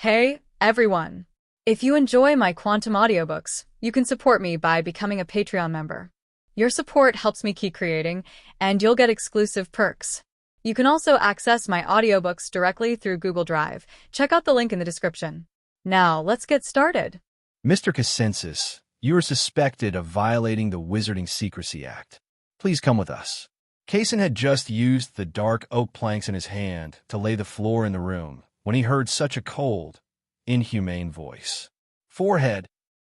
Hey, everyone! If you enjoy my quantum audiobooks, you can support me by becoming a Patreon member. Your support helps me keep creating, and you'll get exclusive perks. You can also access my audiobooks directly through Google Drive. Check out the link in the description. Now, let's get started. Mr. Consensus, you are suspected of violating the Wizarding Secrecy Act. Please come with us. Kase had just used the dark oak planks in his hand to lay the floor in the room when he heard such a cold, inhumane voice. Forehead,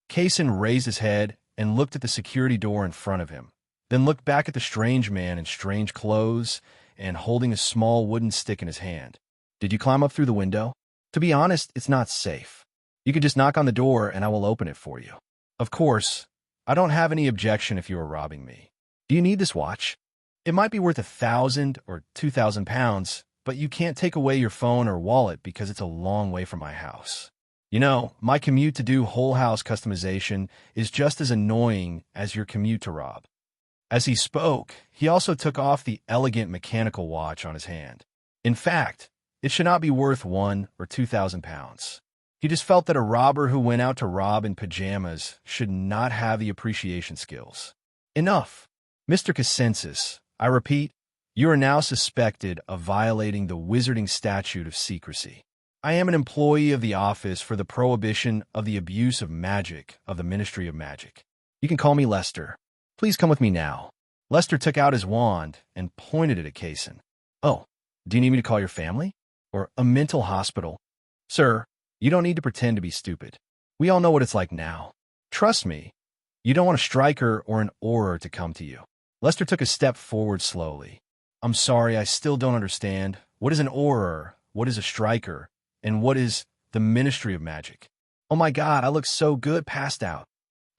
Kase raised his head and looked at the security door in front of him, then looked back at the strange man in strange clothes and holding a small wooden stick in his hand. Did you climb up through the window? To be honest, it's not safe. You can just knock on the door and I will open it for you. Of course, I don't have any objection if you are robbing me. Do you need this watch? It might be worth 1,000 or 2,000 pounds, but you can't take away your phone or wallet because it's a long way from my house. You know, my commute to do whole house customization is just as annoying as your commute to rob. As he spoke, he also took off the elegant mechanical watch on his hand. In fact, it should not be worth 1,000 or 2,000 pounds. He just felt that a robber who went out to rob in pajamas should not have the appreciation skills. Enough. Mr. Consensus, I repeat, you are now suspected of violating the Wizarding Statute of Secrecy. I am an employee of the Office for the Prohibition of the Abuse of Magic of the Ministry of Magic. You can call me Lester. Please come with me now. Lester took out his wand and pointed it at Kase. Oh, do you need me to call your family? Or a mental hospital? Sir, you don't need to pretend to be stupid. We all know what it's like now. Trust me, you don't want a striker or an auror to come to you. Lester took a step forward slowly. I'm sorry, I still don't understand. What is an auror? What is a striker? And what is the Ministry of Magic? Oh my God, I look so good passed out.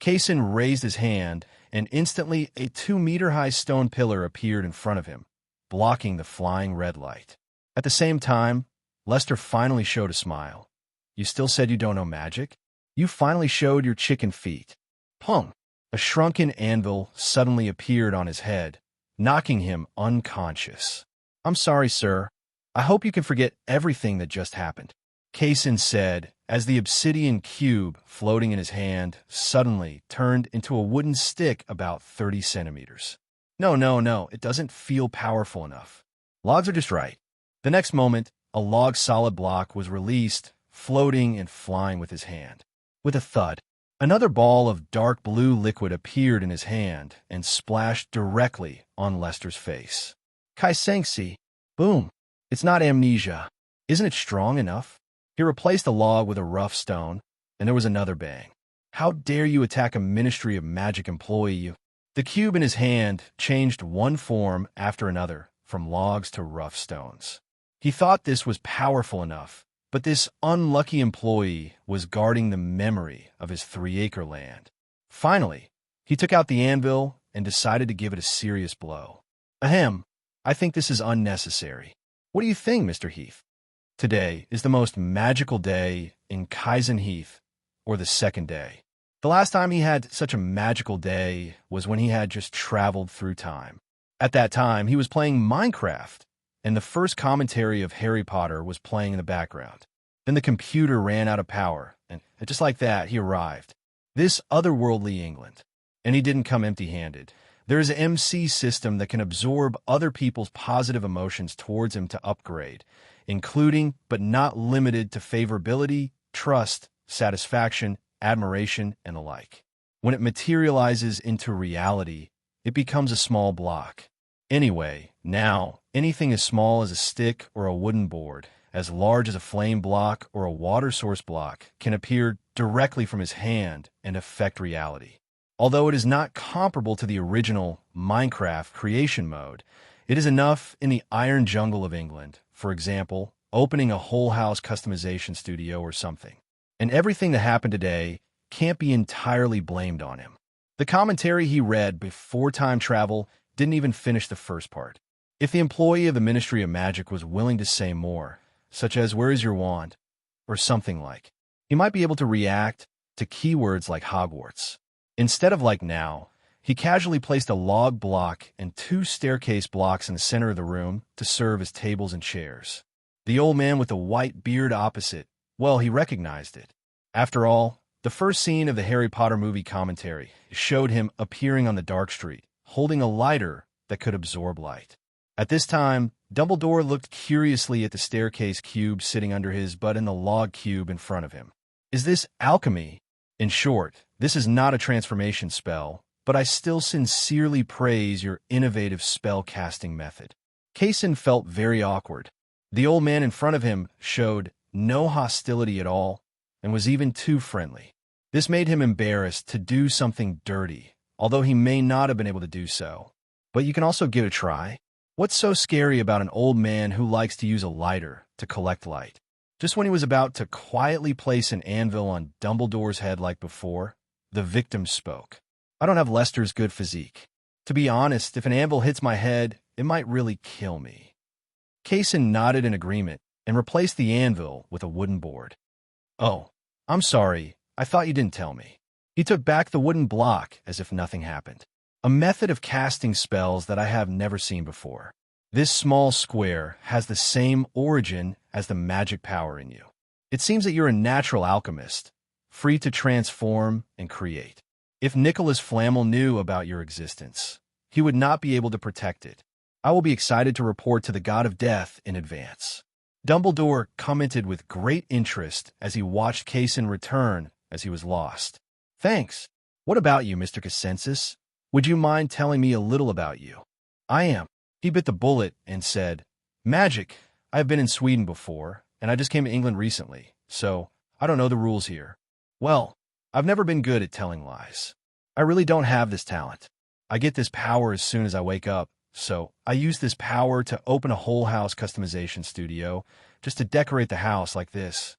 Kase raised his hand, and instantly a 2-meter-high stone pillar appeared in front of him, blocking the flying red light. At the same time, Lester finally showed a smile. You still said you don't know magic? You finally showed your chicken feet. Pong! A shrunken anvil suddenly appeared on his head, knocking him unconscious. I'm sorry, sir. I hope you can forget everything that just happened, Kase said, as the obsidian cube floating in his hand suddenly turned into a wooden stick about 30 centimeters. No, it doesn't feel powerful enough. Logs are just right. The next moment, a log solid block was released, floating and flying with his hand. With a thud, another ball of dark blue liquid appeared in his hand and splashed directly on Lester's face. Kaisengsi. Boom. It's not amnesia. Isn't it strong enough? He replaced the log with a rough stone, and there was another bang. How dare you attack a Ministry of Magic employee, you? The cube in his hand changed one form after another, from logs to rough stones. He thought this was powerful enough, but this unlucky employee was guarding the memory of his 3-acre land. Finally, he took out the anvil and decided to give it a serious blow. Ahem, I think this is unnecessary. What do you think, Mr. Heath? Today is the most magical day in Kaizen Heath, or the second day. The last time he had such a magical day was when he had just traveled through time. At that time, he was playing Minecraft, and the first commentary of Harry Potter was playing in the background. Then the computer ran out of power, and just like that, he arrived. This otherworldly England. And he didn't come empty-handed. There is an MC system that can absorb other people's positive emotions towards him to upgrade, including but not limited to favorability, trust, satisfaction, admiration, and the like. When it materializes into reality, it becomes a small block. Anyway, now, anything as small as a stick or a wooden board, as large as a flame block or a water source block, can appear directly from his hand and affect reality. Although it is not comparable to the original Minecraft creation mode, it is enough in the Iron Jungle of England, for example, opening a whole house customization studio or something. And everything that happened today can't be entirely blamed on him. The commentary he read before time travel didn't even finish the first part. If the employee of the Ministry of Magic was willing to say more, such as "Where is your wand?" or something like, he might be able to react to keywords like Hogwarts. Instead of like now, he casually placed a log block and 2 staircase blocks in the center of the room to serve as tables and chairs. The old man with the white beard opposite Well, he recognized it. After all, the first scene of the Harry Potter movie commentary showed him appearing on the dark street, holding a lighter that could absorb light. At this time, Dumbledore looked curiously at the staircase cube sitting under his butt and the log cube in front of him. Is this alchemy? In short, this is not a transformation spell, but I still sincerely praise your innovative spell-casting method. Kase felt very awkward. The old man in front of him showed no hostility at all and was even too friendly. This made him embarrassed to do something dirty, although he may not have been able to do so. But you can also give it a try. What's so scary about an old man who likes to use a lighter to collect light? Just when he was about to quietly place an anvil on Dumbledore's head like before, the victim spoke. I don't have Lester's good physique. To be honest, if an anvil hits my head, it might really kill me. Kase nodded in agreement and replaced the anvil with a wooden board. Oh, I'm sorry. I thought you didn't tell me. He took back the wooden block as if nothing happened. A method of casting spells that I have never seen before. This small square has the same origin as the magic power in you. It seems that you're a natural alchemist, free to transform and create. If Nicholas Flamel knew about your existence, he would not be able to protect it. I will be excited to report to the God of Death in advance. Dumbledore commented with great interest as he watched Kase return as he was lost. Thanks. What about you, Mr. Consensus? Would you mind telling me a little about you? I am. He bit the bullet and said, Magic. I have been in Sweden before, and I just came to England recently, so I don't know the rules here. Well, I've never been good at telling lies. I really don't have this talent. I get this power as soon as I wake up, so I use this power to open a whole house customization studio just to decorate the house like this.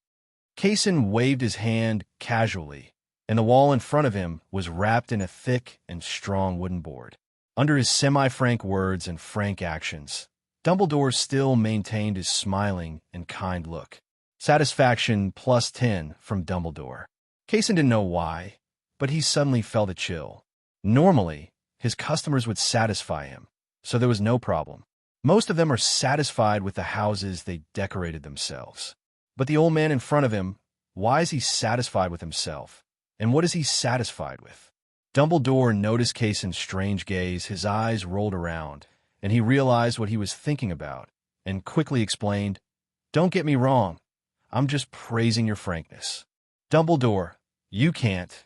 Kase waved his hand casually, and the wall in front of him was wrapped in a thick and strong wooden board. Under his semi-frank words and frank actions, Dumbledore still maintained his smiling and kind look. Satisfaction +10 from Dumbledore. Kase didn't know why, but he suddenly felt a chill. Normally, his customers would satisfy him, so there was no problem. Most of them are satisfied with the houses they decorated themselves. But the old man in front of him, why is he satisfied with himself? And what is he satisfied with? Dumbledore noticed Kase's strange gaze. His eyes rolled around, and he realized what he was thinking about, and quickly explained, Don't get me wrong. I'm just praising your frankness. Dumbledore, you can't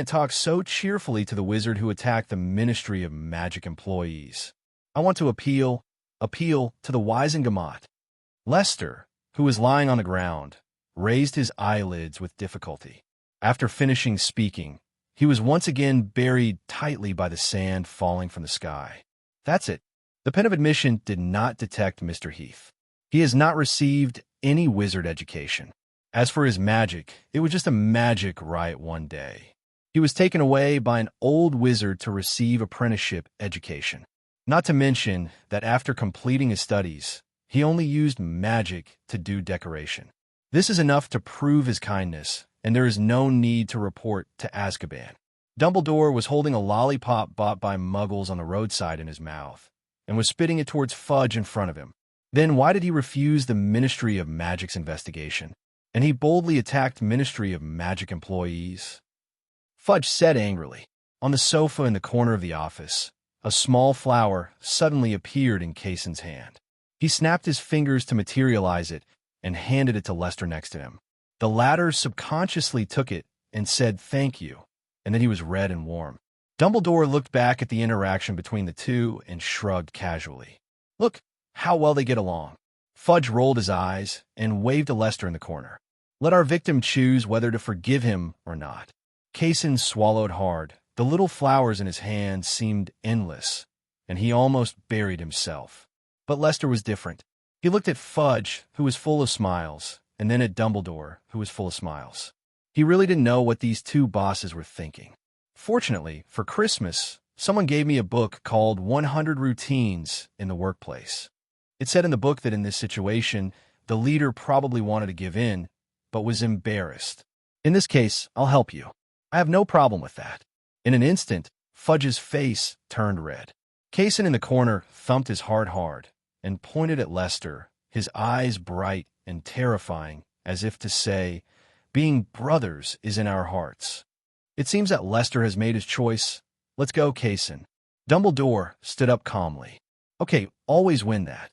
talk so cheerfully to the wizard who attacked the Ministry of Magic employees. I want to appeal to the Wizengamot. Lester, who was lying on the ground, raised his eyelids with difficulty. After finishing speaking, he was once again buried tightly by the sand falling from the sky. That's it. The pen of admission did not detect Mr. Heath. He has not received any wizard education. As for his magic, it was just a magic riot one day. He was taken away by an old wizard to receive apprenticeship education. Not to mention that after completing his studies, he only used magic to do decoration. This is enough to prove his kindness, and there is no need to report to Azkaban. Dumbledore was holding a lollipop bought by muggles on the roadside in his mouth, and was spitting it towards Fudge in front of him. Then why did he refuse the Ministry of Magic's investigation? And he boldly attacked Ministry of Magic employees? Fudge said angrily. On the sofa in the corner of the office, a small flower suddenly appeared in Kase's hand. He snapped his fingers to materialize it and handed it to Lester next to him. The latter subconsciously took it and said thank you, and then he was red and warm. Dumbledore looked back at the interaction between the two and shrugged casually. Look how well they get along. Fudge rolled his eyes and waved to Lester in the corner. Let our victim choose whether to forgive him or not. Kase swallowed hard. The little flowers in his hand seemed endless, and he almost buried himself. But Lester was different. He looked at Fudge, who was full of smiles, and then at Dumbledore, who was full of smiles. He really didn't know what these two bosses were thinking. Fortunately, for Christmas, someone gave me a book called 100 Routines in the Workplace. It said in the book that in this situation, the leader probably wanted to give in, but was embarrassed. In this case, I'll help you. I have no problem with that. In an instant, Fudge's face turned red. Kase in the corner thumped his heart hard and pointed at Lester, his eyes bright and terrifying as if to say, being brothers is in our hearts. It seems that Lester has made his choice. Let's go, Kase. Dumbledore stood up calmly. Okay, always win that.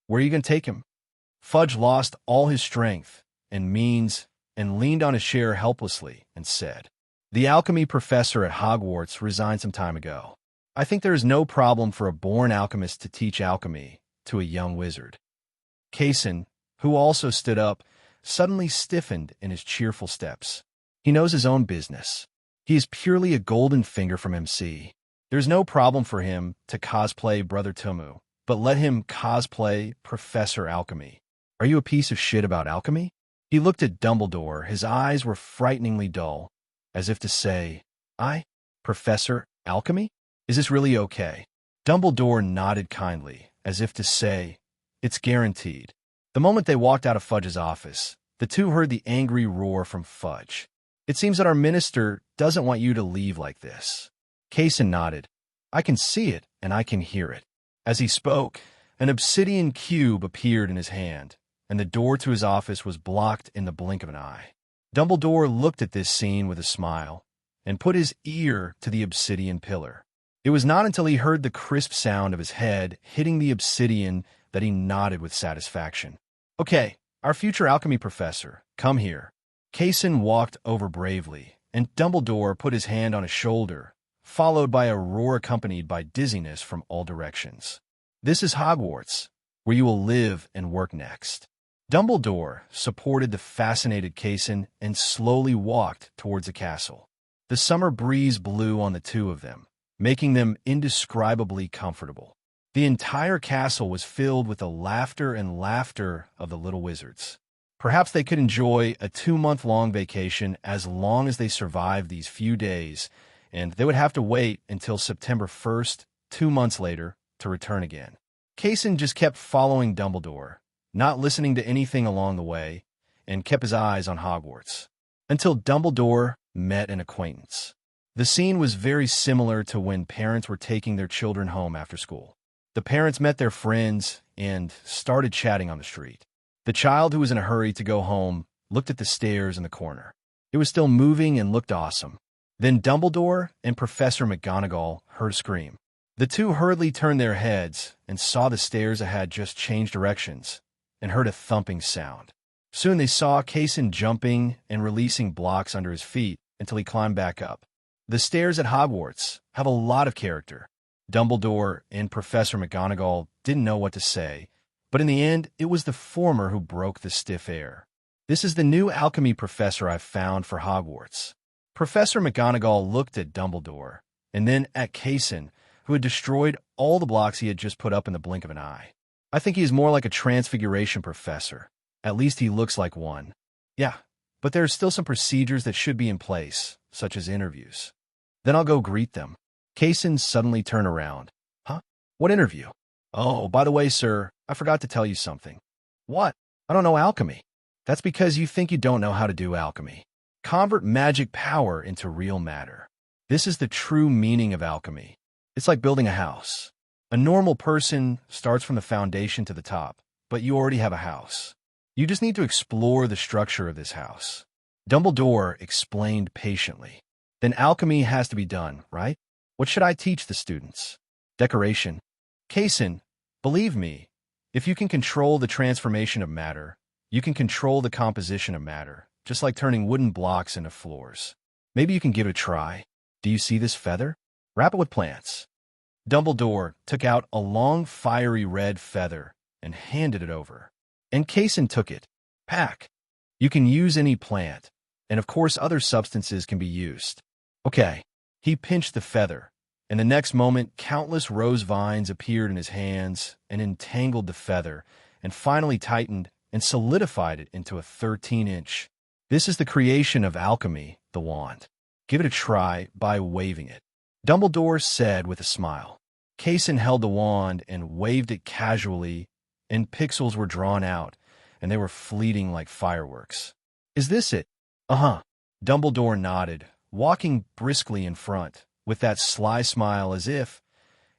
Where are you going to take him? Fudge lost all his strength and means and leaned on his chair helplessly and said, the alchemy professor at Hogwarts resigned some time ago. I think there is no problem for a born alchemist to teach alchemy to a young wizard. Kase, who also stood up, suddenly stiffened in his cheerful steps. He knows his own business. He is purely a golden finger from MC. There's no problem for him to cosplay Brother Tumu, but let him cosplay Professor Alchemy. Are you a piece of shit about alchemy? He looked at Dumbledore. His eyes were frighteningly dull, as if to say, Professor Alchemy? Is this really okay? Dumbledore nodded kindly, as if to say, it's guaranteed. The moment they walked out of Fudge's office, the two heard the angry roar from Fudge. It seems that our minister doesn't want you to leave like this. Kase nodded. I can see it, and I can hear it. As he spoke, an obsidian cube appeared in his hand, and the door to his office was blocked in the blink of an eye. Dumbledore looked at this scene with a smile, and put his ear to the obsidian pillar. It was not until he heard the crisp sound of his head hitting the obsidian that he nodded with satisfaction. Okay, our future alchemy professor, come here. Kase walked over bravely, and Dumbledore put his hand on his shoulder, followed by a roar accompanied by dizziness from all directions. This is Hogwarts, where you will live and work next. Dumbledore supported the fascinated Kase and slowly walked towards the castle. The summer breeze blew on the two of them, making them indescribably comfortable. The entire castle was filled with the laughter and laughter of the little wizards. Perhaps they could enjoy a 2-month-long vacation as long as they survived these few days, and they would have to wait until September 1st, 2 months later, to return again. Kase just kept following Dumbledore, not listening to anything along the way, and kept his eyes on Hogwarts, until Dumbledore met an acquaintance. The scene was very similar to when parents were taking their children home after school. The parents met their friends and started chatting on the street. The child, who was in a hurry to go home, looked at the stairs in the corner. It was still moving and looked awesome. Then Dumbledore and Professor McGonagall heard a scream. The two hurriedly turned their heads and saw the stairs ahead just change directions and heard a thumping sound. Soon they saw Kase jumping and releasing blocks under his feet until he climbed back up. The stairs at Hogwarts have a lot of character. Dumbledore and Professor McGonagall didn't know what to say, but in the end, it was the former who broke the stiff air. This is the new alchemy professor I've found for Hogwarts. Professor McGonagall looked at Dumbledore, and then at Kase, who had destroyed all the blocks he had just put up in the blink of an eye. I think he is more like a transfiguration professor. At least he looks like one. Yeah, but there are still some procedures that should be in place, such as interviews. Then I'll go greet them. Kase suddenly turned around. Huh? What interview? Oh, by the way, sir, I forgot to tell you something. What? I don't know alchemy. That's because you think you don't know how to do alchemy. Convert magic power into real matter. This is the true meaning of alchemy. It's like building a house. A normal person starts from the foundation to the top, but you already have a house. You just need to explore the structure of this house. Dumbledore explained patiently. Then alchemy has to be done, right? What should I teach the students? Decoration. Kase, believe me, if you can control the transformation of matter, you can control the composition of matter, just like turning wooden blocks into floors. Maybe you can give it a try. Do you see this feather? Wrap it with plants. Dumbledore took out a long fiery red feather and handed it over. And Kase took it. Pack. You can use any plant, and of course other substances can be used. Okay. He pinched the feather, and the next moment countless rose vines appeared in his hands and entangled the feather, and finally tightened and solidified it into a 13-inch. This is the creation of alchemy, the wand. Give it a try by waving it. Dumbledore said with a smile. Kase held the wand and waved it casually, and pixels were drawn out, and they were fleeting like fireworks. Is this it? Uh-huh. Dumbledore nodded, walking briskly in front, with that sly smile as if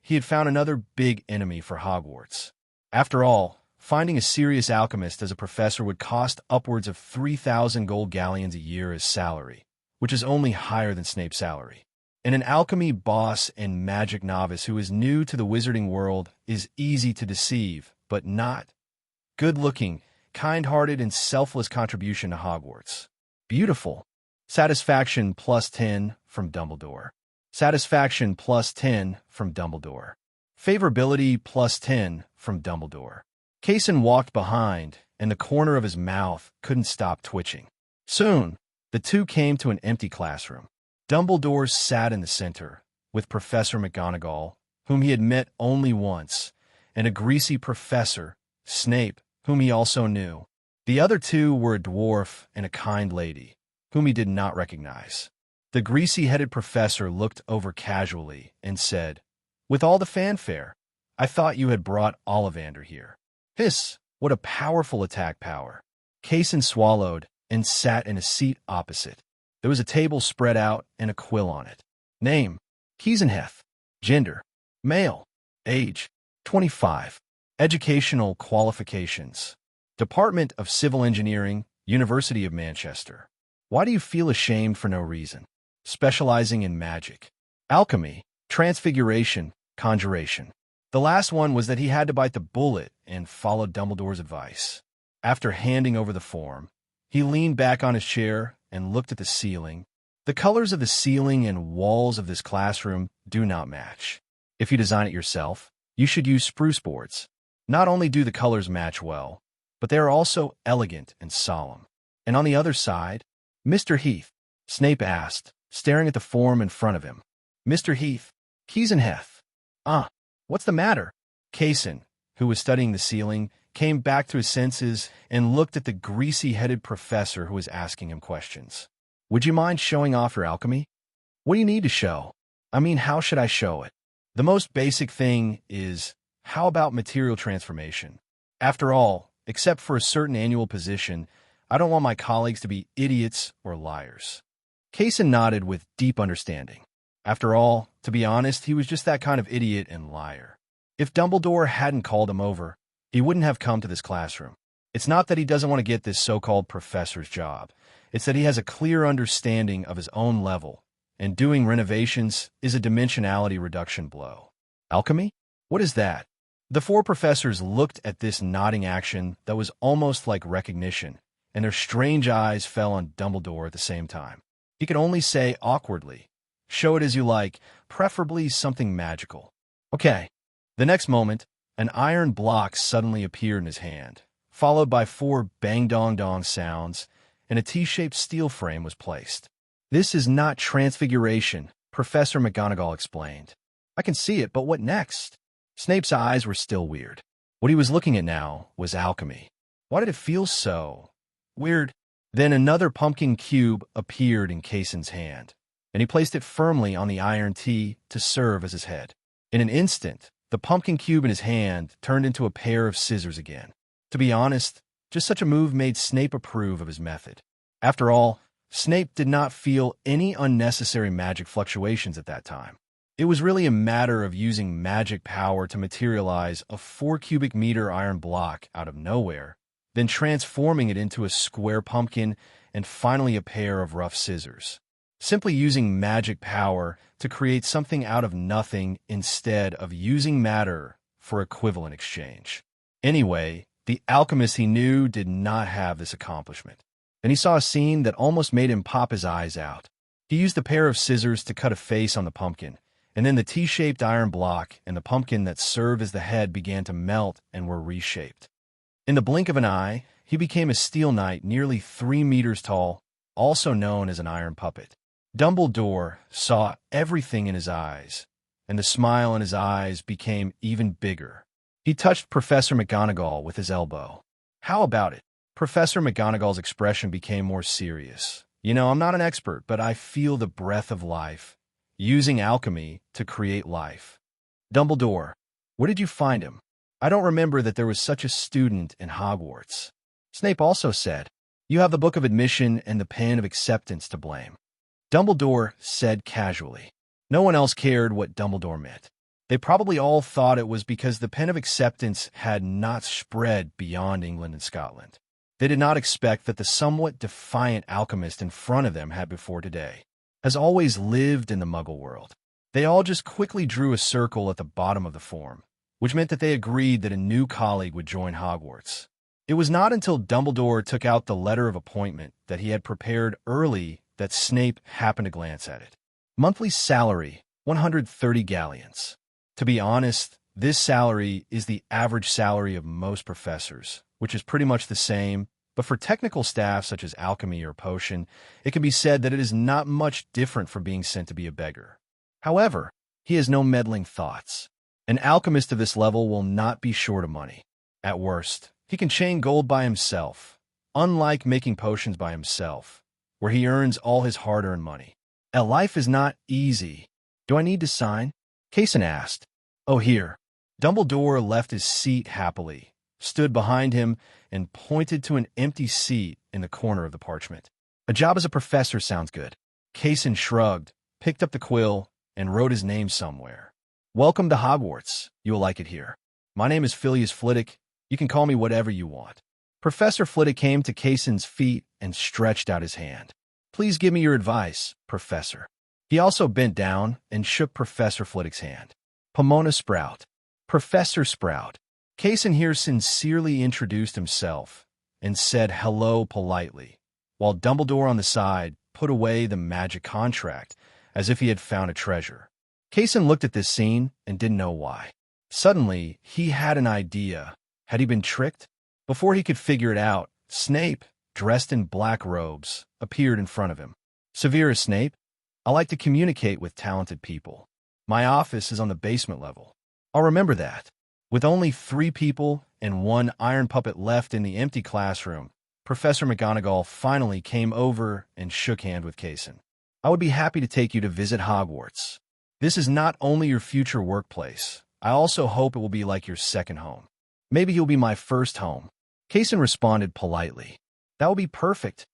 he had found another big enemy for Hogwarts. After all, Finding a serious alchemist as a professor would cost upwards of 3,000 gold galleons a year as salary, which is only higher than Snape's salary. And an alchemy boss and magic novice who is new to the wizarding world is easy to deceive, but not good-looking, kind-hearted, and selfless contribution to Hogwarts. Beautiful. Satisfaction plus 10 from Dumbledore. Satisfaction plus 10 from Dumbledore. Favorability plus 10 from Dumbledore. Kase walked behind, and the corner of his mouth couldn't stop twitching. Soon, the two came to an empty classroom. Dumbledore sat in the center, with Professor McGonagall, whom he had met only once, and a greasy professor, Snape, whom he also knew. The other two were a dwarf and a kind lady, whom he did not recognize. The greasy-headed professor looked over casually and said, "With all the fanfare, I thought you had brought Ollivander here." Hiss, what a powerful attack power. Kase swallowed and sat in a seat opposite. There was a table spread out and a quill on it. Name, Kiesenheth. Gender, male. Age, 25. Educational qualifications. Department of Civil Engineering, University of Manchester. Why do you feel ashamed for no reason? Specializing in magic. Alchemy, transfiguration, conjuration. The last one was that he had to bite the bullet and follow Dumbledore's advice. After handing over the form, he leaned back on his chair and looked at the ceiling. The colors of the ceiling and walls of this classroom do not match. If you design it yourself, you should use spruce boards. Not only do the colors match well, but they are also elegant and solemn. And on the other side, Mr. Heath, Snape asked, staring at the form in front of him. Mr. Heath, Kiesenheth. What's the matter? Kase, who was studying the ceiling, came back to his senses and looked at the greasy-headed professor who was asking him questions. Would you mind showing off your alchemy? What do you need to show? I mean, how should I show it? The most basic thing is, how about material transformation? After all, except for a certain annual position, I don't want my colleagues to be idiots or liars. Kase nodded with deep understanding. After all, to be honest, he was just that kind of idiot and liar. If Dumbledore hadn't called him over, he wouldn't have come to this classroom. It's not that he doesn't want to get this so-called professor's job. It's that he has a clear understanding of his own level, and doing renovations is a dimensionality reduction blow. Alchemy? What is that? The four professors looked at this nodding action that was almost like recognition, and their strange eyes fell on Dumbledore at the same time. He could only say awkwardly, "Show it as you like, preferably something magical." Okay. The next moment, an iron block suddenly appeared in his hand, followed by 4 bang-dong-dong sounds, and a T-shaped steel frame was placed. This is not transfiguration, Professor McGonagall explained. I can see it, but what next? Snape's eyes were still weird. What he was looking at now was alchemy. Why did it feel so weird? Then another pumpkin cube appeared in Kasen's hand, and he placed it firmly on the iron T to serve as his head. In an instant, the pumpkin cube in his hand turned into a pair of scissors again. To be honest, just such a move made Snape approve of his method. After all, Snape did not feel any unnecessary magic fluctuations at that time. It was really a matter of using magic power to materialize a 4 cubic meter iron block out of nowhere, then transforming it into a square pumpkin and finally a pair of rough scissors. Simply using magic power to create something out of nothing instead of using matter for equivalent exchange. Anyway, the alchemist he knew did not have this accomplishment. Then he saw a scene that almost made him pop his eyes out. He used a pair of scissors to cut a face on the pumpkin, and then the T-shaped iron block and the pumpkin that served as the head began to melt and were reshaped. In the blink of an eye, he became a steel knight nearly 3 meters tall, also known as an iron puppet. Dumbledore saw everything in his eyes, and the smile in his eyes became even bigger. He touched Professor McGonagall with his elbow. How about it? Professor McGonagall's expression became more serious. You know, I'm not an expert, but I feel the breath of life, using alchemy to create life. Dumbledore, where did you find him? I don't remember that there was such a student in Hogwarts. Snape also said, you have the book of admission and the pen of acceptance to blame. Dumbledore said casually. No one else cared what Dumbledore meant. They probably all thought it was because the pen of acceptance had not spread beyond England and Scotland. They did not expect that the somewhat defiant alchemist in front of them had before today has always lived in the Muggle world. They all just quickly drew a circle at the bottom of the form, which meant that they agreed that a new colleague would join Hogwarts. It was not until Dumbledore took out the letter of appointment that he had prepared early that Snape happened to glance at it. Monthly salary, 130 galleons. To be honest, this salary is the average salary of most professors, which is pretty much the same, but for technical staff such as alchemy or potion, it can be said that it is not much different from being sent to be a beggar. However, he has no meddling thoughts. An alchemist of this level will not be short of money. At worst, he can chain gold by himself, unlike making potions by himself, where he earns all his hard-earned money. Life is not easy. Do I need to sign? Kase asked. Oh, here. Dumbledore left his seat happily, stood behind him, and pointed to an empty seat in the corner of the parchment. A job as a professor sounds good. Kase shrugged, picked up the quill, and wrote his name somewhere. Welcome to Hogwarts. You will like it here. My name is Phileas Flitwick. You can call me whatever you want. Professor Flitwick came to Kasen's feet and stretched out his hand. Please give me your advice, Professor. He also bent down and shook Professor Flitwick's hand. Pomona Sprout. Professor Sprout. Kase here sincerely introduced himself and said hello politely, while Dumbledore on the side put away the magic contract as if he had found a treasure. Kase looked at this scene and didn't know why. Suddenly, he had an idea. Had he been tricked? Before he could figure it out, Snape, dressed in black robes, appeared in front of him. Severus Snape, I like to communicate with talented people. My office is on the basement level. I'll remember that. With only 3 people and 1 iron puppet left in the empty classroom, Professor McGonagall finally came over and shook hands with Kase. I would be happy to take you to visit Hogwarts. This is not only your future workplace, I also hope it will be like your second home. Maybe you'll be my first home. Kase responded politely. That will be perfect.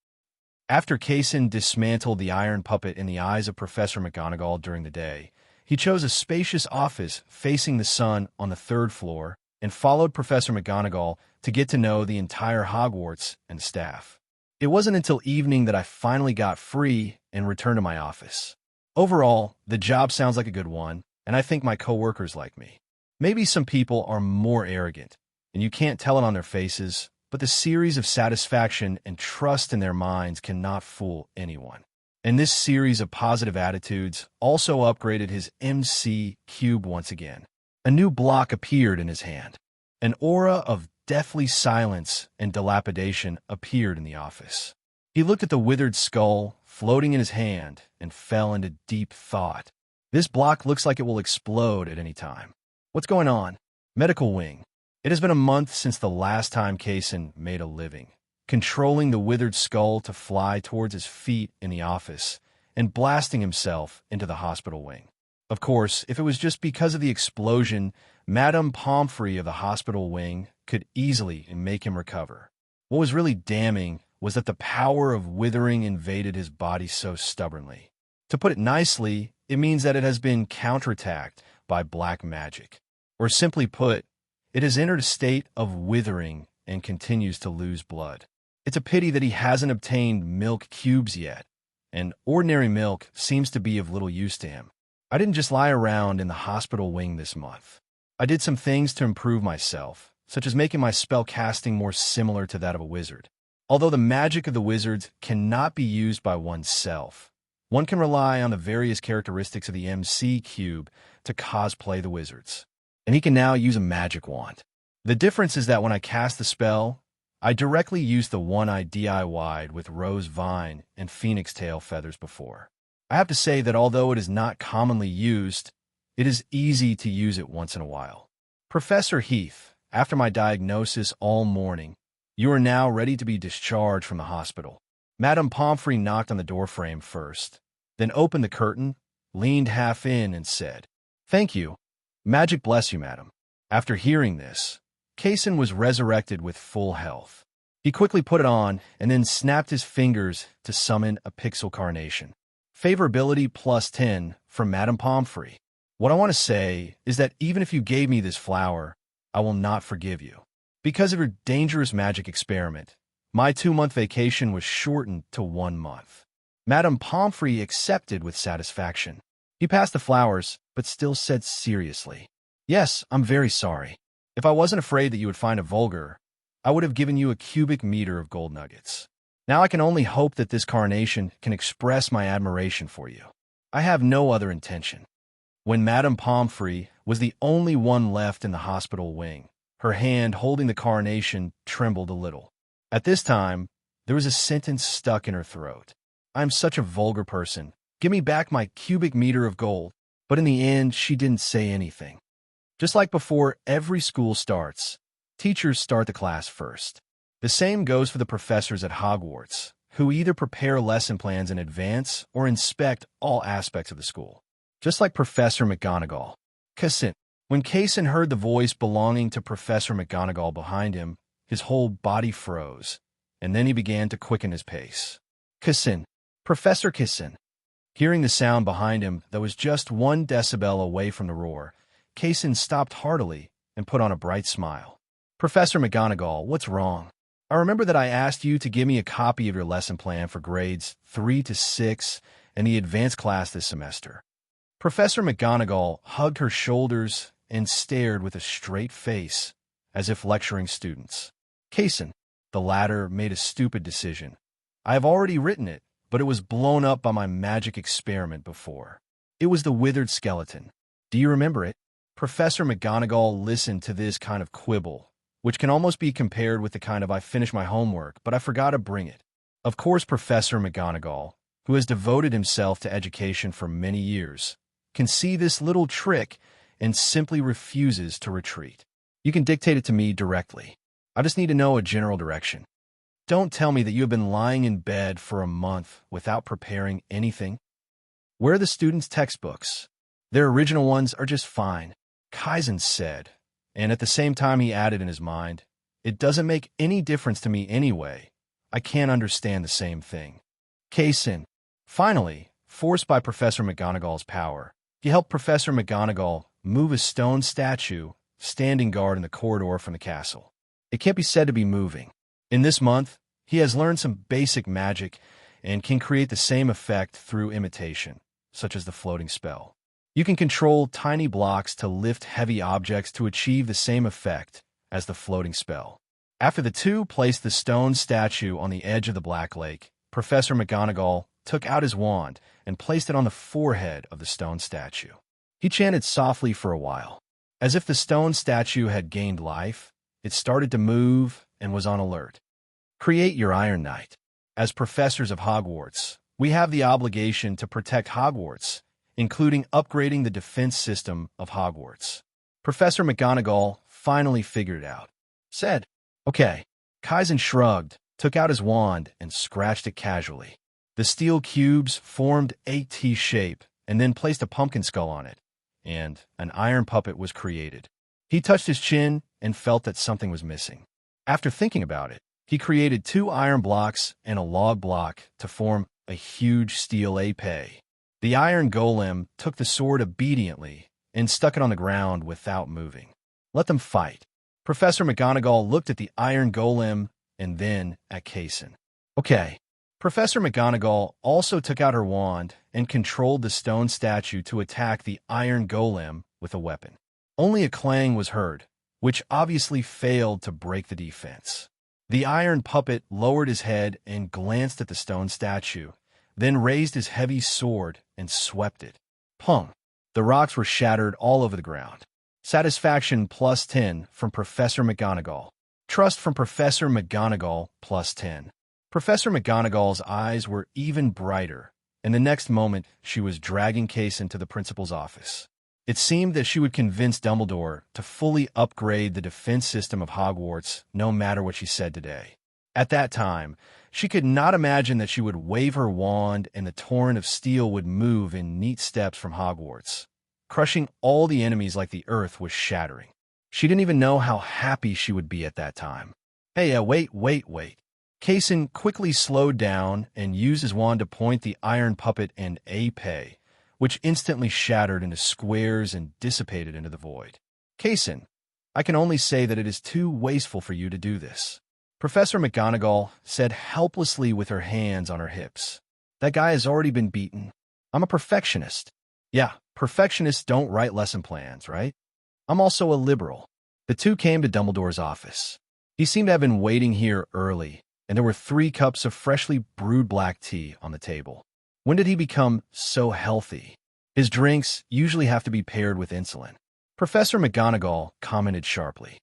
After Kase dismantled the iron puppet in the eyes of Professor McGonagall during the day, he chose a spacious office facing the sun on the 3rd floor and followed Professor McGonagall to get to know the entire Hogwarts and staff. It wasn't until evening that I finally got free and returned to my office. Overall, the job sounds like a good one, and I think my coworkers like me. Maybe some people are more arrogant, and you can't tell it on their faces, but the series of satisfaction and trust in their minds cannot fool anyone. And this series of positive attitudes also upgraded his MC cube once again. A new block appeared in his hand. An aura of deathly silence and dilapidation appeared in the office. He looked at the withered skull floating in his hand and fell into deep thought. This block looks like it will explode at any time. What's going on? Medical wing. It has been a month since the last time Kase made a living, controlling the withered skull to fly towards his feet in the office and blasting himself into the hospital wing. Of course, if it was just because of the explosion, Madame Pomfrey of the hospital wing could easily make him recover. What was really damning was that the power of Withering invaded his body so stubbornly. To put it nicely, it means that it has been counterattacked by black magic. Or simply put, it has entered a state of withering and continues to lose blood. It's a pity that he hasn't obtained milk cubes yet, and ordinary milk seems to be of little use to him. I didn't just lie around in the hospital wing this month. I did some things to improve myself, such as making my spell casting more similar to that of a wizard. Although the magic of the wizards cannot be used by oneself, one can rely on the various characteristics of the MC cube to cosplay the wizards. And he can now use a magic wand. The difference is that when I cast the spell, I directly use the one I DIY'd with Rose Vine and Phoenix Tail feathers before. I have to say that although it is not commonly used, it is easy to use it once in a while. Professor Heath, after my diagnosis all morning, you are now ready to be discharged from the hospital. Madame Pomfrey knocked on the doorframe first, then opened the curtain, leaned half in, and said, "Thank you. Magic bless you, madam." After hearing this, Kase was resurrected with full health. He quickly put it on and then snapped his fingers to summon a pixel carnation. Favorability +10 from Madame Pomfrey. What I want to say is that even if you gave me this flower, I will not forgive you. Because of your dangerous magic experiment, my 2-month vacation was shortened to 1 month. Madame Pomfrey accepted with satisfaction. He passed the flowers, but still said seriously, "Yes, I'm very sorry. If I wasn't afraid that you would find it vulgar, I would have given you a cubic meter of gold nuggets. Now I can only hope that this carnation can express my admiration for you. I have no other intention." When Madame Pomfrey was the only one left in the hospital wing, her hand holding the carnation trembled a little. At this time, there was a sentence stuck in her throat. "I'm such a vulgar person. Give me back my cubic meter of gold." But in the end, she didn't say anything. Just like before every school starts, teachers start the class first. The same goes for the professors at Hogwarts, who either prepare lesson plans in advance or inspect all aspects of the school. Just like Professor McGonagall. Kase. When Kase heard the voice belonging to Professor McGonagall behind him, his whole body froze, and then he began to quicken his pace. "Kase. Professor Kase." Hearing the sound behind him that was just 1 decibel away from the roar, Kase stopped heartily and put on a bright smile. "Professor McGonagall, what's wrong? I remember that I asked you to give me a copy of your lesson plan for grades 3 to 6 and the advanced class this semester." Professor McGonagall hugged her shoulders and stared with a straight face, as if lecturing students. "Kase," the latter made a stupid decision. "I have already written it, but it was blown up by my magic experiment before. It was the withered skeleton. Do you remember it?" Professor McGonagall listened to this kind of quibble, which can almost be compared with the kind of "I finished my homework, but I forgot to bring it." Of course, Professor McGonagall, who has devoted himself to education for many years, can see this little trick and simply refuses to retreat. "You can dictate it to me directly. I just need to know a general direction. Don't tell me that you have been lying in bed for a month without preparing anything. Where are the students' textbooks? Their original ones are just fine," Kaizen said, and at the same time he added in his mind, "It doesn't make any difference to me anyway. I can't understand the same thing." Kase. Finally, forced by Professor McGonagall's power, he helped Professor McGonagall move a stone statue standing guard in the corridor from the castle. It can't be said to be moving. In this month, he has learned some basic magic and can create the same effect through imitation, such as the floating spell. You can control tiny blocks to lift heavy objects to achieve the same effect as the floating spell. After the two placed the stone statue on the edge of the Black Lake, Professor McGonagall took out his wand and placed it on the forehead of the stone statue. He chanted softly for a while. As if the stone statue had gained life, it started to move and was on alert. Create your Iron Knight. As professors of Hogwarts, we have the obligation to protect Hogwarts, including upgrading the defense system of Hogwarts. Professor McGonagall finally figured it out. Said, "Okay." Kaizen shrugged, took out his wand, and scratched it casually. The steel cubes formed a T shape and then placed a pumpkin skull on it, and an iron puppet was created. He touched his chin and felt that something was missing. After thinking about it, he created 2 iron blocks and a log block to form a huge steel épée. The iron golem took the sword obediently and stuck it on the ground without moving. Let them fight. Professor McGonagall looked at the iron golem and then at Kase. Okay. Professor McGonagall also took out her wand and controlled the stone statue to attack the iron golem with a weapon. Only a clang was heard, which obviously failed to break the defense. The iron puppet lowered his head and glanced at the stone statue, then raised his heavy sword and swept it. Pong! The rocks were shattered all over the ground. Satisfaction +10 from Professor McGonagall. Trust from Professor McGonagall +10. Professor McGonagall's eyes were even brighter, and the next moment she was dragging Kase into the principal's office. It seemed that she would convince Dumbledore to fully upgrade the defense system of Hogwarts no matter what she said today. At that time, she could not imagine that she would wave her wand and the torrent of steel would move in neat steps from Hogwarts, crushing all the enemies like the earth was shattering. She didn't even know how happy she would be at that time. Hey, wait. Kase quickly slowed down and used his wand to point the iron puppet and épée, which instantly shattered into squares and dissipated into the void. Kase, I can only say that it is too wasteful for you to do this, Professor McGonagall said helplessly with her hands on her hips. That guy has already been beaten. I'm a perfectionist. Yeah, perfectionists don't write lesson plans, right? I'm also a liberal. The two came to Dumbledore's office. He seemed to have been waiting here early, and there were 3 cups of freshly brewed black tea on the table. When did he become so healthy? His drinks usually have to be paired with insulin. Professor McGonagall commented sharply.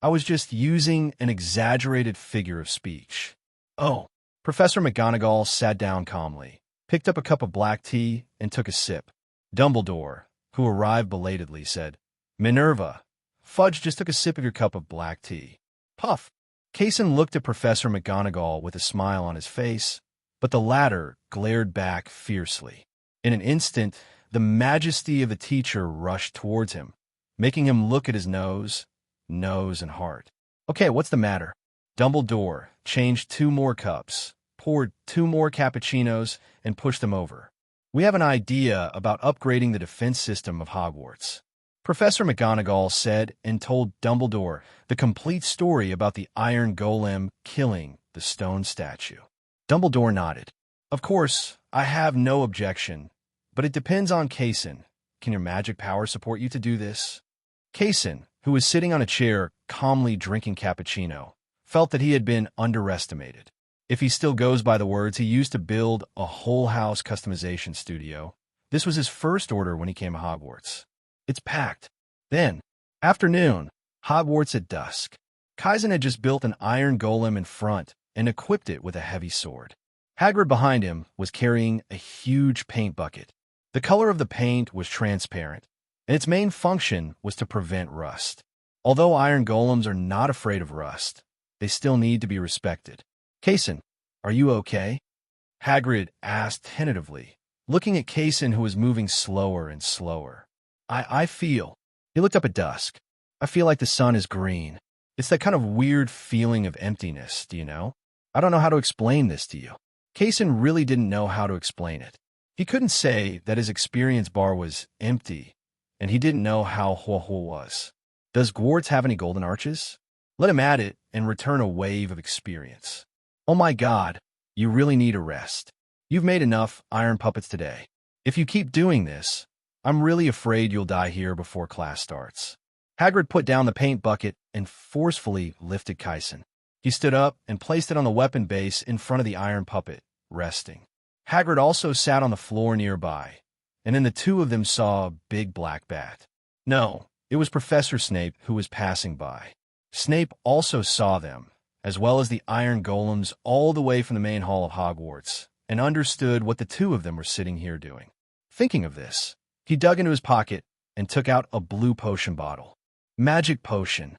I was just using an exaggerated figure of speech. Oh. Professor McGonagall sat down calmly, picked up a cup of black tea, and took a sip. Dumbledore, who arrived belatedly, said, Minerva, Fudge just took a sip of your cup of black tea. Puff. Kase looked at Professor McGonagall with a smile on his face, but the latter glared back fiercely. In an instant, the majesty of the teacher rushed towards him, making him look at his nose, and heart. Okay, what's the matter? Dumbledore changed 2 more cups, poured 2 more cappuccinos, and pushed them over. We have an idea about upgrading the defense system of Hogwarts. Professor McGonagall said and told Dumbledore the complete story about the iron golem killing the stone statue. Dumbledore nodded. Of course, I have no objection, but it depends on Kase. Can your magic power support you to do this? Kase, who was sitting on a chair calmly drinking cappuccino, felt that he had been underestimated. If he still goes by the words he used to build a whole house customization studio, this was his first order when he came to Hogwarts. It's packed. Then, afternoon, Hogwarts at dusk. Kase had just built an iron golem in front and equipped it with a heavy sword. Hagrid behind him was carrying a huge paint bucket. The color of the paint was transparent, and its main function was to prevent rust. Although iron golems are not afraid of rust, they still need to be respected. Kase, are you okay? Hagrid asked tentatively, looking at Kase, who was moving slower and slower. I feel. He looked up at dusk. I feel like the sun is green. It's that kind of weird feeling of emptiness, do you know? I don't know how to explain this to you. Kase really didn't know how to explain it. He couldn't say that his experience bar was empty, and he didn't know how Hogwarts was. Does Hogwarts have any golden arches? Let him add it and return a wave of experience. Oh my God, you really need a rest. You've made enough iron puppets today. If you keep doing this, I'm really afraid you'll die here before class starts. Hagrid put down the paint bucket and forcefully lifted Kase. He stood up and placed it on the weapon base in front of the iron puppet, resting. Hagrid also sat on the floor nearby, and then the two of them saw a big black bat. No, it was Professor Snape who was passing by. Snape also saw them, as well as the iron golems all the way from the main hall of Hogwarts, and understood what the two of them were sitting here doing. Thinking of this, he dug into his pocket and took out a blue potion bottle. Magic potion.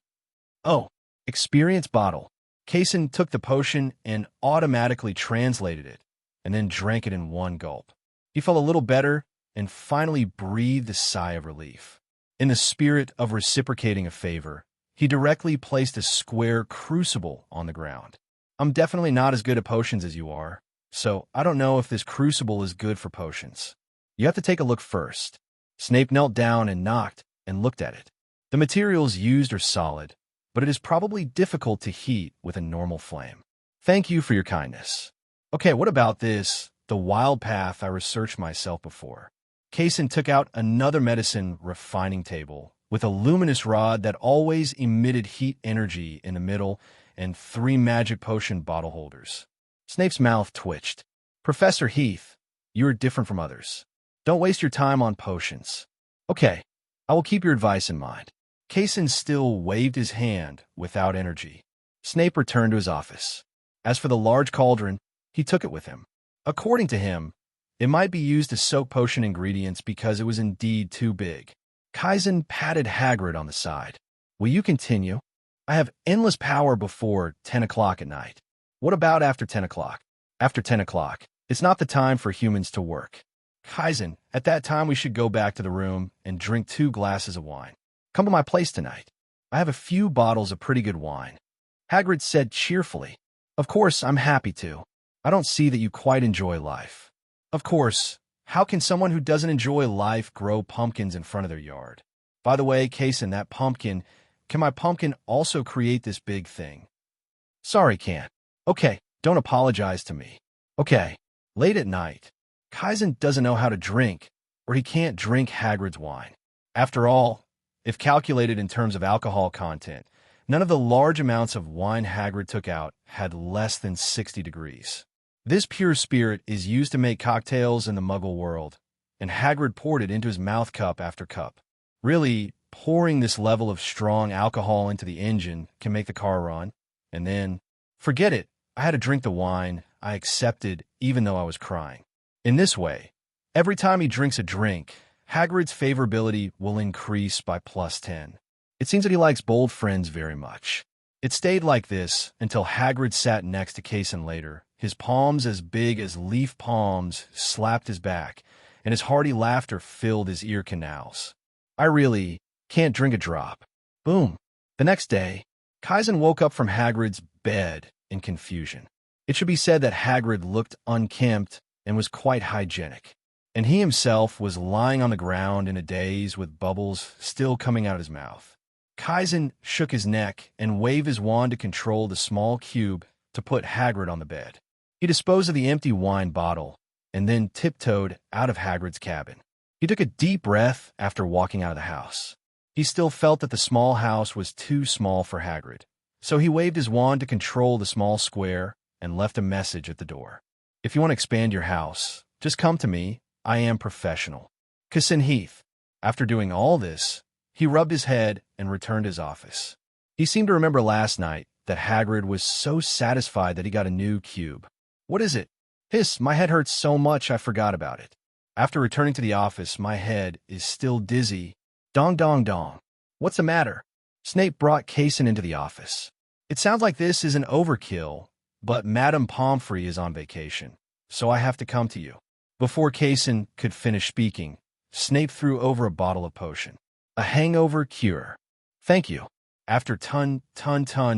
Oh, experience bottle. Kase took the potion and automatically translated it, and then drank it in one gulp. He felt a little better and finally breathed a sigh of relief. In the spirit of reciprocating a favor, he directly placed a square crucible on the ground. I'm definitely not as good at potions as you are, so I don't know if this crucible is good for potions. You have to take a look first. Snape knelt down and knocked and looked at it. The materials used are solid, but it is probably difficult to heat with a normal flame. Thank you for your kindness. Okay, what about this? The wild path I researched myself before. Kase took out another medicine refining table with a luminous rod that always emitted heat energy in the middle and 3 magic potion bottle holders. Snape's mouth twitched. Professor Heath, you are different from others. Don't waste your time on potions. Okay, I will keep your advice in mind. Kase still waved his hand without energy. Snape returned to his office. As for the large cauldron, he took it with him. According to him, it might be used to soak potion ingredients because it was indeed too big. Kase patted Hagrid on the side. Will you continue? I have endless power before 10 o'clock at night. What about after 10 o'clock? After 10 o'clock, it's not the time for humans to work. Kase, at that time we should go back to the room and drink 2 glasses of wine. Come to my place tonight. I have a few bottles of pretty good wine. Hagrid said cheerfully. Of course, I'm happy to. I don't see that you quite enjoy life. Of course, How can someone who doesn't enjoy life grow pumpkins in front of their yard? By the way, Kase, that pumpkin, can my pumpkin also create this big thing? Sorry, can't. Okay, don't apologize to me. Okay, late at night, Kase doesn't know how to drink, or he can't drink Hagrid's wine. After all, if calculated in terms of alcohol content, none of the large amounts of wine Hagrid took out had less than 60 degrees. This pure spirit is used to make cocktails in the Muggle world, and Hagrid poured it into his mouth cup after cup. Really, pouring this level of strong alcohol into the engine can make the car run, and then, forget it, I had to drink the wine I accepted even though I was crying. In this way, every time he drinks a drink, Hagrid's favorability will increase by +10. It seems that he likes bold friends very much. It stayed like this until Hagrid sat next to Kase later. His palms as big as leaf palms slapped his back, and his hearty laughter filled his ear canals. I really can't drink a drop. Boom. The next day, Kase woke up from Hagrid's bed in confusion. It should be said that Hagrid looked unkempt and was quite hygienic, and he himself was lying on the ground in a daze with bubbles still coming out of his mouth. Kase shook his neck and waved his wand to control the small cube to put Hagrid on the bed. He disposed of the empty wine bottle and then tiptoed out of Hagrid's cabin. He took a deep breath after walking out of the house. He still felt that the small house was too small for Hagrid, so he waved his wand to control the small square and left a message at the door. If you want to expand your house, just come to me. I am professional. Kase Heath. After doing all this, he rubbed his head and returned to his office. He seemed to remember last night that Hagrid was so satisfied that he got a new cube. What is it? Hiss, my head hurts so much I forgot about it. After returning to the office, my head is still dizzy. Dong dong dong. What's the matter? Snape brought Kase into the office. It sounds like this is an overkill, but Madame Pomfrey is on vacation, so I have to come to you. Before Kase could finish speaking, Snape threw over a bottle of potion. A hangover cure. Thank you. After Tun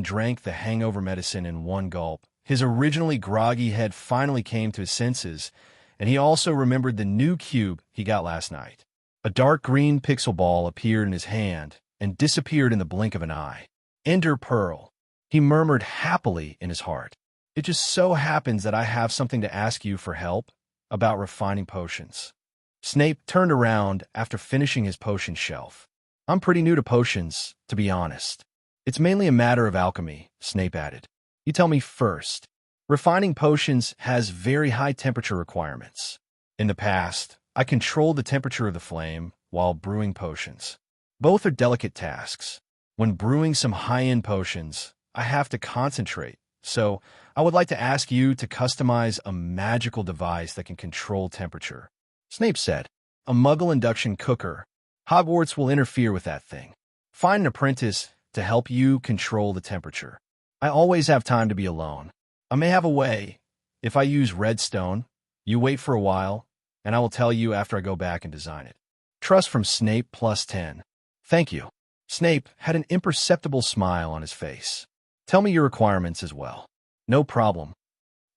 drank the hangover medicine in one gulp, his originally groggy head finally came to his senses, and he also remembered the new cube he got last night. A dark green pixel ball appeared in his hand and disappeared in the blink of an eye. Ender Pearl. He murmured happily in his heart. It just so happens that I have something to ask you for help about refining potions. Snape turned around after finishing his potion shelf. I'm pretty new to potions, to be honest. It's mainly a matter of alchemy, Snape added. You tell me first. Refining potions has very high temperature requirements. In the past, I controlled the temperature of the flame while brewing potions. Both are delicate tasks. When brewing some high-end potions, I have to concentrate, so I would like to ask you to customize a magical device that can control temperature. Snape said, a Muggle induction cooker. Hogwarts will interfere with that thing. Find an apprentice to help you control the temperature. I always have time to be alone. I may have a way. If I use redstone, you wait for a while, and I will tell you after I go back and design it. Trust from Snape +10. Thank you. Snape had an imperceptible smile on his face. Tell me your requirements as well. No problem.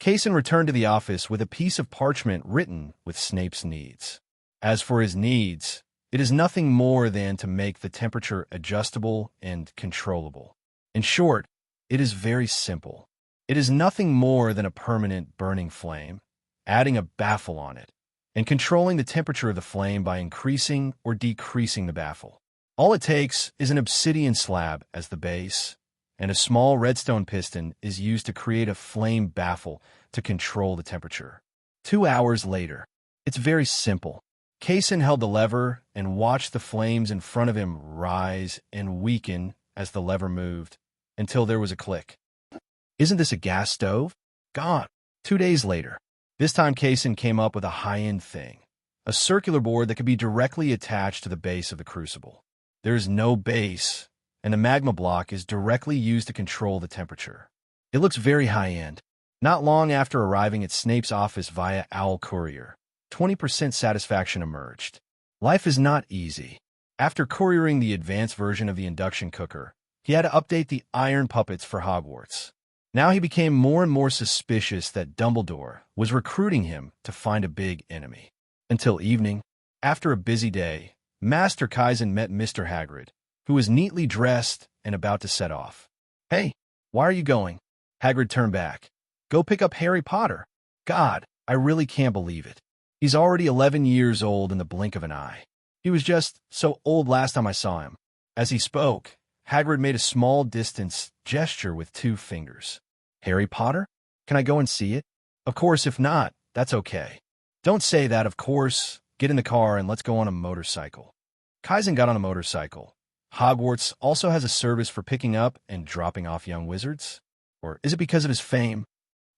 Kase returned to the office with a piece of parchment written with Snape's needs. As for his needs, it is nothing more than to make the temperature adjustable and controllable. In short, it is very simple. It is nothing more than a permanent burning flame, adding a baffle on it, and controlling the temperature of the flame by increasing or decreasing the baffle. All it takes is an obsidian slab as the base, and a small redstone piston is used to create a flame baffle to control the temperature. 2 hours later, it's very simple. Kase held the lever and watched the flames in front of him rise and weaken as the lever moved, until there was a click. Isn't this a gas stove? Gone. 2 days later, this time Kase came up with a high-end thing, a circular board that could be directly attached to the base of the crucible. There is no base, and the magma block is directly used to control the temperature. It looks very high-end. Not long after arriving at Snape's office via Owl Courier, 20% satisfaction emerged. Life is not easy. After couriering the advanced version of the induction cooker, he had to update the iron puppets for Hogwarts. Now he became more and more suspicious that Dumbledore was recruiting him to find a big enemy. Until evening, after a busy day, Master Kaizen met Mr. Hagrid, who was neatly dressed and about to set off. "Hey, why are you going?" Hagrid turned back. "Go pick up Harry Potter." "God, I really can't believe it. He's already 11 years old in the blink of an eye. He was just so old last time I saw him." As he spoke, Hagrid made a small distance gesture with 2 fingers. "Harry Potter? Can I go and see it?" "Of course, if not, that's okay." "Don't say that, of course. Get in the car and let's go on a motorcycle." Kaizen got on a motorcycle. Hogwarts also has a service for picking up and dropping off young wizards? Or is it because of his fame?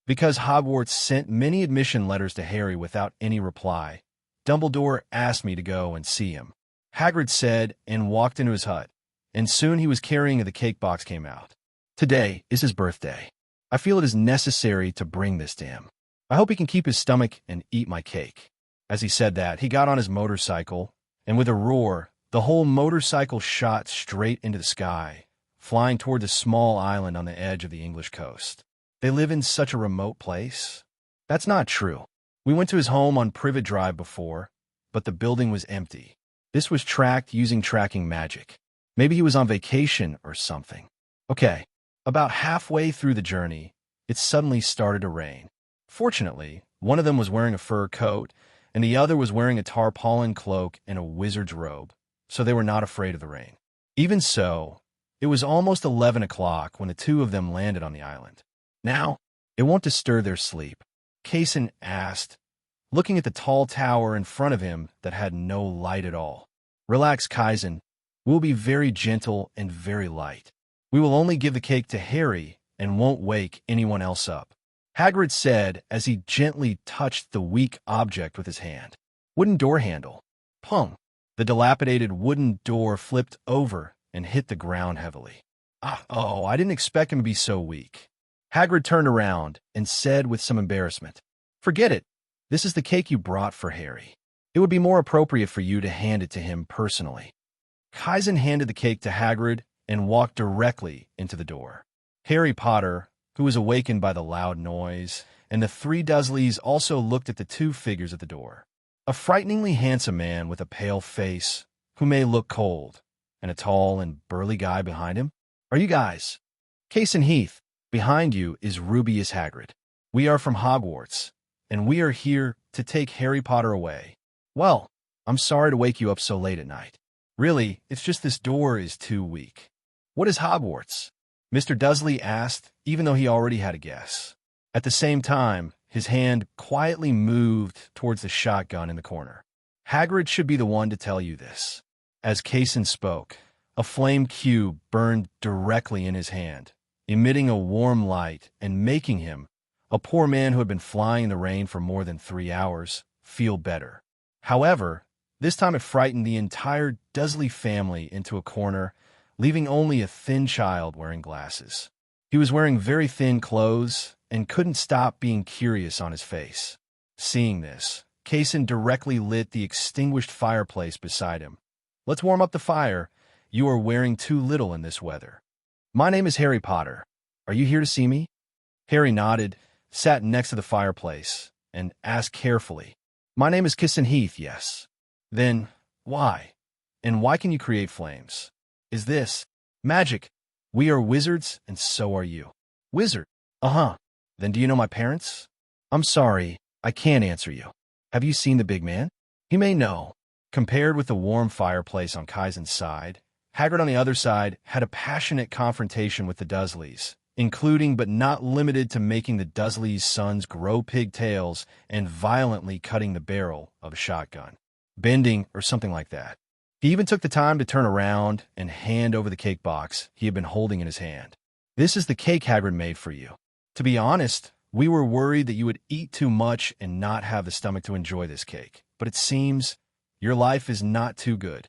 Because Hogwarts sent many admission letters to Harry without any reply, Dumbledore asked me to go and see him. Hagrid said and walked into his hut, and soon he was carrying the cake box came out. "Today is his birthday. I feel it is necessary to bring this to him. I hope he can keep his stomach and eat my cake." As he said that, he got on his motorcycle, and with a roar, the whole motorcycle shot straight into the sky, flying toward the small island on the edge of the English coast. "They live in such a remote place?" "That's not true. We went to his home on Privet Drive before, but the building was empty. This was tracked using tracking magic. Maybe he was on vacation or something." Okay, about halfway through the journey, it suddenly started to rain. Fortunately, one of them was wearing a fur coat, and the other was wearing a tarpaulin cloak and a wizard's robe, so they were not afraid of the rain. Even so, it was almost 11 o'clock when the 2 of them landed on the island. "Now, it won't disturb their sleep?" Kase asked, looking at the tall tower in front of him that had no light at all. "Relax, Kaizen. We'll be very gentle and very light. We will only give the cake to Harry and won't wake anyone else up," Hagrid said as he gently touched the weak object with his hand. Wooden door handle. Pung! The dilapidated wooden door flipped over and hit the ground heavily. Oh, I didn't expect him to be so weak." Hagrid turned around and said with some embarrassment, "Forget it. This is the cake you brought for Harry. It would be more appropriate for you to hand it to him personally." Kaizen handed the cake to Hagrid and walked directly into the door. Harry Potter, who was awakened by the loud noise, and the 3 Dursleys also looked at the 2 figures at the door. A frighteningly handsome man with a pale face, who may look cold, and a tall and burly guy behind him. "Are you guys?" "Case and Heath, behind you is Rubius Hagrid. We are from Hogwarts, and we are here to take Harry Potter away." "Well, I'm sorry to wake you up so late at night. Really, it's just this door is too weak." "What is Hogwarts?" Mr. Dursley asked, even though he already had a guess. At the same time, his hand quietly moved towards the shotgun in the corner. "Hagrid should be the one to tell you this." As Kase spoke, a flame cube burned directly in his hand, emitting a warm light and making him, a poor man who had been flying in the rain for more than 3 hours, feel better. However, this time it frightened the entire Dursley family into a corner, leaving only a thin child wearing glasses. He was wearing very thin clothes and couldn't stop being curious on his face. Seeing this, Kase directly lit the extinguished fireplace beside him. "Let's warm up the fire. You are wearing too little in this weather." "My name is Harry Potter. Are you here to see me?" Harry nodded, sat next to the fireplace, and asked carefully, "My name is Kissen Heath, yes." "Then, why? And why can you create flames? Is this magic? We are wizards, and so are you." "Wizard? Uh-huh. Then do you know my parents?" "I'm sorry, I can't answer you. Have you seen the big man? He may know." Compared with the warm fireplace on Kaizen's side, Hagrid on the other side had a passionate confrontation with the Dursleys, including but not limited to making the Dursleys' sons grow pigtails and violently cutting the barrel of a shotgun, bending or something like that. He even took the time to turn around and hand over the cake box he had been holding in his hand. "This is the cake Hagrid made for you. To be honest, we were worried that you would eat too much and not have the stomach to enjoy this cake, but it seems your life is not too good."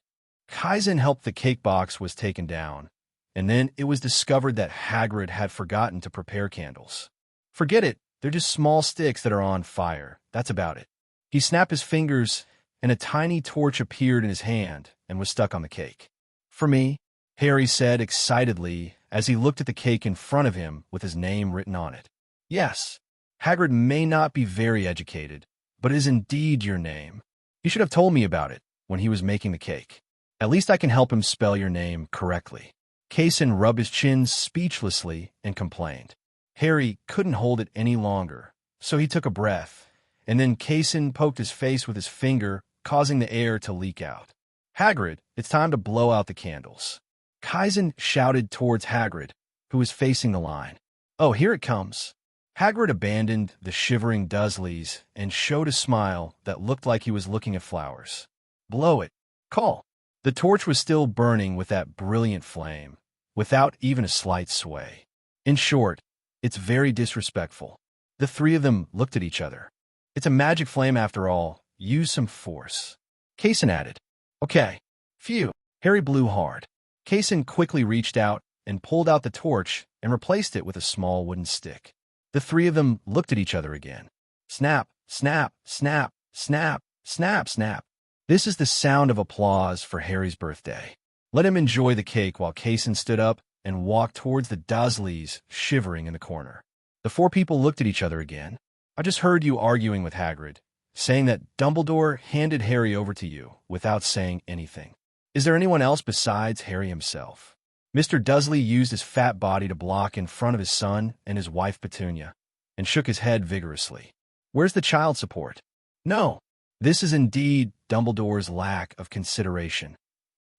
Kaizen helped the cake box was taken down, and then it was discovered that Hagrid had forgotten to prepare candles. "Forget it, they're just small sticks that are on fire, that's about it." He snapped his fingers, and a tiny torch appeared in his hand and was stuck on the cake. "For me," Harry said excitedly as he looked at the cake in front of him with his name written on it. "Yes, Hagrid may not be very educated, but it is indeed your name. You should have told me about it when he was making the cake. At least I can help him spell your name correctly. Kase rubbed his chin speechlessly and complained. Harry couldn't hold it any longer, so he took a breath, and then Kase poked his face with his finger, causing the air to leak out. Hagrid, it's time to blow out the candles. Kaizen shouted towards Hagrid, who was facing the line. Oh, here it comes. Hagrid abandoned the shivering Dursleys and showed a smile that looked like he was looking at flowers. Blow it. Call. The torch was still burning with that brilliant flame, without even a slight sway. In short, it's very disrespectful. The three of them looked at each other. It's a magic flame after all. Use some force. Kaysen added. Okay. Phew. Harry blew hard. Kaysen quickly reached out and pulled out the torch and replaced it with a small wooden stick. The three of them looked at each other again. Snap, snap, snap, snap, snap, snap. This is the sound of applause for Harry's birthday. Let him enjoy the cake while Kaysen stood up and walked towards the Dursleys, shivering in the corner. The four people looked at each other again. I just heard you arguing with Hagrid, saying that Dumbledore handed Harry over to you without saying anything. Is there anyone else besides Harry himself? Mr. Dursley used his fat body to block in front of his son and his wife Petunia, and shook his head vigorously. Where's the child support? No. This is indeed Dumbledore's lack of consideration.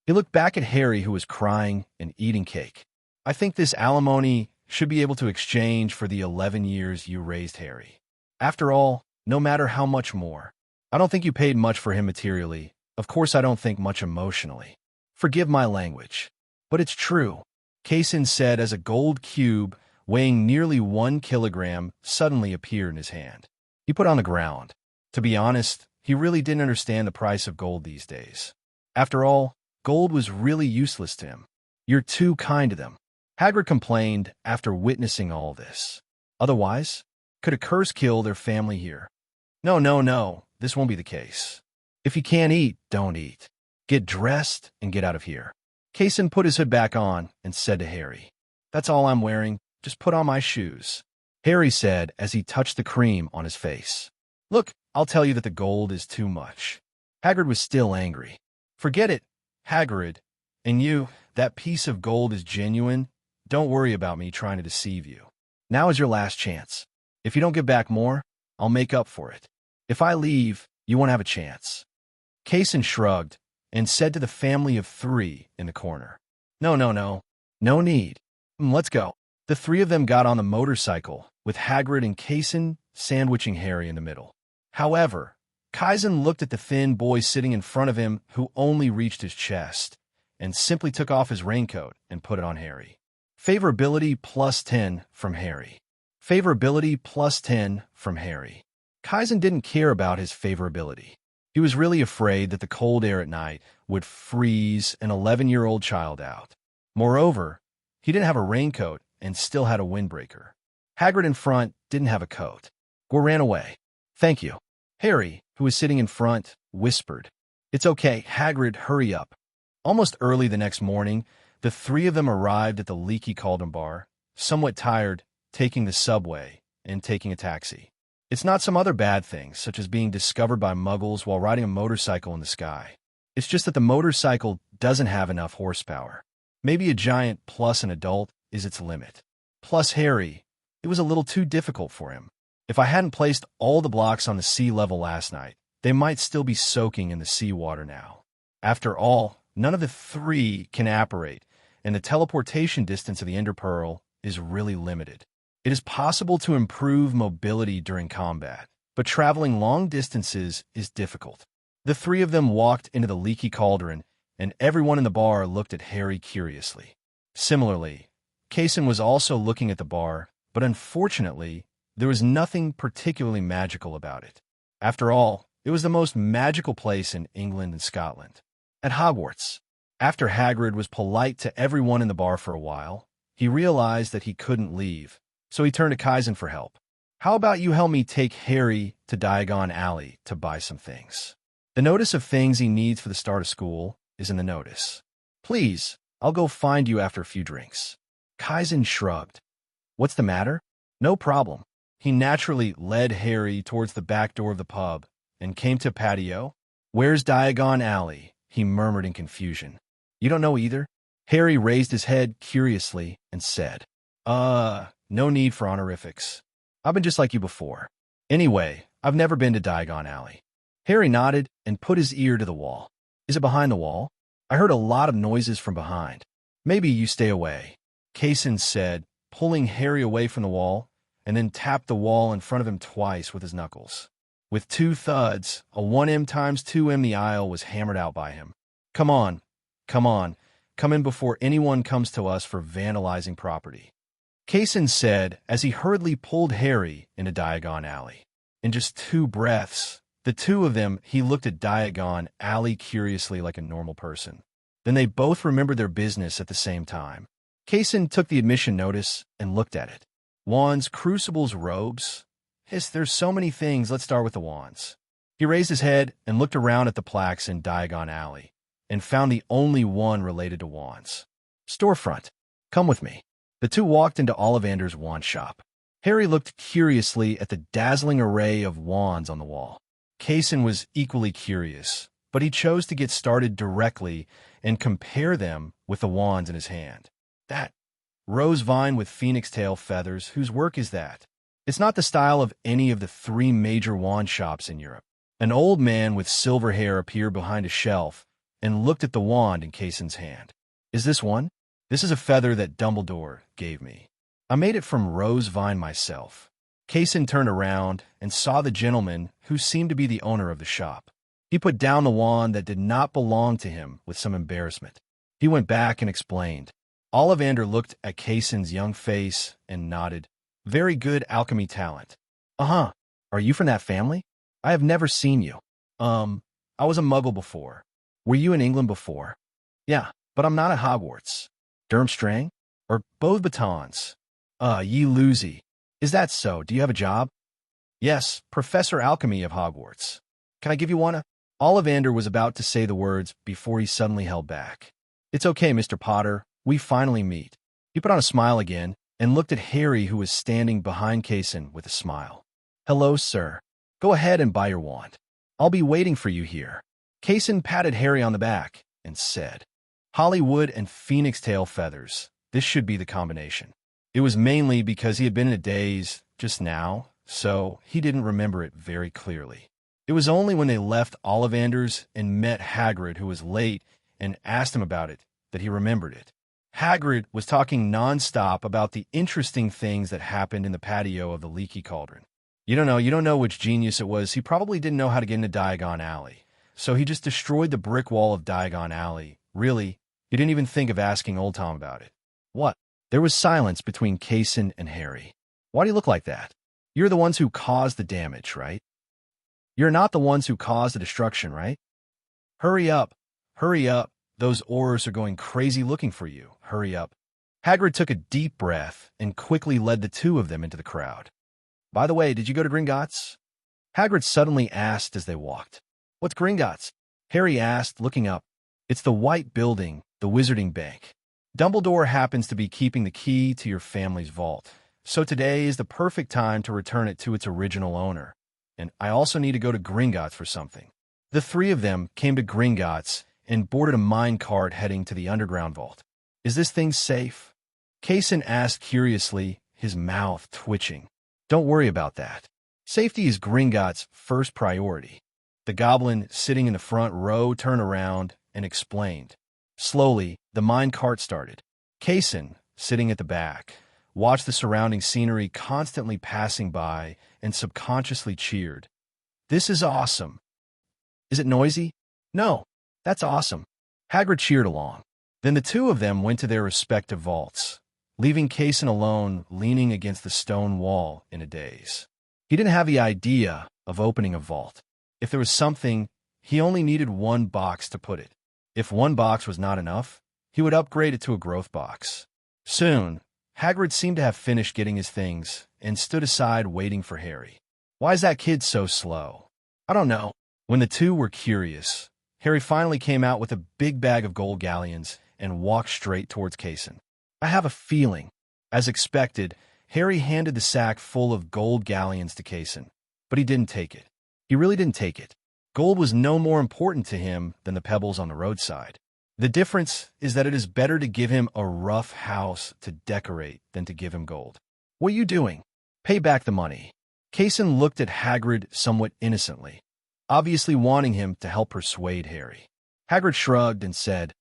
He looked back at Harry, who was crying and eating cake. I think this alimony should be able to exchange for the 11 years you raised Harry. After all, no matter how much more. I don't think you paid much for him materially. Of course, I don't think much emotionally. Forgive my language. But it's true, Kaysen said as a gold cube weighing nearly 1 kilogram suddenly appeared in his hand. He put it on the ground. To be honest, he really didn't understand the price of gold these days. After all, gold was really useless to him. You're too kind to them, Hagrid complained after witnessing all this. Otherwise, could a curse kill their family here? No, no, no, this won't be the case. If you can't eat, don't eat. Get dressed and get out of here. Kaysen put his hood back on and said to Harry, That's all I'm wearing. Just put on my shoes. Harry said as he touched the cream on his face. Look, I'll tell you that the gold is too much. Hagrid was still angry. Forget it, Hagrid. And you, that piece of gold is genuine. Don't worry about me trying to deceive you. Now is your last chance. If you don't give back more, I'll make up for it. If I leave, you won't have a chance. Kaysen shrugged and said to the family of 3 in the corner, No, no, no. No need. Let's go. The 3 of them got on the motorcycle, with Hagrid and Kaysen sandwiching Harry in the middle. However, Kaizen looked at the thin boy sitting in front of him who only reached his chest, and simply took off his raincoat and put it on Harry. Favorability +10 from Harry. Favorability +10 from Harry. Kaizen didn't care about his favorability. He was really afraid that the cold air at night would freeze an 11-year-old child out. Moreover, he didn't have a raincoat and still had a windbreaker. Hagrid in front didn't have a coat. Gore ran away. Thank you. Harry, who was sitting in front, whispered. It's okay, Hagrid, hurry up. Almost early the next morning, the 3 of them arrived at the Leaky Cauldron Bar, somewhat tired, taking the subway and taking a taxi. It's not some other bad things, such as being discovered by muggles while riding a motorcycle in the sky. It's just that the motorcycle doesn't have enough horsepower. Maybe a giant plus an adult is its limit. Plus Harry, it was a little too difficult for him. If I hadn't placed all the blocks on the sea level last night, they might still be soaking in the seawater now. After all, none of the 3 can apparate, and the teleportation distance of the Ender Pearl is really limited. It is possible to improve mobility during combat, but traveling long distances is difficult. The 3 of them walked into the Leaky Cauldron, and everyone in the bar looked at Harry curiously. Similarly, Kaysen was also looking at the bar, but unfortunately, there was nothing particularly magical about it. After all, it was the most magical place in England and Scotland. At Hogwarts. After Hagrid was polite to everyone in the bar for a while, he realized that he couldn't leave. So he turned to Kaizen for help. How about you help me take Harry to Diagon Alley to buy some things? The notice of things he needs for the start of school is in the notice. Please, I'll go find you after a few drinks. Kaizen shrugged. What's the matter? No problem. He naturally led Harry towards the back door of the pub and came to a patio Where's Diagon Alley? He murmured in confusion. You don't know either? Harry raised his head curiously and said, no need for honorifics. I've been just like you before. Anyway, I've never been to Diagon Alley. Harry nodded and put his ear to the wall. Is it behind the wall? I heard a lot of noises from behind. Maybe you stay away, Kase said, pulling Harry away from the wall, and then tapped the wall in front of him twice with his knuckles. With 2 thuds, a 1M times 2M the aisle was hammered out by him. Come on, come in before anyone comes to us for vandalizing property, Kase said as he hurriedly pulled Harry into Diagon Alley. In just 2 breaths, the 2 of them, he looked at Diagon Alley curiously like a normal person. Then they both remembered their business at the same time. Kase took the admission notice and looked at it. Wands, crucibles, robes. There's so many things. Let's start with the wands. He raised his head and looked around at the plaques in Diagon Alley and found the only one related to wands. Storefront. Come with me. The 2 walked into Ollivander's wand shop. Harry looked curiously at the dazzling array of wands on the wall. Kase was equally curious, but he chose to get started directly and compare them with the wands in his hand. That rose vine with phoenix tail feathers, whose work is that? It's not the style of any of the 3 major wand shops in Europe. An old man with silver hair appeared behind a shelf and looked at the wand in Kasen's hand. Is this one? This is a feather that Dumbledore gave me. I made it from rose vine myself. Kase turned around and saw the gentleman who seemed to be the owner of the shop. He put down the wand that did not belong to him with some embarrassment. He went back and explained. Ollivander looked at Kasen's young face and nodded. Very good alchemy talent. Uh-huh. Are you from that family? I have never seen you. I was a muggle before. Were you in England before? Yeah, but I'm not at Hogwarts. Durmstrang? Or both batons? Ye losey. Is that so? Do you have a job? Yes, Professor Alchemy of Hogwarts. Can I give you one? Ollivander was about to say the words before he suddenly held back. It's okay, Mr. Potter. We finally meet. He put on a smile again and looked at Harry, who was standing behind Kase with a smile. Hello, sir. Go ahead and buy your wand. I'll be waiting for you here. Kase patted Harry on the back and said, Hollywood and phoenix tail feathers. This should be the combination. It was mainly because he had been in a daze just now, so he didn't remember it very clearly. It was only when they left Ollivander's and met Hagrid, who was late, and asked him about it, that he remembered it. Hagrid was talking nonstop about the interesting things that happened in the patio of the Leaky Cauldron. You don't know which genius it was. He probably didn't know how to get into Diagon Alley. So he just destroyed the brick wall of Diagon Alley. Really, he didn't even think of asking Old Tom about it. What? There was silence between Kase and Harry. Why do you look like that? You're the ones who caused the damage, right? You're not the ones who caused the destruction, right? Hurry up. Hurry up. Those Aurors are going crazy looking for you. Hurry up. Hagrid took a deep breath and quickly led the 2 of them into the crowd. By the way, did you go to Gringotts? Hagrid suddenly asked as they walked. What's Gringotts? Harry asked, looking up. It's the white building, the Wizarding Bank. Dumbledore happens to be keeping the key to your family's vault, so today is the perfect time to return it to its original owner. And I also need to go to Gringotts for something. The 3 of them came to Gringotts and boarded a mine cart heading to the underground vault. Is this thing safe? Kase asked curiously, his mouth twitching. Don't worry about that. Safety is Gringotts' first priority. The goblin sitting in the front row turned around and explained. Slowly, the mine cart started. Kase, sitting at the back, watched the surrounding scenery constantly passing by and subconsciously cheered. This is awesome. Is it noisy? No. That's awesome. Hagrid cheered along. Then the 2 of them went to their respective vaults, leaving Kase alone leaning against the stone wall in a daze. He didn't have the idea of opening a vault. If there was something, he only needed 1 box to put it. If 1 box was not enough, he would upgrade it to a growth box. Soon, Hagrid seemed to have finished getting his things and stood aside waiting for Harry. Why is that kid so slow? I don't know. When the 2 were curious, Harry finally came out with a big bag of gold galleons and walked straight towards Kase. I have a feeling. As expected, Harry handed the sack full of gold galleons to Kase, but he didn't take it. He really didn't take it. Gold was no more important to him than the pebbles on the roadside. The difference is that it is better to give him a rough house to decorate than to give him gold. What are you doing? Pay back the money. Kase looked at Hagrid somewhat innocently, obviously wanting him to help persuade Harry. Hagrid shrugged and said,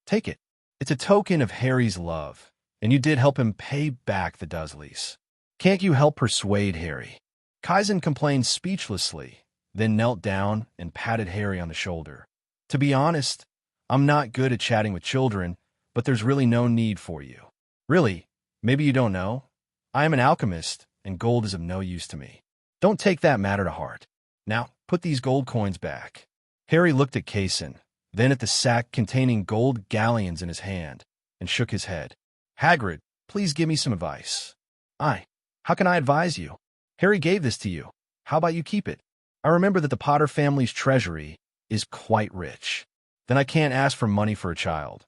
"Take it. It's a token of Harry's love, and you did help him pay back the Dursleys. Can't you help persuade Harry?" Kase complained speechlessly, then knelt down and patted Harry on the shoulder. "To be honest, I'm not good at chatting with children, but there's really no need for you. Really, maybe you don't know. I am an alchemist, and gold is of no use to me. Don't take that matter to heart. Now, put these gold coins back." Harry looked at Kase, then at the sack containing gold galleons in his hand, and shook his head. "Hagrid, please give me some advice." How can I advise you? Harry gave this to you. How about you keep it? I remember that the Potter family's treasury is quite rich. Then I can't ask for money for a child.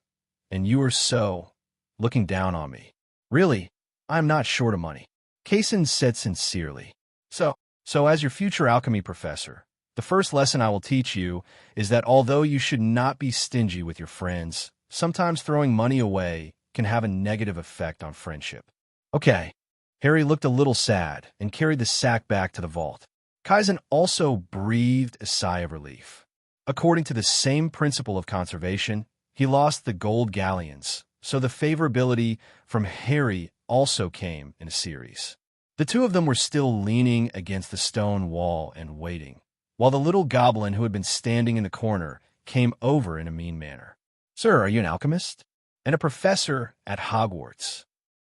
And you are so looking down on me. Really, I am not short of money." Kase said sincerely. So as your future alchemy professor, the first lesson I will teach you is that although you should not be stingy with your friends, sometimes throwing money away can have a negative effect on friendship. Okay. Harry looked a little sad and carried the sack back to the vault. Kase also breathed a sigh of relief. According to the same principle of conservation, he lost the gold galleons, so the favorability from Harry also came in a series. The two of them were still leaning against the stone wall and waiting, while the little goblin who had been standing in the corner came over in a mean manner. "Sir, are you an alchemist?" "And a professor at Hogwarts."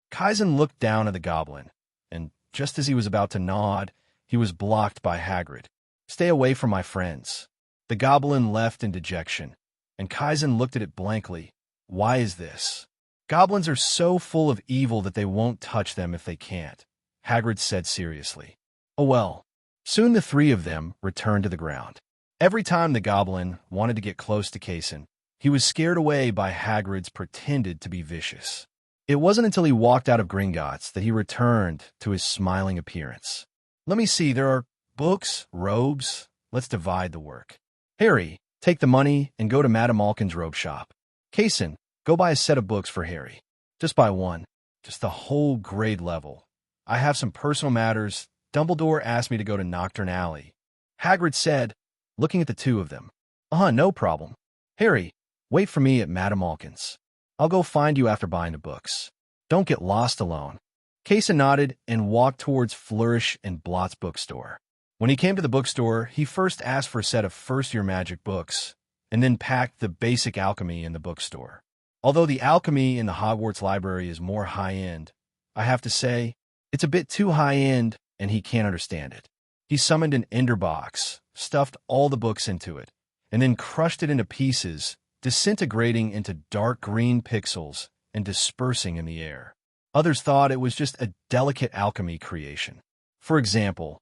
Kase looked down at the goblin, and just as he was about to nod, he was blocked by Hagrid. "Stay away from my friends." The goblin left in dejection, and Kase looked at it blankly. Why is this? Goblins are so full of evil that they won't touch them if they can't, Hagrid said seriously. Oh well. Soon the three of them returned to the ground. Every time the goblin wanted to get close to Kase, he was scared away by Hagrid's pretended to be vicious. It wasn't until he walked out of Gringotts that he returned to his smiling appearance. "Let me see, there are books, robes. Let's divide the work. Harry, take the money and go to Madame Malkin's robe shop. Kase, go buy a set of books for Harry. Just buy one. Just the whole grade level. I have some personal matters. Dumbledore asked me to go to Nocturn Alley." Hagrid said, looking at the two of them. No problem. Harry, wait for me at Madame Malkin's. I'll go find you after buying the books. Don't get lost alone." Kase nodded and walked towards Flourish and Blotts bookstore. When he came to the bookstore, he first asked for a set of first-year magic books, and then packed the basic alchemy in the bookstore. Although the alchemy in the Hogwarts library is more high-end, I have to say, it's a bit too high-end, and he can't understand it. He summoned an ender box, stuffed all the books into it, and then crushed it into pieces, disintegrating into dark green pixels and dispersing in the air. Others thought it was just a delicate alchemy creation. For example,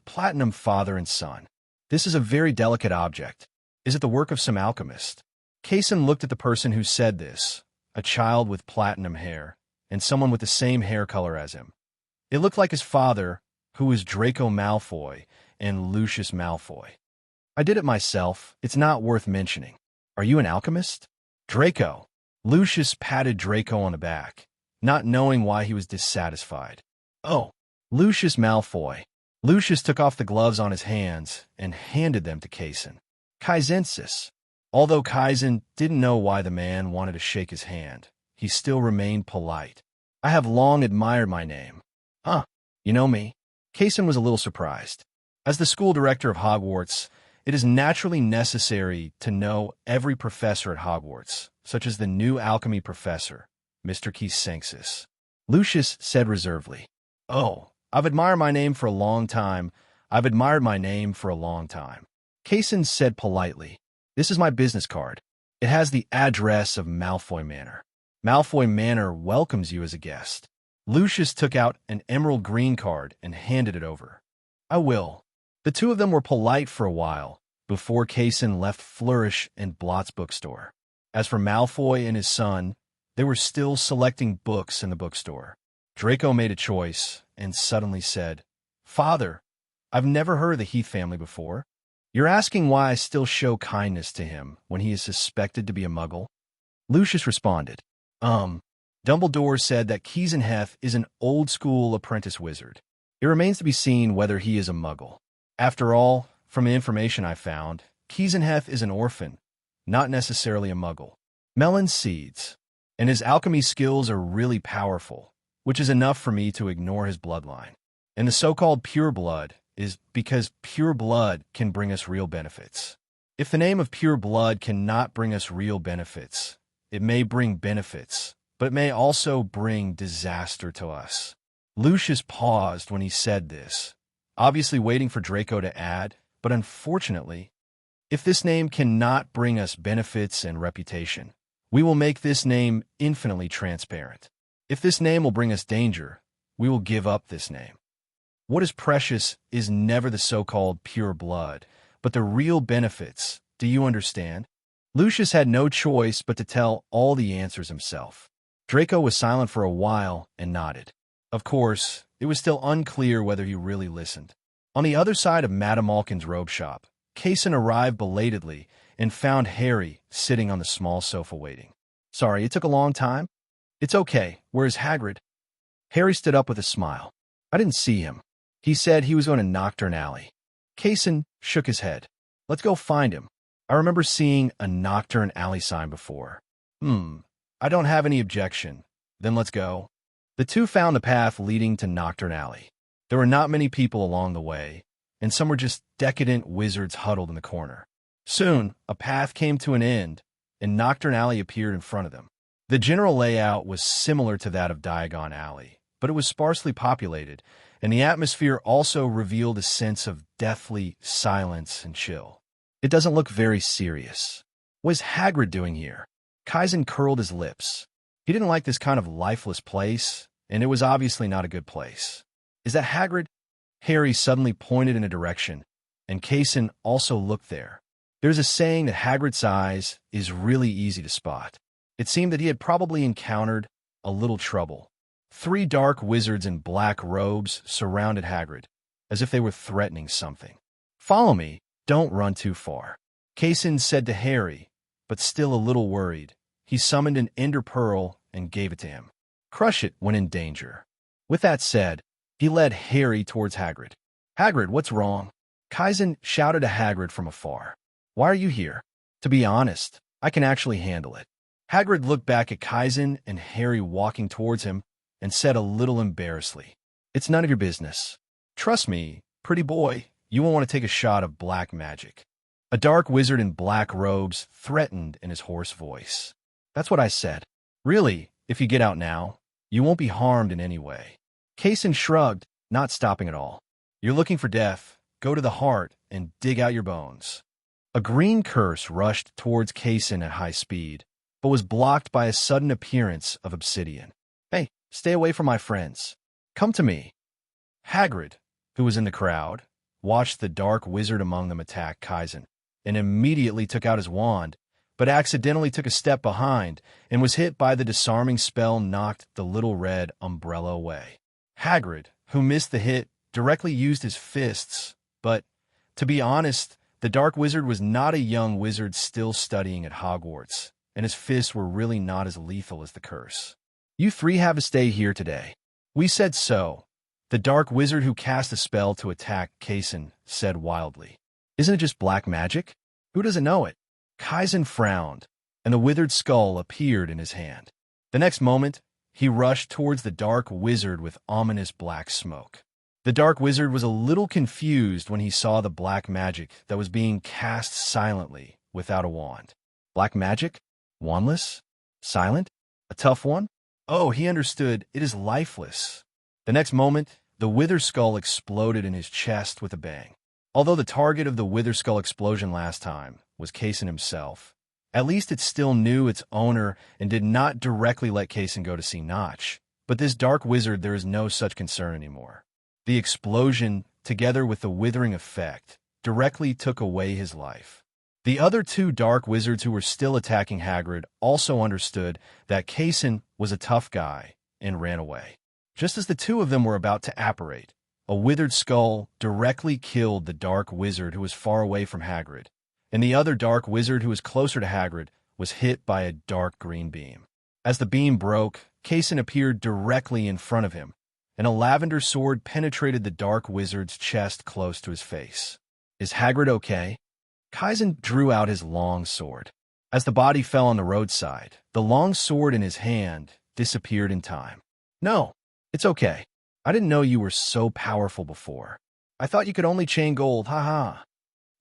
Platinum Father and Son. This is a very delicate object. Is it the work of some alchemist? Kase looked at the person who said this, a child with platinum hair, and someone with the same hair color as him. It looked like his father, who was Draco Malfoy and Lucius Malfoy. "I did it myself. It's not worth mentioning. Are you an alchemist?" "Draco." Lucius patted Draco on the back, not knowing why he was dissatisfied. "Oh, Lucius Malfoy." Lucius took off the gloves on his hands and handed them to Kase. "Kaisensis." Although Kase didn't know why the man wanted to shake his hand, he still remained polite. "I have long admired my name." You know me?" Kase was a little surprised. As the school director of Hogwarts, it is naturally necessary to know every professor at Hogwarts, such as the new alchemy professor, Mr. Kaisensis. Lucius said reservedly, "Oh, I've admired my name for a long time. Kase said politely, "This is my business card. It has the address of Malfoy Manor. Malfoy Manor welcomes you as a guest." Lucius took out an emerald green card and handed it over. "I will." The two of them were polite for a while before Kase left Flourish and Blotts bookstore. As for Malfoy and his son, they were still selecting books in the bookstore. Draco made a choice and suddenly said, "Father, I've never heard of the Heath family before. You're asking why I still show kindness to him when he is suspected to be a muggle? Lucius responded. Dumbledore said that Kase is an old-school apprentice wizard. It remains to be seen whether he is a muggle. After all, from the information I found, Kase is an orphan, not necessarily a muggle. Melon seeds. And his alchemy skills are really powerful, which is enough for me to ignore his bloodline. And the so-called pure blood is because pure blood can bring us real benefits. If the name of pure blood cannot bring us real benefits, it may bring benefits, but it may also bring disaster to us. Lucius paused when he said this, obviously waiting for Draco to add, but unfortunately, if this name cannot bring us benefits and reputation, we will make this name infinitely transparent. If this name will bring us danger, we will give up this name. What is precious is never the so-called pure blood, but the real benefits. Do you understand? Lucius had no choice but to tell all the answers himself. Draco was silent for a while and nodded. Of course, it was still unclear whether he really listened. On the other side of Madame Malkin's robe shop, Kase arrived belatedly and found Harry sitting on the small sofa waiting. Sorry, it took a long time? It's okay. Where's Hagrid? Harry stood up with a smile. I didn't see him. He said he was going to Nocturn Alley. Kase shook his head. Let's go find him. I remember seeing a Nocturn Alley sign before. I don't have any objection. Then let's go. The two found the path leading to Nocturn Alley. There were not many people along the way, and some were just decadent wizards huddled in the corner. Soon, a path came to an end, and Nocturn Alley appeared in front of them. The general layout was similar to that of Diagon Alley, but it was sparsely populated, and the atmosphere also revealed a sense of deathly silence and chill. It doesn't look very serious. What is Hagrid doing here? Kase curled his lips. He didn't like this kind of lifeless place, and it was obviously not a good place. Is that Hagrid? Harry suddenly pointed in a direction, and Kase also looked there. There's a saying that Hagrid's eyes is really easy to spot. It seemed that he had probably encountered a little trouble. 3 dark wizards in black robes surrounded Hagrid, as if they were threatening something. Follow me, don't run too far. Kase said to Harry, but still a little worried. He summoned an ender pearl and gave it to him. Crush it when in danger. With that said, he led Harry towards Hagrid. Hagrid, what's wrong? Kase shouted to Hagrid from afar. Why are you here? To be honest, I can actually handle it. Hagrid looked back at Kase and Harry walking towards him and said a little embarrassedly, It's none of your business. Trust me, pretty boy, you won't want to take a shot of black magic. A dark wizard in black robes threatened in his hoarse voice. That's what I said. Really, if you get out now, you won't be harmed in any way. Kase shrugged, not stopping at all. You're looking for death. Go to the heart and dig out your bones. A green curse rushed towards Kase at high speed, but was blocked by a sudden appearance of obsidian. Hey, stay away from my friends. Come to me. Hagrid, who was in the crowd, watched the dark wizard among them attack Kase, and immediately took out his wand, but accidentally took a step behind and was hit by the disarming spell knocked the little red umbrella away. Hagrid, who missed the hit, directly used his fists, but, to be honest, the dark wizard was not a young wizard still studying at Hogwarts, and his fists were really not as lethal as the curse. You 3 have to stay here today. We said so. The dark wizard who cast a spell to attack Kase said wildly. Isn't it just black magic? Who doesn't know it? Kase frowned, and the withered skull appeared in his hand. The next moment, he rushed towards the dark wizard with ominous black smoke. The dark wizard was a little confused when he saw the black magic that was being cast silently without a wand. Black magic? Wandless? Silent? A tough one? Oh, he understood. It is lifeless. The next moment, the wither skull exploded in his chest with a bang. Although the target of the wither skull explosion last time was Kase himself, at least it still knew its owner and did not directly let Kase go to see Notch. But this dark wizard, there is no such concern anymore. The explosion, together with the withering effect, directly took away his life. The other 2 dark wizards who were still attacking Hagrid also understood that Kase was a tough guy and ran away. Just as the 2 of them were about to apparate, A withered skull directly killed the dark wizard who was far away from Hagrid, and the other dark wizard who was closer to Hagrid was hit by a dark green beam. As the beam broke, Kase appeared directly in front of him, and a lavender sword penetrated the dark wizard's chest close to his face. "Is Hagrid okay?" Kase drew out his long sword. As the body fell on the roadside, the long sword in his hand disappeared in time. "No, it's okay. I didn't know you were so powerful before. I thought you could only chain gold, ha.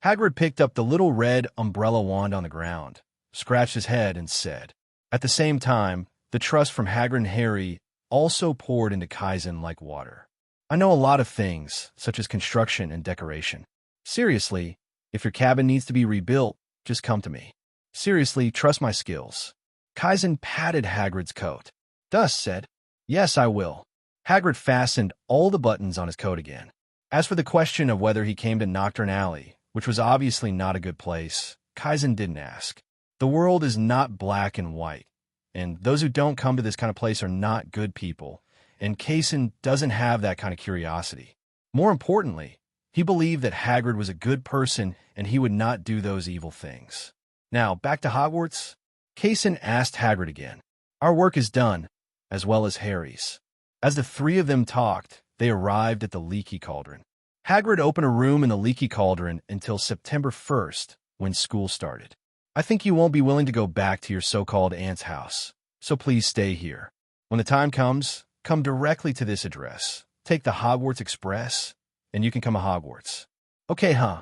Hagrid picked up the little red umbrella wand on the ground, scratched his head, and said. At the same time, the trust from Hagrid and Harry also poured into Kase like water. "I know a lot of things, such as construction and decoration. Seriously, if your cabin needs to be rebuilt, just come to me. Seriously, trust my skills." Kase patted Hagrid's coat. Thus said, "Yes, I will." Hagrid fastened all the buttons on his coat again. As for the question of whether he came to Nocturn Alley, which was obviously not a good place, Kase didn't ask. The world is not black and white, and those who don't come to this kind of place are not good people, and Kase doesn't have that kind of curiosity. More importantly, he believed that Hagrid was a good person and he would not do those evil things. Now, back to Hogwarts. Kase asked Hagrid again. "Our work is done, as well as Harry's." As the three of them talked, they arrived at the Leaky Cauldron. Hagrid opened a room in the Leaky Cauldron until September 1st, when school started. "I think you won't be willing to go back to your so-called aunt's house, so please stay here. When the time comes, come directly to this address. Take the Hogwarts Express, and you can come to Hogwarts." "Okay, huh?"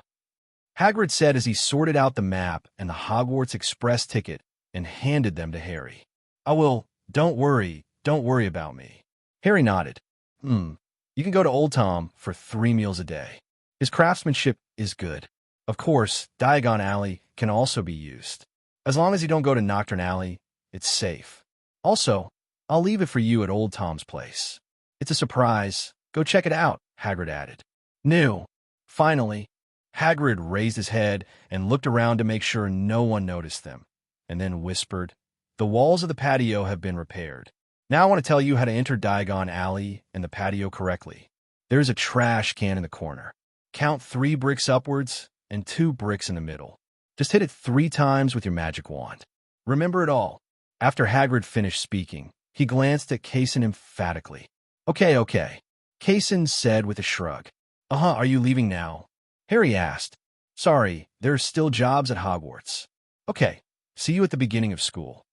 Hagrid said as he sorted out the map and the Hogwarts Express ticket and handed them to Harry. "I will. Don't worry about me." Harry nodded. You can go to Old Tom for 3 meals a day. His craftsmanship is good. Of course, Diagon Alley can also be used. As long as you don't go to Nocturn Alley, it's safe. Also, I'll leave it for you at Old Tom's place. It's a surprise. Go check it out," Hagrid added. "New." Finally, Hagrid raised his head and looked around to make sure no one noticed them, and then whispered, "The walls of the patio have been repaired. Now I want to tell you how to enter Diagon Alley and the patio correctly. There's a trash can in the corner. Count 3 bricks upwards and 2 bricks in the middle. Just hit it 3 times with your magic wand. Remember it all." After Hagrid finished speaking, he glanced at Kase emphatically. Okay, Kase said with a shrug. Are you leaving now?" Harry asked. "Sorry, there are still jobs at Hogwarts." "Okay, see you at the beginning of school."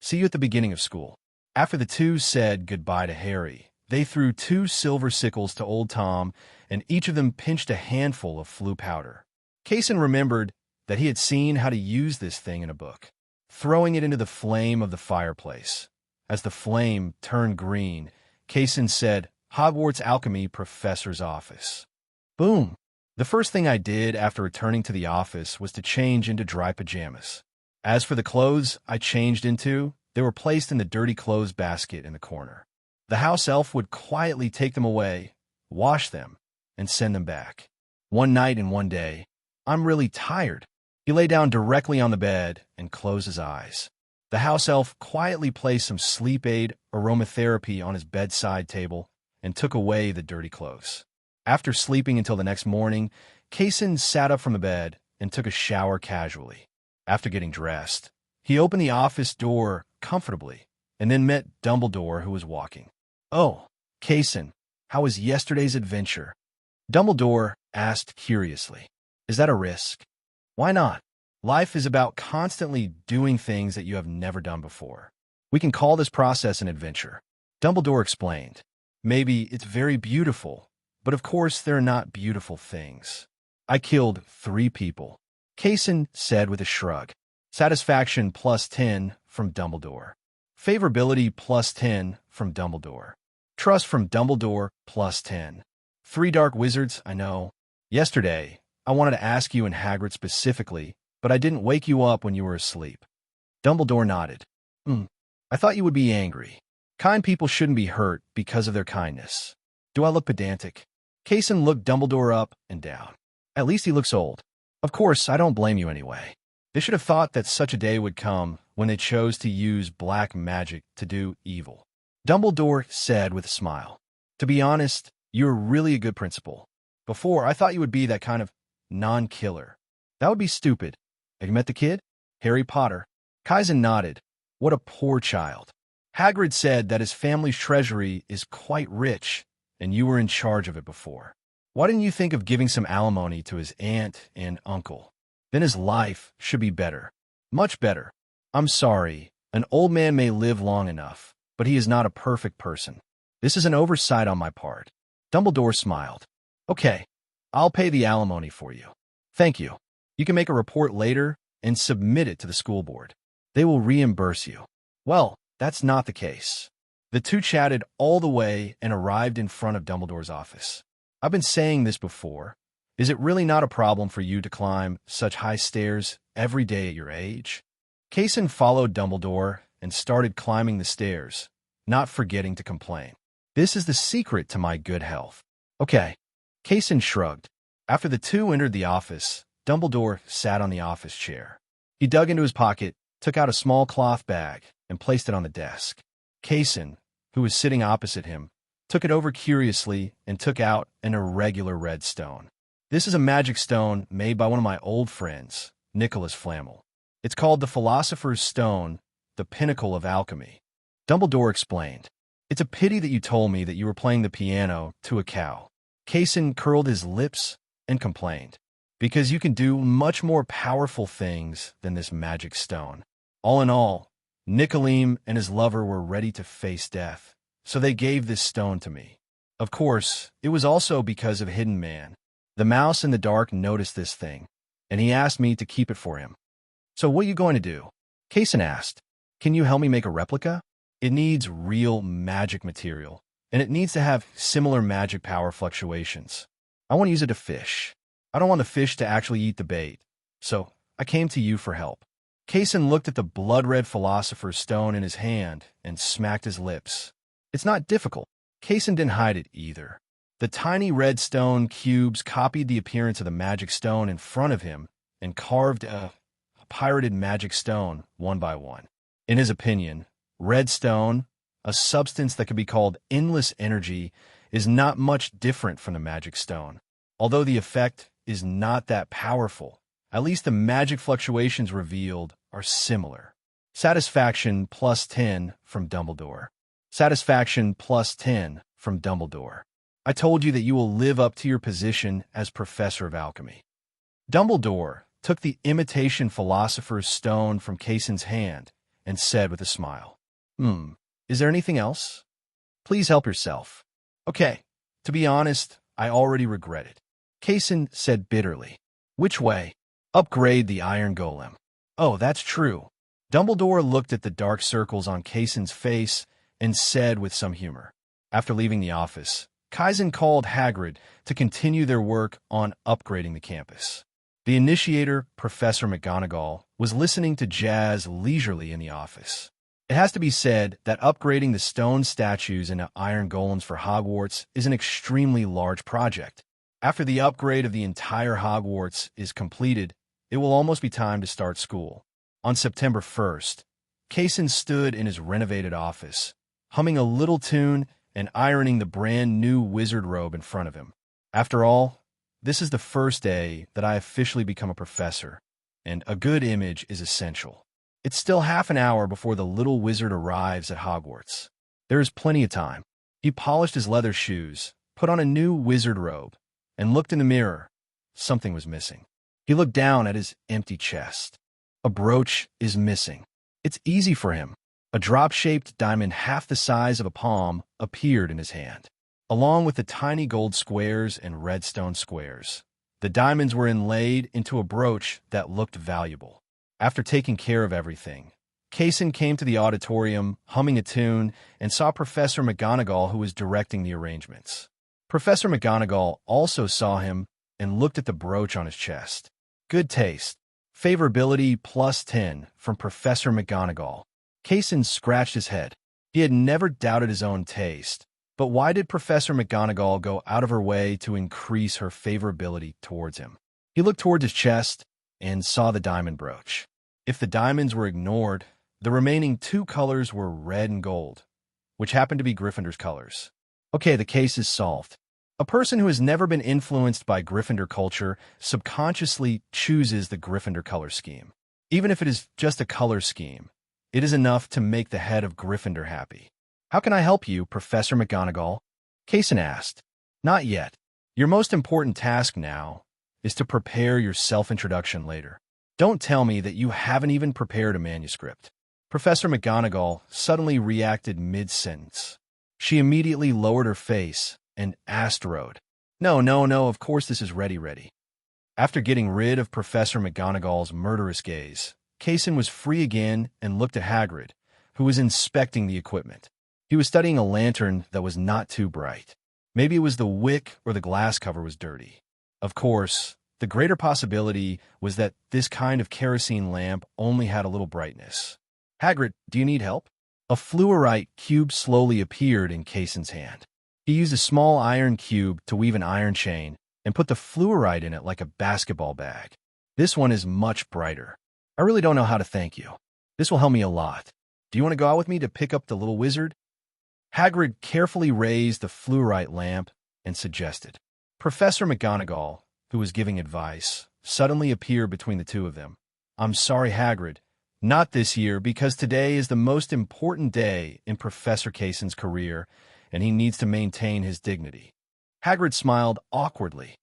See you at the beginning of school." After the two said goodbye to Harry, they threw 2 silver sickles to Old Tom, and each of them pinched a handful of flue powder. Kase remembered that he had seen how to use this thing in a book, throwing it into the flame of the fireplace. As the flame turned green, Kase said, "Hogwarts Alchemy Professor's Office." Boom! The first thing I did after returning to the office was to change into dry pajamas. As for the clothes I changed into, they were placed in the dirty clothes basket in the corner. The house elf would quietly take them away, wash them, and send them back. One night and one day, "I'm really tired." He lay down directly on the bed and closed his eyes. The house elf quietly placed some sleep aid aromatherapy on his bedside table and took away the dirty clothes. After sleeping until the next morning, Kase sat up from the bed and took a shower casually. After getting dressed, he opened the office door comfortably and then met Dumbledore, who was walking. "Oh, Kase, how was yesterday's adventure?" Dumbledore asked curiously. "Is that a risk?" "Why not? Life is about constantly doing things that you have never done before. We can call this process an adventure." Dumbledore explained. "Maybe it's very beautiful, but of course there are not beautiful things. I killed 3 people," Kase said with a shrug. Satisfaction +10 from Dumbledore. Favorability +10 from Dumbledore. Trust from Dumbledore +10. 3 dark wizards, I know. Yesterday, I wanted to ask you and Hagrid specifically, but I didn't wake you up when you were asleep." Dumbledore nodded. I thought you would be angry. Kind people shouldn't be hurt because of their kindness. Do I look pedantic?" Kase looked Dumbledore up and down. "At least he looks old. Of course, I don't blame you anyway. They should have thought that such a day would come when they chose to use black magic to do evil." Dumbledore said with a smile. "To be honest, You're really a good principal. Before, I thought you would be that kind of non-killer. That would be stupid. Have you met the kid? Harry Potter. Kase nodded. What a poor child. Hagrid said that his family's treasury is quite rich, and you were in charge of it before. Why didn't you think of giving some alimony to his aunt and uncle? Then his life should be better. Much better. I'm sorry. An old man may live long enough, but he is not a perfect person. This is an oversight on my part. Dumbledore smiled. Okay, I'll pay the alimony for you. Thank you. You can make a report later and submit it to the school board. They will reimburse you. Well, that's not the case. The two chatted all the way and arrived in front of Dumbledore's office. I've been saying this before. Is it really not a problem for you to climb such high stairs every day at your age? Kase followed Dumbledore and started climbing the stairs, not forgetting to complain. This is the secret to my good health. Okay. Kase shrugged. After the two entered the office, Dumbledore sat on the office chair. He dug into his pocket, took out a small cloth bag, and placed it on the desk. Kase, who was sitting opposite him, took it over curiously and took out an irregular red stone. This is a magic stone made by one of my old friends, Nicholas Flamel. It's called the Philosopher's Stone, the pinnacle of alchemy. Dumbledore explained. It's a pity that you told me that you were playing the piano to a cow. Kase curled his lips and complained. Because you can do much more powerful things than this magic stone. All in all, Nicolim and his lover were ready to face death, so they gave this stone to me. Of course, it was also because of Hidden Man. The mouse in the dark noticed this thing, and he asked me to keep it for him. So what are you going to do? Kase asked. Can you help me make a replica? It needs real magic material, and it needs to have similar magic power fluctuations. I want to use it to fish. I don't want the fish to actually eat the bait, so I came to you for help. Kase looked at the blood-red Philosopher's Stone in his hand and smacked his lips. It's not difficult. Kase didn't hide it either. The tiny red stone cubes copied the appearance of the magic stone in front of him and carved a pirated magic stone one by one. In his opinion, red stone, a substance that could be called endless energy, is not much different from the magic stone. Although the effect is not that powerful, at least the magic fluctuations revealed are similar. Satisfaction plus 10 from Dumbledore. Satisfaction plus 10 from Dumbledore. I told you that you will live up to your position as Professor of Alchemy. Dumbledore took the imitation Philosopher's Stone from Kase's hand and said with a smile, Is there anything else? Please help yourself. Okay, to be honest, I already regret it. Kase said bitterly. Which way? Upgrade the Iron Golem. Oh, that's true. Dumbledore looked at the dark circles on Kase's face and said with some humor. After leaving the office, Kase called Hagrid to continue their work on upgrading the campus. The initiator, Professor McGonagall, was listening to jazz leisurely in the office. It has to be said that upgrading the stone statues into iron golems for Hogwarts is an extremely large project. After the upgrade of the entire Hogwarts is completed, it will almost be time to start school. On September 1st, Kase stood in his renovated office, humming a little tune and ironing the brand new wizard robe in front of him. After all, this is the first day that I officially become a professor, and a good image is essential. It's still half an hour before the little wizard arrives at Hogwarts. There is plenty of time. He polished his leather shoes, put on a new wizard robe, and looked in the mirror. Something was missing. He looked down at his empty chest. A brooch is missing. It's easy for him. A drop-shaped diamond half the size of a palm appeared in his hand, along with the tiny gold squares and redstone squares. The diamonds were inlaid into a brooch that looked valuable. After taking care of everything, Kase came to the auditorium, humming a tune, and saw Professor McGonagall, who was directing the arrangements. Professor McGonagall also saw him and looked at the brooch on his chest. Good taste. Favorability plus 10 from Professor McGonagall. Kase scratched his head. He had never doubted his own taste. But why did Professor McGonagall go out of her way to increase her favorability towards him? He looked towards his chest and saw the diamond brooch. If the diamonds were ignored, the remaining two colors were red and gold, which happened to be Gryffindor's colors. Okay, the case is solved. A person who has never been influenced by Gryffindor culture subconsciously chooses the Gryffindor color scheme. Even if it is just a color scheme, it is enough to make the head of Gryffindor happy. "How can I help you, Professor McGonagall?" Kase asked. "Not yet. Your most important task now is to prepare your self-introduction later. Don't tell me that you haven't even prepared a manuscript." Professor McGonagall suddenly reacted mid-sentence. She immediately lowered her face and asked Rode, No, of course this is ready. After getting rid of Professor McGonagall's murderous gaze, Kase was free again and looked at Hagrid, who was inspecting the equipment. He was studying a lantern that was not too bright. Maybe it was the wick or the glass cover was dirty. Of course, the greater possibility was that this kind of kerosene lamp only had a little brightness. "Hagrid, do you need help?" A fluorite cube slowly appeared in Kasen's hand. He used a small iron cube to weave an iron chain and put the fluorite in it like a basketball bag. "This one is much brighter. I really don't know how to thank you. This will help me a lot. Do you want to go out with me to pick up the little wizard?" Hagrid carefully raised the fluorite lamp and suggested. Professor McGonagall, who was giving advice, suddenly appeared between the two of them. "I'm sorry, Hagrid. Not this year, because today is the most important day in Professor Kasen's career, and he needs to maintain his dignity." Hagrid smiled awkwardly.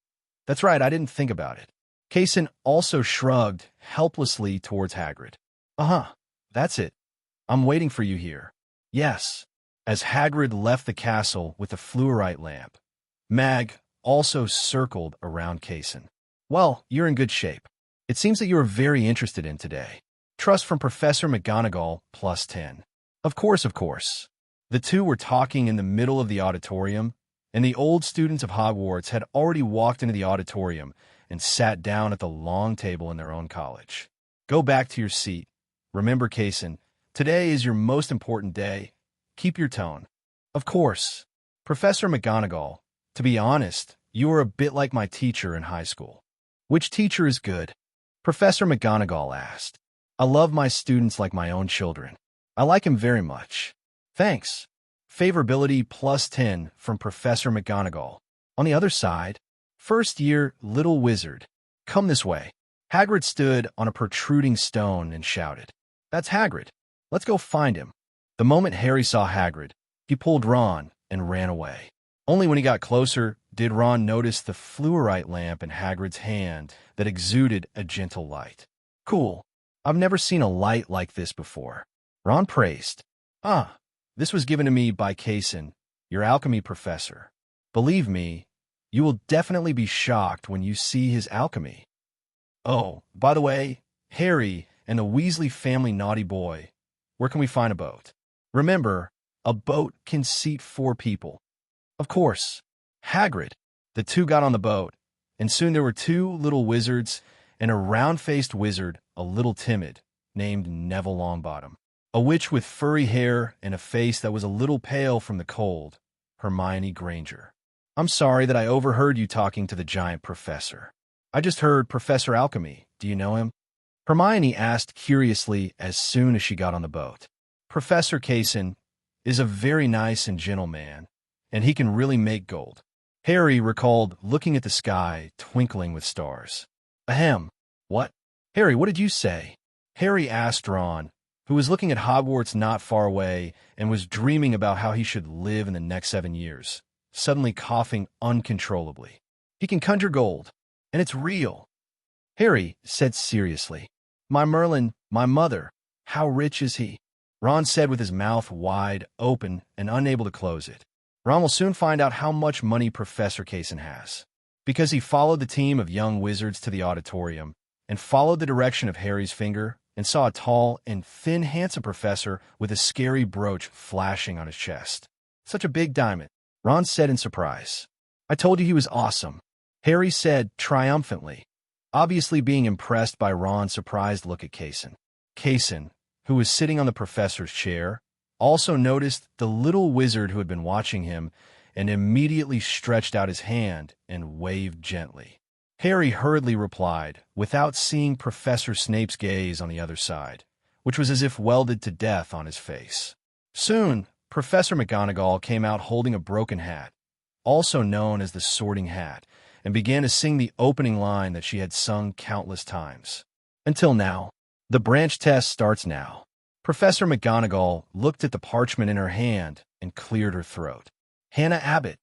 "That's right, I didn't think about it." Kasen also shrugged helplessly towards Hagrid. That's it. I'm waiting for you here." "Yes." As Hagrid left the castle with the fluorite lamp, Mag also circled around Kasen. "Well, you're in good shape. It seems that you are very interested in today. Trust from Professor McGonagall +10. Of course. The two were talking in the middle of the auditorium, and the old students of Hogwarts had already walked into the auditorium and sat down at the long table in their own college. "Go back to your seat. Remember, Kasen, today is your most important day. Keep your tone." "Of course. Professor McGonagall, to be honest, you are a bit like my teacher in high school." "Which teacher is good?" Professor McGonagall asked. "I love my students like my own children. I like him very much." "Thanks." Favorability +10 from Professor McGonagall. On the other side, first year little wizard. "Come this way." Hagrid stood on a protruding stone and shouted, "That's Hagrid. Let's go find him." The moment Harry saw Hagrid, he pulled Ron and ran away. Only when he got closer did Ron notice the fluorite lamp in Hagrid's hand that exuded a gentle light. "Cool. I've never seen a light like this before," Ron praised. This was given to me by Kasen, your alchemy professor. Believe me, you will definitely be shocked when you see his alchemy." "Oh, by the way, Harry and the Weasley family naughty boy, where can we find a boat?" "Remember, a boat can seat 4 people." "Of course." "Hagrid." The two got on the boat, and soon there were 2 little wizards and a round-faced wizard, a little timid, named Neville Longbottom. A witch with furry hair and a face that was a little pale from the cold, Hermione Granger. "I'm sorry that I overheard you talking to the giant professor. I just heard Professor Alchemy. Do you know him?" Hermione asked curiously as soon as she got on the boat. "Professor Kasen is a very nice and gentle man, and he can really make gold." Harry recalled looking at the sky twinkling with stars. "Ahem. What?" "Harry, what did you say?" Harry asked Ron, who was looking at Hogwarts not far away and was dreaming about how he should live in the next 7 years, suddenly coughing uncontrollably. "He can conjure gold, and it's real." Harry said seriously. "My Merlin, my mother, how rich is he?" Ron said with his mouth wide open and unable to close it. Ron will soon find out how much money Professor Kasen has, because he followed the team of young wizards to the auditorium and followed the direction of Harry's finger and saw a tall and thin, handsome professor with a scary brooch flashing on his chest. "Such a big diamond," Ron said in surprise. "I told you he was awesome," Harry said triumphantly, obviously being impressed by Ron's surprised look at Kasen. Kasen, who was sitting on the professor's chair, also noticed the little wizard who had been watching him and immediately stretched out his hand and waved gently. Harry hurriedly replied, without seeing Professor Snape's gaze on the other side, which was as if welded to death on his face. Soon, Professor McGonagall came out holding a broken hat, also known as the Sorting Hat, and began to sing the opening line that she had sung countless times. Until now. The branch test starts now. Professor McGonagall looked at the parchment in her hand and cleared her throat. Hannah Abbott,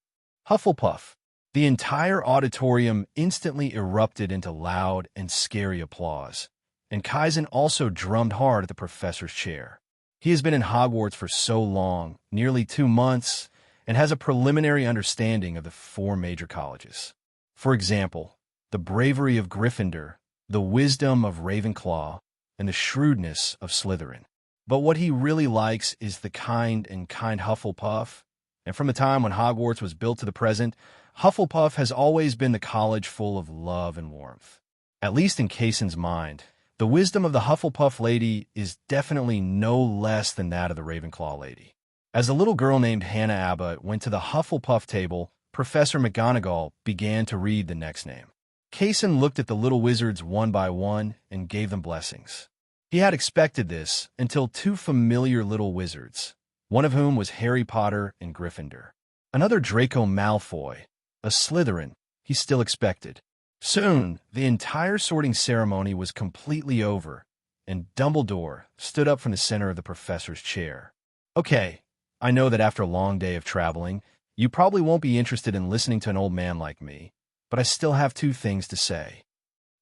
Hufflepuff. The entire auditorium instantly erupted into loud and scary applause, and Kase also drummed hard at the professor's chair. He has been in Hogwarts for so long, nearly 2 months, and has a preliminary understanding of the 4 major colleges. For example, the bravery of Gryffindor, the wisdom of Ravenclaw, and the shrewdness of Slytherin. But what he really likes is the kind Hufflepuff, and from the time when Hogwarts was built to the present, Hufflepuff has always been the college full of love and warmth. At least in Kasen's mind, the wisdom of the Hufflepuff lady is definitely no less than that of the Ravenclaw lady. As the little girl named Hannah Abbott went to the Hufflepuff table, Professor McGonagall began to read the next name. Kasen looked at the little wizards one by one and gave them blessings. He had expected this until 2 familiar little wizards, one of whom was Harry Potter and Gryffindor. Another Draco Malfoy, a Slytherin, he still expected. Soon, the entire sorting ceremony was completely over, and Dumbledore stood up from the center of the professor's chair. Okay, I know that after a long day of traveling, you probably won't be interested in listening to an old man like me, but I still have 2 things to say.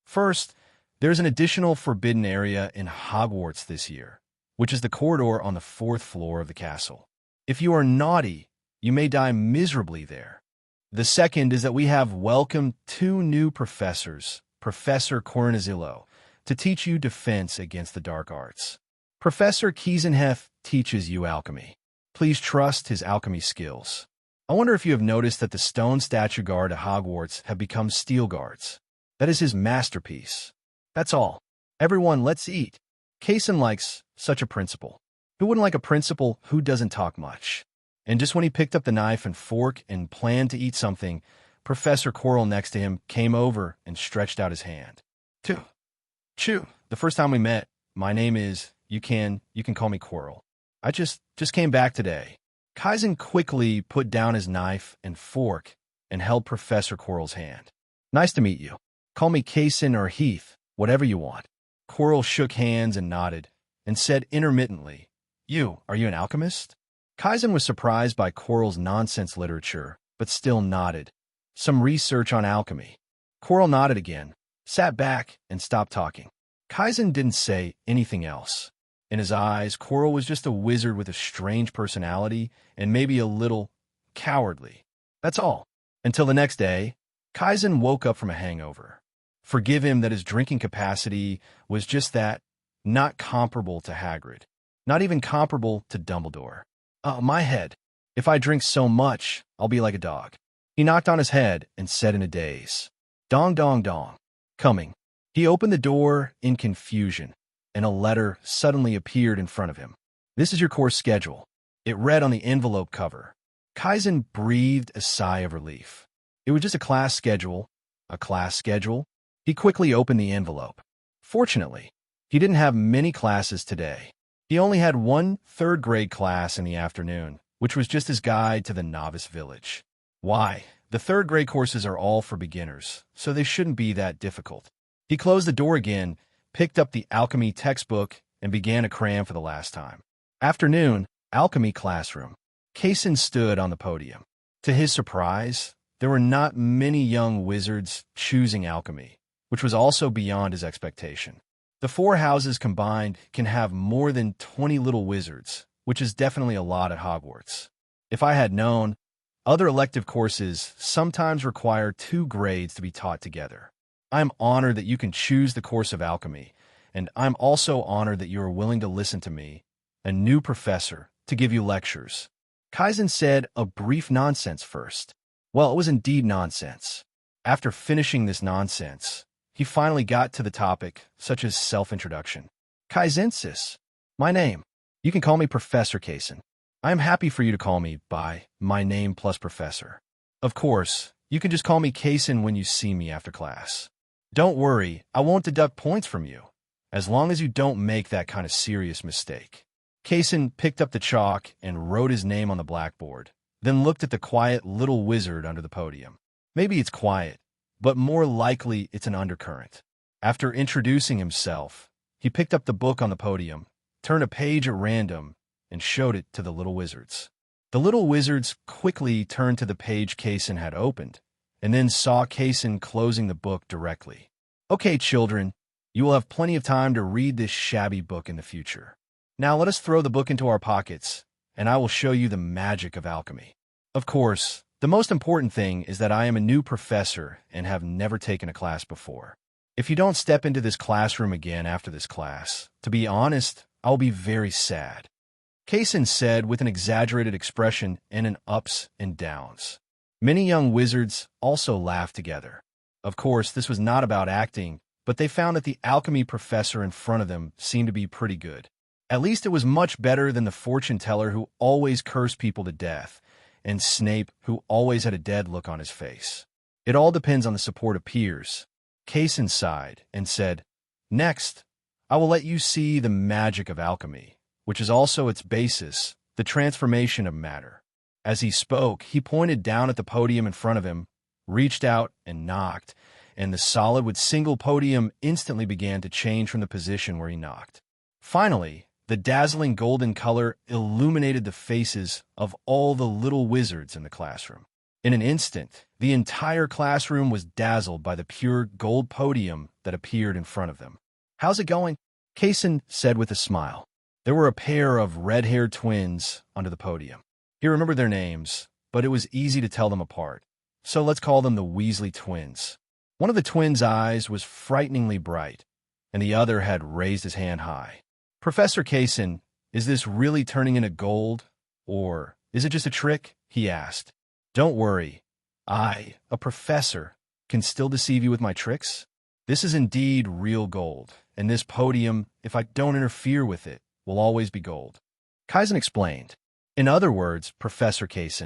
First, there's an additional forbidden area in Hogwarts this year, which is the corridor on the 4th floor of the castle. If you are naughty, you may die miserably there. The second is that we have welcomed 2 new professors, Professor Cornezillo, to teach you defense against the dark arts. Professor Kiesenhef teaches you alchemy. Please trust his alchemy skills. I wonder if you have noticed that the stone statue guard at Hogwarts have become steel guards. That is his masterpiece. That's all. Everyone, let's eat. Kasen likes such a principal. Who wouldn't like a principal who doesn't talk much? And just when he picked up the knife and fork and planned to eat something, Professor Quirrell next to him came over and stretched out his hand. Chew. The first time we met, my name is, you can call me Quirrell. I just came back today. Kaizen quickly put down his knife and fork and held Professor Quirrell's hand. Nice to meet you. Call me Kasen or Heath, whatever you want. Quirrell shook hands and nodded, and said intermittently, Are you an alchemist? Kaizen was surprised by Quirrell's nonsense literature, but still nodded. Some research on alchemy. Quirrell nodded again, sat back, and stopped talking. Kaizen didn't say anything else. In his eyes, Quirrell was just a wizard with a strange personality and maybe a little cowardly. That's all. Until the next day, Kaizen woke up from a hangover. Forgive him that his drinking capacity was just that, not comparable to Hagrid. Not even comparable to Dumbledore. My head. If I drink so much, I'll be like a dog. He knocked on his head and said in a daze, Dong, dong, dong. Coming. He opened the door in confusion, and a letter suddenly appeared in front of him. This is your course schedule. It read on the envelope cover. Kaizen breathed a sigh of relief. It was just a class schedule. A class schedule? He quickly opened the envelope. Fortunately, he didn't have many classes today. He only had 1 third-grade class in the afternoon, which was just his guide to the novice village. Why? The third-grade courses are all for beginners, so they shouldn't be that difficult. He closed the door again, picked up the alchemy textbook, and began to cram for the last time. Afternoon, alchemy classroom. Kasen stood on the podium. To his surprise, there were not many young wizards choosing alchemy, which was also beyond his expectation. The 4 houses combined can have more than 20 little wizards, which is definitely a lot at Hogwarts. If I had known, other elective courses sometimes require 2 grades to be taught together. I'm honored that you can choose the course of alchemy, and I'm also honored that you are willing to listen to me, a new professor, to give you lectures. Kaizen said a brief nonsense first. Well, it was indeed nonsense. After finishing this nonsense, he finally got to the topic, such as self-introduction. Kaizensis. My name. You can call me Professor Kasen. I am happy for you to call me by my name plus Professor. Of course, you can just call me Kasen when you see me after class. Don't worry, I won't deduct points from you, as long as you don't make that kind of serious mistake. Kasen picked up the chalk and wrote his name on the blackboard, then looked at the quiet little wizard under the podium. Maybe it's quiet, but more likely it's an undercurrent. After introducing himself, he picked up the book on the podium, turned a page at random, and showed it to the little wizards. The little wizards quickly turned to the page Kase had opened, and then saw Kase closing the book directly. Okay, children, you will have plenty of time to read this shabby book in the future. Now let us throw the book into our pockets, and I will show you the magic of alchemy. Of course, the most important thing is that I am a new professor and have never taken a class before. If you don't step into this classroom again after this class, to be honest, I'll be very sad. Kase said with an exaggerated expression and an ups and downs. Many young wizards also laughed together. Of course, this was not about acting, but they found that the alchemy professor in front of them seemed to be pretty good. At least it was much better than the fortune teller who always cursed people to death, and Snape who always had a dead look on his face. It all depends on the support of peers. Kase sighed and said, "Next, I will let you see the magic of alchemy, which is also its basis, the transformation of matter." As he spoke, he pointed down at the podium in front of him, reached out and knocked, and the solid with single podium instantly began to change from the position where he knocked. Finally, the dazzling golden color illuminated the faces of all the little wizards in the classroom. In an instant, the entire classroom was dazzled by the pure gold podium that appeared in front of them. "How's it going?" Kase said with a smile. There were a pair of red-haired twins under the podium. He remembered their names, but it was easy to tell them apart. So let's call them the Weasley twins. One of the twins' eyes was frighteningly bright, and the other had raised his hand high. "Professor Kase, is this really turning into gold, or is it just a trick?" he asked. "Don't worry. I, a professor, can still deceive you with my tricks. This is indeed real gold, and this podium, if I don't interfere with it, will always be gold." Kaizen explained. "In other words, Professor Kase,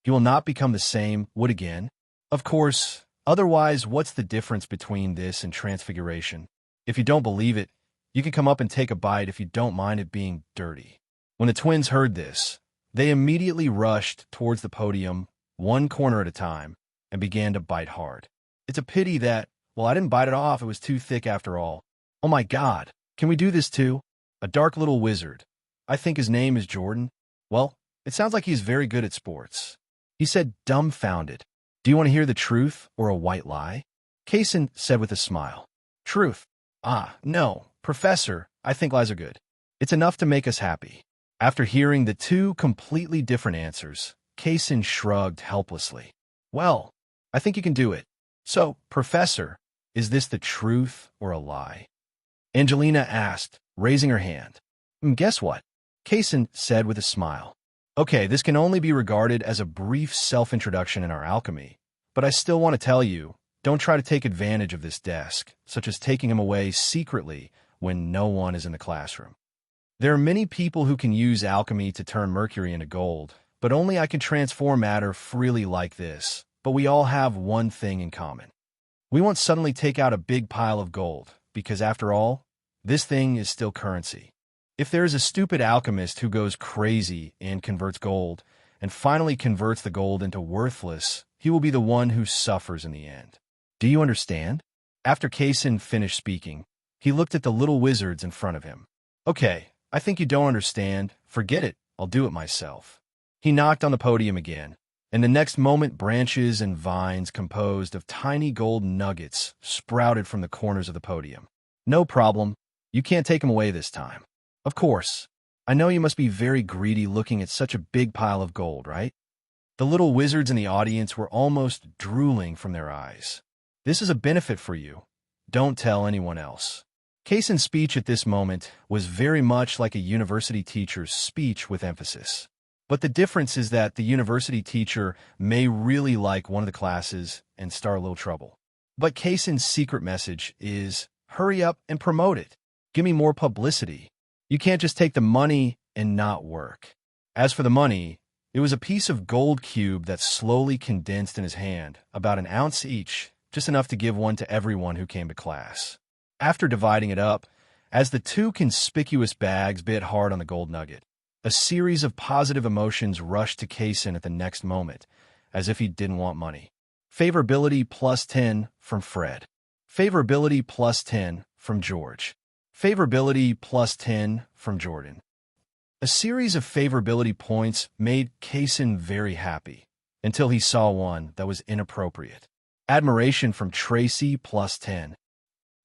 you will not become the same wood again. Of course, otherwise, what's the difference between this and transfiguration? If you don't believe it, you can come up and take a bite if you don't mind it being dirty." When the twins heard this, they immediately rushed towards the podium, one corner at a time, and began to bite hard. It's a pity that, well, I didn't bite it off, it was too thick after all. "Oh my God, can we do this too?" A dark little wizard, I think his name is Jordan. Well, it sounds like he's very good at sports. He said, dumbfounded. "Do you want to hear the truth or a white lie?" Kase said with a smile. "Truth. Ah, no, Professor, I think lies are good. It's enough to make us happy." After hearing the two completely different answers, Kase shrugged helplessly. "Well, I think you can do it. So, Professor, is this the truth or a lie?" Angelina asked, raising her hand. Guess what?" Kase said with a smile. "Okay, this can only be regarded as a brief self-introduction in our alchemy, but I still want to tell you, don't try to take advantage of this desk, such as taking him away secretly when no one is in the classroom. There are many people who can use alchemy to turn mercury into gold, but only I can transform matter freely like this. But we all have one thing in common. We won't suddenly take out a big pile of gold, because after all, this thing is still currency. If there is a stupid alchemist who goes crazy and converts gold, and finally converts the gold into worthless, he will be the one who suffers in the end. Do you understand?" After Kase finished speaking, he looked at the little wizards in front of him. "Okay, I think you don't understand. Forget it, I'll do it myself." He knocked on the podium again, and the next moment branches and vines composed of tiny gold nuggets sprouted from the corners of the podium. "No problem. You can't take them away this time." "Of course. I know you must be very greedy looking at such a big pile of gold, right?" The little wizards in the audience were almost drooling from their eyes. "This is a benefit for you. Don't tell anyone else." Kase's speech at this moment was very much like a university teacher's speech with emphasis. But the difference is that the university teacher may really like one of the classes and start a little trouble. But Kase's secret message is, hurry up and promote it. Give me more publicity. You can't just take the money and not work. As for the money, it was a piece of gold cube that slowly condensed in his hand, about an ounce each, just enough to give one to everyone who came to class. After dividing it up, as the two conspicuous bags bit hard on the gold nugget, A series of positive emotions rushed to Kase at the next moment, as if he didn't want money. Favorability +10 from Fred. Favorability +10 from George. Favorability +10 from Jordan. A series of favorability points made Kase very happy, until he saw one that was inappropriate. Admiration from Tracy +10.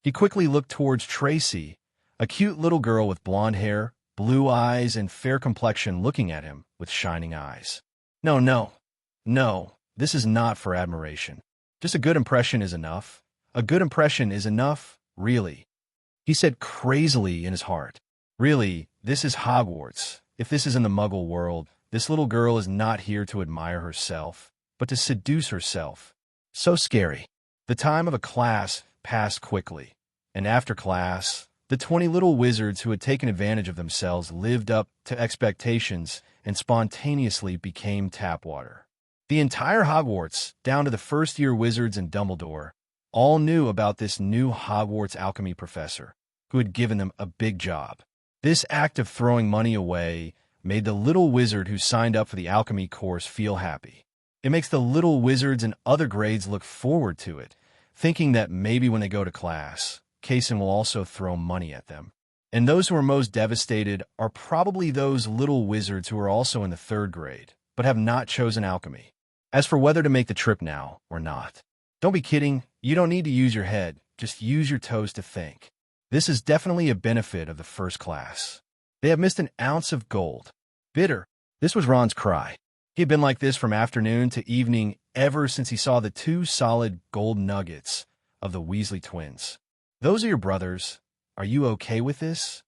He quickly looked towards Tracy, a cute little girl with blonde hair, blue eyes, and fair complexion looking at him with shining eyes. No, this is not for admiration. Just a good impression is enough. A good impression is enough, really. He said crazily in his heart. Really, this is Hogwarts. If this is in the Muggle world, this little girl is not here to admire herself, but to seduce herself. So scary. The time of a class passed quickly, and after class, the 20 little wizards who had taken advantage of themselves lived up to expectations and spontaneously became tap water. The entire Hogwarts, down to the first-year wizards and Dumbledore, all knew about this new Hogwarts alchemy professor, who had given them a big job. This act of throwing money away made the little wizard who signed up for the alchemy course feel happy. It makes the little wizards in other grades look forward to it, thinking that maybe when they go to class, Kase will also throw money at them. And those who are most devastated are probably those little wizards who are also in the 3rd grade, but have not chosen alchemy. As for whether to make the trip now or not, don't be kidding, you don't need to use your head, just use your toes to think. This is definitely a benefit of the first class. They have missed an ounce of gold. Bitter. This was Ron's cry. He had been like this from afternoon to evening ever since he saw the 2 solid gold nuggets of the Weasley twins. Those are your brothers. Are you okay with this?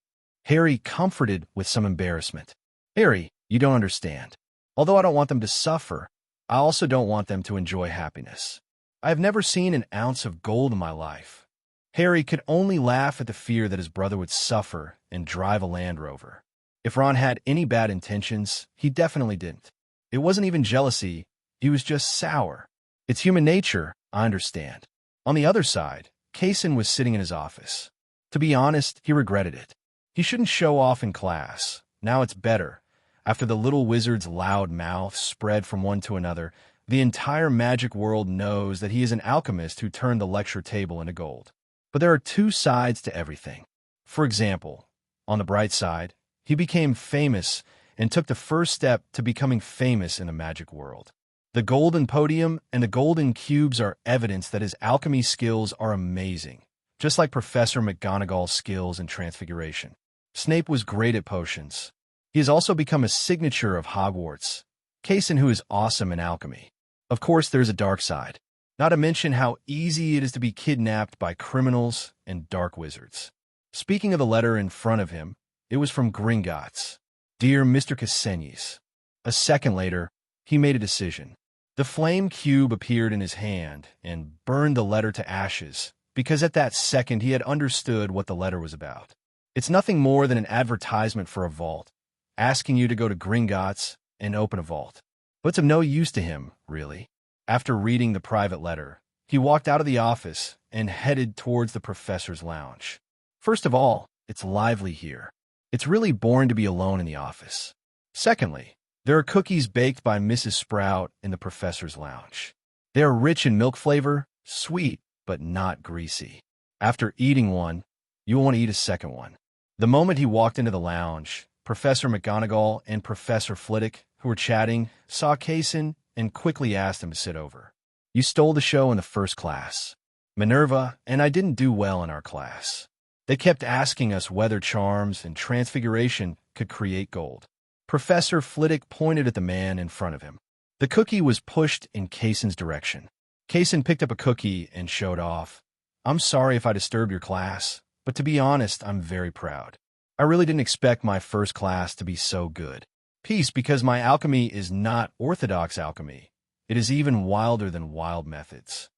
Harry comforted with some embarrassment. Harry, you don't understand. Although I don't want them to suffer, I also don't want them to enjoy happiness. I have never seen an ounce of gold in my life. Harry could only laugh at the fear that his brother would suffer and drive a Land Rover. If Ron had any bad intentions, he definitely didn't. It wasn't even jealousy, he was just sour. It's human nature, I understand. On the other side, Kase was sitting in his office. To be honest, he regretted it. He shouldn't show off in class. Now it's better. After the little wizard's loud mouth spread from one to another, the entire magic world knows that he is an alchemist who turned the lecture table into gold. But there are 2 sides to everything. For example, on the bright side, he became famous and took the first step to becoming famous in the magic world. The golden podium and the golden cubes are evidence that his alchemy skills are amazing, just like Professor McGonagall's skills in transfiguration. Snape was great at potions. He has also become a signature of Hogwarts. Kase, who is awesome in alchemy. Of course, there's a dark side. Not to mention how easy it is to be kidnapped by criminals and dark wizards. Speaking of the letter in front of him, it was from Gringotts. Dear Mr. Kase. A second later, he made a decision. The flame cube appeared in his hand and burned the letter to ashes, because at that second he had understood what the letter was about. It's nothing more than an advertisement for a vault, asking you to go to Gringotts and open a vault. But it's of no use to him, really. After reading the private letter, he walked out of the office and headed towards the professor's lounge. First of all, it's lively here. It's really boring to be alone in the office. Secondly, there are cookies baked by Mrs. Sprout in the professor's lounge. They are rich in milk flavor, sweet, but not greasy. After eating one, you will want to eat a second one. The moment he walked into the lounge, Professor McGonagall and Professor Flitwick, who were chatting, saw Kase and quickly asked him to sit over. You stole the show in the first class. Minerva and I didn't do well in our class. They kept asking us whether charms and transfiguration could create gold. Professor Flitwick pointed at the man in front of him. The cookie was pushed in Kasen's direction. Kase picked up a cookie and showed off. I'm sorry if I disturbed your class, but to be honest, I'm very proud. I really didn't expect my first class to be so good. Peace, because my alchemy is not orthodox alchemy. It is even wilder than wild methods.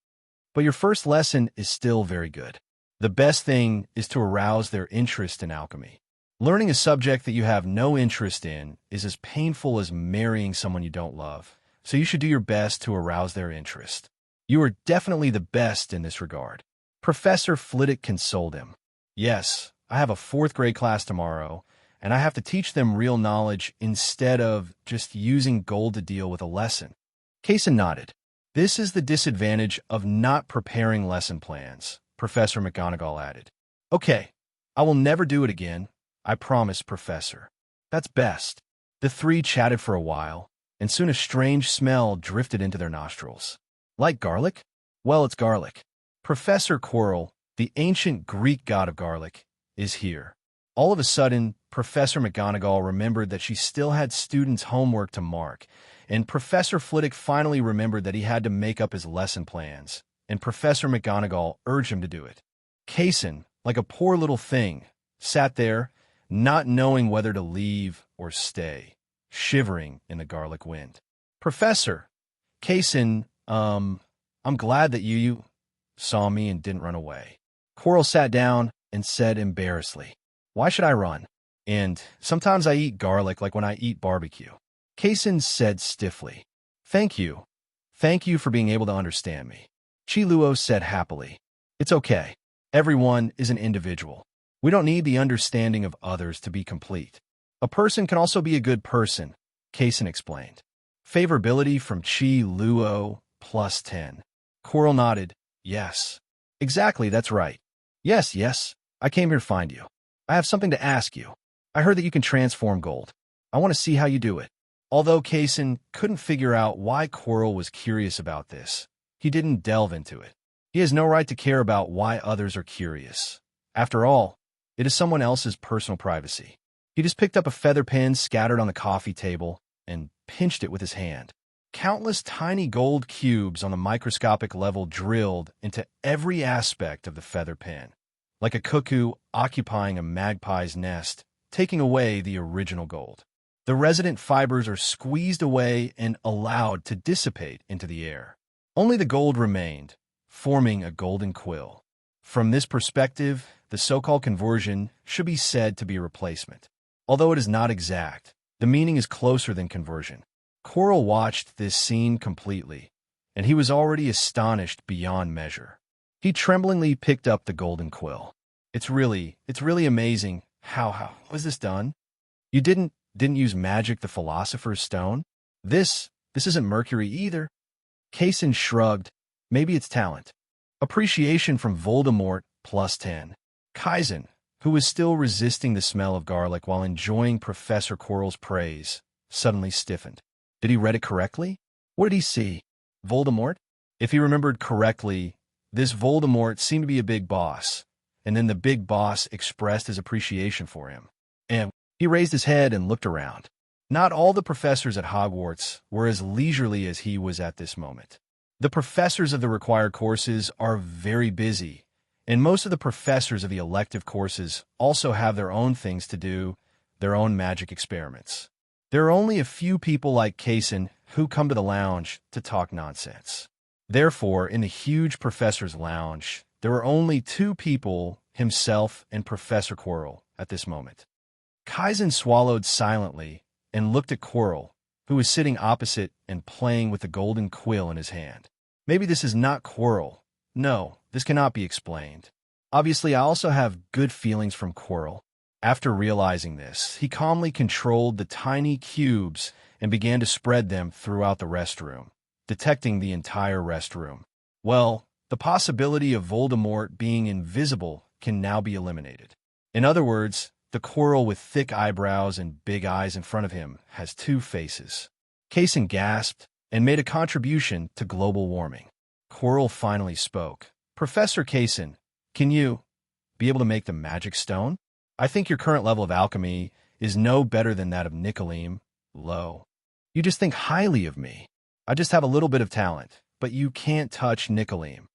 But your first lesson is still very good. The best thing is to arouse their interest in alchemy. Learning a subject that you have no interest in is as painful as marrying someone you don't love, so you should do your best to arouse their interest. You are definitely the best in this regard. Professor Flitwick consoled him. Yes, I have a 4th grade class tomorrow, and I have to teach them real knowledge instead of just using gold to deal with a lesson. Kase nodded. This is the disadvantage of not preparing lesson plans, Professor McGonagall added. Okay, I will never do it again. I promise, Professor. That's best. The three chatted for a while, and soon a strange smell drifted into their nostrils. Like garlic? Well, it's garlic. Professor Quirrell, the ancient Greek god of garlic, is here. All of a sudden, Professor McGonagall remembered that she still had students' homework to mark, and Professor Flitwick finally remembered that he had to make up his lesson plans, and Professor McGonagall urged him to do it. Kase, like a poor little thing, sat there, not knowing whether to leave or stay, shivering in the garlic wind. Professor, Kase, I'm glad that you saw me and didn't run away. Quirrell sat down and said embarrassedly, Why should I run? And sometimes I eat garlic like when I eat barbecue. Kase said stiffly, Thank you. Thank you for being able to understand me. Chiluo said happily, It's okay. Everyone is an individual. We don't need the understanding of others to be complete. A person can also be a good person, Kase explained. Favorability from Chiluo plus 10. Quirrell nodded. Yes. Exactly, that's right. Yes, I came here to find you. I have something to ask you. I heard that you can transform gold. I want to see how you do it. Although Kase couldn't figure out why Quirrell was curious about this, he didn't delve into it. He has no right to care about why others are curious. After all, it is someone else's personal privacy. He just picked up a feather pen scattered on the coffee table and pinched it with his hand. Countless tiny gold cubes on the microscopic level drilled into every aspect of the feather pen, like a cuckoo occupying a magpie's nest, taking away the original gold. The resident fibers are squeezed away and allowed to dissipate into the air. Only the gold remained, forming a golden quill. From this perspective, the so-called conversion should be said to be a replacement. Although it is not exact, the meaning is closer than conversion. Quirrell watched this scene completely, and he was already astonished beyond measure. He tremblingly picked up the golden quill. It's really amazing. How was this done? You didn't use magic, the Philosopher's Stone? This isn't Mercury either. Kase shrugged. Maybe it's talent. Appreciation from Voldemort plus 10. Kase, who was still resisting the smell of garlic while enjoying Professor Quirrell's praise, suddenly stiffened. Did he read it correctly? What did he see? Voldemort? If he remembered correctly, this Voldemort seemed to be a big boss, and then the big boss expressed his appreciation for him. And he raised his head and looked around. Not all the professors at Hogwarts were as leisurely as he was at this moment. The professors of the required courses are very busy, and most of the professors of the elective courses also have their own things to do, their own magic experiments. There are only a few people like Kase who come to the lounge to talk nonsense. Therefore, in the huge professor's lounge, there were only two people, himself and Professor Quirrell, at this moment. Kase swallowed silently and looked at Quirrell, who was sitting opposite and playing with the golden quill in his hand. Maybe this is not Quirrell. No, this cannot be explained. Obviously, I also have good feelings from Quirrell. After realizing this, he calmly controlled the tiny cubes and began to spread them throughout the restroom, detecting the entire restroom. Well, the possibility of Voldemort being invisible can now be eliminated. In other words, the Quirrell with thick eyebrows and big eyes in front of him has two faces. Kase gasped and made a contribution to global warming. Quirrell finally spoke. Professor Kase, can you be able to make the magic stone? I think your current level of alchemy is no better than that of Nicoleem. Low. You just think highly of me. I just have a little bit of talent, but you can't touch Nicoleem.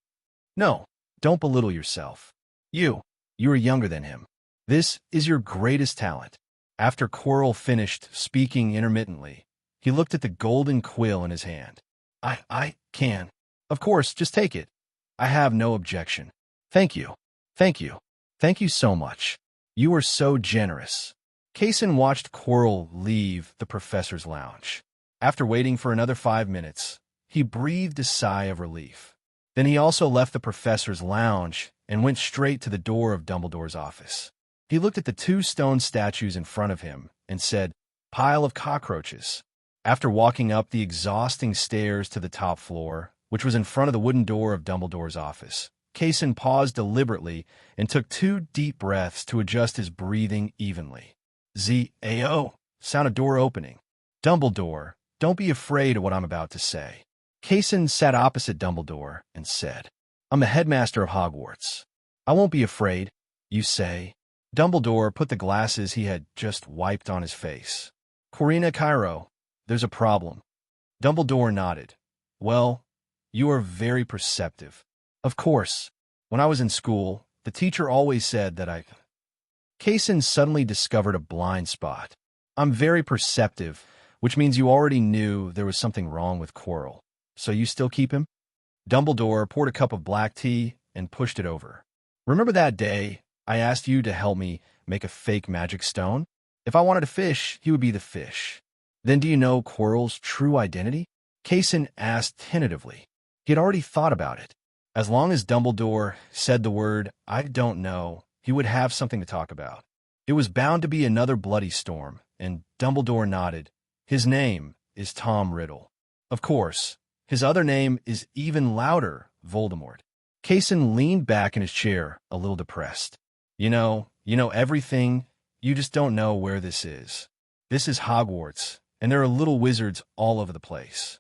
No, don't belittle yourself. You are younger than him. This is your greatest talent. After Quirrell finished speaking intermittently, he looked at the golden quill in his hand. I can. Of course, just take it. I have no objection. Thank you. Thank you. Thank you so much. You are so generous. Kase watched Quirrell leave the professor's lounge. After waiting for another 5 minutes, he breathed a sigh of relief. Then he also left the professor's lounge and went straight to the door of Dumbledore's office. He looked at the two stone statues in front of him and said, "Pile of cockroaches." After walking up the exhausting stairs to the top floor, which was in front of the wooden door of Dumbledore's office, Kase paused deliberately and took 2 deep breaths to adjust his breathing evenly. Z-A-O, sound of door opening. "Dumbledore, don't be afraid of what I'm about to say." Kase sat opposite Dumbledore and said, "I'm the headmaster of Hogwarts. I won't be afraid, you say?" Dumbledore put the glasses he had just wiped on his face. "Quirrell, there's a problem." Dumbledore nodded. "Well, you are very perceptive." "Of course. When I was in school, the teacher always said that I—" Kase suddenly discovered a blind spot. "I'm very perceptive, which means you already knew there was something wrong with Quirrell. So you still keep him?" Dumbledore poured a cup of black tea and pushed it over. "Remember that day I asked you to help me make a fake magic stone? If I wanted a fish, he would be the fish. Then do you know Quirrell's true identity?" Kase asked tentatively. He had already thought about it. As long as Dumbledore said the word, "I don't know," he would have something to talk about. It was bound to be another bloody storm, and Dumbledore nodded. "His name is Tom Riddle. Of course, his other name is even louder, Voldemort." Kase leaned back in his chair, a little depressed. You know everything, you just don't know where this is. This is Hogwarts, and there are little wizards all over the place."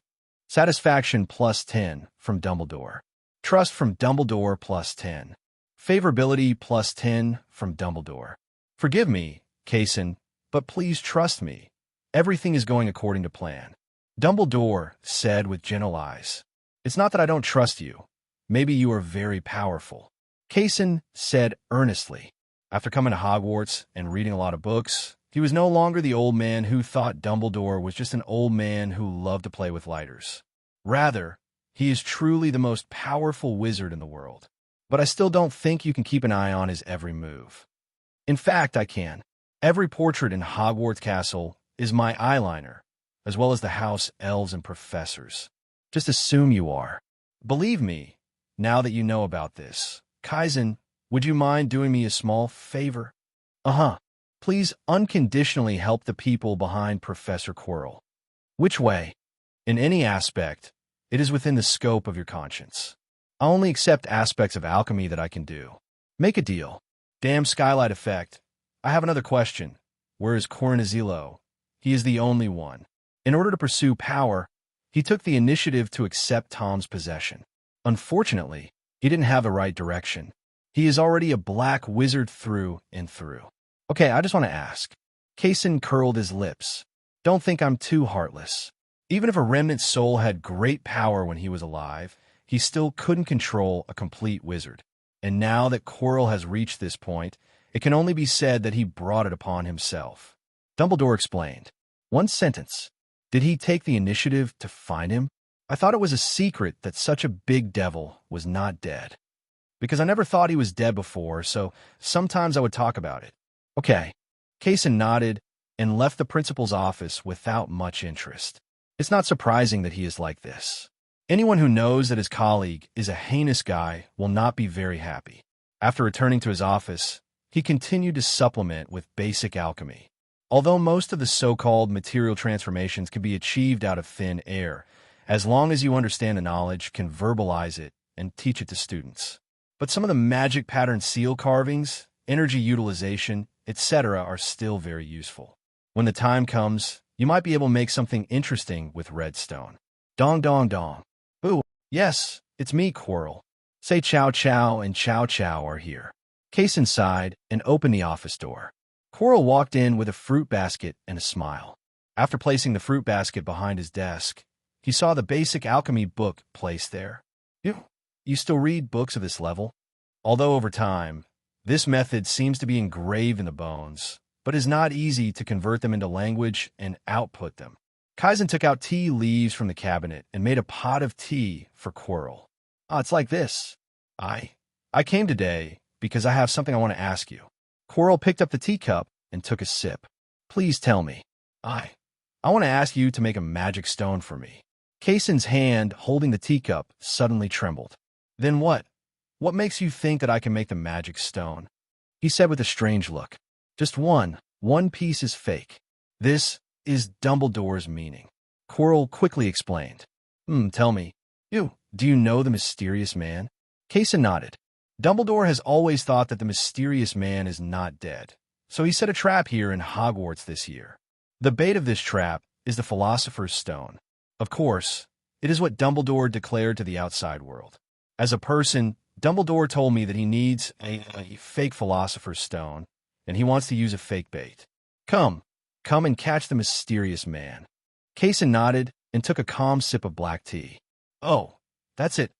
Satisfaction +10 from Dumbledore. Trust from Dumbledore +10. Favorability +10 from Dumbledore. "Forgive me, Kase, but please trust me. Everything is going according to plan." Dumbledore said with gentle eyes, "It's not that I don't trust you. Maybe you are very powerful." Kase said earnestly. After coming to Hogwarts and reading a lot of books, he was no longer the old man who thought Dumbledore was just an old man who loved to play with lighters. Rather, he is truly the most powerful wizard in the world. But I still don't think you can keep an eye on his every move. In fact, I can. Every portrait in Hogwarts Castle is my eyeliner, as well as the house elves and professors. Just assume you are. Believe me, now that you know about this. Kaizen, would you mind doing me a small favor? Please unconditionally help the people behind Professor Quirrell. Which way? In any aspect, it is within the scope of your conscience. I only accept aspects of alchemy that I can do. Make a deal. Damn skylight effect. I have another question. Where is Cornezilo? He is the only one. In order to pursue power, he took the initiative to accept Tom's possession. Unfortunately, he didn't have the right direction. He is already a black wizard through and through. Okay, I just want to ask. Kase curled his lips. Don't think I'm too heartless. Even if a remnant soul had great power when he was alive, he still couldn't control a complete wizard. And now that Quirrell has reached this point, it can only be said that he brought it upon himself. Dumbledore explained. One sentence. Did he take the initiative to find him? I thought it was a secret that such a big devil was not dead. Because I never thought he was dead before, so sometimes I would talk about it. Okay. Kase nodded and left the principal's office without much interest. It's not surprising that he is like this. Anyone who knows that his colleague is a heinous guy will not be very happy. After returning to his office, he continued to supplement with basic alchemy. Although most of the so-called material transformations can be achieved out of thin air, as long as you understand the knowledge, can verbalize it, and teach it to students. But some of the magic pattern seal carvings, energy utilization, etc. are still very useful. When the time comes, you might be able to make something interesting with redstone. Dong dong dong. Boo, yes, it's me, Quirrell. Say chow chow and chow chow are here. Kase sighed and opened the office door. Quirrell walked in with a fruit basket and a smile. After placing the fruit basket behind his desk, he saw the basic alchemy book placed there. You still read books of this level? Although over time, this method seems to be engraved in the bones, but is not easy to convert them into language and output them. Kase took out tea leaves from the cabinet and made a pot of tea for Quirrell. It's like this. I came today because I have something I want to ask you. Quirrell picked up the teacup and took a sip. Please tell me. I want to ask you to make a magic stone for me. Kasen's hand holding the teacup suddenly trembled. Then what? What makes you think that I can make the magic stone? he said with a strange look. Just one. One piece is fake. This is Dumbledore's meaning. Quirrell quickly explained. Tell me. Do you know the mysterious man? Kase nodded. Dumbledore has always thought that the mysterious man is not dead, so he set a trap here in Hogwarts this year. The bait of this trap is the Philosopher's Stone. Of course, it is what Dumbledore declared to the outside world. As a person, Dumbledore told me that he needs a fake Philosopher's Stone, and he wants to use a fake bait. Come and catch the mysterious man. Kase nodded and took a calm sip of black tea. Oh, that's it.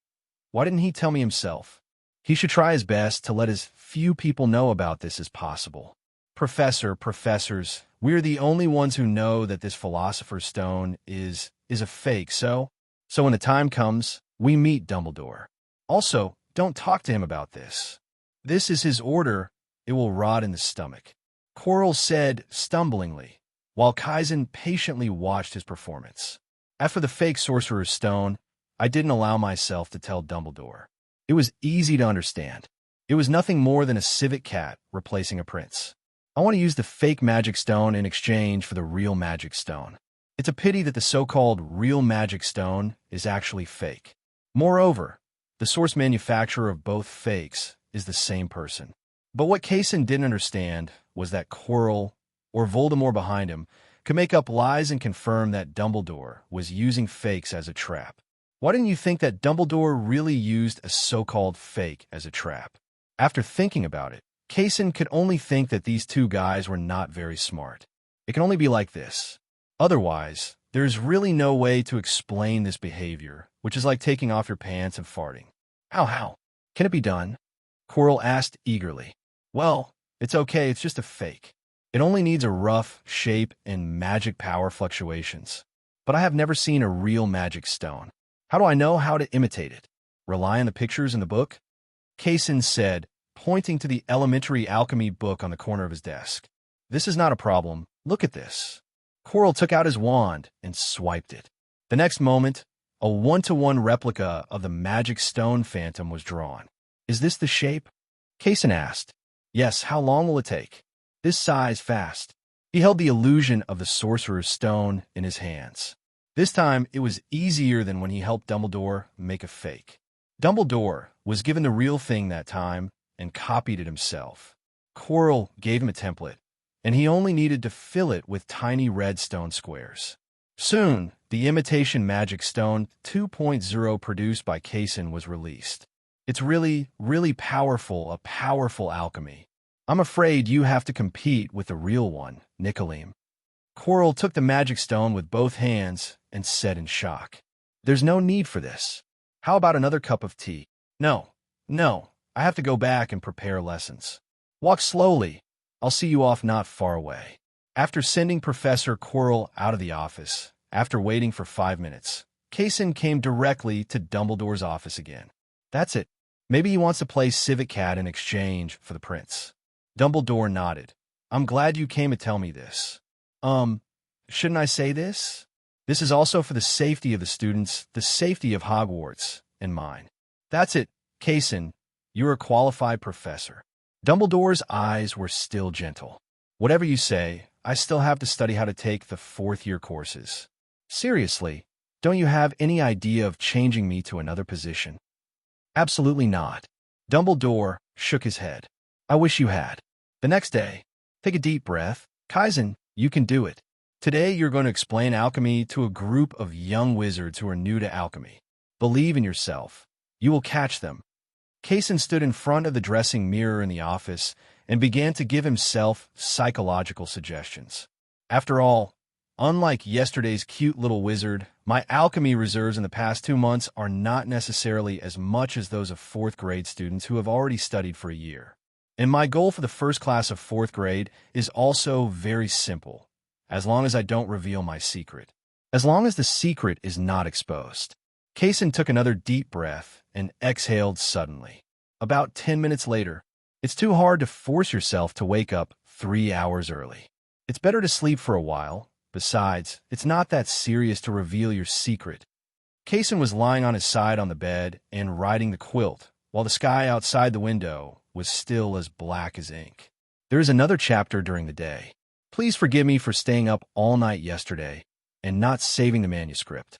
Why didn't he tell me himself? He should try his best to let as few people know about this as possible. Professors, we're the only ones who know that this Philosopher's Stone is a fake, so when the time comes, we meet Dumbledore. Also, don't talk to him about this. This is his order. It will rot in the stomach. Quirrell said stumblingly, while Kase patiently watched his performance. After the fake Sorcerer's Stone, I didn't allow myself to tell Dumbledore. It was easy to understand. It was nothing more than a civet cat replacing a prince. I want to use the fake magic stone in exchange for the real magic stone. It's a pity that the so-called real magic stone is actually fake. Moreover, the source manufacturer of both fakes is the same person. But what Kase didn't understand was that Quirrell, or Voldemort behind him, could make up lies and confirm that Dumbledore was using fakes as a trap. Why didn't you think that Dumbledore really used a so-called fake as a trap? After thinking about it, Kase could only think that these two guys were not very smart. It can only be like this. Otherwise, there's really no way to explain this behavior, which is like taking off your pants and farting. How? Can it be done? Quirrell asked eagerly. Well, it's okay, it's just a fake. It only needs a rough shape and magic power fluctuations. But I have never seen a real magic stone. How do I know how to imitate it? Rely on the pictures in the book? Kase said, pointing to the elementary alchemy book on the corner of his desk. This is not a problem. Look at this. Quirrell took out his wand and swiped it. The next moment, a one-to-one replica of the magic stone phantom was drawn. Is this the shape? Kase asked. Yes, how long will it take? This size fast. He held the illusion of the Sorcerer's Stone in his hands. This time, it was easier than when he helped Dumbledore make a fake. Dumbledore was given the real thing that time and copied it himself. Quirrell gave him a template, and he only needed to fill it with tiny red stone squares. Soon, the imitation magic stone 2.0 produced by Kase was released. It's really powerful, a powerful alchemy. I'm afraid you have to compete with the real one, Nicolim. Quirrell took the magic stone with both hands and said in shock, There's no need for this. How about another cup of tea? No, I have to go back and prepare lessons. Walk slowly. I'll see you off not far away. After sending Professor Quirrell out of the office, after waiting for 5 minutes, Kase came directly to Dumbledore's office again. That's it. Maybe he wants to play civet cat in exchange for the prince. Dumbledore nodded. I'm glad you came to tell me this. Shouldn't I say this? This is also for the safety of the students, the safety of Hogwarts, and mine. That's it, Kase. You're a qualified professor. Dumbledore's eyes were still gentle. Whatever you say, I still have to study how to take the 4th-year courses. Seriously, don't you have any idea of changing me to another position? Absolutely not. Dumbledore shook his head. I wish you had. The next day, take a deep breath. Kase, you can do it. Today you're going to explain alchemy to a group of young wizards who are new to alchemy. Believe in yourself. You will catch them. Kase stood in front of the dressing mirror in the office and began to give himself psychological suggestions. After all, unlike yesterday's cute little wizard, my alchemy reserves in the past 2 months are not necessarily as much as those of 4th grade students who have already studied for a year. And my goal for the first class of 4th grade is also very simple. As long as I don't reveal my secret. As long as the secret is not exposed. Kase took another deep breath and exhaled suddenly. About 10 minutes later, it's too hard to force yourself to wake up 3 hours early. It's better to sleep for a while. Besides, it's not that serious to reveal your secret. Kase was lying on his side on the bed and riding the quilt, while the sky outside the window was still as black as ink. There is another chapter during the day. Please forgive me for staying up all night yesterday and not saving the manuscript.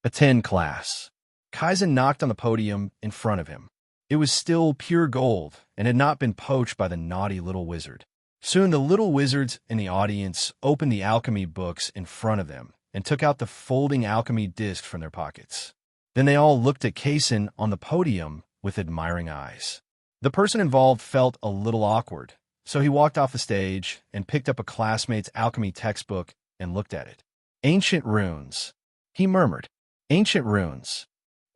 Attend class. Kase knocked on the podium in front of him. It was still pure gold and had not been poached by the naughty little wizard. Soon the little wizards in the audience opened the alchemy books in front of them and took out the folding alchemy disc from their pockets. Then they all looked at Kase on the podium with admiring eyes. The person involved felt a little awkward, so he walked off the stage and picked up a classmate's alchemy textbook and looked at it. Ancient runes, he murmured. Ancient runes.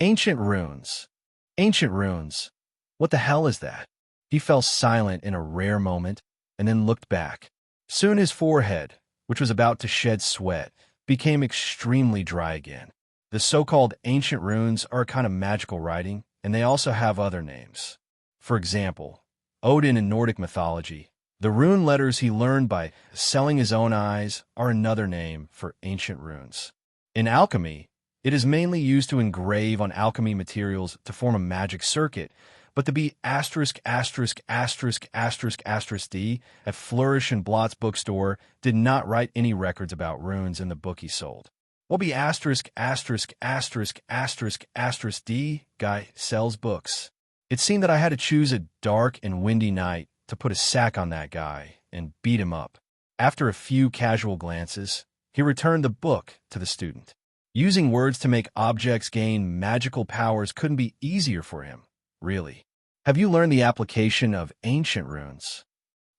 Ancient runes. Ancient runes. What the hell is that? He fell silent in a rare moment and then looked back. Soon his forehead, which was about to shed sweat, became extremely dry again. The so-called ancient runes are a kind of magical writing, and they also have other names. For example, Odin in Nordic mythology, the rune letters he learned by selling his own eyes are another name for ancient runes. In alchemy, it is mainly used to engrave on alchemy materials to form a magic circuit, but the B**************** D at Flourish and Blotts bookstore did not write any records about runes in the book he sold. While B*********** D guy sells books. It seemed that I had to choose a dark and windy night to put a sack on that guy and beat him up. After a few casual glances, he returned the book to the student. Using words to make objects gain magical powers couldn't be easier for him, really. Have you learned the application of ancient runes?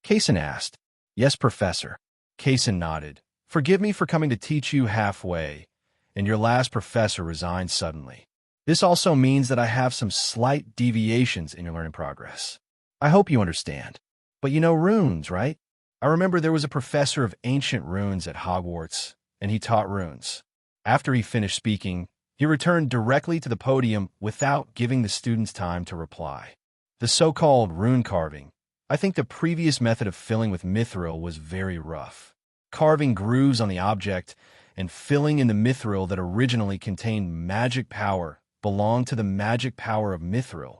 Kase asked. Yes, Professor. Kase nodded. Forgive me for coming to teach you halfway, and your last professor resigned suddenly. This also means that I have some slight deviations in your learning progress. I hope you understand. But you know runes, right? I remember there was a professor of ancient runes at Hogwarts, and he taught runes. After he finished speaking, he returned directly to the podium without giving the students time to reply. The so-called rune carving. I think the previous method of filling with mithril was very rough. Carving grooves on the object and filling in the mithril that originally contained magic power belonged to the magic power of mithril,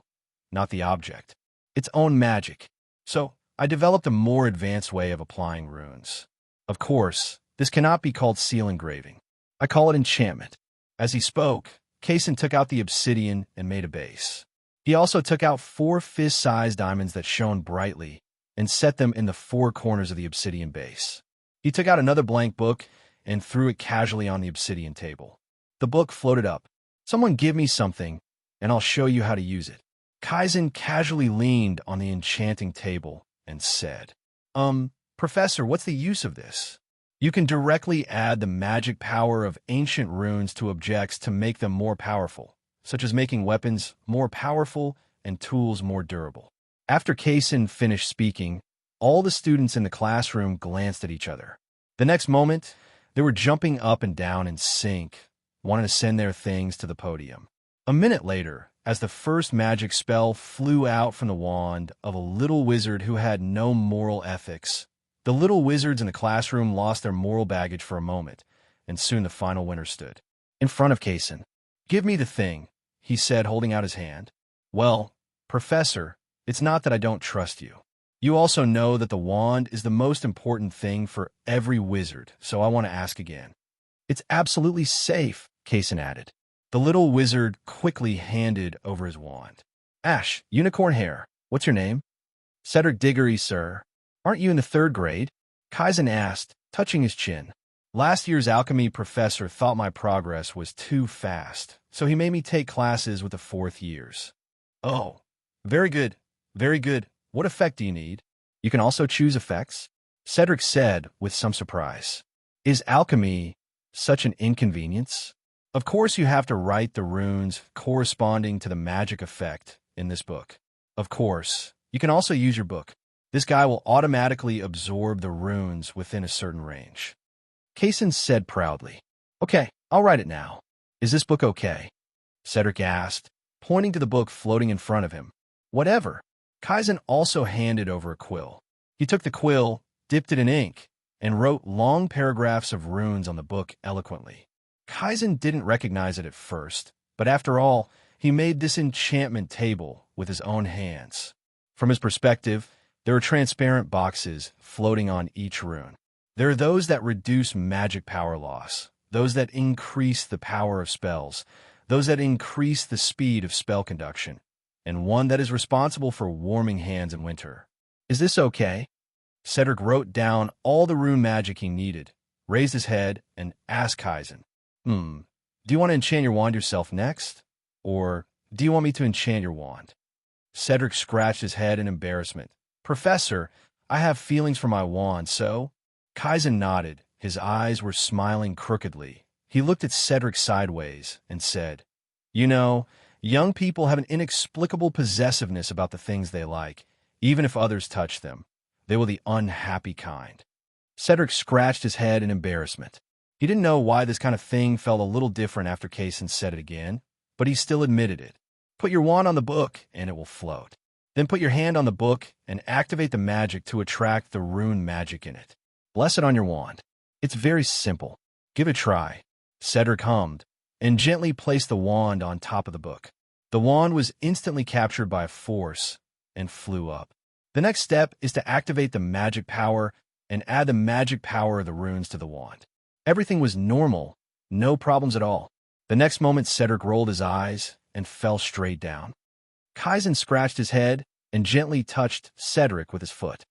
not the object. Its own magic. So, I developed a more advanced way of applying runes. Of course, this cannot be called seal engraving. I call it enchantment. As he spoke, Kase took out the obsidian and made a base. He also took out 4 fist-sized diamonds that shone brightly and set them in the 4 corners of the obsidian base. He took out another blank book and threw it casually on the obsidian table. The book floated up. Someone give me something, and I'll show you how to use it. Kase casually leaned on the enchanting table and said, Professor, what's the use of this? You can directly add the magic power of ancient runes to objects to make them more powerful, such as making weapons more powerful and tools more durable. After Kase finished speaking, all the students in the classroom glanced at each other. The next moment, they were jumping up and down in sync, wanting to send their things to the podium. A minute later, as the first magic spell flew out from the wand of a little wizard who had no moral ethics, the little wizards in the classroom lost their moral baggage for a moment, and soon the final winner stood in front of Kase. Give me the thing, he said, holding out his hand. Well, Professor, it's not that I don't trust you. You also know that the wand is the most important thing for every wizard, so I want to ask again. It's absolutely safe, Kase added. The little wizard quickly handed over his wand. Ash, unicorn hair, what's your name? Cedric Diggory, sir. Aren't you in the 3rd grade? Kase asked, touching his chin. Last year's alchemy professor thought my progress was too fast, so he made me take classes with the 4th years. Oh, very good, very good. What effect do you need? You can also choose effects, Cedric said with some surprise. Is alchemy such an inconvenience? Of course you have to write the runes corresponding to the magic effect in this book. Of course, you can also use your book. This guy will automatically absorb the runes within a certain range. Kase said proudly. Okay, I'll write it now. Is this book okay? Cedric asked, pointing to the book floating in front of him. Whatever. Kase also handed over a quill. He took the quill, dipped it in ink, and wrote long paragraphs of runes on the book eloquently. Kase didn't recognize it at first, but after all, he made this enchantment table with his own hands. From his perspective, there are transparent boxes floating on each rune. There are those that reduce magic power loss, those that increase the power of spells, those that increase the speed of spell conduction, and one that is responsible for warming hands in winter. Is this okay? Cedric wrote down all the rune magic he needed, raised his head, and asked Kase, do you want to enchant your wand yourself next? Or do you want me to enchant your wand? Cedric scratched his head in embarrassment. Professor, I have feelings for my wand, so? Kase nodded. His eyes were smiling crookedly. He looked at Cedric sideways and said, You know, young people have an inexplicable possessiveness about the things they like, even if others touch them. They were the unhappy kind. Cedric scratched his head in embarrassment. He didn't know why this kind of thing felt a little different after Kase said it again, but he still admitted it. Put your wand on the book, and it will float. Then put your hand on the book and activate the magic to attract the rune magic in it. Bless it on your wand. It's very simple. Give it a try. Cedric hummed and gently placed the wand on top of the book. The wand was instantly captured by a force and flew up. The next step is to activate the magic power and add the magic power of the runes to the wand. Everything was normal, no problems at all. The next moment, Cedric rolled his eyes and fell straight down. Kase scratched his head and gently touched Cedric with his foot.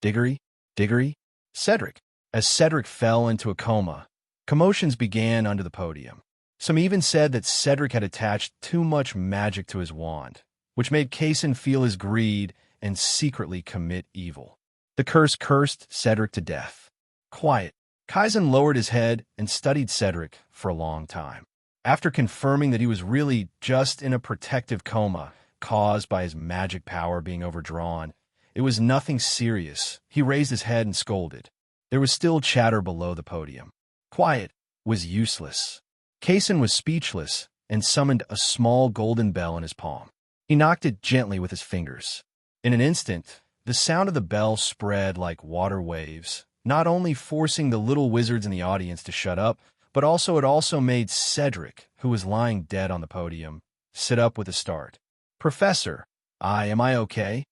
Diggory, Diggory, Cedric. As Cedric fell into a coma, commotions began under the podium. Some even said that Cedric had attached too much magic to his wand, which made Kase feel his greed and secretly commit evil. The curse cursed Cedric to death. Quiet. Kase lowered his head and studied Cedric for a long time. After confirming that he was really just in a protective coma caused by his magic power being overdrawn, it was nothing serious. He raised his head and scolded. There was still chatter below the podium. Quiet was useless. Kase was speechless and summoned a small golden bell in his palm. He knocked it gently with his fingers. In an instant, the sound of the bell spread like water waves, not only forcing the little wizards in the audience to shut up, but it also made Cedric, who was lying dead on the podium, sit up with a start. Professor, am I okay?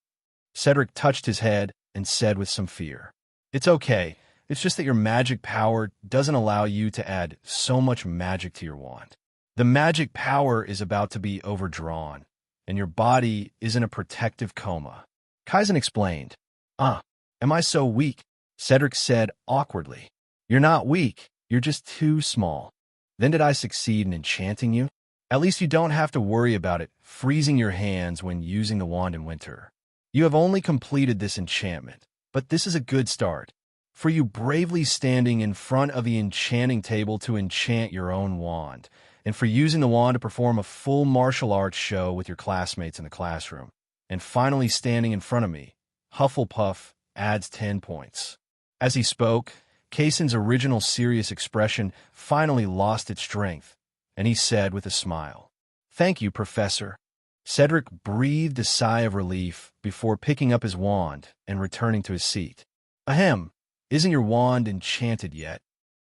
Cedric touched his head and said with some fear, It's okay. It's just that your magic power doesn't allow you to add so much magic to your wand. The magic power is about to be overdrawn, and your body is in a protective coma. Kase explained. Am I so weak? Cedric said awkwardly. You're not weak. You're just too small. Then did I succeed in enchanting you? At least you don't have to worry about it freezing your hands when using the wand in winter. You have only completed this enchantment, but this is a good start. For you bravely standing in front of the enchanting table to enchant your own wand, and for using the wand to perform a full martial arts show with your classmates in the classroom, and finally standing in front of me, Hufflepuff adds 10 points. As he spoke, Kasen's original serious expression finally lost its strength, and he said with a smile, Thank you, Professor. Cedric breathed a sigh of relief before picking up his wand and returning to his seat. Ahem. Isn't your wand enchanted yet?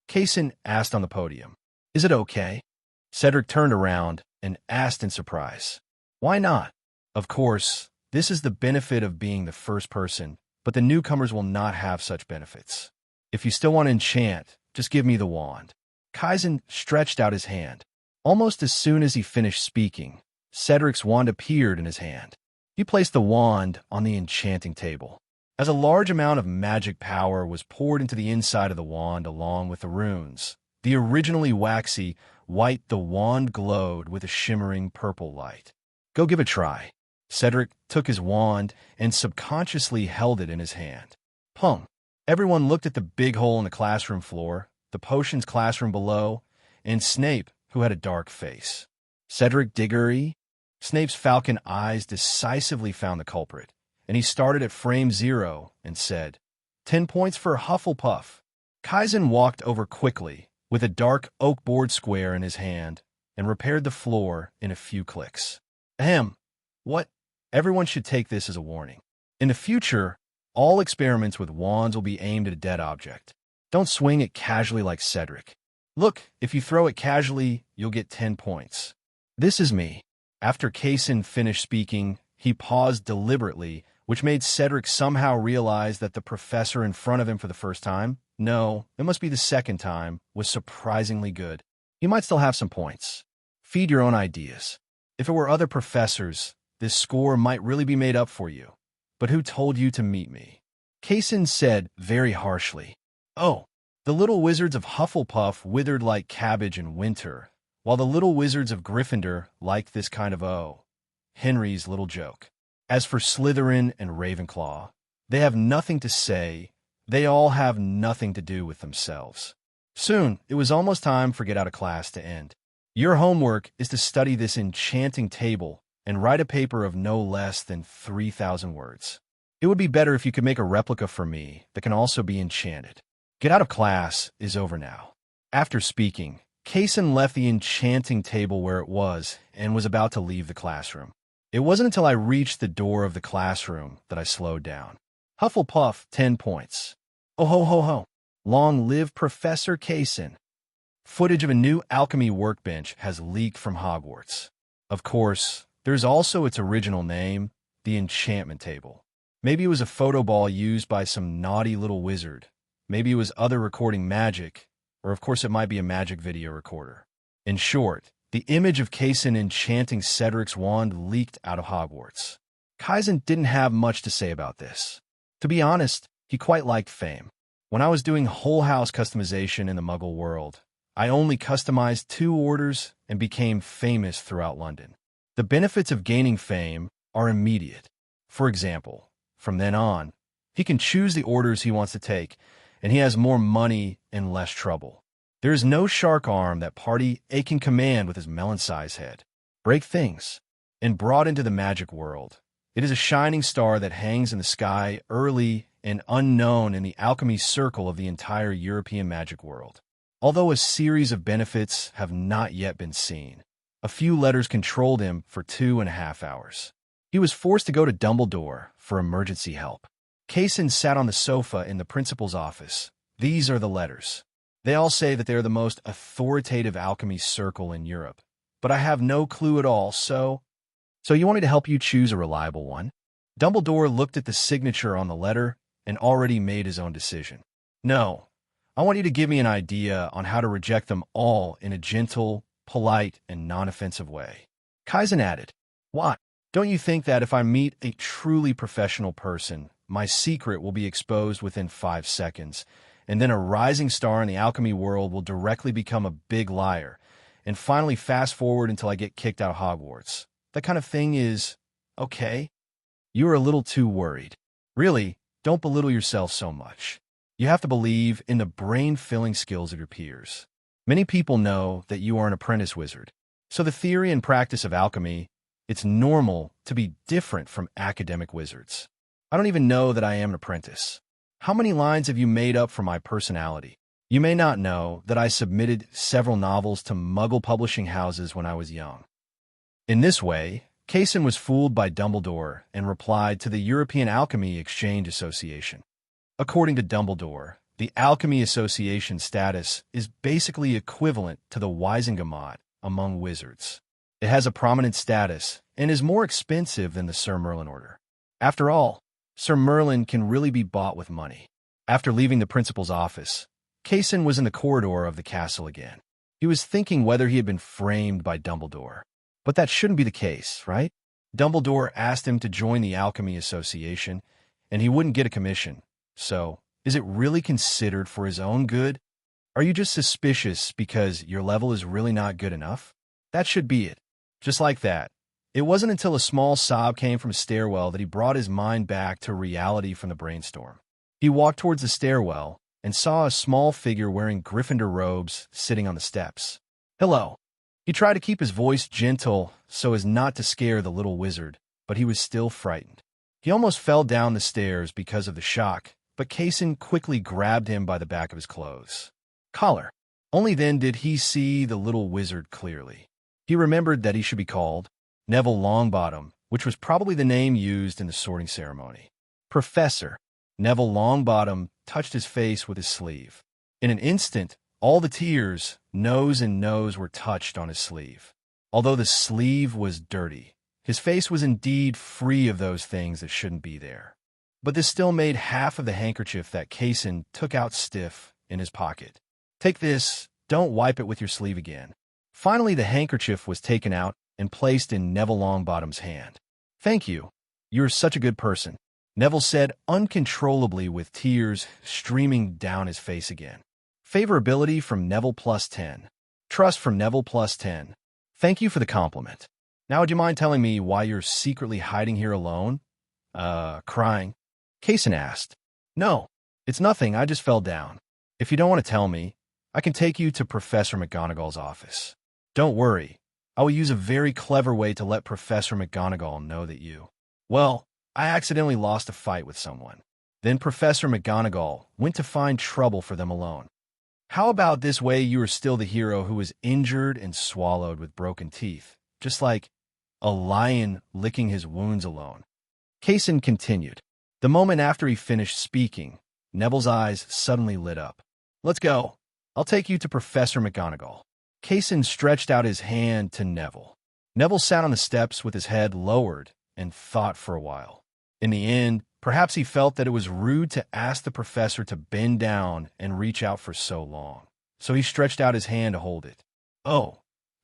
Kase asked on the podium. Is it okay? Cedric turned around and asked in surprise. Why not? Of course, this is the benefit of being the first person, but the newcomers will not have such benefits. If you still want to enchant, just give me the wand. Kase stretched out his hand. Almost as soon as he finished speaking, Cedric's wand appeared in his hand. He placed the wand on the enchanting table. As a large amount of magic power was poured into the inside of the wand along with the runes, the originally waxy white the wand glowed with a shimmering purple light. Go give it a try. Cedric took his wand and subconsciously held it in his hand. Pum. Everyone looked at the big hole in the classroom floor, the potions classroom below, and Snape, who had a dark face. Cedric Diggory? Snape's falcon eyes decisively found the culprit, and he started at frame 0 and said, 10 points for Hufflepuff. Kase walked over quickly with a dark oak board square in his hand and repaired the floor in a few clicks. Ahem. What? Everyone should take this as a warning. In the future, all experiments with wands will be aimed at a dead object. Don't swing it casually like Cedric. Look, if you throw it casually, you'll get 10 points. This is me. After Kase finished speaking, He paused deliberately, which made Cedric somehow realize that the professor in front of him for the first time, no, it must be the second time, was surprisingly good. He might still have some points. Feed your own ideas. If it were other professors, this score might really be made up for you. But who told you to meet me? Kase said very harshly. Oh, the little wizards of Hufflepuff withered like cabbage in winter, while the little wizards of Gryffindor liked this kind of Henry's little joke. As for Slytherin and Ravenclaw, they have nothing to say. They all have nothing to do with themselves. Soon, it was almost time for get out of class to end. Your homework is to study this enchanting table and write a paper of no less than 3,000 words. It would be better if you could make a replica for me that can also be enchanted. Get out of class is over now. After speaking, Kase left the enchanting table where it was and was about to leave the classroom. It wasn't until I reached the door of the classroom that I slowed down. Hufflepuff, 10 points. Oh ho ho ho. Long live Professor Kase. Footage of a new alchemy workbench has leaked from Hogwarts. Of course, there's also its original name, the enchantment table. Maybe it was a photo ball used by some naughty little wizard. Maybe it was other recording magic, or of course it might be a magic video recorder. In short, the image of Kase enchanting Cedric's wand leaked out of Hogwarts. Kase didn't have much to say about this. To be honest, he quite liked fame. When I was doing whole house customization in the Muggle world, I only customized 2 orders and became famous throughout London. The benefits of gaining fame are immediate. For example, from then on, he can choose the orders he wants to take, and he has more money and less trouble. There is no shark arm that Party A can command with his melon-sized head. Break things. And brought into the magic world, it is a shining star that hangs in the sky early and unknown in the alchemy circle of the entire European magic world. Although a series of benefits have not yet been seen, a few letters controlled him for 2.5 hours. He was forced to go to Dumbledore for emergency help. Kase sat on the sofa in the principal's office. These are the letters. They all say that they are the most authoritative alchemy circle in Europe, but I have no clue at all, so you want me to help you choose a reliable one? Dumbledore looked at the signature on the letter and already made his own decision. No, I want you to give me an idea on how to reject them all in a gentle, polite, and non-offensive way. Kase added, What? Don't you think that if I meet a truly professional person, my secret will be exposed within 5 seconds, and then a rising star in the alchemy world will directly become a big liar, and finally fast forward until I get kicked out of Hogwarts? That kind of thing is okay? You are a little too worried. Really, don't belittle yourself so much. You have to believe in the brain-filling skills of your peers. Many people know that you are an apprentice wizard, so the theory and practice of alchemy, it's normal to be different from academic wizards. I don't even know that I am an apprentice. How many lines have you made up for my personality? You may not know that I submitted several novels to Muggle publishing houses when I was young. In this way, Kase was fooled by Dumbledore and replied to the European Alchemy Exchange Association. According to Dumbledore, the Alchemy Association status is basically equivalent to the Wisengamot among wizards. It has a prominent status and is more expensive than the Sir Merlin Order. After all, Sir Merlin can really be bought with money. After leaving the principal's office, Kase was in the corridor of the castle again. He was thinking whether he had been framed by Dumbledore. But that shouldn't be the case, right? Dumbledore asked him to join the Alchemy Association, and he wouldn't get a commission. So, is it really considered for his own good? Are you just suspicious because your level is really not good enough? That should be it. Just like that. It wasn't until a small sob came from a stairwell that he brought his mind back to reality from the brainstorm. He walked towards the stairwell and saw a small figure wearing Gryffindor robes sitting on the steps. Hello. He tried to keep his voice gentle so as not to scare the little wizard, but he was still frightened. He almost fell down the stairs because of the shock, but Kase quickly grabbed him by the back of his clothes. Collar. Only then did he see the little wizard clearly. He remembered that he should be called Neville Longbottom, which was probably the name used in the sorting ceremony. Professor. Neville Longbottom touched his face with his sleeve. In an instant, all the tears, nose and nose, were touched on his sleeve. Although the sleeve was dirty, His face was indeed free of those things that shouldn't be there. But this still made half of the handkerchief that Kase took out stiff in his pocket. Take this. Don't wipe it with your sleeve again. Finally, the handkerchief was taken out and placed in Neville Longbottom's hand. Thank you. You're such a good person, Neville said uncontrollably with tears streaming down his face again. Favorability from Neville +10. Trust from Neville +10. Thank you for the compliment. Now, would you mind telling me why you're secretly hiding here alone? Crying? Kase asked. No, it's nothing. I just fell down. If you don't want to tell me, I can take you to Professor McGonagall's office. Don't worry. I will use a very clever way to let Professor McGonagall know that you... Well, I accidentally lost a fight with someone. Then Professor McGonagall went to find trouble for them alone. How about this way you are still the hero who was injured and swallowed with broken teeth, just like a lion licking his wounds alone? Kase continued. The moment after he finished speaking, Neville's eyes suddenly lit up. Let's go. I'll take you to Professor McGonagall. Kase stretched out his hand to Neville. Neville sat on the steps with his head lowered and thought for a while. In the end, perhaps he felt that it was rude to ask the professor to bend down and reach out for so long, so he stretched out his hand to hold it. Oh,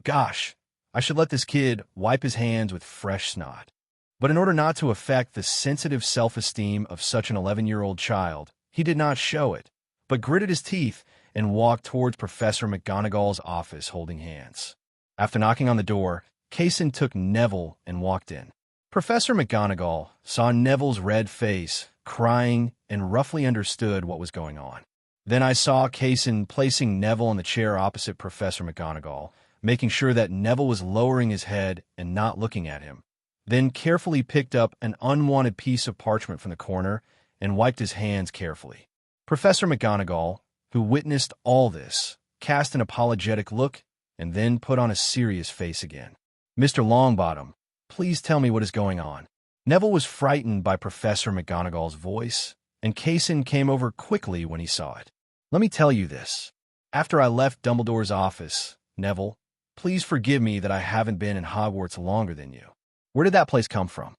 gosh, I should let this kid wipe his hands with fresh snot. But in order not to affect the sensitive self-esteem of such an 11-year-old child, he did not show it, but gritted his teeth and walked towards Professor McGonagall's office holding hands. After knocking on the door, Kase took Neville and walked in. Professor McGonagall saw Neville's red face, crying, and roughly understood what was going on. Then I saw Kase placing Neville in the chair opposite Professor McGonagall, making sure that Neville was lowering his head and not looking at him. Then carefully picked up an unwanted piece of parchment from the corner and wiped his hands carefully. Professor McGonagall, who witnessed all this, cast an apologetic look and then put on a serious face again. Mr. Longbottom, please tell me what is going on. Neville was frightened by Professor McGonagall's voice, and Kase came over quickly when he saw it. Let me tell you this. After I left Dumbledore's office, Neville, please forgive me that I haven't been in Hogwarts longer than you. Where did that place come from?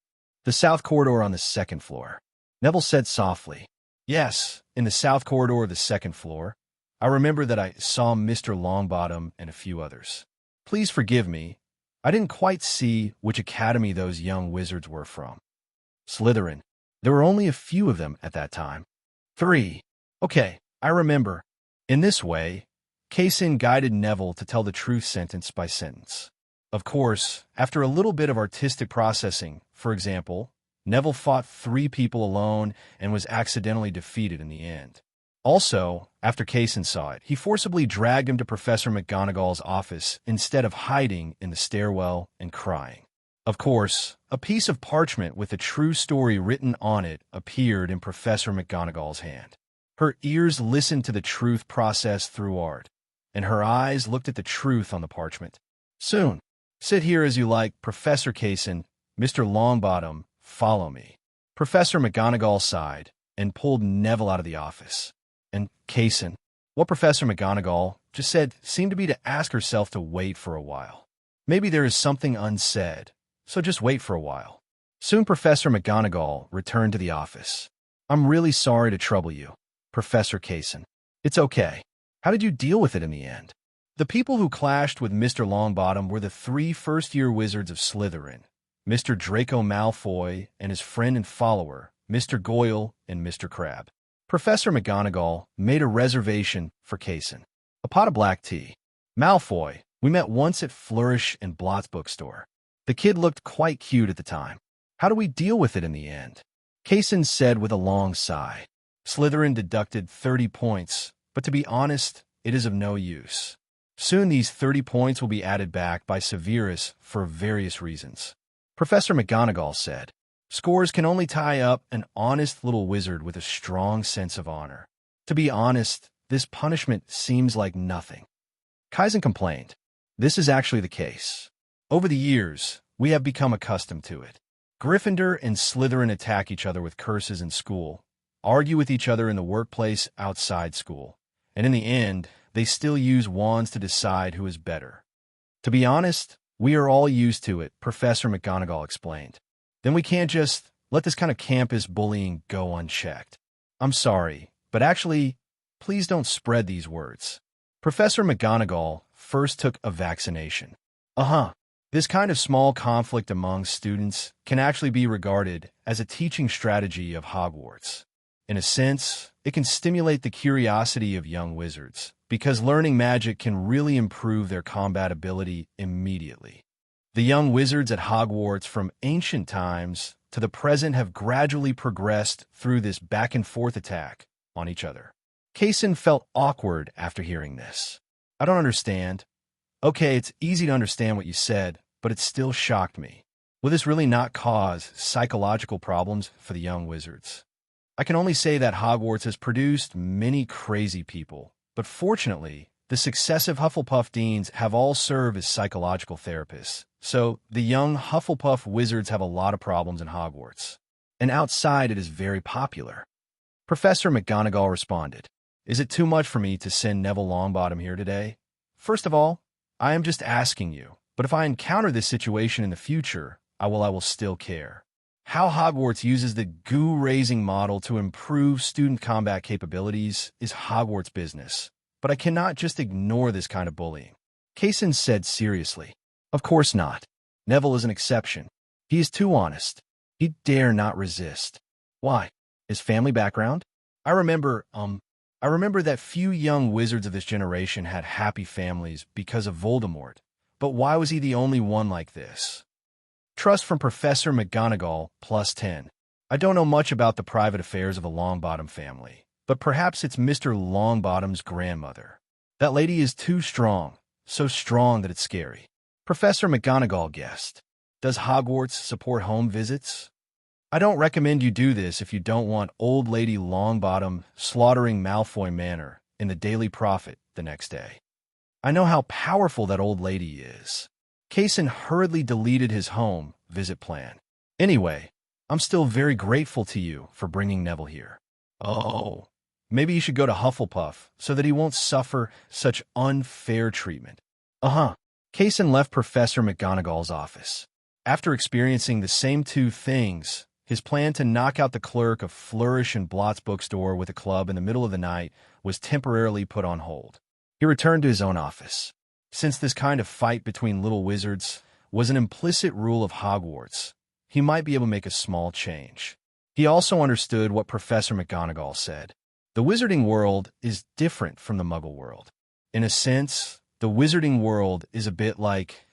The south corridor on the second floor. Neville said softly. Yes, in the south corridor of the second floor. I remember that I saw Mr. Longbottom and a few others. Please forgive me. I didn't quite see which academy those young wizards were from. Slytherin. There were only a few of them at that time. 3. Okay, I remember. In this way, Kase guided Neville to tell the truth sentence by sentence. Of course, after a little bit of artistic processing, for example, Neville fought 3 people alone and was accidentally defeated in the end. Also, after Kase saw it, he forcibly dragged him to Professor McGonagall's office instead of hiding in the stairwell and crying. Of course, a piece of parchment with a true story written on it appeared in Professor McGonagall's hand. Her ears listened to the truth process through art, and her eyes looked at the truth on the parchment. Soon. Sit here as you like, Professor Kase. Mr. Longbottom, follow me. Professor McGonagall sighed and pulled Neville out of the office. And Kase, what Professor McGonagall just said seemed to be to ask herself to wait for a while. Maybe there is something unsaid, so just wait for a while. Soon Professor McGonagall returned to the office. I'm really sorry to trouble you, Professor Kase. It's okay. How did you deal with it in the end? The people who clashed with Mr. Longbottom were the 3 first-year wizards of Slytherin, Mr. Draco Malfoy and his friend and follower, Mr. Goyle and Mr. Crabbe. Professor McGonagall made a reservation for Kase. A pot of black tea. Malfoy, we met once at Flourish and Blotts bookstore. The kid looked quite cute at the time. How do we deal with it in the end? Kase said with a long sigh. Slytherin deducted 30 points, but to be honest, it is of no use. Soon these 30 points will be added back by Severus for various reasons. Professor McGonagall said, scores can only tie up an honest little wizard with a strong sense of honor. To be honest, this punishment seems like nothing. Kase complained. This is actually the case. Over the years, we have become accustomed to it. Gryffindor and Slytherin attack each other with curses in school, argue with each other in the workplace outside school, and in the end, they still use wands to decide who is better. To be honest, We are all used to it, Professor McGonagall explained. Then we can't just let this kind of campus bullying go unchecked. I'm sorry, but actually, please don't spread these words. Professor McGonagall first took a vaccination. This kind of small conflict among students can actually be regarded as a teaching strategy of Hogwarts. In a sense, it can stimulate the curiosity of young wizards, because learning magic can really improve their combat ability immediately. The young wizards at Hogwarts from ancient times to the present have gradually progressed through this back-and-forth attack on each other. Kase felt awkward after hearing this. I don't understand. Okay, it's easy to understand what you said, but it still shocked me. Will this really not cause psychological problems for the young wizards? I can only say that Hogwarts has produced many crazy people, but fortunately, the successive Hufflepuff deans have all served as psychological therapists, so the young Hufflepuff wizards have a lot of problems in Hogwarts. And outside it is very popular. Professor McGonagall responded, "Is it too much for me to send Neville Longbottom here today? First of all, I am just asking you, but if I encounter this situation in the future, I will still care. How Hogwarts uses the goo-raising model to improve student combat capabilities is Hogwarts business, but I cannot just ignore this kind of bullying." Kase said seriously, "Of course not. Neville is an exception. He is too honest. He dare not resist." Why? His family background? I remember that few young wizards of this generation had happy families because of Voldemort, but why was he the only one like this? Trust from Professor McGonagall, +10. I don't know much about the private affairs of the Longbottom family, but perhaps it's Mr. Longbottom's grandmother. That lady is too strong, so strong that it's scary. Professor McGonagall guessed. Does Hogwarts support home visits? I don't recommend you do this if you don't want Old Lady Longbottom slaughtering Malfoy Manor in the Daily Prophet the next day. I know how powerful that old lady is. Kase hurriedly deleted his home visit plan. Anyway, I'm still very grateful to you for bringing Neville here. Oh, maybe you should go to Hufflepuff so that he won't suffer such unfair treatment. Kase left Professor McGonagall's office. After experiencing the same two things, his plan to knock out the clerk of Flourish and Blotts bookstore with a club in the middle of the night was temporarily put on hold. He returned to his own office. Since this kind of fight between little wizards was an implicit rule of Hogwarts, he might be able to make a small change. He also understood what Professor McGonagall said. The wizarding world is different from the Muggle world. In a sense, the wizarding world is a bit like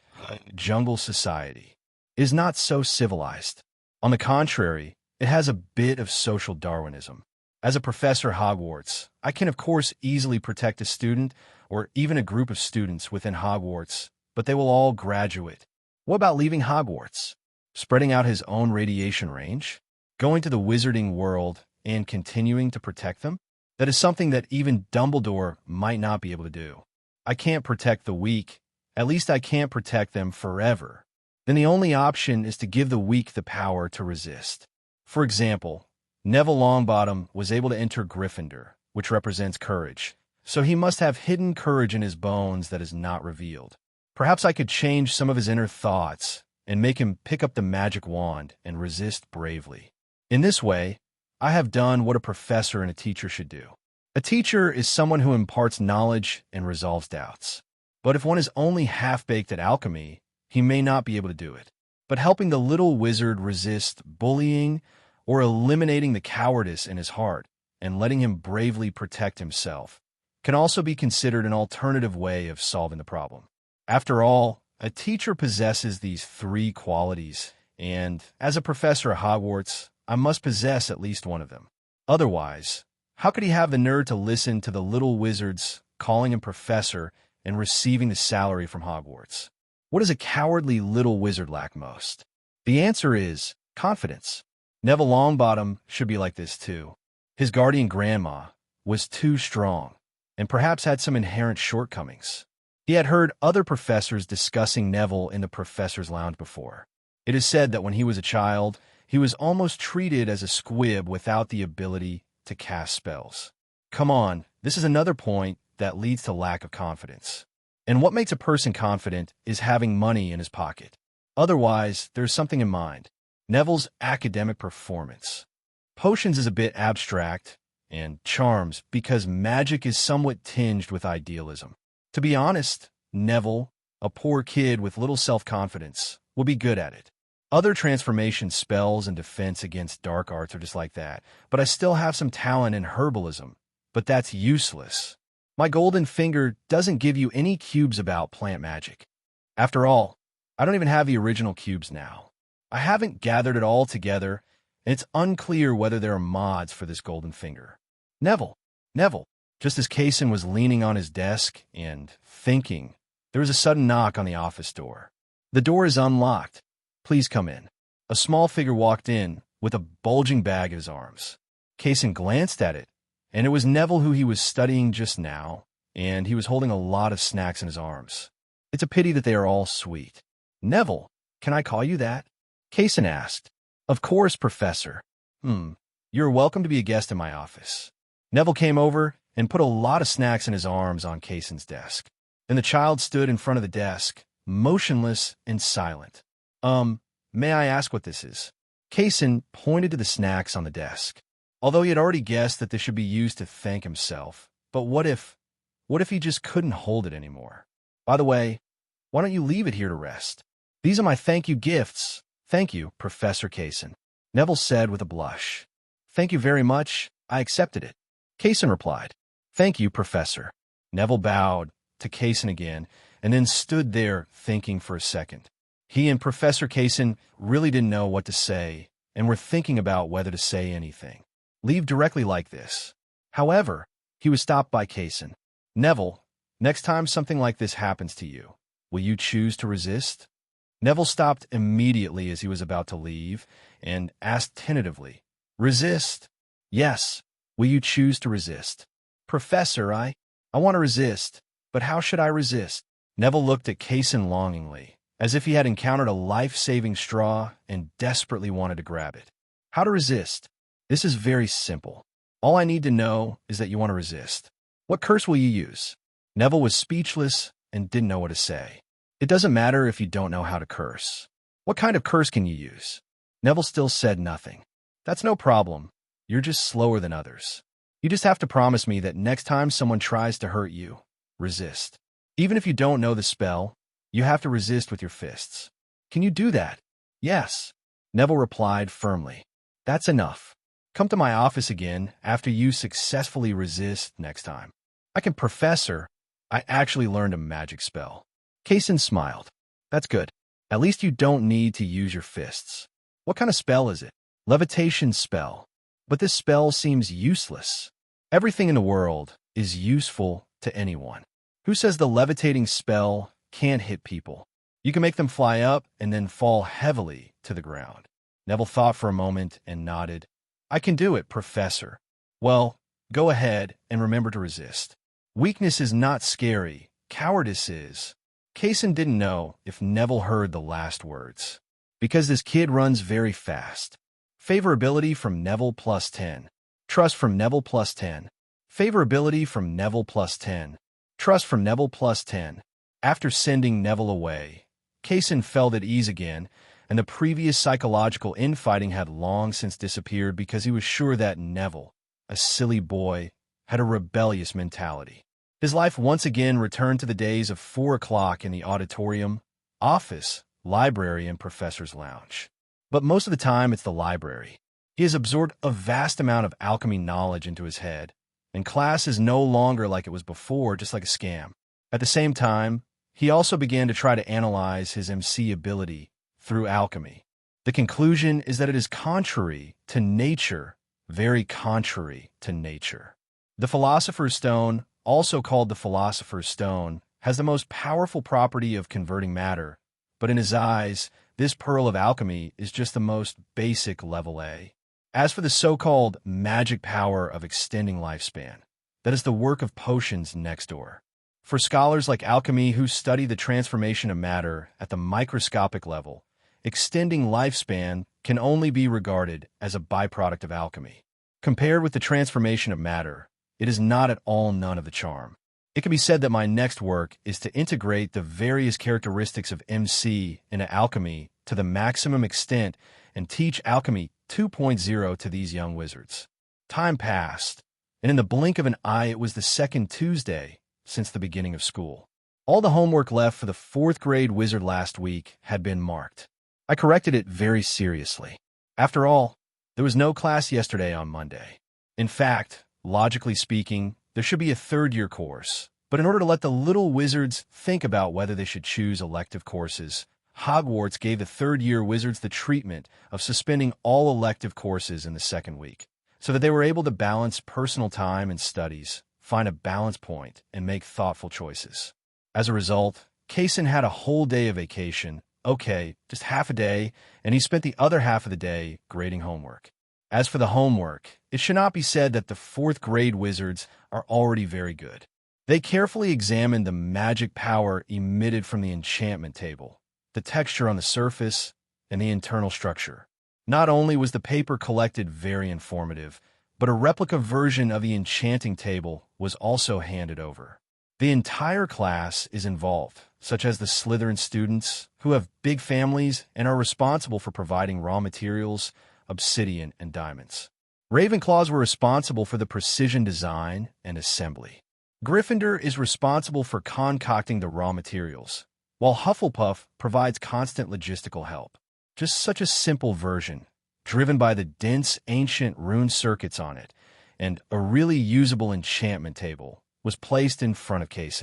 jungle society. It is not so civilized. On the contrary, it has a bit of social Darwinism. As a professor at Hogwarts, I can of course easily protect a student or even a group of students within Hogwarts, but they will all graduate. What about leaving Hogwarts? Spreading out his own radiation range? Going to the wizarding world and continuing to protect them? That is something that even Dumbledore might not be able to do. I can't protect the weak. At least I can't protect them forever. Then the only option is to give the weak the power to resist. For example, Neville Longbottom was able to enter Gryffindor, which represents courage, so he must have hidden courage in his bones that is not revealed. Perhaps I could change some of his inner thoughts and make him pick up the magic wand and resist bravely. In this way, I have done what a professor and a teacher should do. A teacher is someone who imparts knowledge and resolves doubts. But if one is only half-baked at alchemy, he may not be able to do it. But helping the little wizard resist bullying or eliminating the cowardice in his heart and letting him bravely protect himself can also be considered an alternative way of solving the problem. After all, a teacher possesses these three qualities, and as a professor at Hogwarts, I must possess at least one of them. Otherwise, how could he have the nerve to listen to the little wizards calling him professor and receiving the salary from Hogwarts? What does a cowardly little wizard lack most? The answer is confidence. Neville Longbottom should be like this too. His guardian grandma was too strong and perhaps had some inherent shortcomings. He had heard other professors discussing Neville in the professor's lounge before. It is said that when he was a child, he was almost treated as a squib without the ability to cast spells. Come on, this is another point that leads to lack of confidence. And what makes a person confident is having money in his pocket. Otherwise, there's something in mind. Neville's academic performance. Potions is a bit abstract, and charms because magic is somewhat tinged with idealism. To be honest, Neville, a poor kid with little self-confidence, will be good at it. Other transformation spells and defense against dark arts are just like that, but I still have some talent in herbalism, but that's useless. My golden finger doesn't give you any cubes about plant magic. After all, I don't even have the original cubes now. I haven't gathered it all together, and it's unclear whether there are mods for this golden finger. Neville. Just as Kase was leaning on his desk and thinking, there was a sudden knock on the office door. The door is unlocked. Please come in. A small figure walked in with a bulging bag in his arms. Kase glanced at it, and it was Neville who he was studying just now, and he was holding a lot of snacks in his arms. It's a pity that they are all sweet. Neville, can I call you that? Kase asked. Of course, Professor. You're welcome to be a guest in my office. Neville came over and put a lot of snacks in his arms on Kasen's desk. And the child stood in front of the desk, motionless and silent. May I ask what this is? Kasen pointed to the snacks on the desk. Although he had already guessed that this should be used to thank himself. But what if he just couldn't hold it anymore? By the way, why don't you leave it here to rest? These are my thank you gifts. Thank you, Professor Kasen, Neville said with a blush. Thank you very much. I accepted it. Kasen replied. Thank you, Professor. Neville bowed to Kasen again and then stood there thinking for a second. He and Professor Kasen really didn't know what to say and were thinking about whether to say anything. Leave directly like this. However, he was stopped by Kasen. Neville, next time something like this happens to you, will you choose to resist? Neville stopped immediately as he was about to leave and asked tentatively, Resist? Yes. Will you choose to resist? Professor, I want to resist, but how should I resist? Neville looked at Kasen longingly, as if he had encountered a life-saving straw and desperately wanted to grab it. How to resist? This is very simple. All I need to know is that you want to resist. What curse will you use? Neville was speechless and didn't know what to say. It doesn't matter if you don't know how to curse. What kind of curse can you use? Neville still said nothing. That's no problem. You're just slower than others. You just have to promise me that next time someone tries to hurt you, resist. Even if you don't know the spell, you have to resist with your fists. Can you do that? Yes. Neville replied firmly. That's enough. Come to my office again after you successfully resist next time. Professor, I actually learned a magic spell. Kasen smiled. That's good. At least you don't need to use your fists. What kind of spell is it? Levitation spell. But this spell seems useless. Everything in the world is useful to anyone. Who says the levitating spell can't hit people? You can make them fly up and then fall heavily to the ground. Neville thought for a moment and nodded. I can do it, Professor. Well, go ahead and remember to resist. Weakness is not scary. Cowardice is. Kasen didn't know if Neville heard the last words. Because this kid runs very fast. Favorability from Neville plus 10. Trust from Neville plus 10. Favorability from Neville plus 10. Trust from Neville plus 10. After sending Neville away, Kasen felt at ease again, and the previous psychological infighting had long since disappeared because he was sure that Neville, a silly boy, had a rebellious mentality. His life once again returned to the days of 4 o'clock in the auditorium, office, library, and professor's lounge. But most of the time, it's the library. He has absorbed a vast amount of alchemy knowledge into his head, and class is no longer like it was before, just like a scam. At the same time, he also began to try to analyze his MC ability through alchemy. The conclusion is that it is contrary to nature, very contrary to nature. The Philosopher's Stone, also called the Philosopher's Stone, has the most powerful property of converting matter, but in his eyes, this pearl of alchemy is just the most basic level A. As for the so-called magic power of extending lifespan, that is the work of potions next door. For scholars like alchemy who study the transformation of matter at the microscopic level, extending lifespan can only be regarded as a byproduct of alchemy. Compared with the transformation of matter, it is not at all none of the charm. It can be said that my next work is to integrate the various characteristics of MC into alchemy to the maximum extent and teach Alchemy 2.0 to these young wizards. Time passed, and in the blink of an eye it was the second Tuesday since the beginning of school. All the homework left for the 4th grade wizard last week had been marked. I corrected it very seriously. After all, there was no class yesterday on Monday. In fact, logically speaking, there should be a 3rd-year course. But in order to let the little wizards think about whether they should choose elective courses, Hogwarts gave the 3rd-year wizards the treatment of suspending all elective courses in the 2nd week, so that they were able to balance personal time and studies, find a balance point, and make thoughtful choices. As a result, Kase had a whole day of vacation, just half a day, and he spent the other half of the day grading homework. As for the homework, it should not be said that the 4th grade wizards are already very good. They carefully examined the magic power emitted from the enchantment table, the texture on the surface, and the internal structure. Not only was the paper collected very informative, but a replica version of the enchanting table was also handed over. The entire class is involved, such as the Slytherin students, who have big families and are responsible for providing raw materials, obsidian, and diamonds. Ravenclaws were responsible for the precision design and assembly. Gryffindor is responsible for concocting the raw materials, while Hufflepuff provides constant logistical help. Just such a simple version, driven by the dense ancient rune circuits on it, and a really usable enchantment table was placed in front of Kase.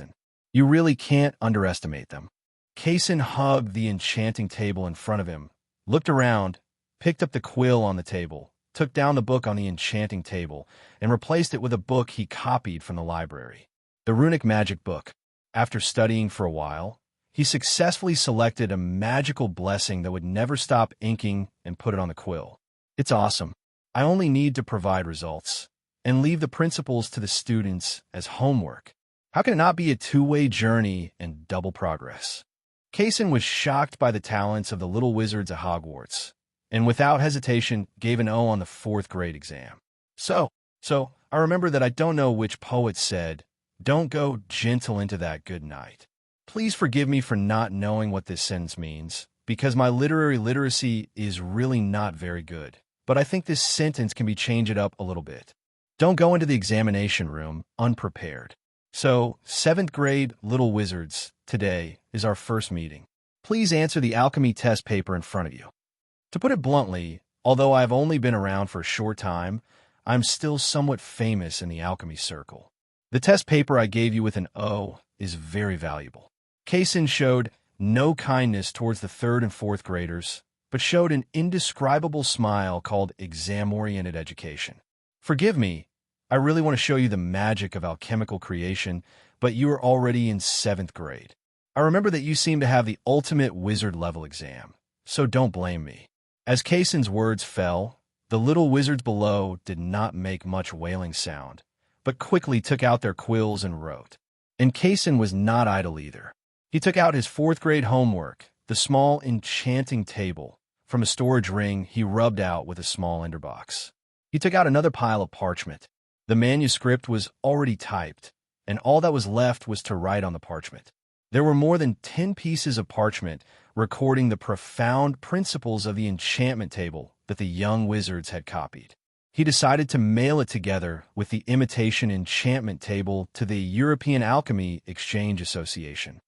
You really can't underestimate them. Kase hugged the enchanting table in front of him, looked around, picked up the quill on the table, took down the book on the enchanting table, and replaced it with a book he copied from the library. The runic magic book. After studying for a while, he successfully selected a magical blessing that would never stop inking and put it on the quill. It's awesome. I only need to provide results and leave the principles to the students as homework. How can it not be a two-way journey and double progress? Kase was shocked by the talents of the little wizards at Hogwarts, and without hesitation gave an O on the 4th grade exam. So I remember that I don't know which poet said, "Don't go gentle into that good night." Please forgive me for not knowing what this sentence means, because my literary literacy is really not very good. But I think this sentence can be changed up a little bit. Don't go into the examination room unprepared. So, 7th grade little wizards, today is our first meeting. Please answer the alchemy test paper in front of you. To put it bluntly, although I have only been around for a short time, I'm still somewhat famous in the alchemy circle. The test paper I gave you with an O is very valuable. Kase showed no kindness towards the 3rd and 4th graders, but showed an indescribable smile called exam-oriented education. Forgive me, I really want to show you the magic of alchemical creation, but you are already in 7th grade. I remember that you seem to have the ultimate wizard level exam, so don't blame me. As Kase's words fell, the little wizards below did not make much wailing sound, but quickly took out their quills and wrote. And Kase was not idle either. He took out his 4th grade homework, the small enchanting table, from a storage ring he rubbed out with a small enderbox. He took out another pile of parchment. The manuscript was already typed, and all that was left was to write on the parchment. There were more than 10 pieces of parchment recording the profound principles of the enchantment table that the young wizards had copied. He decided to mail it together with the imitation enchantment table to the European Alchemy Exchange Association.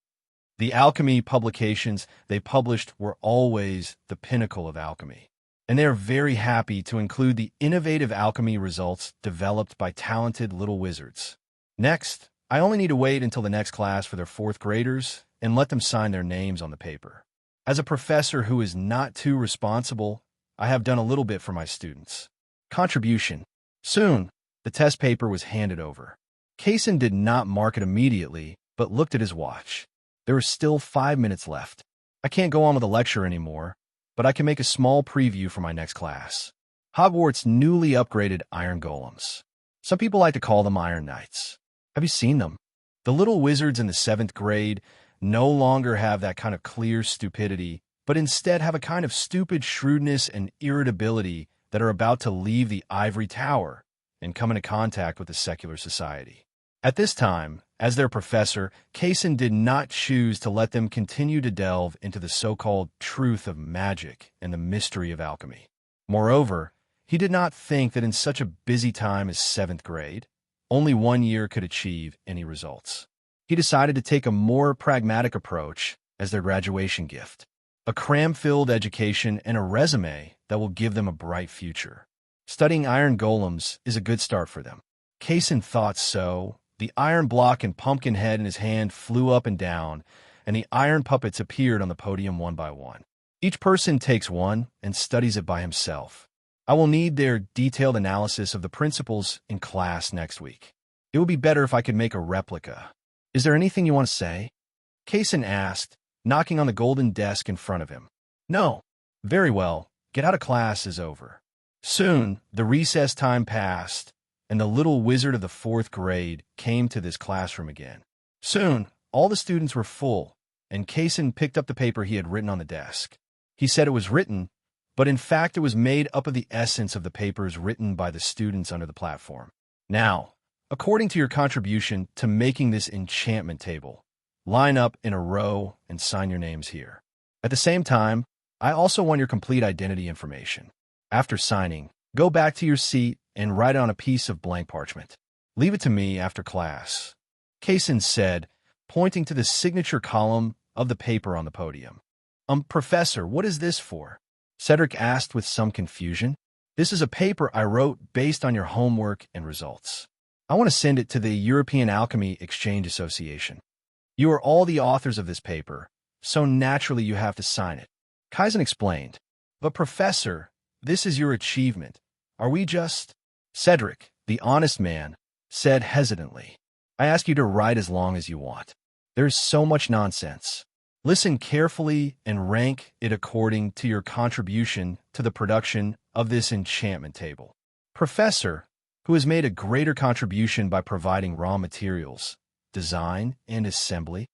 The alchemy publications they published were always the pinnacle of alchemy, and they are very happy to include the innovative alchemy results developed by talented little wizards. Next, I only need to wait until the next class for their 4th graders and let them sign their names on the paper. As a professor who is not too responsible, I have done a little bit for my students. Contribution. Soon, the test paper was handed over. Kase did not mark it immediately, but looked at his watch. There were still 5 minutes left. I can't go on with the lecture anymore, but I can make a small preview for my next class. Hogwarts' newly upgraded iron golems. Some people like to call them Iron Knights. Have you seen them? The little wizards in the 7th grade no longer have that kind of clear stupidity, but instead have a kind of stupid shrewdness and irritability that are about to leave the ivory tower and come into contact with the secular society. At this time, As their professor, Kase did not choose to let them continue to delve into the so-called truth of magic and the mystery of alchemy. Moreover, he did not think that in such a busy time as 7th grade, only 1 year could achieve any results. He decided to take a more pragmatic approach as their graduation gift, a cram-filled education and a resume that will give them a bright future. Studying iron golems is a good start for them. Kase thought so. The iron block and pumpkin head in his hand flew up and down, and the iron puppets appeared on the podium one by one. Each person takes one and studies it by himself. I will need their detailed analysis of the principles in class next week. It would be better if I could make a replica. Is there anything you want to say? Kase asked, knocking on the golden desk in front of him. No. Very well. Get out of class is over. Soon, the recess time passed, and the little wizard of the 4th grade came to this classroom again. Soon, all the students were full, and Kase picked up the paper he had written on the desk. He said it was written, but in fact it was made up of the essence of the papers written by the students under the platform. Now, according to your contribution to making this enchantment table, line up in a row and sign your names here. At the same time, I also want your complete identity information. After signing, go back to your seat and write on a piece of blank parchment. Leave it to me after class, Kase said, pointing to the signature column of the paper on the podium. Professor, what is this for? Cedric asked with some confusion. This is a paper I wrote based on your homework and results. I want to send it to the European Alchemy Exchange Association. You are all the authors of this paper, so naturally you have to sign it. Kase explained. But Professor, this is your achievement. Are we just... Cedric, the honest man, said hesitantly. I ask you to write as long as you want. There's so much nonsense. Listen carefully and rank it according to your contribution to the production of this enchantment table. Professor, who has made a greater contribution by providing raw materials, design, and assembly?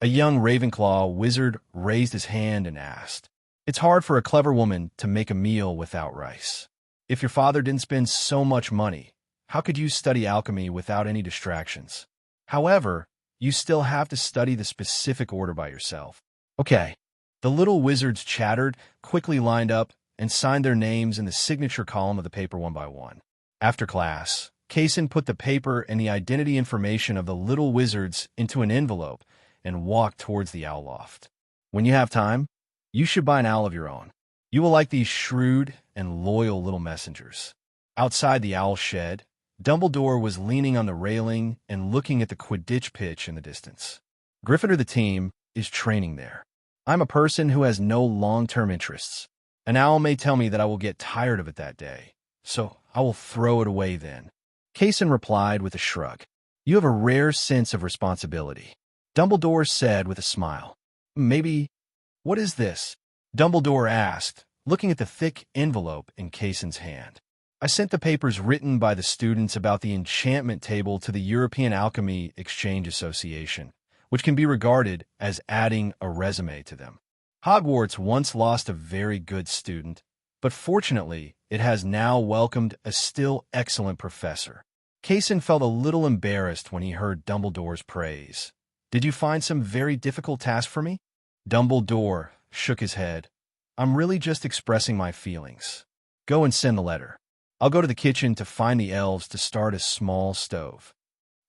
A young Ravenclaw wizard raised his hand and asked. It's hard for a clever woman to make a meal without rice. If your father didn't spend so much money, how could you study alchemy without any distractions? However, you still have to study the specific order by yourself. Okay. The little wizards chattered, quickly lined up, and signed their names in the signature column of the paper one by one. After class, Kase put the paper and the identity information of the little wizards into an envelope and walked towards the owl loft. When you have time, you should buy an owl of your own. You will like these shrewd and loyal little messengers. Outside the owl shed, Dumbledore was leaning on the railing and looking at the Quidditch pitch in the distance. Gryffindor the team is training there. I'm a person who has no long-term interests. An owl may tell me that I will get tired of it that day, so I will throw it away then. Kase replied with a shrug. You have a rare sense of responsibility. Dumbledore said with a smile. Maybe... What is this? Dumbledore asked, looking at the thick envelope in Kase's hand. I sent the papers written by the students about the enchantment table to the European Alchemy Exchange Association, which can be regarded as adding a resume to them. Hogwarts once lost a very good student, but fortunately, it has now welcomed a still excellent professor. Kase felt a little embarrassed when he heard Dumbledore's praise. Did you find some very difficult task for me? Dumbledore shook his head. I'm really just expressing my feelings. Go and send the letter. I'll go to the kitchen to find the elves to start a small stove.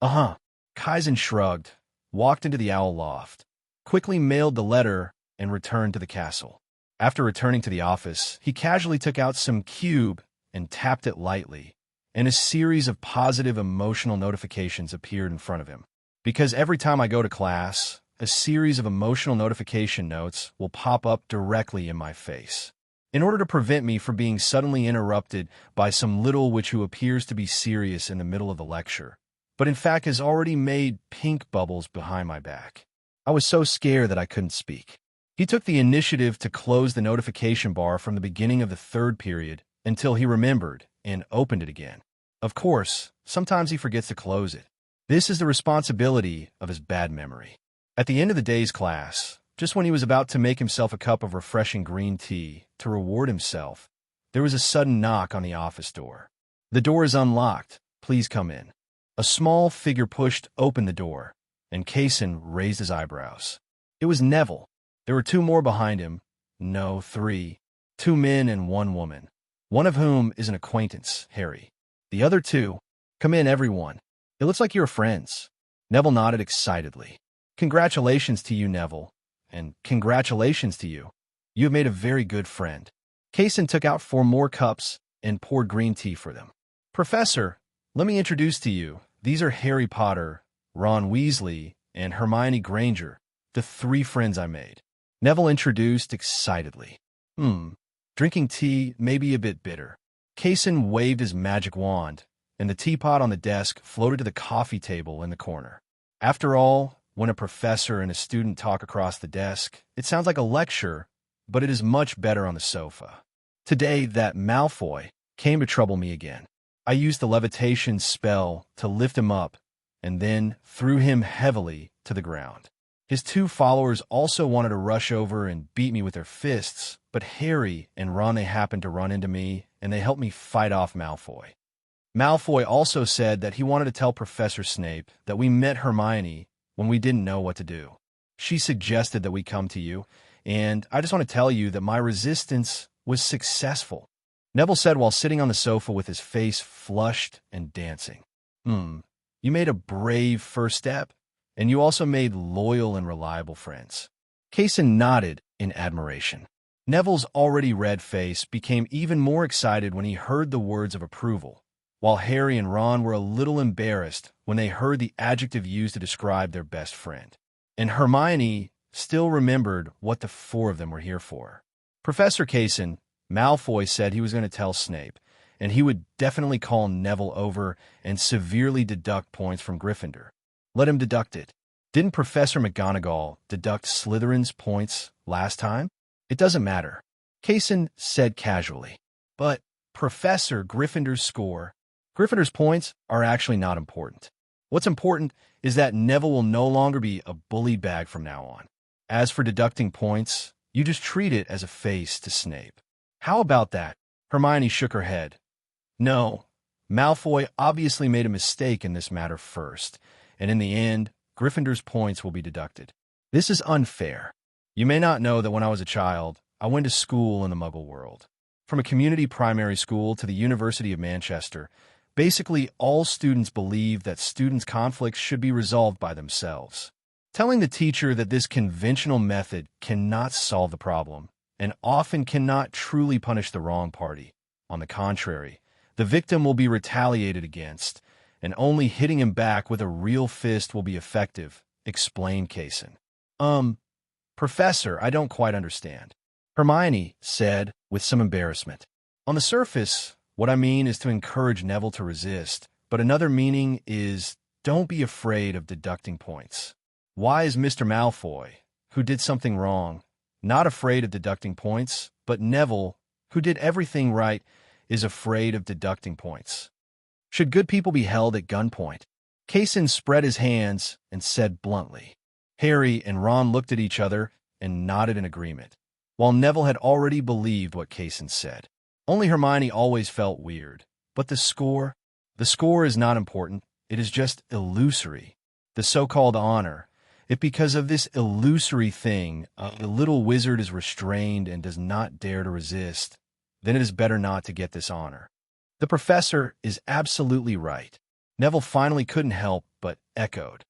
Uh-huh. Kase shrugged, walked into the owl loft, quickly mailed the letter, and returned to the castle. After returning to the office, he casually took out some cube and tapped it lightly, and a series of positive emotional notifications appeared in front of him. Because every time I go to class, a series of emotional notification notes will pop up directly in my face. In order to prevent me from being suddenly interrupted by some little witch who appears to be serious in the middle of the lecture, but in fact has already made pink bubbles behind my back. I was so scared that I couldn't speak. He took the initiative to close the notification bar from the beginning of the 3rd period until he remembered and opened it again. Of course, sometimes he forgets to close it. This is the responsibility of his bad memory. At the end of the day's class, just when he was about to make himself a cup of refreshing green tea to reward himself, there was a sudden knock on the office door. The door is unlocked. Please come in. A small figure pushed open the door, and Kase raised his eyebrows. It was Neville. There were two more behind him. No, three. 2 men and 1 woman. One of whom is an acquaintance, Harry. The other 2, come in, everyone. It looks like you're friends. Neville nodded excitedly. Congratulations to you, Neville. And congratulations to you. You have made a very good friend. Kase took out 4 more cups and poured green tea for them. Professor, let me introduce to you. These are Harry Potter, Ron Weasley, and Hermione Granger, the 3 friends I made. Neville introduced excitedly. Drinking tea may be a bit bitter. Kase waved his magic wand, and the teapot on the desk floated to the coffee table in the corner. After all, when a professor and a student talk across the desk, it sounds like a lecture, but it is much better on the sofa. Today, that Malfoy came to trouble me again. I used the levitation spell to lift him up, and then threw him heavily to the ground. His 2 followers also wanted to rush over and beat me with their fists, but Harry and Ron happened to run into me, and they helped me fight off Malfoy. Malfoy also said that he wanted to tell Professor Snape that we met Hermione when we didn't know what to do. She suggested that we come to you, and I just want to tell you that my resistance was successful, Neville said while sitting on the sofa with his face flushed and dancing. You made a brave first step, and you also made loyal and reliable friends. Kase nodded in admiration. Neville's already red face became even more excited when he heard the words of approval, while Harry and Ron were a little embarrassed when they heard the adjective used to describe their best friend. And Hermione still remembered what the 4 of them were here for. Professor Kase, Malfoy said he was going to tell Snape, and he would definitely call Neville over and severely deduct points from Gryffindor. Let him deduct it. Didn't Professor McGonagall deduct Slytherin's points last time? It doesn't matter, Kase said casually. But, Professor, Gryffindor's score. Gryffindor's points are actually not important. What's important is that Neville will no longer be a bully bag from now on. As for deducting points, you just treat it as a face to Snape. How about that? Hermione shook her head. No, Malfoy obviously made a mistake in this matter first, and in the end, Gryffindor's points will be deducted. This is unfair. You may not know that when I was a child, I went to school in the Muggle world. From a community primary school to the University of Manchester, basically all students believe that students' conflicts should be resolved by themselves. Telling the teacher that this conventional method cannot solve the problem, and often cannot truly punish the wrong party. On the contrary, the victim will be retaliated against, and only hitting him back with a real fist will be effective, explained Kase. Professor, I don't quite understand, Hermione said with some embarrassment. On the surface, what I mean is to encourage Neville to resist, but another meaning is don't be afraid of deducting points. Why is Mr. Malfoy, who did something wrong, not afraid of deducting points, but Neville, who did everything right, is afraid of deducting points? Should good people be held at gunpoint? Kase spread his hands and said bluntly. Harry and Ron looked at each other and nodded in agreement, while Neville had already believed what Kase said. Only Hermione always felt weird. But the score? The score is not important. It is just illusory. The so-called honor. If because of this illusory thing, the little wizard is restrained and does not dare to resist, then it is better not to get this honor. The professor is absolutely right. Neville finally couldn't help but echoed.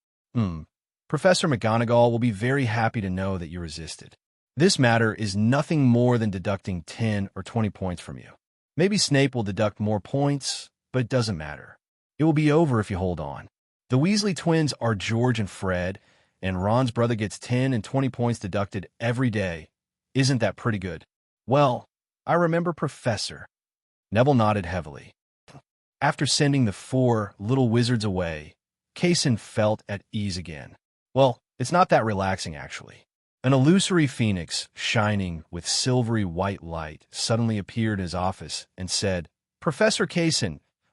Professor McGonagall will be very happy to know that you resisted. This matter is nothing more than deducting 10 or 20 points from you. Maybe Snape will deduct more points, but it doesn't matter. It will be over if you hold on. The Weasley twins are George and Fred, and Ron's brother gets 10 and 20 points deducted every day. Isn't that pretty good? Well, I remember, Professor. Neville nodded heavily. After sending the 4 little wizards away, Kase felt at ease again. Well, it's not that relaxing, actually. An illusory phoenix, shining with silvery white light, suddenly appeared in his office and said, Professor Kase,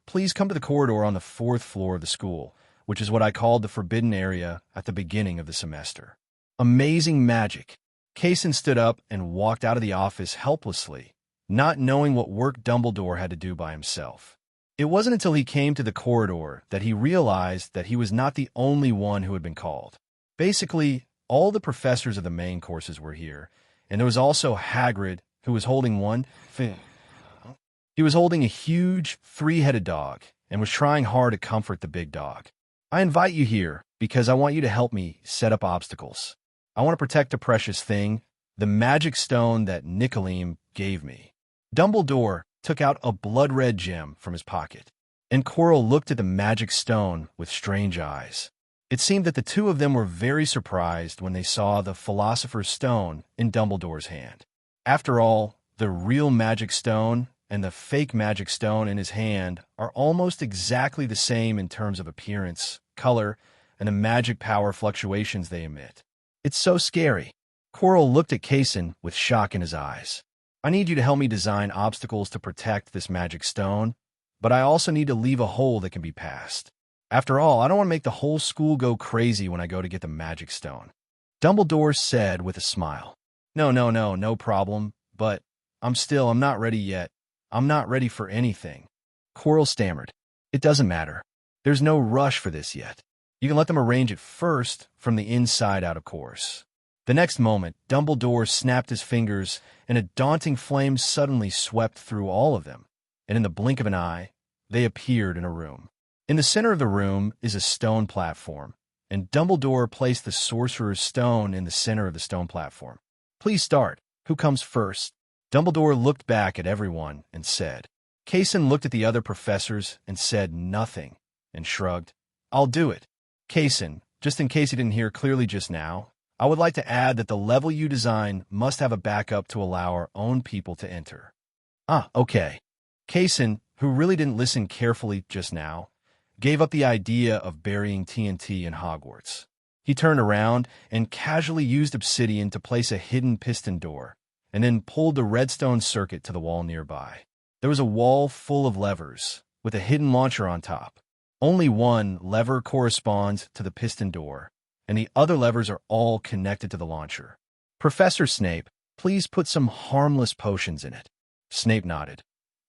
please come to the corridor on the 4th floor of the school, which is what I called the forbidden area at the beginning of the semester. Amazing magic. Kase stood up and walked out of the office helplessly, not knowing what work Dumbledore had to do by himself. It wasn't until he came to the corridor that he realized that he was not the only one who had been called. Basically, all the professors of the main courses were here, and there was also Hagrid, who was holding one thing. He was holding a huge, three-headed dog, and was trying hard to comfort the big dog. I invite you here because I want you to help me set up obstacles. I want to protect a precious thing, the magic stone that Nicolim gave me. Dumbledore took out a blood-red gem from his pocket, and Quirrell looked at the magic stone with strange eyes. It seemed that the two of them were very surprised when they saw the Philosopher's Stone in Dumbledore's hand. After all, the real magic stone and the fake magic stone in his hand are almost exactly the same in terms of appearance, color, and the magic power fluctuations they emit. It's so scary. Quirrell looked at Kase with shock in his eyes. I need you to help me design obstacles to protect this magic stone, but I also need to leave a hole that can be passed. After all, I don't want to make the whole school go crazy when I go to get the magic stone. Dumbledore said with a smile. No problem, but I'm not ready yet. I'm not ready for anything. Quirrell stammered. It doesn't matter. There's no rush for this yet. You can let them arrange it first, from the inside out, of course. The next moment, Dumbledore snapped his fingers, and a daunting flame suddenly swept through all of them, and in the blink of an eye, they appeared in a room. In the center of the room is a stone platform, and Dumbledore placed the Sorcerer's Stone in the center of the stone platform. Please start. Who comes first? Dumbledore looked back at everyone and said. Kase looked at the other professors and said nothing, and shrugged. I'll do it. Kase, just in case you didn't hear clearly just now, I would like to add that the level you design must have a backup to allow our own people to enter. Okay. Kase, who really didn't listen carefully just now, gave up the idea of burying TNT in Hogwarts. He turned around and casually used obsidian to place a hidden piston door, and then pulled the redstone circuit to the wall nearby. There was a wall full of levers, with a hidden launcher on top. Only one lever corresponds to the piston door, and the other levers are all connected to the launcher. Professor Snape, please put some harmless potions in it. Snape nodded.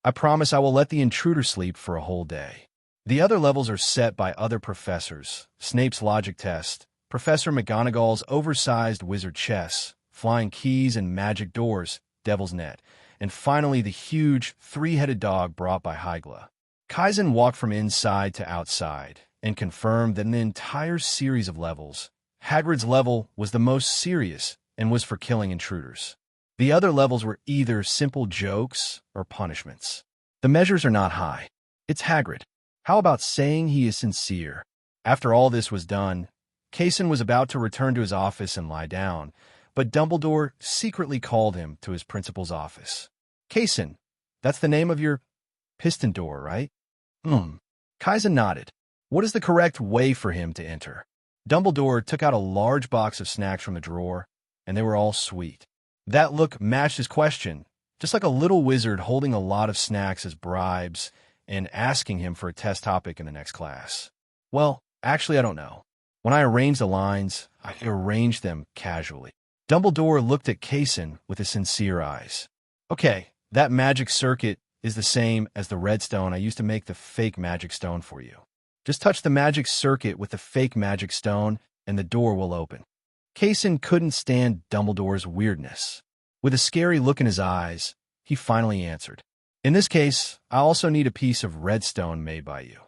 I promise I will let the intruder sleep for a whole day. The other levels are set by other professors, Snape's logic test, Professor McGonagall's oversized wizard chess, flying keys and magic doors, devil's net, and finally the huge, three-headed dog brought by Hygla. Kase walked from inside to outside and confirmed that in the entire series of levels, Hagrid's level was the most serious and was for killing intruders. The other levels were either simple jokes or punishments. The measures are not high. It's Hagrid. How about saying he is sincere? After all this was done, Kase was about to return to his office and lie down, but Dumbledore secretly called him to his principal's office. Kase, that's the name of your piston door, right? Kase nodded. What is the correct way for him to enter? Dumbledore took out a large box of snacks from the drawer, and they were all sweet. That look matched his question, just like a little wizard holding a lot of snacks as bribes and asking him for a test topic in the next class. Well, actually, I don't know. When I arranged the lines, I arranged them casually. Dumbledore looked at Kase with his sincere eyes. Okay, that magic circuit is the same as the redstone I used to make the fake magic stone for you. Just touch the magic circuit with the fake magic stone, and the door will open. Kase couldn't stand Dumbledore's weirdness. With a scary look in his eyes, he finally answered. In this case, I also need a piece of redstone made by you.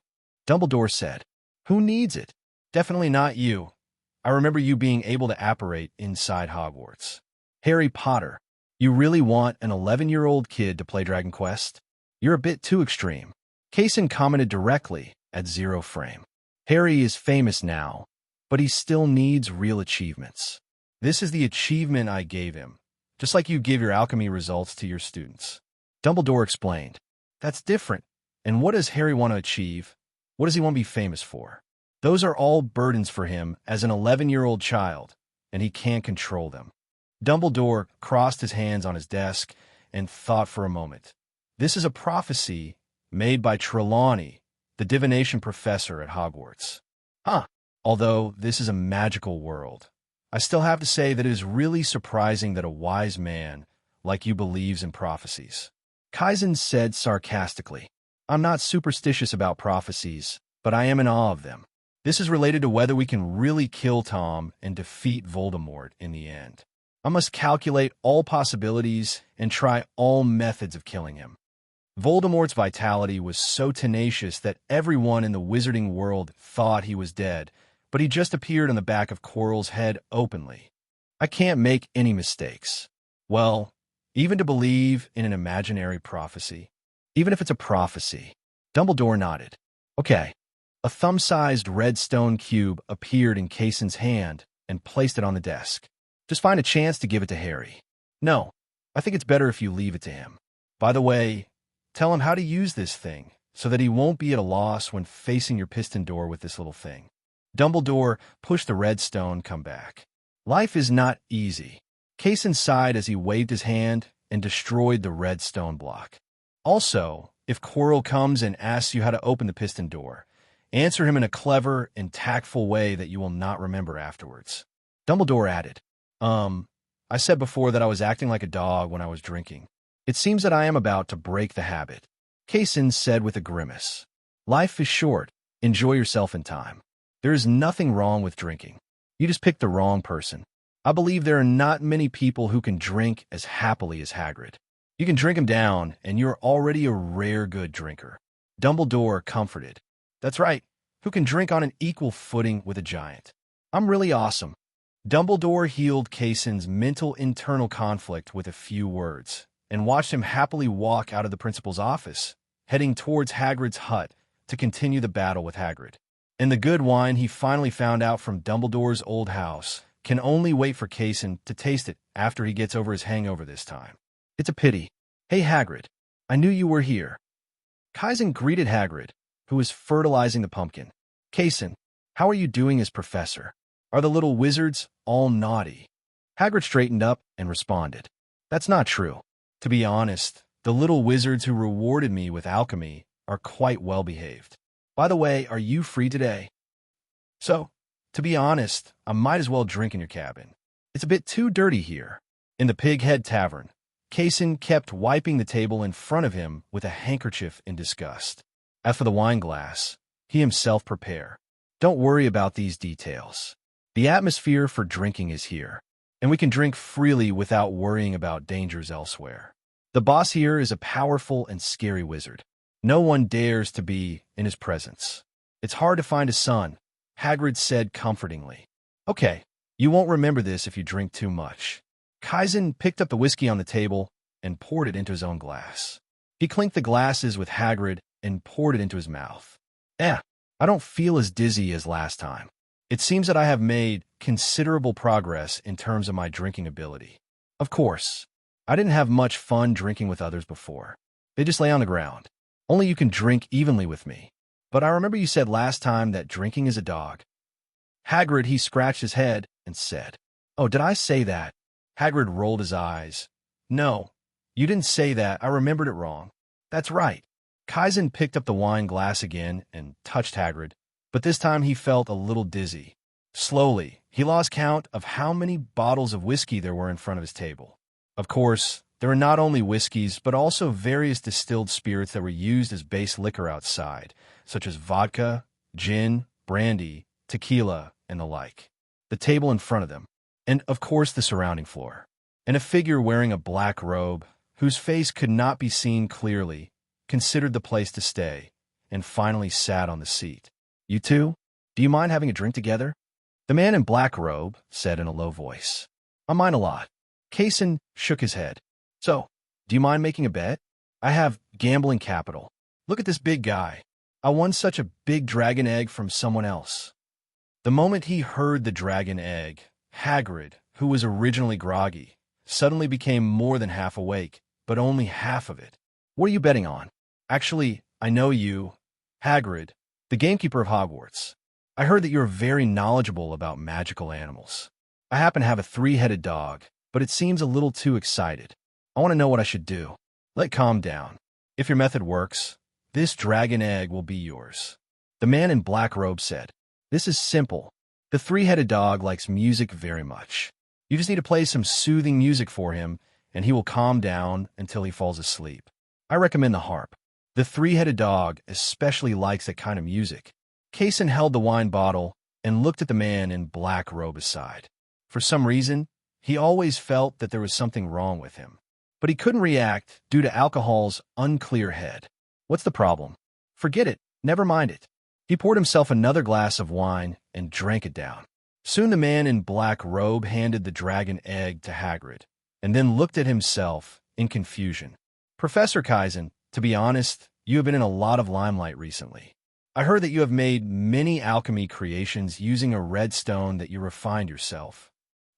Dumbledore said, Who needs it? Definitely not you. I remember you being able to apparate inside Hogwarts. Harry Potter, you really want an 11-year-old kid to play Dragon Quest? You're a bit too extreme. Kase commented directly at Zero Frame. Harry is famous now, but he still needs real achievements. This is the achievement I gave him, just like you give your alchemy results to your students. Dumbledore explained. That's different. And what does Harry want to achieve? What does he want to be famous for? Those are all burdens for him as an 11-year-old child, and he can't control them. Dumbledore crossed his hands on his desk and thought for a moment. This is a prophecy made by Trelawney, the divination professor at Hogwarts. Although this is a magical world, I still have to say that it is really surprising that a wise man like you believes in prophecies. Kaizen said sarcastically. I'm not superstitious about prophecies, but I am in awe of them. This is related to whether we can really kill Tom and defeat Voldemort in the end. I must calculate all possibilities and try all methods of killing him. Voldemort's vitality was so tenacious that everyone in the wizarding world thought he was dead, but he just appeared on the back of Quirrell's head openly. I can't make any mistakes. Well, even to believe in an imaginary prophecy. Even if it's a prophecy. Dumbledore nodded. Okay. A thumb-sized red stone cube appeared in Kasen's hand and placed it on the desk. Just find a chance to give it to Harry. No, I think it's better if you leave it to him. By the way, tell him how to use this thing so that he won't be at a loss when facing your piston door with this little thing. Dumbledore pushed the red stone come back. Life is not easy. Kasen sighed as he waved his hand and destroyed the red stone block. Also, if Quirrell comes and asks you how to open the piston door, answer him in a clever and tactful way that you will not remember afterwards. Dumbledore added, I said before that I was acting like a dog when I was drinking. It seems that I am about to break the habit. Kasen said with a grimace. Life is short. Enjoy yourself in time. There is nothing wrong with drinking. You just picked the wrong person. I believe there are not many people who can drink as happily as Hagrid. You can drink him down, and you're already a rare good drinker. Dumbledore comforted. That's right. Who can drink on an equal footing with a giant? I'm really awesome. Dumbledore healed Kasen's mental internal conflict with a few words, and watched him happily walk out of the principal's office, heading towards Hagrid's hut to continue the battle with Hagrid. And the good wine he finally found out from Dumbledore's old house can only wait for Kasen to taste it after he gets over his hangover this time. It's a pity. Hey, Hagrid, I knew you were here. Kaisen greeted Hagrid, who was fertilizing the pumpkin. Kasen, how are you doing as professor? Are the little wizards all naughty? Hagrid straightened up and responded. That's not true. To be honest, the little wizards who rewarded me with alchemy are quite well behaved. By the way, are you free today? So, to be honest, I might as well drink in your cabin. It's a bit too dirty here. In the Pighead Tavern, Kasen kept wiping the table in front of him with a handkerchief in disgust. As for the wine glass, he himself prepared. Don't worry about these details. The atmosphere for drinking is here, and we can drink freely without worrying about dangers elsewhere. The boss here is a powerful and scary wizard. No one dares to be in his presence. It's hard to find a son, Hagrid said comfortingly. Okay, you won't remember this if you drink too much. Kaisen picked up the whiskey on the table and poured it into his own glass. He clinked the glasses with Hagrid and poured it into his mouth. I don't feel as dizzy as last time. It seems that I have made considerable progress in terms of my drinking ability. Of course, I didn't have much fun drinking with others before. They just lay on the ground. Only you can drink evenly with me. But I remember you said last time that drinking is a dog. Hagrid, he scratched his head and said, Oh, did I say that? Hagrid rolled his eyes. No, you didn't say that. I remembered it wrong. That's right. Kaisen picked up the wine glass again and touched Hagrid, but this time he felt a little dizzy. Slowly, he lost count of how many bottles of whiskey there were in front of his table. Of course, there were not only whiskeys, but also various distilled spirits that were used as base liquor outside, such as vodka, gin, brandy, tequila, and the like. The table in front of them, and of course the surrounding floor. And a figure wearing a black robe, whose face could not be seen clearly, considered the place to stay, and finally sat on the seat. You two, do you mind having a drink together? The man in black robe said in a low voice. I mind a lot. Kasen shook his head. So, do you mind making a bet? I have gambling capital. Look at this big guy. I won such a big dragon egg from someone else. The moment he heard the dragon egg, Hagrid, who was originally groggy, suddenly became more than half awake, but only half of it. What are you betting on? Actually, I know you, Hagrid, the gamekeeper of Hogwarts. I heard that you're very knowledgeable about magical animals. I happen to have a 3-headed dog, but it seems a little too excited. I want to know what I should do. Calm down. If your method works, this dragon egg will be yours. The man in black robe said, This is simple. The 3-headed dog likes music very much. You just need to play some soothing music for him, and he will calm down until he falls asleep. I recommend the harp. The three-headed dog especially likes that kind of music. Kase held the wine bottle and looked at the man in black robe aside. For some reason, he always felt that there was something wrong with him. But he couldn't react due to alcohol's unclear head. What's the problem? Forget it. Never mind it. He poured himself another glass of wine and drank it down. Soon the man in black robe handed the dragon egg to Hagrid, and then looked at himself in confusion. Professor Kase, to be honest, you have been in a lot of limelight recently. I heard that you have made many alchemy creations using a red stone that you refined yourself.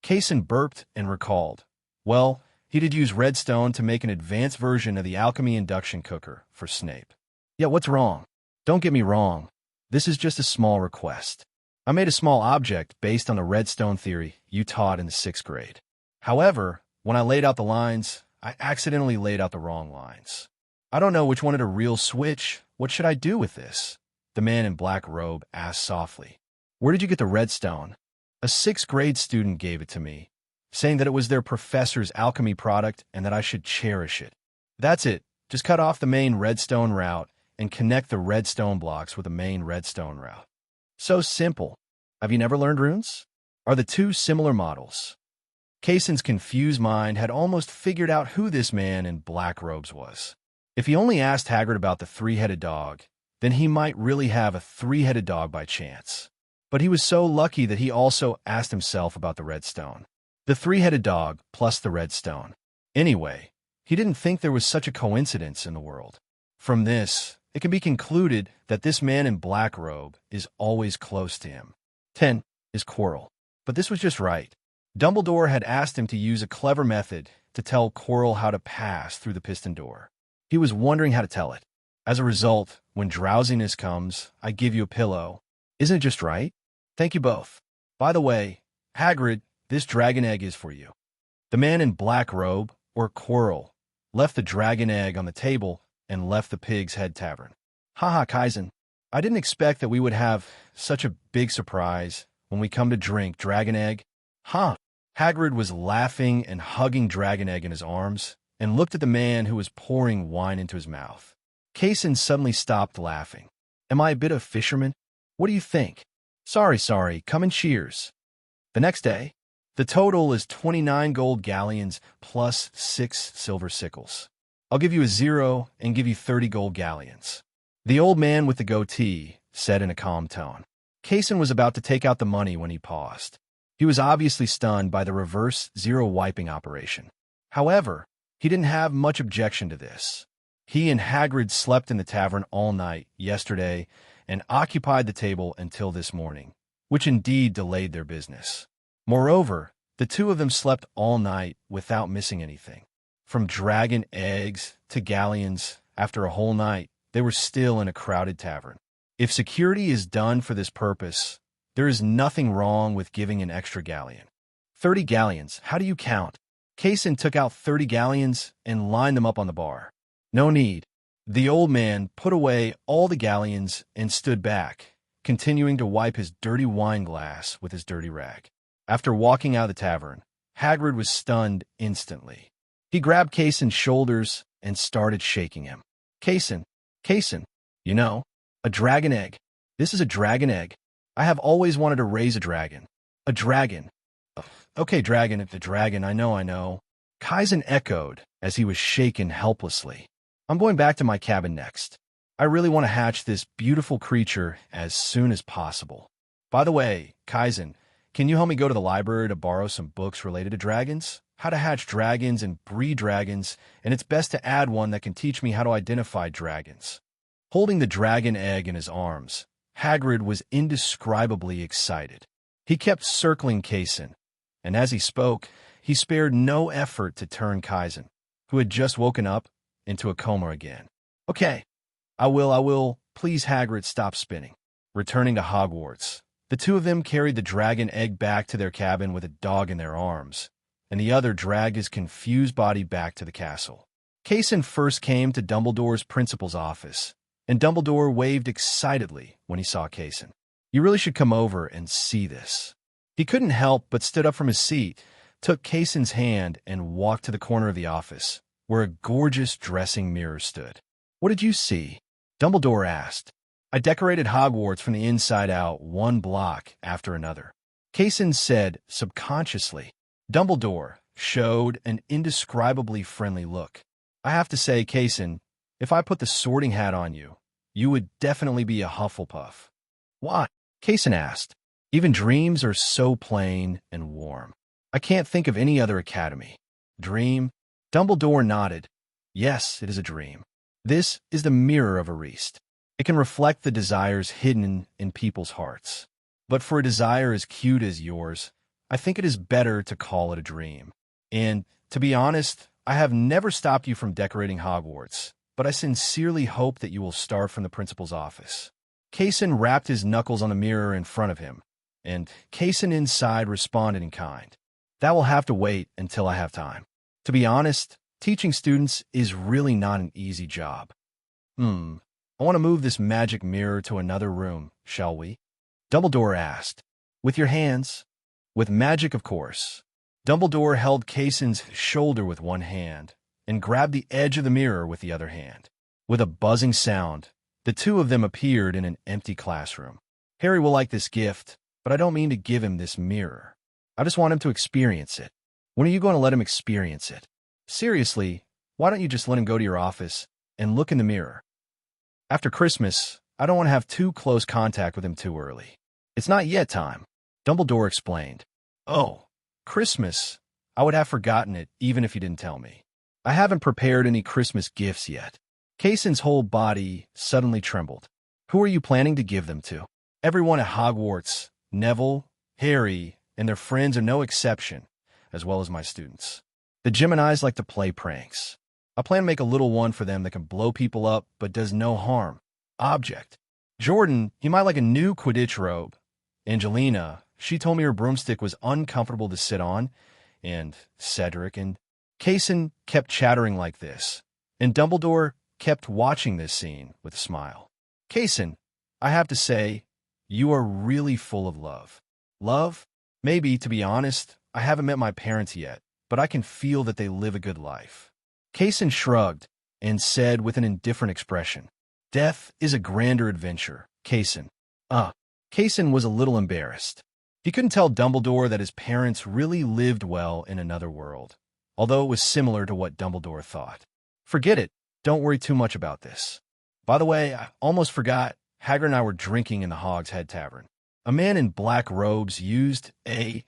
Kase burped and recalled. Well, he did use red stone to make an advanced version of the alchemy induction cooker for Snape. Yeah, what's wrong? Don't get me wrong. This is just a small request. I made a small object based on the redstone theory you taught in the 6th grade. However, when I laid out the lines, I accidentally laid out the wrong lines. I don't know which one is a real switch. What should I do with this? The man in black robe asked softly. Where did you get the redstone? A 6th grade student gave it to me, saying that it was their professor's alchemy product and that I should cherish it. That's it. Just cut off the main redstone route and connect the redstone blocks with the main redstone route. So simple. Have you never learned runes? Are the two similar models? Kasen's confused mind had almost figured out who this man in black robes was. If he only asked Hagrid about the three-headed dog, then he might really have a three-headed dog by chance. But he was so lucky that he also asked himself about the redstone. The three-headed dog plus the redstone. Anyway, he didn't think there was such a coincidence in the world. From this, it can be concluded that this man in black robe is always close to him. 10 is Quirrell. But this was just right. Dumbledore had asked him to use a clever method to tell Quirrell how to pass through the piston door. He was wondering how to tell it. As a result, when drowsiness comes, I give you a pillow. Isn't it just right? Thank you both. By the way, Hagrid, this dragon egg is for you. The man in black robe, or Quirrell, left the dragon egg on the table and left the Pig's Head Tavern. Haha, Kase. I didn't expect that we would have such a big surprise when we come to drink dragon egg. Huh. Hagrid was laughing and hugging dragon egg in his arms and looked at the man who was pouring wine into his mouth. Kase suddenly stopped laughing. Am I a bit of a fisherman? What do you think? Sorry, come and cheers. The next day, the total is 29 gold galleons plus 6 silver sickles. I'll give you a 0 and give you 30 gold galleons. The old man with the goatee said in a calm tone. Kase was about to take out the money when he paused. He was obviously stunned by the reverse zero wiping operation. However, he didn't have much objection to this. He and Hagrid slept in the tavern all night yesterday and occupied the table until this morning, which indeed delayed their business. Moreover, the two of them slept all night without missing anything. From dragon eggs to galleons, after a whole night, they were still in a crowded tavern. If security is done for this purpose, there is nothing wrong with giving an extra galleon. 30 galleons, how do you count? Kase took out 30 galleons and lined them up on the bar. No need. The old man put away all the galleons and stood back, continuing to wipe his dirty wine glass with his dirty rag. After walking out of the tavern, Hagrid was stunned instantly. He grabbed Kasen's shoulders and started shaking him. Kasen, you know, a dragon egg. This is a dragon egg. I have always wanted to raise a dragon. A dragon. Okay, dragon, the dragon, I know. Kase echoed as he was shaken helplessly. I'm going back to my cabin next. I really want to hatch this beautiful creature as soon as possible. By the way, Kase, can you help me go to the library to borrow some books related to dragons? How to hatch dragons and breed dragons, and it's best to add one that can teach me how to identify dragons. Holding the dragon egg in his arms, Hagrid was indescribably excited. He kept circling Kase, and as he spoke, he spared no effort to turn Kase, who had just woken up, into a coma again. Okay, I will. Please, Hagrid, stop spinning. Returning to Hogwarts, the two of them carried the dragon egg back to their cabin with a dog in their arms, and the other dragged his confused body back to the castle. Kase first came to Dumbledore's principal's office, and Dumbledore waved excitedly when he saw Kase. You really should come over and see this. He couldn't help but stood up from his seat, took Kasen's hand, and walked to the corner of the office, where a gorgeous dressing mirror stood. What did you see? Dumbledore asked. I decorated Hogwarts from the inside out, one block after another. Kase said subconsciously. Dumbledore showed an indescribably friendly look. I have to say, Kase, if I put the sorting hat on you, you would definitely be a Hufflepuff. Why? Kase asked. Even dreams are so plain and warm. I can't think of any other academy. Dream? Dumbledore nodded. Yes, it is a dream. This is the mirror of Erised. It can reflect the desires hidden in people's hearts. But for a desire as cute as yours, I think it is better to call it a dream. And, to be honest, I have never stopped you from decorating Hogwarts, but I sincerely hope that you will start from the principal's office. Kase rapped his knuckles on the mirror in front of him, and Kase inside responded in kind. That will have to wait until I have time. To be honest, teaching students is really not an easy job. I want to move this magic mirror to another room, shall we? Dumbledore asked. With your hands? With magic, of course. Dumbledore held Kase's shoulder with one hand and grabbed the edge of the mirror with the other hand. With a buzzing sound, the two of them appeared in an empty classroom. Harry will like this gift, but I don't mean to give him this mirror. I just want him to experience it. When are you going to let him experience it? Seriously, why don't you just let him go to your office and look in the mirror? After Christmas, I don't want to have too close contact with him too early. It's not yet time, Dumbledore explained. Oh, Christmas. I would have forgotten it even if you didn't tell me. I haven't prepared any Christmas gifts yet. Kasen's whole body suddenly trembled. Who are you planning to give them to? Everyone at Hogwarts, Neville, Harry, and their friends are no exception, as well as my students. The Geminis like to play pranks. I plan to make a little one for them that can blow people up but does no harm. Object. Jordan, he might like a new Quidditch robe. Angelina, she told me her broomstick was uncomfortable to sit on. And Cedric and Kase kept chattering like this. And Dumbledore kept watching this scene with a smile. Kase, I have to say, you are really full of love. Love? Maybe, to be honest, I haven't met my parents yet, but I can feel that they live a good life. Kase shrugged and said with an indifferent expression, Death is a grander adventure, Kase. Kase was a little embarrassed. He couldn't tell Dumbledore that his parents really lived well in another world, although it was similar to what Dumbledore thought. Forget it. Don't worry too much about this. By the way, I almost forgot, Hagrid and I were drinking in the Hog's Head Tavern. A man in black robes used a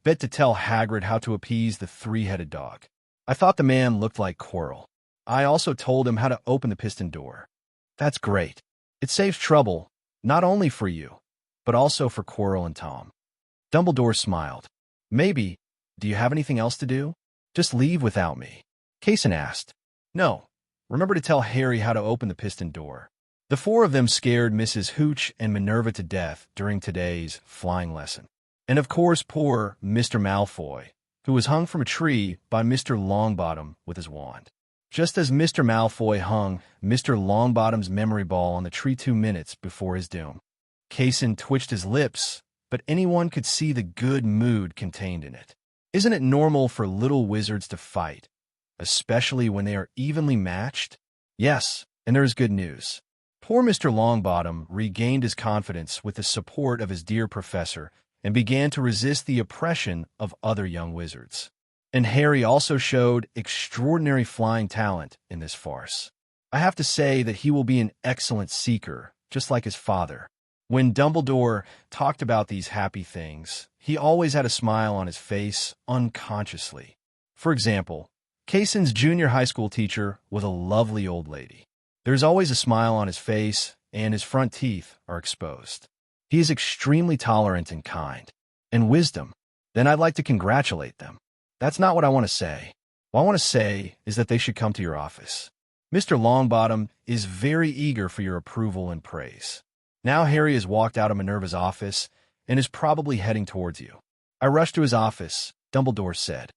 bet to tell Hagrid how to appease the three-headed dog. I thought the man looked like Quirrell. I also told him how to open the piston door. That's great. It saves trouble, not only for you, but also for Quirrell and Tom. Dumbledore smiled. Maybe. Do you have anything else to do? Just leave without me. Kase asked. No. Remember to tell Harry how to open the piston door. The four of them scared Mrs. Hooch and Minerva to death during today's flying lesson. And of course poor Mr. Malfoy, who was hung from a tree by Mr. Longbottom with his wand. Just as Mr. Malfoy hung Mr. Longbottom's memory ball on the tree 2 minutes before his doom. Kase twitched his lips, but anyone could see the good mood contained in it. Isn't it normal for little wizards to fight, especially when they are evenly matched? Yes, and there is good news. Poor Mr. Longbottom regained his confidence with the support of his dear professor and began to resist the oppression of other young wizards. And Harry also showed extraordinary flying talent in this farce. I have to say that he will be an excellent seeker, just like his father. When Dumbledore talked about these happy things, he always had a smile on his face unconsciously. For example, Kasen's junior high school teacher was a lovely old lady. There's always a smile on his face, and his front teeth are exposed. He is extremely tolerant and kind. And wisdom. Then I'd like to congratulate them. That's not what I want to say. What I want to say is that they should come to your office. Mr. Longbottom is very eager for your approval and praise. Now Harry has walked out of Minerva's office and is probably heading towards you. I rushed to his office, Dumbledore said.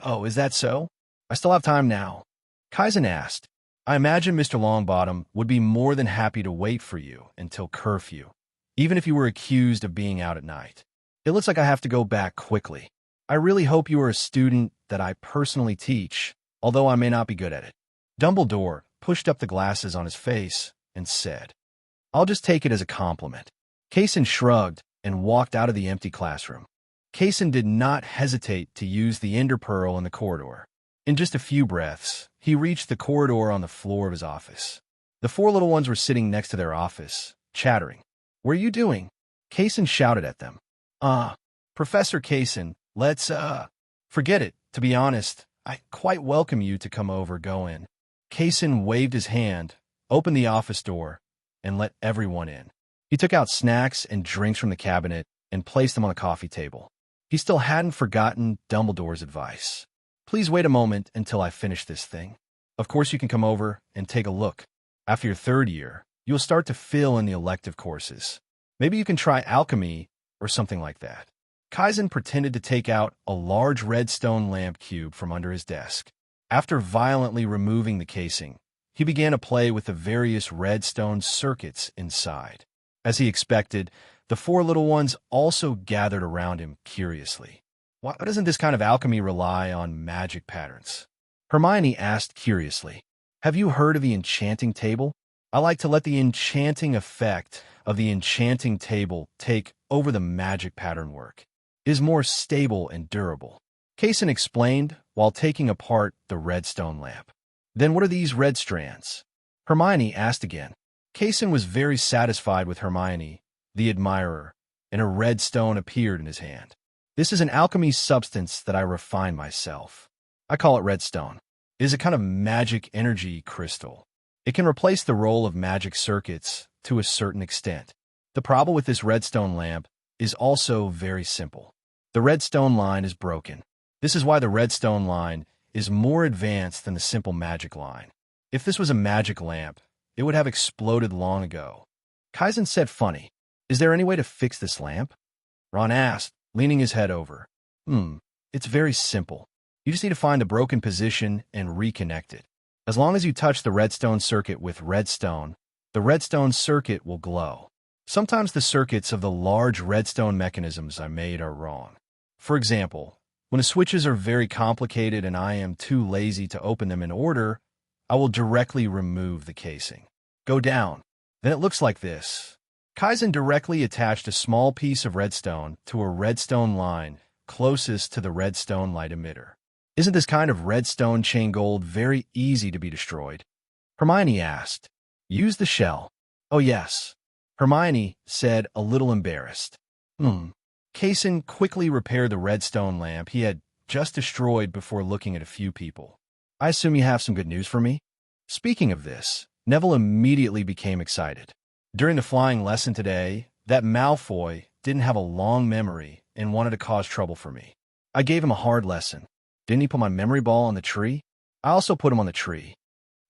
Oh, is that so? I still have time now. Kase asked. I imagine Mr. Longbottom would be more than happy to wait for you until curfew, even if you were accused of being out at night. It looks like I have to go back quickly. I really hope you are a student that I personally teach, although I may not be good at it. Dumbledore pushed up the glasses on his face and said, "I'll just take it as a compliment." Kase shrugged and walked out of the empty classroom. Kase did not hesitate to use the ender pearl in the corridor. In just a few breaths, he reached the corridor on the floor of his office. The four little ones were sitting next to their office, chattering. "What are you doing?" Kase shouted at them. Professor Kase, let's, Forget it. To be honest, I quite welcome you to come over, go in." Kase waved his hand, opened the office door, and let everyone in. He took out snacks and drinks from the cabinet and placed them on the coffee table. He still hadn't forgotten Dumbledore's advice. "Please wait a moment until I finish this thing. Of course you can come over and take a look. After your third year, you'll start to fill in the elective courses. Maybe you can try alchemy or something like that." Kase pretended to take out a large redstone lamp cube from under his desk. After violently removing the casing, he began to play with the various redstone circuits inside. As he expected, the four little ones also gathered around him curiously. "Why doesn't this kind of alchemy rely on magic patterns?" Hermione asked curiously. "Have you heard of the enchanting table? I like to let the enchanting effect of the enchanting table take over the magic pattern work. It is more stable and durable." Kase explained while taking apart the redstone lamp. "Then what are these red strands?" Hermione asked again. Kase was very satisfied with Hermione, the admirer, and a red stone appeared in his hand. "This is an alchemy substance that I refine myself. I call it redstone. It is a kind of magic energy crystal. It can replace the role of magic circuits to a certain extent. The problem with this redstone lamp is also very simple. The redstone line is broken. This is why the redstone line is more advanced than the simple magic line. If this was a magic lamp, it would have exploded long ago." Kase said, "Funny. Is there any way to fix this lamp?" Ron asked, leaning his head over. It's very simple. You just need to find the broken position and reconnect it. As long as you touch the redstone circuit with redstone, the redstone circuit will glow. Sometimes the circuits of the large redstone mechanisms I made are wrong. For example, when the switches are very complicated and I am too lazy to open them in order, I will directly remove the casing. Go down. Then it looks like this." Kase directly attached a small piece of redstone to a redstone line closest to the redstone light emitter. "Isn't this kind of redstone chain gold very easy to be destroyed?" Hermione asked. "Use the shell." "Oh yes," Hermione said, a little embarrassed. Kase quickly repaired the redstone lamp he had just destroyed before looking at a few people. "I assume you have some good news for me?" Speaking of this, Neville immediately became excited. "During the flying lesson today, that Malfoy didn't have a long memory and wanted to cause trouble for me. I gave him a hard lesson. Didn't he put my memory ball on the tree? I also put him on the tree."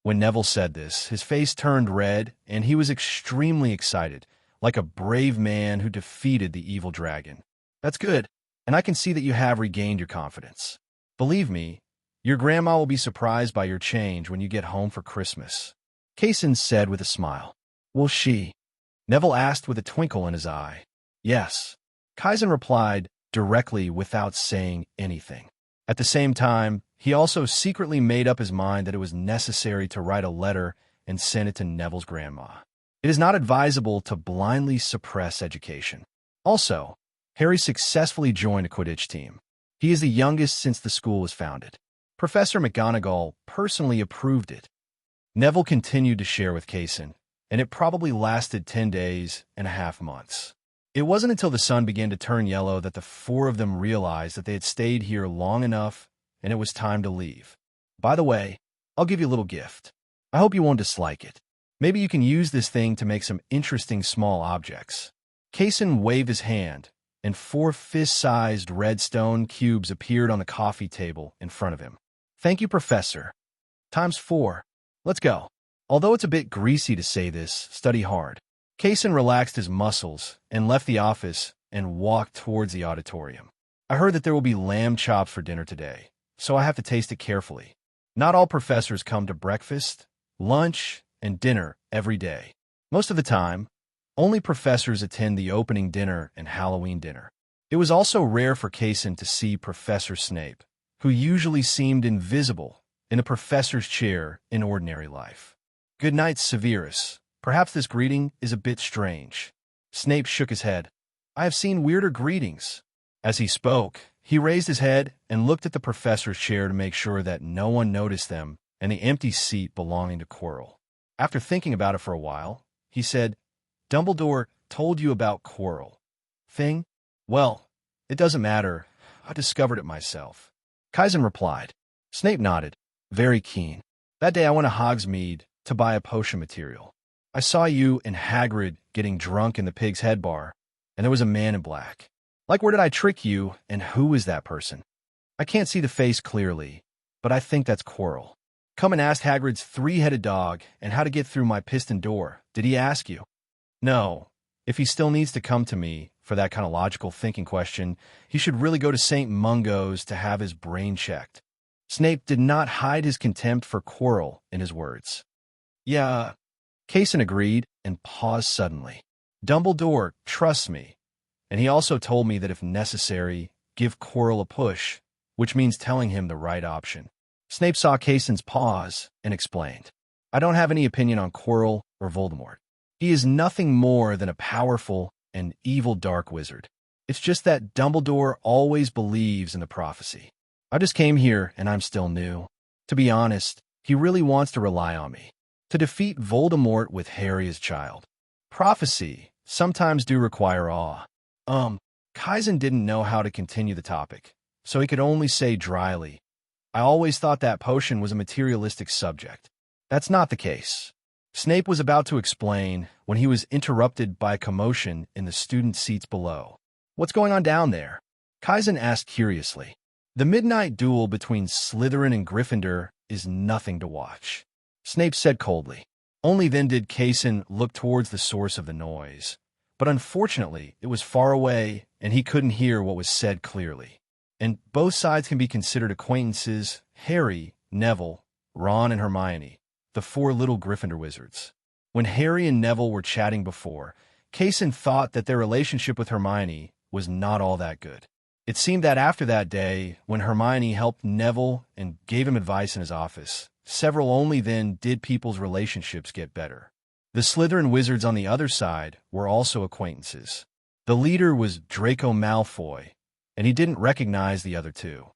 When Neville said this, his face turned red and he was extremely excited, like a brave man who defeated the evil dragon. "That's good, and I can see that you have regained your confidence. Believe me, your grandma will be surprised by your change when you get home for Christmas," Kase said with a smile. "Will she?" Neville asked with a twinkle in his eye. "Yes," Kase replied directly without saying anything. At the same time, he also secretly made up his mind that it was necessary to write a letter and send it to Neville's grandma. It is not advisable to blindly suppress education. Also, Harry successfully joined a Quidditch team. He is the youngest since the school was founded. Professor McGonagall personally approved it. Neville continued to share with Kase, and it probably lasted 10 days and a half months. It wasn't until the sun began to turn yellow that the four of them realized that they had stayed here long enough and it was time to leave. "By the way, I'll give you a little gift. I hope you won't dislike it. Maybe you can use this thing to make some interesting small objects." Kase waved his hand, and 4 fist-sized redstone cubes appeared on the coffee table in front of him. "Thank you, Professor. Times 4. Let's go." Although it's a bit greasy to say this, study hard. Kase relaxed his muscles and left the office and walked towards the auditorium. "I heard that there will be lamb chops for dinner today, so I have to taste it carefully. Not all professors come to breakfast, lunch, and dinner every day. Most of the time, only professors attend the opening dinner and Halloween dinner." It was also rare for Kase to see Professor Snape, who usually seemed invisible in a professor's chair in ordinary life. Good night, Severus. Perhaps this greeting is a bit strange. Snape shook his head. I have seen weirder greetings. As he spoke, he raised his head and looked at the professor's chair to make sure that no one noticed them and the empty seat belonging to Quirrell. After thinking about it for a while, he said, Dumbledore told you about Quirrell. Thing? Well, it doesn't matter. I discovered it myself. Kase replied. Snape nodded, very keen. That day I went to Hogsmeade to buy a potion material. I saw you and Hagrid getting drunk in the Pig's Head bar, and there was a man in black. Like, where did I trick you, and who is that person? I can't see the face clearly, but I think that's Quirrell. Come and ask Hagrid's three-headed dog and how to get through my piston door. Did he ask you? No. If he still needs to come to me for that kind of logical thinking question, he should really go to St. Mungo's to have his brain checked. Snape did not hide his contempt for Quirrell in his words. Yeah, Kase agreed and paused suddenly. Dumbledore trusts me, and he also told me that if necessary, give Quirrell a push, which means telling him the right option. Snape saw Kase's pause and explained, I don't have any opinion on Quirrell or Voldemort. He is nothing more than a powerful and evil dark wizard. It's just that Dumbledore always believes in the prophecy. I just came here and I'm still new. To be honest, he really wants to rely on me to defeat Voldemort with Harry as child. Prophecy sometimes do require awe. Kase didn't know how to continue the topic, so he could only say dryly, I always thought that potion was a materialistic subject. That's not the case. Snape was about to explain when he was interrupted by a commotion in the student seats below. What's going on down there? Kase asked curiously. The midnight duel between Slytherin and Gryffindor is nothing to watch. Snape said coldly. Only then did Kase look towards the source of the noise. But unfortunately, it was far away and he couldn't hear what was said clearly. And both sides can be considered acquaintances, Harry, Neville, Ron, and Hermione, the four little Gryffindor wizards. When Harry and Neville were chatting before, Kase thought that their relationship with Hermione was not all that good. It seemed that after that day, when Hermione helped Neville and gave him advice in his office, only then did people's relationships get better. The Slytherin wizards on the other side were also acquaintances. The leader was Draco Malfoy, and he didn't recognize the other two.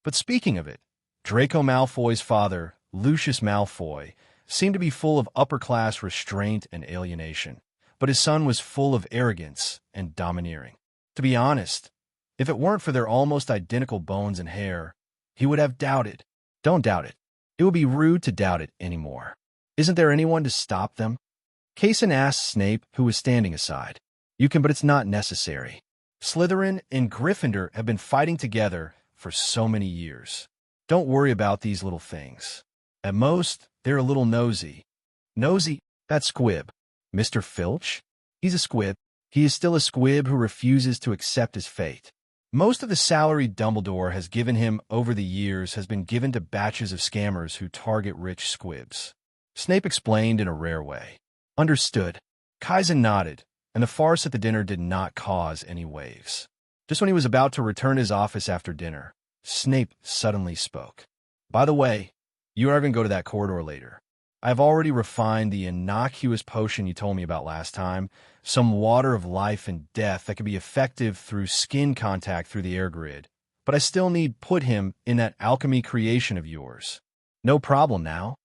But speaking of it, Draco Malfoy's father, Lucius Malfoy, seemed to be full of upper-class restraint and alienation, but his son was full of arrogance and domineering. To be honest, if it weren't for their almost identical bones and hair, he would have doubted. Don't doubt it. It would be rude to doubt it anymore. Isn't there anyone to stop them? Kase asked Snape, who was standing aside. You can, but it's not necessary. Slytherin and Gryffindor have been fighting together for so many years. Don't worry about these little things. At most, they're a little nosy. Nosy? That squib. Mr. Filch? He's a squib. He is still a squib who refuses to accept his fate. Most of the salary Dumbledore has given him over the years has been given to batches of scammers who target rich squibs. Snape explained in a rare way. Understood. Kase nodded, and the farce at the dinner did not cause any waves. Just when he was about to return to his office after dinner, Snape suddenly spoke. By the way, you are going to go to that corridor later. I have already refined the innocuous potion you told me about last time, some water of life and death that could be effective through skin contact through the air grid, but I still need put him in that alchemy creation of yours. No problem now.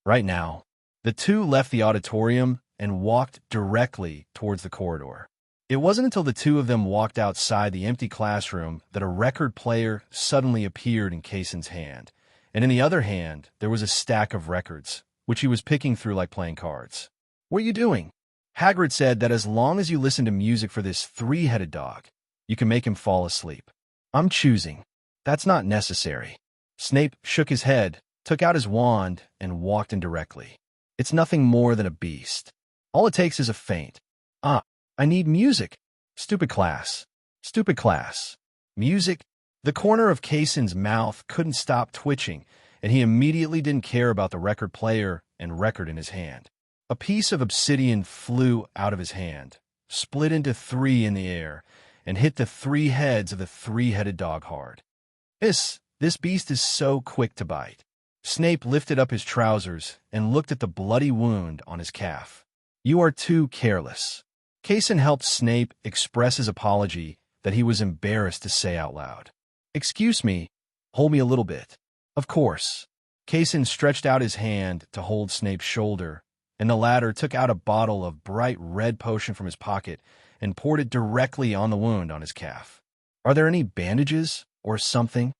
Right now. The two left the auditorium and walked directly towards the corridor. It wasn't until the two of them walked outside the empty classroom that a record player suddenly appeared in Kasen's hand, and in the other hand there was a stack of records, which he was picking through like playing cards. What are you doing? Hagrid said that as long as you listen to music for this three-headed dog, you can make him fall asleep. I'm choosing. That's not necessary. Snape shook his head, took out his wand, and walked in directly. It's nothing more than a beast. All it takes is a feint. I need music. Stupid class. Stupid class. Music? The corner of Kasen's mouth couldn't stop twitching, and he immediately didn't care about the record player and record in his hand. A piece of obsidian flew out of his hand, split into three in the air, and hit the three heads of the three-headed dog hard. This beast is so quick to bite. Snape lifted up his trousers and looked at the bloody wound on his calf. "You are too careless." Kase helped Snape express his apology that he was embarrassed to say out loud. "Excuse me, hold me a little bit." "Of course." Kase stretched out his hand to hold Snape's shoulder, and the latter took out a bottle of bright red potion from his pocket and poured it directly on the wound on his calf. "Are there any bandages or something?"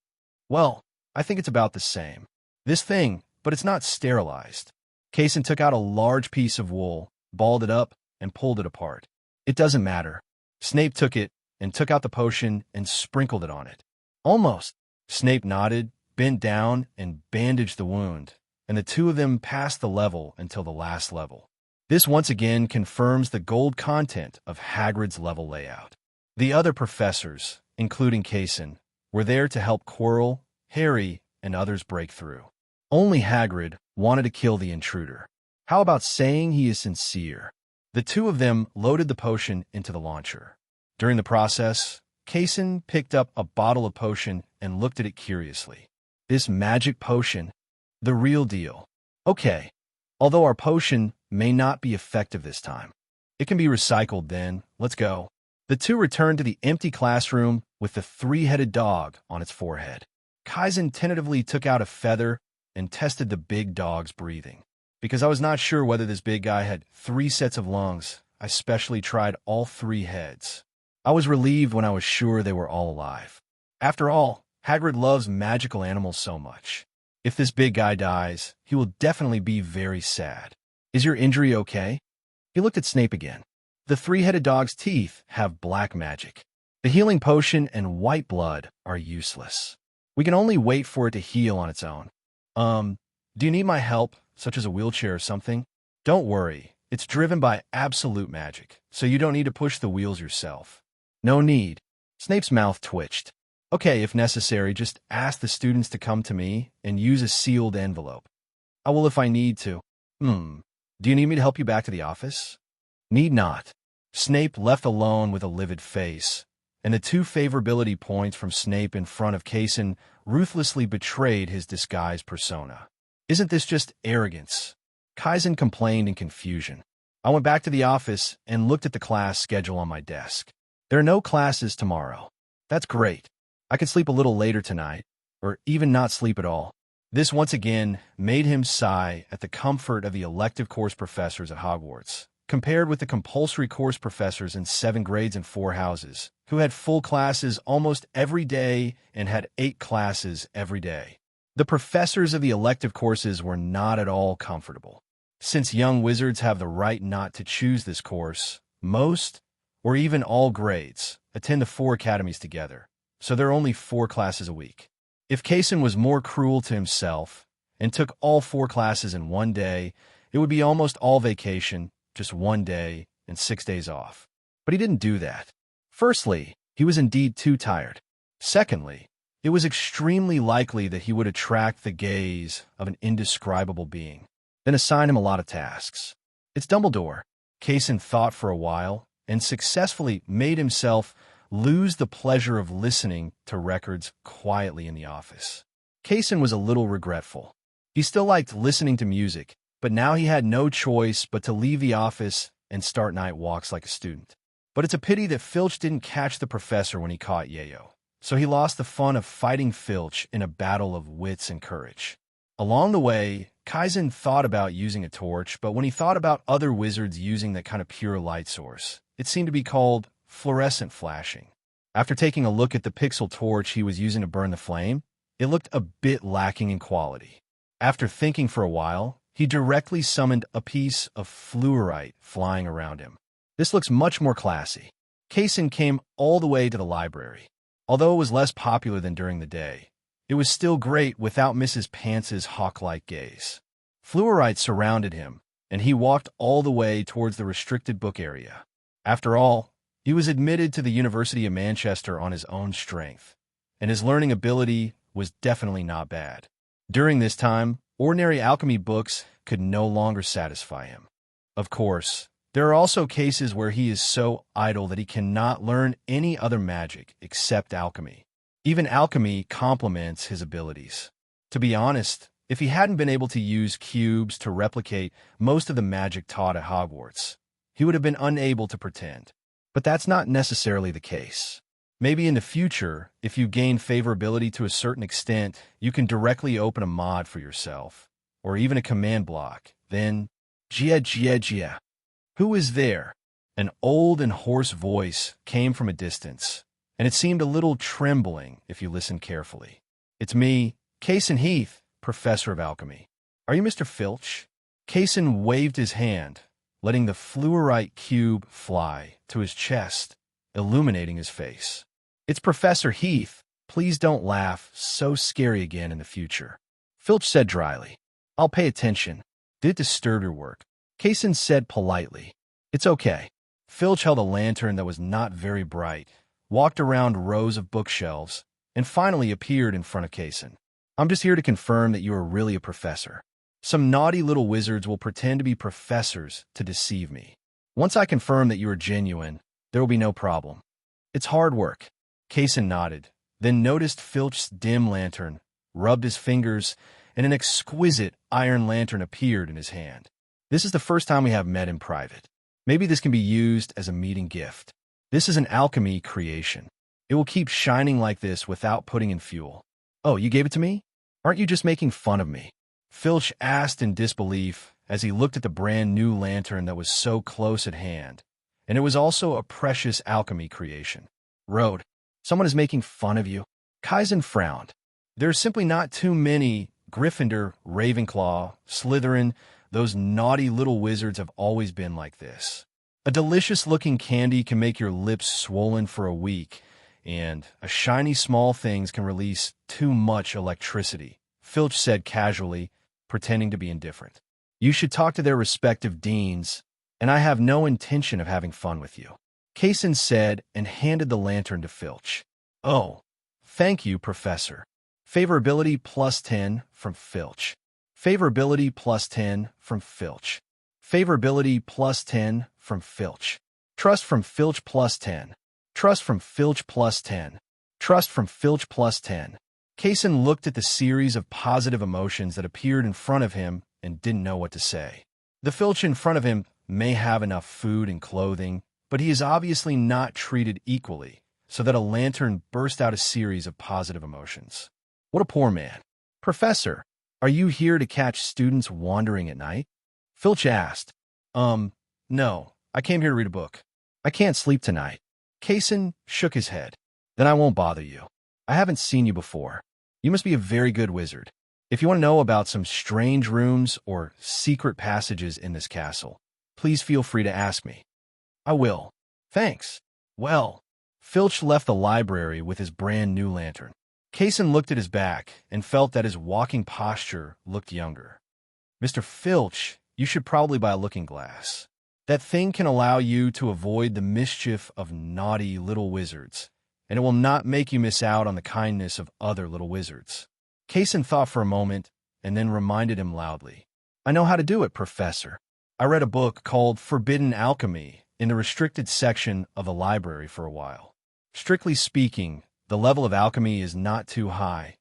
"Well, I think it's about the same. This thing, but it's not sterilized." Kase took out a large piece of wool, balled it up, and pulled it apart. "It doesn't matter." Snape took it and took out the potion and sprinkled it on it. "Almost." Snape nodded, bent down, and bandaged the wound, and the two of them passed the level until the last level. This once again confirms the gold content of Hagrid's level layout. The other professors, including Kase, were there to help Quirrell, Harry, and others break through. Only Hagrid wanted to kill the intruder. How about saying he is sincere? The two of them loaded the potion into the launcher. During the process, Kase picked up a bottle of potion and looked at it curiously. "This magic potion? The real deal." "Okay, although our potion may not be effective this time. It can be recycled then. Let's go." The two returned to the empty classroom with the three-headed dog on its forehead. Kase tentatively took out a feather and tested the big dog's breathing. "Because I was not sure whether this big guy had 3 sets of lungs, I specially tried all 3 heads. I was relieved when I was sure they were all alive. After all, Hagrid loves magical animals so much. If this big guy dies, he will definitely be very sad. Is your injury okay?" He looked at Snape again. "The 3-headed dog's teeth have black magic. The healing potion and white blood are useless. We can only wait for it to heal on its own. Do you need my help, such as a wheelchair or something?" "Don't worry, it's driven by absolute magic, so you don't need to push the wheels yourself." "No need." Snape's mouth twitched. "Okay, if necessary, just ask the students to come to me and use a sealed envelope. I will if I need to." Do you need me to help you back to the office?" "Need not." Snape left alone with a livid face, and the 2 favorability points from Snape in front of Kase ruthlessly betrayed his disguised persona. "Isn't this just arrogance?" Kase complained in confusion. "I went back to the office and looked at the class schedule on my desk. There are no classes tomorrow." "That's great. I could sleep a little later tonight, or even not sleep at all." This once again made him sigh at the comfort of the elective course professors at Hogwarts, compared with the compulsory course professors in 7 grades and 4 houses, who had full classes almost every day and had 8 classes every day. The professors of the elective courses were not at all comfortable. Since young wizards have the right not to choose this course, most, or even all grades, attend the 4 academies together, so there are only 4 classes a week. If Kase was more cruel to himself and took all 4 classes in one day, it would be almost all vacation, just 1 day and 6 days off. But he didn't do that. Firstly, he was indeed too tired. Secondly, it was extremely likely that he would attract the gaze of an indescribable being, then assign him a lot of tasks. "It's Dumbledore." Kase thought for a while and successfully made himself lose the pleasure of listening to records quietly in the office. Kase was a little regretful. He still liked listening to music, but now he had no choice but to leave the office and start night walks like a student. But it's a pity that Filch didn't catch the professor when he caught Yayo, so he lost the fun of fighting Filch in a battle of wits and courage. Along the way, Kase thought about using a torch, but when he thought about other wizards using that kind of pure light source, it seemed to be called fluorescent flashing. After taking a look at the pixel torch he was using to burn the flame, it looked a bit lacking in quality. After thinking for a while, he directly summoned a piece of fluorite flying around him. This looks much more classy. Kase came all the way to the library. Although it was less popular than during the day, it was still great without Mrs. Pance's hawk-like gaze. Fluorite surrounded him, and he walked all the way towards the restricted book area. After all, he was admitted to the University of Manchester on his own strength, and his learning ability was definitely not bad. During this time, ordinary alchemy books could no longer satisfy him. Of course, there are also cases where he is so idle that he cannot learn any other magic except alchemy. Even alchemy complements his abilities. To be honest, if he hadn't been able to use cubes to replicate most of the magic taught at Hogwarts, he would have been unable to pretend. But that's not necessarily the case. Maybe in the future, if you gain favorability to a certain extent, you can directly open a mod for yourself, or even a command block. Then, Gia. Who is there? An old and hoarse voice came from a distance, and it seemed a little trembling if you listened carefully. It's me, Kase Heath, Professor of Alchemy. Are you Mr. Filch? Kase waved his hand, letting the fluorite cube fly to his chest, illuminating his face. It's Professor Heath. Please don't laugh so scary again in the future. Filch said dryly. I'll pay attention. Did it disturb your work? Kase said politely. It's okay. Filch held a lantern that was not very bright, walked around rows of bookshelves, and finally appeared in front of Kase. I'm just here to confirm that you are really a professor. Some naughty little wizards will pretend to be professors to deceive me. Once I confirm that you are genuine, there will be no problem. It's hard work. Kase nodded, then noticed Filch's dim lantern, rubbed his fingers, and an exquisite iron lantern appeared in his hand. This is the first time we have met in private. Maybe this can be used as a meeting gift. This is an alchemy creation. It will keep shining like this without putting in fuel. Oh, you gave it to me? Aren't you just making fun of me? Filch asked in disbelief as he looked at the brand new lantern that was so close at hand, and it was also a precious alchemy creation. Road, someone is making fun of you. Kase frowned. There are simply not too many. Gryffindor, Ravenclaw, Slytherin, those naughty little wizards have always been like this. A delicious-looking candy can make your lips swollen for a week, and a shiny small things can release too much electricity, Filch said casually, pretending to be indifferent. You should talk to their respective deans, and I have no intention of having fun with you. Kase said and handed the lantern to Filch. Oh, thank you, Professor. Favorability +10 from Filch. Favorability +10 from Filch. Favorability +10 from Filch. Trust from Filch +10. Trust from Filch +10. Trust from Filch +10. Kase looked at the series of positive emotions that appeared in front of him and didn't know what to say. The Filch in front of him may have enough food and clothing, but he is obviously not treated equally, so that a lantern burst out a series of positive emotions. What a poor man. Professor, are you here to catch students wandering at night? Filch asked. No, I came here to read a book. I can't sleep tonight. Kase shook his head. Then I won't bother you. I haven't seen you before. You must be a very good wizard. If you want to know about some strange rooms or secret passages in this castle, please feel free to ask me. I will. Thanks. Well, Filch left the library with his brand new lantern. Kase looked at his back and felt that his walking posture looked younger. Mr. Filch, you should probably buy a looking glass. That thing can allow you to avoid the mischief of naughty little wizards, and it will not make you miss out on the kindness of other little wizards. Kase thought for a moment and then reminded him loudly. I know how to do it, Professor. I read a book called Forbidden Alchemy in the restricted section of the library for a while. Strictly speaking, the level of alchemy is not too high,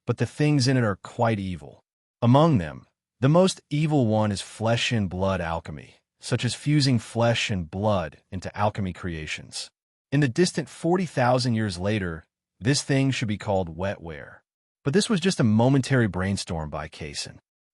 but the things in it are quite evil. Among them, the most evil one is flesh and blood alchemy, such as fusing flesh and blood into alchemy creations. In the distant 40,000 years later, this thing should be called wetware. But this was just a momentary brainstorm by Kase.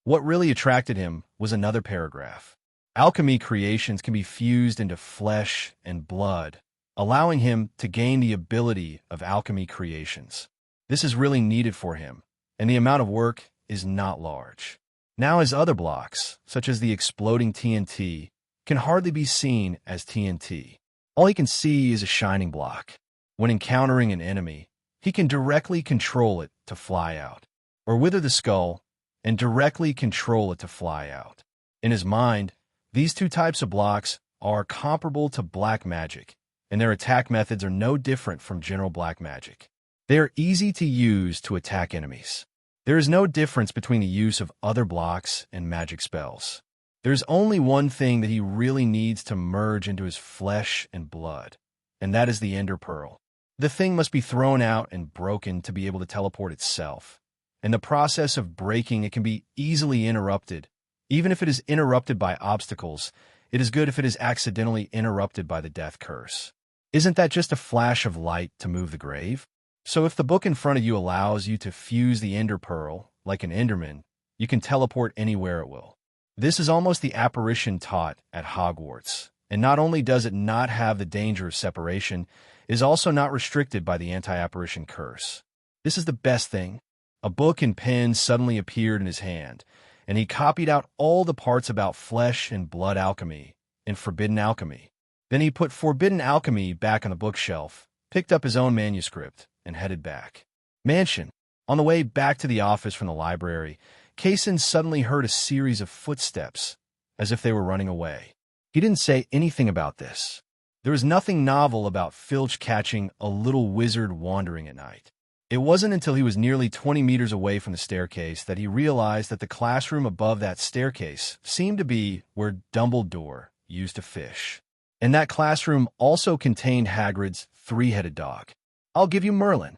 What really attracted him was another paragraph. Alchemy creations can be fused into flesh and blood, allowing him to gain the ability of alchemy creations. This is really needed for him, and the amount of work is not large. Now his other blocks, such as the exploding TNT, can hardly be seen as TNT. All he can see is a shining block. When encountering an enemy, he can directly control it to fly out, or wither the skull and directly control it to fly out. In his mind, these two types of blocks are comparable to black magic, and their attack methods are no different from general black magic. They are easy to use to attack enemies. There is no difference between the use of other blocks and magic spells. There's only one thing that he really needs to merge into his flesh and blood, and that is the Ender Pearl. The thing must be thrown out and broken to be able to teleport itself, In the process of breaking, it can be easily interrupted. Even if it is interrupted by obstacles, it is good if it is accidentally interrupted by the death curse. Isn't that just a flash of light to move the grave? So if the book in front of you allows you to fuse the Ender Pearl, like an Enderman, you can teleport anywhere it will. This is almost the apparition taught at Hogwarts, and not only does it not have the danger of separation, it is also not restricted by the anti-apparition curse. This is the best thing. A book and pen suddenly appeared in his hand, and he copied out all the parts about flesh and blood alchemy and forbidden alchemy. Then he put forbidden alchemy back on the bookshelf, picked up his own manuscript, and headed back. Mansion. On the way back to the office from the library, Kase suddenly heard a series of footsteps, as if they were running away. He didn't say anything about this. There was nothing novel about Filch catching a little wizard wandering at night. It wasn't until he was nearly 20 meters away from the staircase that he realized that the classroom above that staircase seemed to be where Dumbledore used to fish. And that classroom also contained Hagrid's three-headed dog. I'll give you Merlin.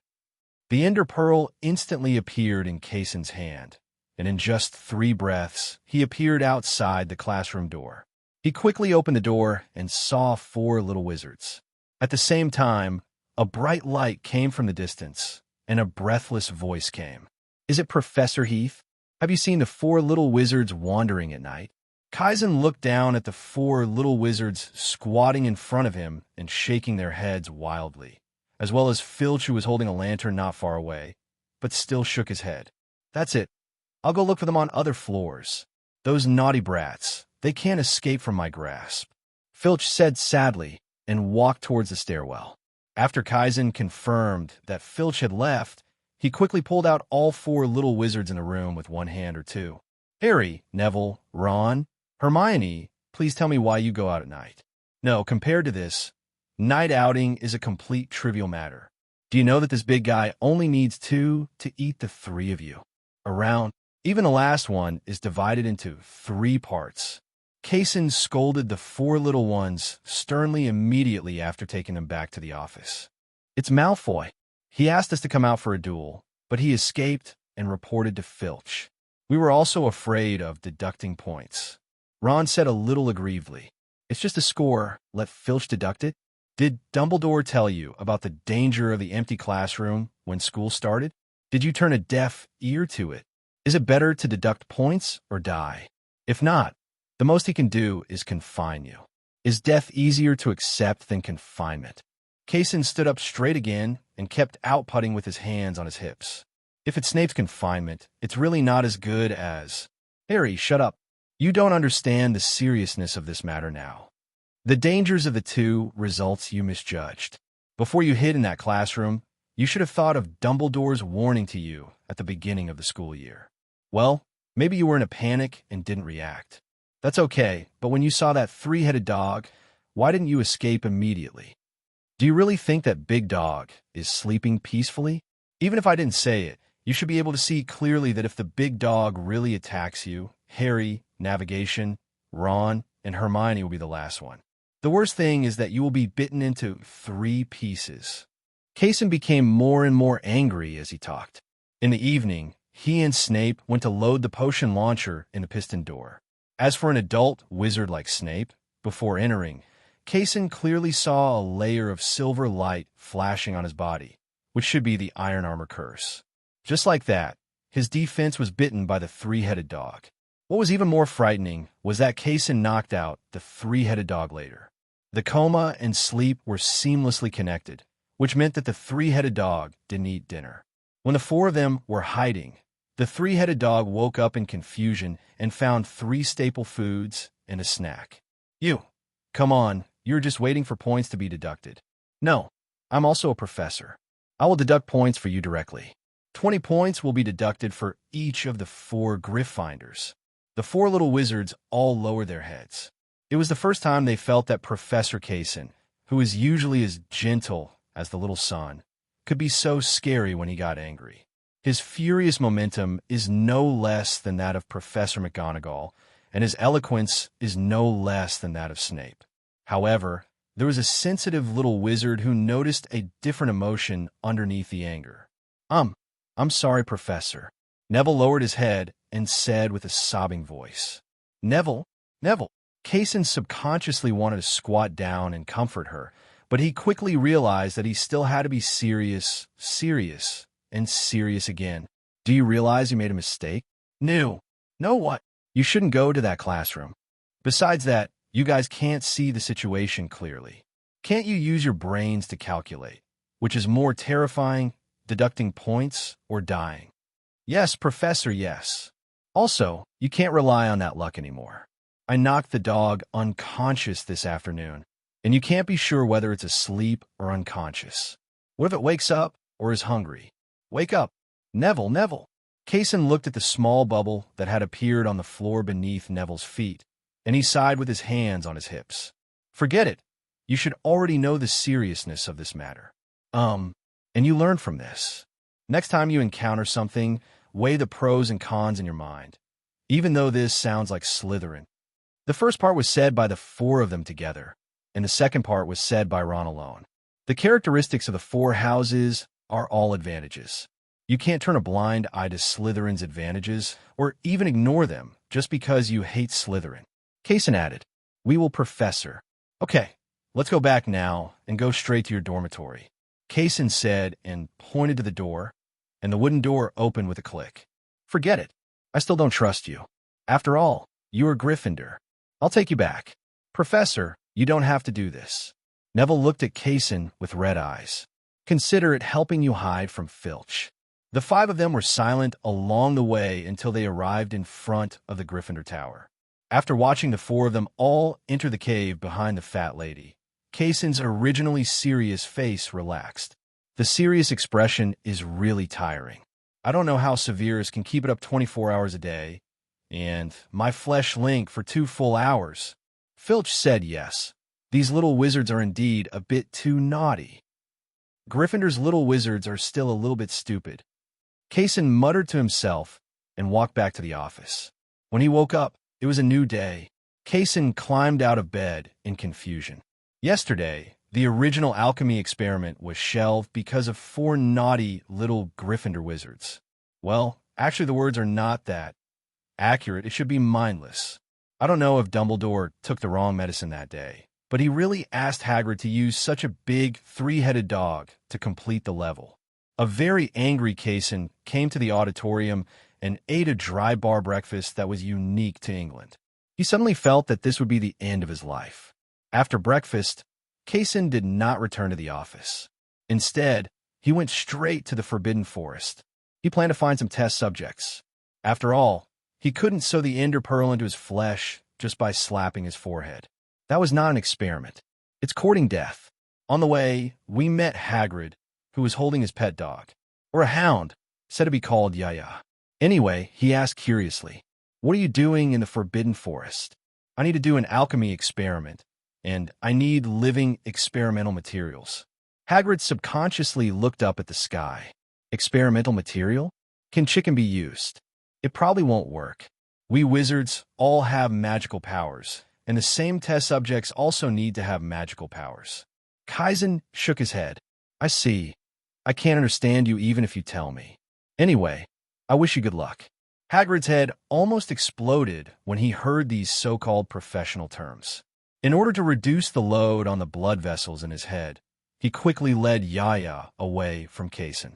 The Ender Pearl instantly appeared in Kasen's hand, and in just 3 breaths, he appeared outside the classroom door. He quickly opened the door and saw 4 little wizards. At the same time, a bright light came from the distance, and a breathless voice came. Is it Professor Heath? Have you seen the 4 little wizards wandering at night? Kase looked down at the 4 little wizards squatting in front of him and shaking their heads wildly, as well as Filch, who was holding a lantern not far away, but still shook his head. That's it. I'll go look for them on other floors. Those naughty brats, they can't escape from my grasp, Filch said sadly and walked towards the stairwell. After Kase confirmed that Filch had left, he quickly pulled out all 4 little wizards in the room with one hand or two. Harry, Neville, Ron, Hermione, please tell me why you go out at night. No, compared to this, night outing is a complete trivial matter. Do you know that this big guy only needs 2 to eat the 3 of you? Around, even the last one is divided into 3 parts. Kase scolded the 4 little ones sternly immediately after taking them back to the office. It's Malfoy. He asked us to come out for a duel, but he escaped and reported to Filch. We were also afraid of deducting points. Ron said a little aggrievedly. It's just a score. Let Filch deduct it. Did Dumbledore tell you about the danger of the empty classroom when school started? Did you turn a deaf ear to it? Is it better to deduct points or die? If not, the most he can do is confine you. Is death easier to accept than confinement? Kase stood up straight again and kept outputting with his hands on his hips. If it's Snape's confinement, it's really not as good as... Harry, shut up. You don't understand the seriousness of this matter now. The dangers of the 2 results you misjudged. Before you hid in that classroom, you should have thought of Dumbledore's warning to you at the beginning of the school year. Well, maybe you were in a panic and didn't react. That's okay, but when you saw that 3-headed dog, why didn't you escape immediately? Do you really think that big dog is sleeping peacefully? Even if I didn't say it, you should be able to see clearly that if the big dog really attacks you, Harry, Navigation, Ron, and Hermione will be the last one. The worst thing is that you will be bitten into 3 pieces. Kase became more and more angry as he talked. In the evening, he and Snape went to load the potion launcher in the piston door. As for an adult wizard like Snape, before entering, Kase clearly saw a layer of silver light flashing on his body, which should be the iron armor curse. Just like that, his defense was bitten by the 3-headed dog. What was even more frightening was that Kase knocked out the 3-headed dog later. The coma and sleep were seamlessly connected, which meant that the 3-headed dog didn't eat dinner. When the 4 of them were hiding, the 3-headed dog woke up in confusion and found 3 staple foods and a snack. You, come on, you're just waiting for points to be deducted. No, I'm also a professor. I will deduct points for you directly. 20 points will be deducted for each of the 4 Gryffindors. The 4 little wizards all lowered their heads. It was the first time they felt that Professor Kase, who is usually as gentle as the little sun, could be so scary when he got angry. His furious momentum is no less than that of Professor McGonagall, and his eloquence is no less than that of Snape. However, there was a sensitive little wizard who noticed a different emotion underneath the anger. I'm sorry, Professor. Neville lowered his head and said with a sobbing voice, Neville, Neville. Kase subconsciously wanted to squat down and comfort her, but he quickly realized that he still had to be serious, and serious again. Do you realize you made a mistake? No. No what? You shouldn't go to that classroom. Besides that, you guys can't see the situation clearly. Can't you use your brains to calculate? Which is more terrifying, deducting points or dying? Yes, Professor, yes. Also, you can't rely on that luck anymore. I knocked the dog unconscious this afternoon, and you can't be sure whether it's asleep or unconscious. What if it wakes up or is hungry? Wake up. Neville, Neville. Kase looked at the small bubble that had appeared on the floor beneath Neville's feet, and he sighed with his hands on his hips. Forget it. You should already know the seriousness of this matter. And you learn from this. Next time you encounter something, weigh the pros and cons in your mind. Even though this sounds like Slytherin. The first part was said by the four of them together, and the second part was said by Ron alone. The characteristics of the four houses are all advantages. You can't turn a blind eye to Slytherin's advantages, or even ignore them, just because you hate Slytherin. Kase added, We will, Professor. Okay, let's go back now and go straight to your dormitory. Kase said and pointed to the door, and the wooden door opened with a click. Forget it. I still don't trust you. After all, you are Gryffindor. I'll take you back. Professor, you don't have to do this. Neville looked at Kase with red eyes. Consider it helping you hide from Filch. The five of them were silent along the way until they arrived in front of the Gryffindor Tower. After watching the four of them all enter the cave behind the fat lady, Kase's originally serious face relaxed. The serious expression is really tiring. I don't know how Severus can keep it up 24 hours a day, and my flesh link for 2 full hours. Filch said yes. These little wizards are indeed a bit too naughty. Gryffindor's little wizards are still a little bit stupid. Kase muttered to himself and walked back to the office. When he woke up, it was a new day. Kase climbed out of bed in confusion. Yesterday, the original alchemy experiment was shelved because of 4 naughty little Gryffindor wizards. Well, actually the words are not that accurate. It should be mindless. I don't know if Dumbledore took the wrong medicine that day, but he really asked Hagrid to use such a big 3-headed dog to complete the level. A very angry Kase came to the auditorium and ate a dry bar breakfast that was unique to England. He suddenly felt that this would be the end of his life. After breakfast, Kase did not return to the office. Instead, he went straight to the Forbidden Forest. He planned to find some test subjects. After all, he couldn't sew the Ender Pearl into his flesh just by slapping his forehead. That was not an experiment. It's courting death. On the way, we met Hagrid, who was holding his pet dog. Or a hound, said to be called Yaya. Anyway, he asked curiously, What are you doing in the Forbidden Forest? I need to do an alchemy experiment, and I need living experimental materials. Hagrid subconsciously looked up at the sky. Experimental material? Can chicken be used? It probably won't work. We wizards all have magical powers, and the same test subjects also need to have magical powers. Kaizen shook his head. I see. I can't understand you even if you tell me. Anyway, I wish you good luck. Hagrid's head almost exploded when he heard these so-called professional terms. In order to reduce the load on the blood vessels in his head, he quickly led Yaya away from Kase.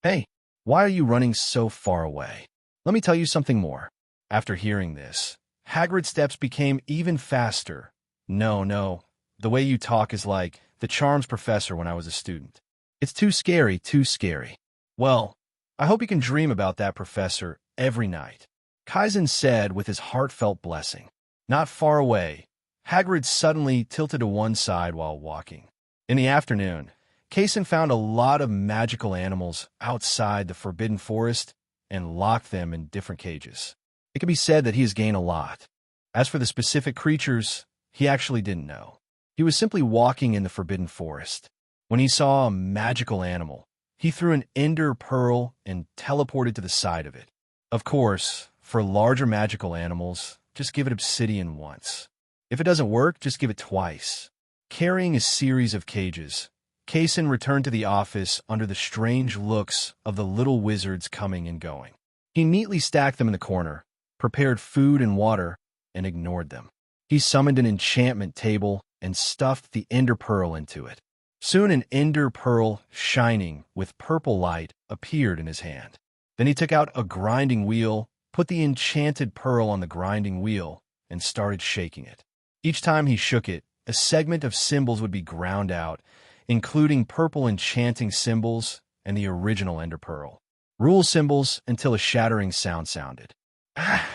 Hey, why are you running so far away? Let me tell you something more. After hearing this, Hagrid's steps became even faster. No, the way you talk is like the charms professor when I was a student. It's too scary, too scary. Well, I hope you can dream about that professor every night. Kaizen said with his heartfelt blessing. Not far away, Hagrid suddenly tilted to one side while walking. In the afternoon, Kase found a lot of magical animals outside the Forbidden Forest and locked them in different cages. It can be said that he has gained a lot. As for the specific creatures, he actually didn't know. He was simply walking in the Forbidden Forest. When he saw a magical animal, he threw an Ender Pearl and teleported to the side of it. Of course, for larger magical animals, just give it obsidian once. If it doesn't work, just give it twice. Carrying a series of cages, Kase returned to the office under the strange looks of the little wizards coming and going. He neatly stacked them in the corner, prepared food and water, and ignored them. He summoned an enchantment table and stuffed the ender pearl into it. Soon an ender pearl, shining with purple light, appeared in his hand. Then he took out a grinding wheel, put the enchanted pearl on the grinding wheel, and started shaking it. Each time he shook it, a segment of symbols would be ground out, including purple enchanting symbols and the original ender pearl. Rule symbols until a shattering sound sounded. Ah!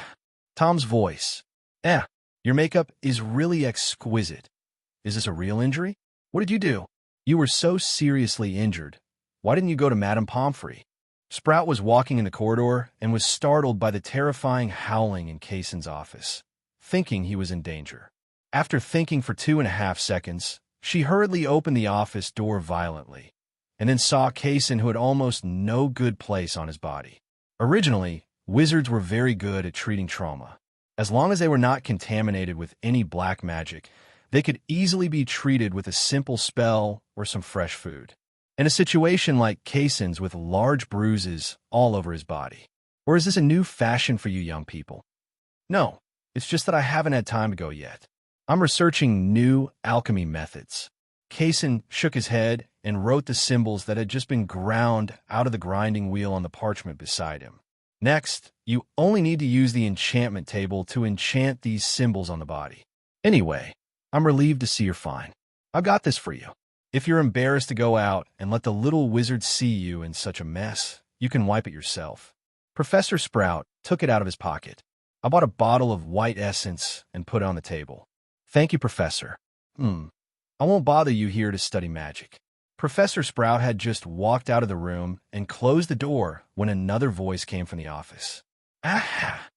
Tom's voice. Your makeup is really exquisite. Is this a real injury? What did you do? You were so seriously injured. Why didn't you go to Madame Pomfrey? Sprout was walking in the corridor and was startled by the terrifying howling in Kasen's office, thinking he was in danger. After thinking for 2.5 seconds, she hurriedly opened the office door violently, and then saw Kasen, who had almost no good place on his body. Originally, wizards were very good at treating trauma. As long as they were not contaminated with any black magic, they could easily be treated with a simple spell or some fresh food. In a situation like Kasen's with large bruises all over his body. Or is this a new fashion for you young people? No, it's just that I haven't had time to go yet. I'm researching new alchemy methods. Kasen shook his head and wrote the symbols that had just been ground out of the grinding wheel on the parchment beside him. Next, you only need to use the enchantment table to enchant these symbols on the body. Anyway, I'm relieved to see you're fine. I've got this for you. If you're embarrassed to go out and let the little wizard see you in such a mess, you can wipe it yourself. Professor Sprout took it out of his pocket. I bought a bottle of white essence and put it on the table. Thank you, Professor. I won't bother you here to study magic. Professor Sprout had just walked out of the room and closed the door when another voice came from the office. Aha!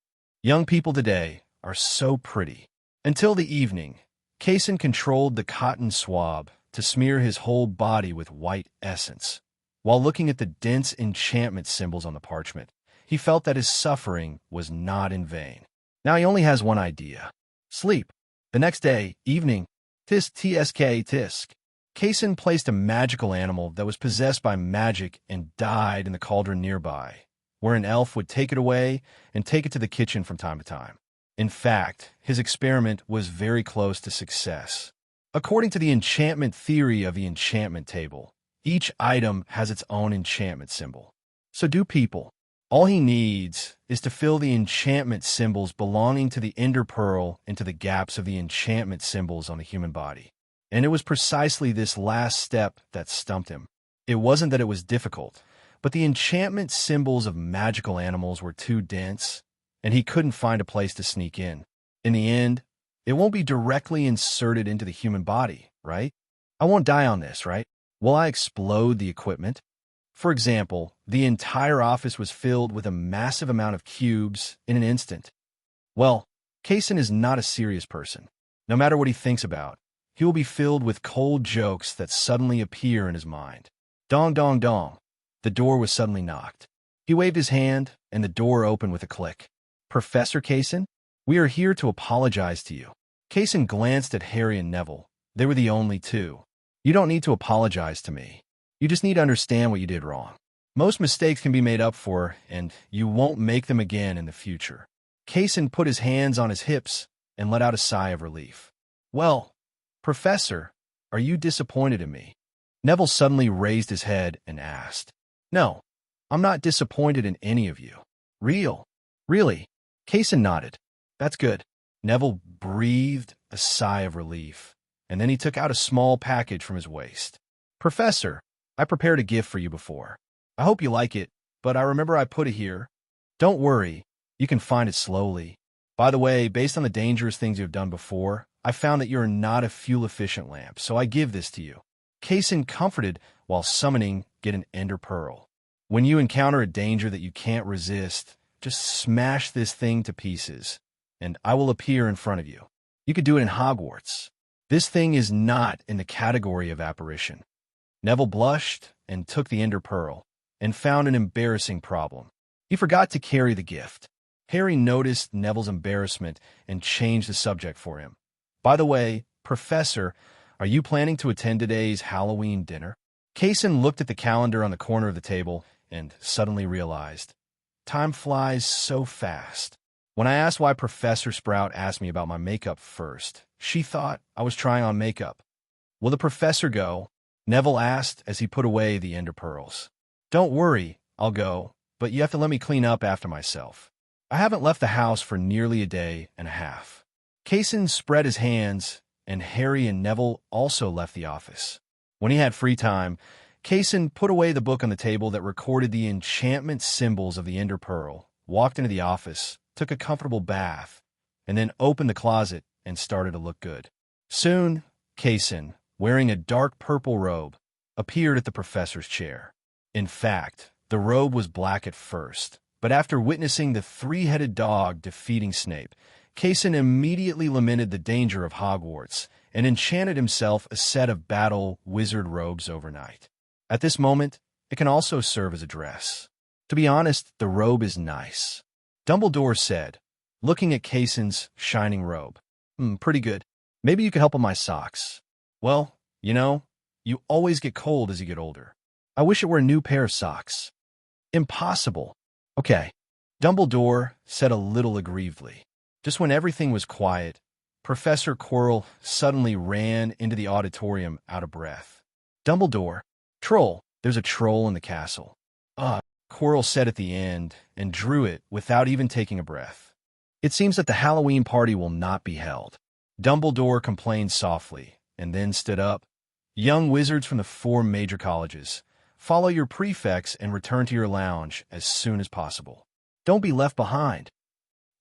Young people today are so pretty. Until the evening, Kasen controlled the cotton swab to smear his whole body with white essence. While looking at the dense enchantment symbols on the parchment, he felt that his suffering was not in vain. Now he only has one idea. Sleep. The next day, evening, tisk. Kasen placed a magical animal that was possessed by magic and died in the cauldron nearby, where an elf would take it away and take it to the kitchen from time to time. In fact, his experiment was very close to success. According to the enchantment theory of the enchantment table, each item has its own enchantment symbol. So do people. All he needs is to fill the enchantment symbols belonging to the ender pearl into the gaps of the enchantment symbols on the human body. And it was precisely this last step that stumped him. It wasn't that it was difficult, but the enchantment symbols of magical animals were too dense, and he couldn't find a place to sneak in. In the end, it won't be directly inserted into the human body, right? I won't die on this, right? Will I explode the equipment? For example, the entire office was filled with a massive amount of cubes in an instant. Well, Kasen is not a serious person. No matter what he thinks about, he will be filled with cold jokes that suddenly appear in his mind. Dong, dong, dong. The door was suddenly knocked. He waved his hand, and the door opened with a click. Professor Kasen, we are here to apologize to you. Kasen glanced at Harry and Neville. They were the only two. You don't need to apologize to me. You just need to understand what you did wrong. Most mistakes can be made up for, and you won't make them again in the future. Kasen put his hands on his hips and let out a sigh of relief. Well, Professor, are you disappointed in me? Neville suddenly raised his head and asked. No, I'm not disappointed in any of you. Really? Kasen nodded. That's good. Neville breathed a sigh of relief, and then he took out a small package from his waist. Professor, I prepared a gift for you before. I hope you like it, but I remember I put it here. Don't worry, you can find it slowly. By the way, based on the dangerous things you've done before, I found that you are not a fuel-efficient lamp, so I give this to you. Kasen comforted while summoning Get an Ender Pearl. When you encounter a danger that you can't resist, just smash this thing to pieces, and I will appear in front of you. You could do it in Hogwarts. This thing is not in the category of apparition. Neville blushed and took the Ender Pearl, and found an embarrassing problem. He forgot to carry the gift. Harry noticed Neville's embarrassment and changed the subject for him. By the way, Professor, are you planning to attend today's Halloween dinner? Kasen looked at the calendar on the corner of the table and suddenly realized. time flies so fast. When I asked why Professor Sprout asked me about my makeup first, she thought I was trying on makeup. "Will the professor go?" Neville asked as he put away the ender pearls. "Don't worry, I'll go, but you have to let me clean up after myself. I haven't left the house for nearly a day and a half." Kase spread his hands, and Harry and Neville also left the office. When he had free time, Kase put away the book on the table that recorded the enchantment symbols of the ender pearl, walked into the office, took a comfortable bath, and then opened the closet and started to look good. Soon, Kase, wearing a dark purple robe, appeared at the professor's chair. In fact, the robe was black at first, but after witnessing the three-headed dog defeating Snape, Kase immediately lamented the danger of Hogwarts and enchanted himself a set of battle wizard robes overnight. At this moment, it can also serve as a dress. To be honest, the robe is nice, Dumbledore said, looking at Kase's shining robe. Pretty good. Maybe you could help with my socks. Well, you always get cold as you get older. I wish it were a new pair of socks. Impossible. Okay, Dumbledore said a little aggrievedly. Just when everything was quiet, Professor Quirrell suddenly ran into the auditorium out of breath. "Dumbledore, troll, there's a troll in the castle." Quirrell said at the end, and drew it without even taking a breath. "It seems that the Halloween party will not be held." Dumbledore complained softly, and then stood up. "Young wizards from the 4 major colleges, follow your prefects and return to your lounge as soon as possible. Don't be left behind.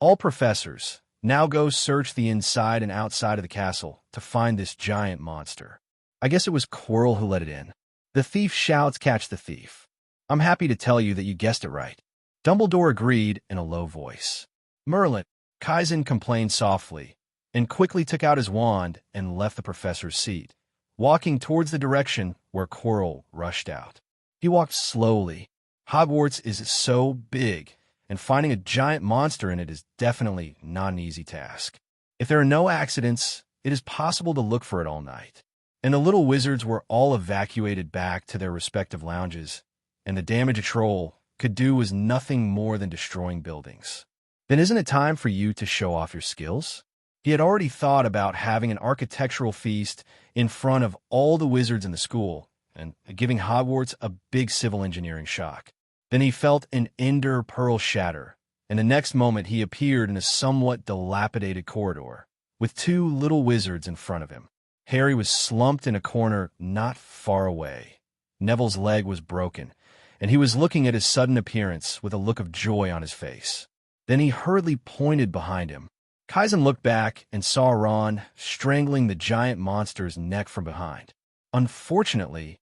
All professors, now go search the inside and outside of the castle to find this giant monster." I guess it was Quirrell who let it in. The thief shouts, "Catch the thief." "I'm happy to tell you that you guessed it right." Dumbledore agreed in a low voice. "Merlin," Kase complained softly, and quickly took out his wand and left the professor's seat, walking towards the direction where Quirrell rushed out. He walked slowly. Hogwarts is so big, and finding a giant monster in it is definitely not an easy task. If there are no accidents, it is possible to look for it all night. And the little wizards were all evacuated back to their respective lounges, and the damage a troll could do was nothing more than destroying buildings. Then isn't it time for you to show off your skills? He had already thought about having an architectural feast in front of all the wizards in the school, and giving Hogwarts a big civil engineering shock. Then he felt an ender pearl shatter, and the next moment he appeared in a somewhat dilapidated corridor, with 2 little wizards in front of him. Harry was slumped in a corner not far away. Neville's leg was broken, and he was looking at his sudden appearance with a look of joy on his face. Then he hurriedly pointed behind him. Kase looked back and saw Ron strangling the giant monster's neck from behind. Unfortunately,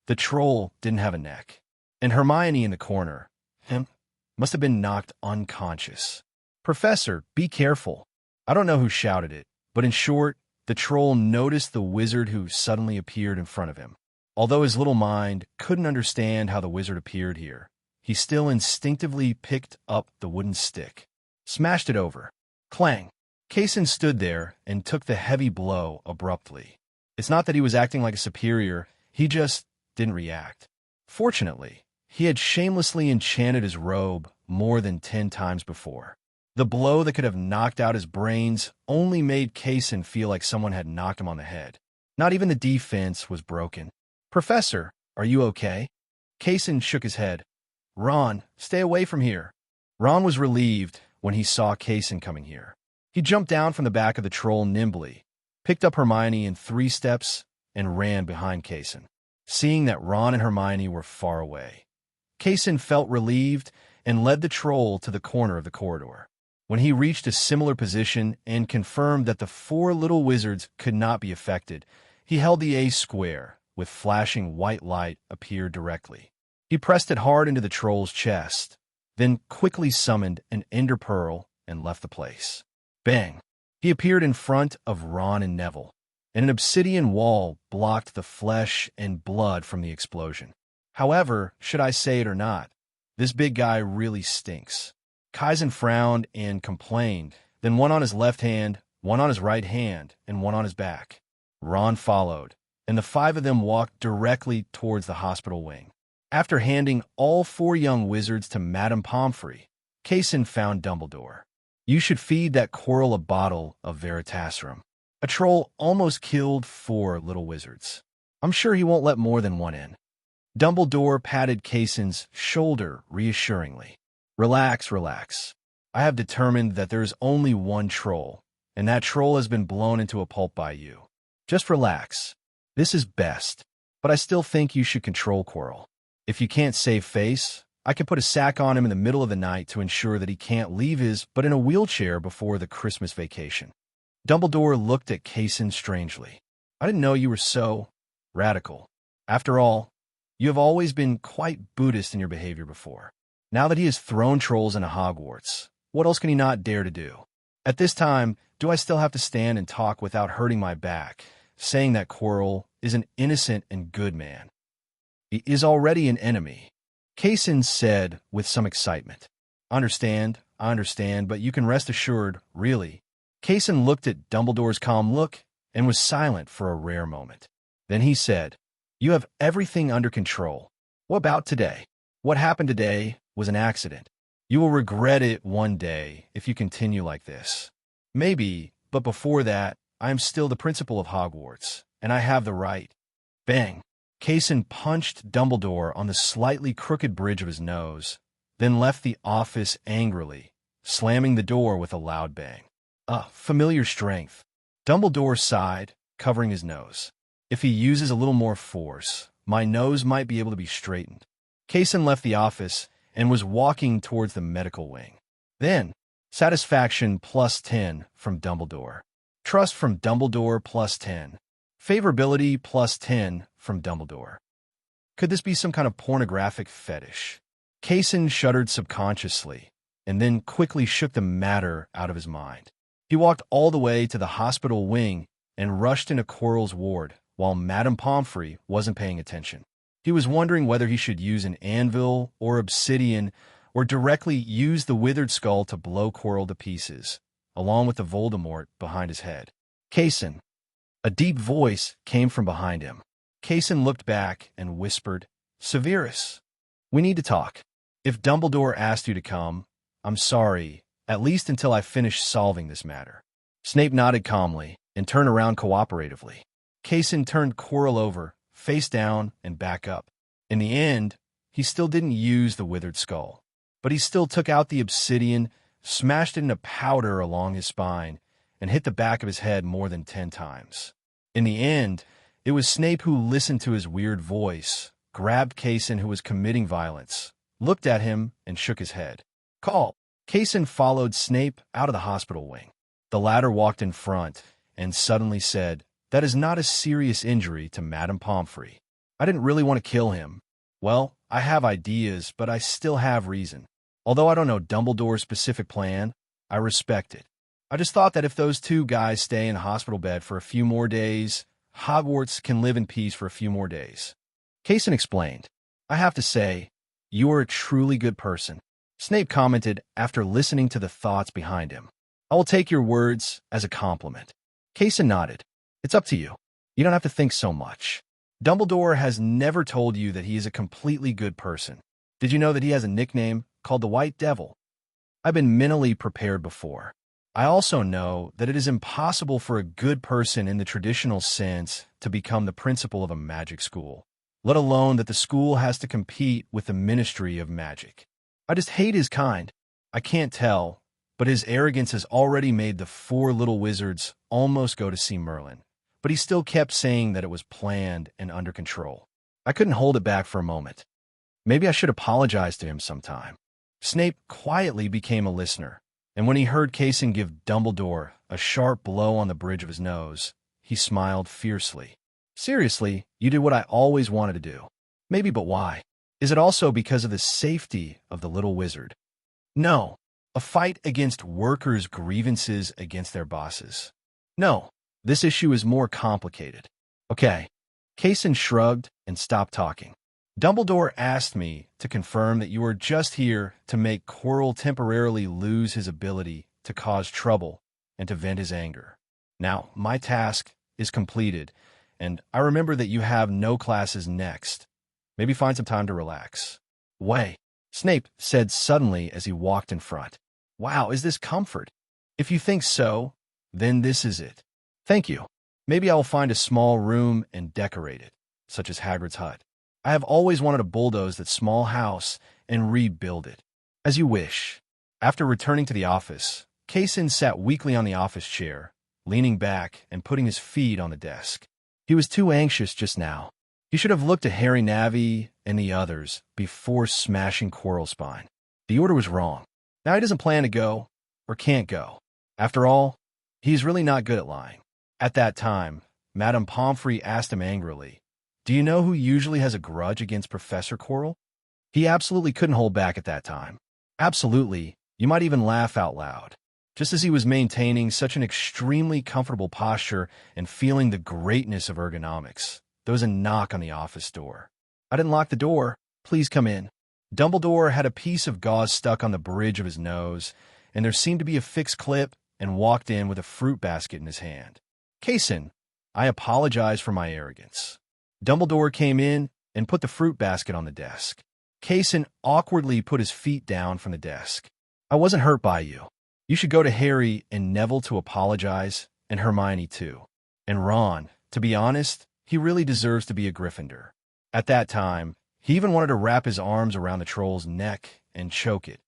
the troll didn't have a neck. And Hermione in the corner, must have been knocked unconscious. "Professor, be careful." I don't know who shouted it, but in short, the troll noticed the wizard who suddenly appeared in front of him. Although his little mind couldn't understand how the wizard appeared here, he still instinctively picked up the wooden stick, smashed it over. Clang! Kase stood there and took the heavy blow abruptly. It's not that he was acting like a superior, he just didn't react. Fortunately, he had shamelessly enchanted his robe more than 10 times before. The blow that could have knocked out his brains only made Kase feel like someone had knocked him on the head. Not even the defense was broken. "Professor, are you okay?" Kase shook his head. "Ron, stay away from here." Ron was relieved when he saw Kase coming here. He jumped down from the back of the troll nimbly, picked up Hermione in 3 steps, and ran behind Kase. Seeing that Ron and Hermione were far away, Kase felt relieved and led the troll to the corner of the corridor. When he reached a similar position and confirmed that the 4 little wizards could not be affected, he held the A square, with flashing white light appeared directly. He pressed it hard into the troll's chest, then quickly summoned an ender pearl and left the place. Bang! He appeared in front of Ron and Neville, and an obsidian wall blocked the flesh and blood from the explosion. However, should I say it or not, this big guy really stinks. Kase frowned and complained, then one on his left hand, one on his right hand, and one on his back. Ron followed, and the 5 of them walked directly towards the hospital wing. After handing all 4 young wizards to Madame Pomfrey, Kase found Dumbledore. You should feed that Quirrell a bottle of Veritaserum. A troll almost killed 4 little wizards. I'm sure he won't let more than one in. Dumbledore patted Kasen's shoulder reassuringly. Relax, relax. I have determined that there is only one troll, and that troll has been blown into a pulp by you. Just relax. This is best, but I still think you should control Quirrell. If you can't save face, I can put a sack on him in the middle of the night to ensure that he can't leave his but in a wheelchair before the Christmas vacation. Dumbledore looked at Kase strangely. I didn't know you were so radical. After all, you have always been quite Buddhist in your behavior before. Now that he has thrown trolls into Hogwarts, what else can he not dare to do? At this time, do I still have to stand and talk without hurting my back, saying that Quirrell is an innocent and good man? He is already an enemy, Kase said with some excitement. I understand, but you can rest assured, really. Kase looked at Dumbledore's calm look and was silent for a rare moment. Then he said, You have everything under control. What about today? What happened today was an accident. You will regret it one day if you continue like this. Maybe, but before that, I am still the principal of Hogwarts, and I have the right. Bang! Kase punched Dumbledore on the slightly crooked bridge of his nose, then left the office angrily, slamming the door with a loud bang. Familiar strength. Dumbledore sighed, covering his nose. If he uses a little more force, my nose might be able to be straightened. Kase left the office and was walking towards the medical wing. Then, satisfaction +10 from Dumbledore. Trust from Dumbledore +10. Favorability +10 from Dumbledore. Could this be some kind of pornographic fetish? Kase shuddered subconsciously, and then quickly shook the matter out of his mind. He walked all the way to the hospital wing and rushed into Quirrell's ward while Madame Pomfrey wasn't paying attention. He was wondering whether he should use an anvil or obsidian or directly use the withered skull to blow Quirrell to pieces, along with the Voldemort behind his head. Kase. A deep voice came from behind him. Kase looked back and whispered, Severus, we need to talk. If Dumbledore asked you to come, I'm sorry, at least until I finish solving this matter. Snape nodded calmly and turned around cooperatively. Kase turned Quirrell over, face down and back up. In the end, he still didn't use the withered skull, but he still took out the obsidian, smashed it into powder along his spine, and hit the back of his head more than 10 times. In the end, it was Snape who listened to his weird voice, grabbed Kase, who was committing violence, looked at him, and shook his head. Call. Kase followed Snape out of the hospital wing. The latter walked in front and suddenly said, That is not a serious injury to Madame Pomfrey. I didn't really want to kill him. Well, I have ideas, but I still have reason. Although I don't know Dumbledore's specific plan, I respect it. I just thought that if those 2 guys stay in a hospital bed for a few more days, Hogwarts can live in peace for a few more days. Kase explained, I have to say, you are a truly good person. Snape commented after listening to the thoughts behind him. I will take your words as a compliment. Kase nodded. It's up to you. You don't have to think so much. Dumbledore has never told you that he is a completely good person. Did you know that he has a nickname called the White Devil? I've been mentally prepared before. I also know that it is impossible for a good person in the traditional sense to become the principal of a magic school, let alone that the school has to compete with the Ministry of Magic. I just hate his kind. I can't tell, but his arrogance has already made the 4 little wizards almost go to see Merlin. But he still kept saying that it was planned and under control. I couldn't hold it back for a moment. Maybe I should apologize to him sometime. Snape quietly became a listener, and when he heard Kase give Dumbledore a sharp blow on the bridge of his nose, he smiled fiercely. Seriously, you did what I always wanted to do. Maybe, but why? Is it also because of the safety of the little wizard? No. A fight against workers' grievances against their bosses. No. This issue is more complicated. Okay. Kase shrugged and stopped talking. Dumbledore asked me to confirm that you are just here to make Quirrell temporarily lose his ability to cause trouble and to vent his anger. Now, my task is completed, and I remember that you have no classes next. Maybe find some time to relax. Wait. Snape said suddenly as he walked in front. Wow, is this comfort? If you think so, then this is it. Thank you. Maybe I will find a small room and decorate it, such as Hagrid's hut. I have always wanted to bulldoze that small house and rebuild it. As you wish. After returning to the office, Kase sat weakly on the office chair, leaning back and putting his feet on the desk. He was too anxious just now. He should have looked at Harry Navi and the others before smashing Quirrell's spine. The order was wrong. Now he doesn't plan to go, or can't go. After all, he's really not good at lying. At that time, Madame Pomfrey asked him angrily, "Do you know who usually has a grudge against Professor Quirrell?" He absolutely couldn't hold back at that time. Absolutely, you might even laugh out loud. Just as he was maintaining such an extremely comfortable posture and feeling the greatness of ergonomics, there was a knock on the office door. "I didn't lock the door. Please come in." Dumbledore had a piece of gauze stuck on the bridge of his nose, and there seemed to be a fixed clip, and walked in with a fruit basket in his hand. "Kase, I apologize for my arrogance." Dumbledore came in and put the fruit basket on the desk. Kase awkwardly put his feet down from the desk. "I wasn't hurt by you. You should go to Harry and Neville to apologize, and Hermione too. And Ron, to be honest, he really deserves to be a Gryffindor." At that time, he even wanted to wrap his arms around the troll's neck and choke it,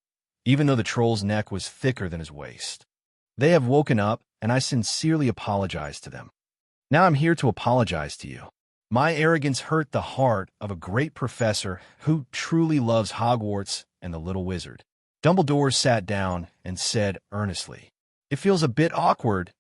even though the troll's neck was thicker than his waist. "They have woken up, and I sincerely apologize to them. Now I'm here to apologize to you. My arrogance hurt the heart of a great professor who truly loves Hogwarts and the little wizard." Dumbledore sat down and said earnestly, "It feels a bit awkward,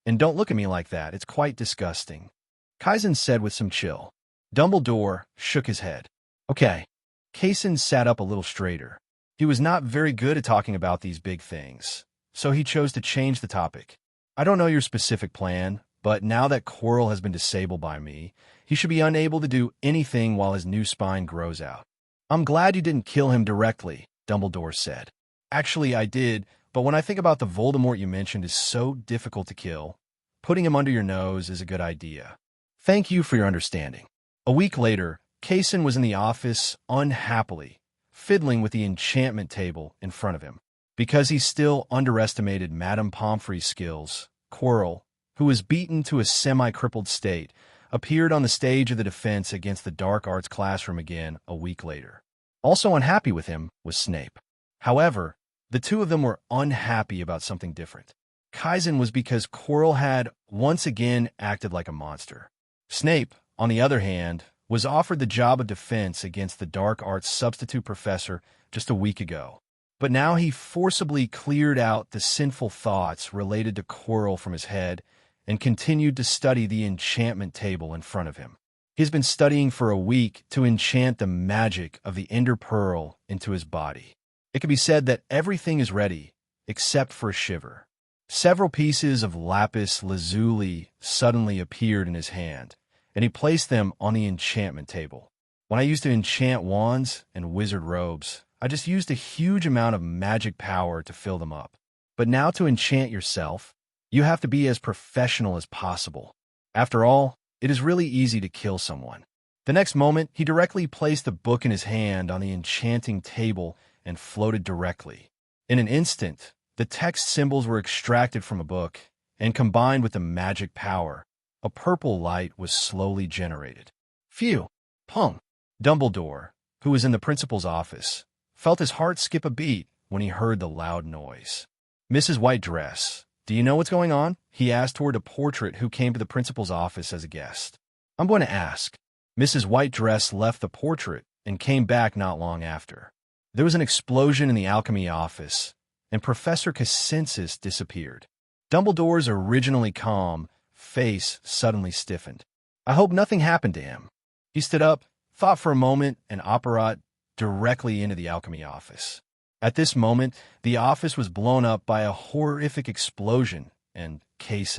and don't look at me like that. It's quite disgusting," Kase said with some chill. Dumbledore shook his head. "Okay." Kase sat up a little straighter. He was not very good at talking about these big things, so he chose to change the topic. "I don't know your specific plan, but now that Quirrell has been disabled by me, he should be unable to do anything while his new spine grows out." "I'm glad you didn't kill him directly," Dumbledore said. "Actually, I did, but when I think about the Voldemort you mentioned is so difficult to kill, putting him under your nose is a good idea. Thank you for your understanding." A week later, Kase was in the office unhappily, fiddling with the enchantment table in front of him. Because he still underestimated Madame Pomfrey's skills, Quirrell, who was beaten to a semi-crippled state, appeared on the stage of the defense against the dark arts classroom again a week later. Also unhappy with him was Snape. However, the two of them were unhappy about something different. Kase was because Quirrell had once again acted like a monster. Snape, on the other hand, was offered the job of defense against the dark arts substitute professor just a week ago. But now he forcibly cleared out the sinful thoughts related to Quirrell from his head and continued to study the enchantment table in front of him. He's been studying for a week to enchant the magic of the Ender Pearl into his body. It can be said that everything is ready, except for a shiver. Several pieces of lapis lazuli suddenly appeared in his hand, and he placed them on the enchantment table. When I used to enchant wands and wizard robes, I just used a huge amount of magic power to fill them up. But now to enchant yourself, you have to be as professional as possible. After all, it is really easy to kill someone. The next moment, he directly placed the book in his hand on the enchanting table and floated directly. In an instant, the text symbols were extracted from a book and combined with the magic power. A purple light was slowly generated. Phew! Pung! Dumbledore, who was in the principal's office, felt his heart skip a beat when he heard the loud noise. "Mrs. White Dress, do you know what's going on?" he asked toward a portrait who came to the principal's office as a guest. "I'm going to ask." Mrs. White Dress left the portrait and came back not long after. There was an explosion in the Alchemy office, and Professor Kase disappeared. Dumbledore's originally calm face suddenly stiffened. "I hope nothing happened to him." He stood up, thought for a moment, and operated directly into the Alchemy office. At this moment, the office was blown up by a horrific explosion, and Kase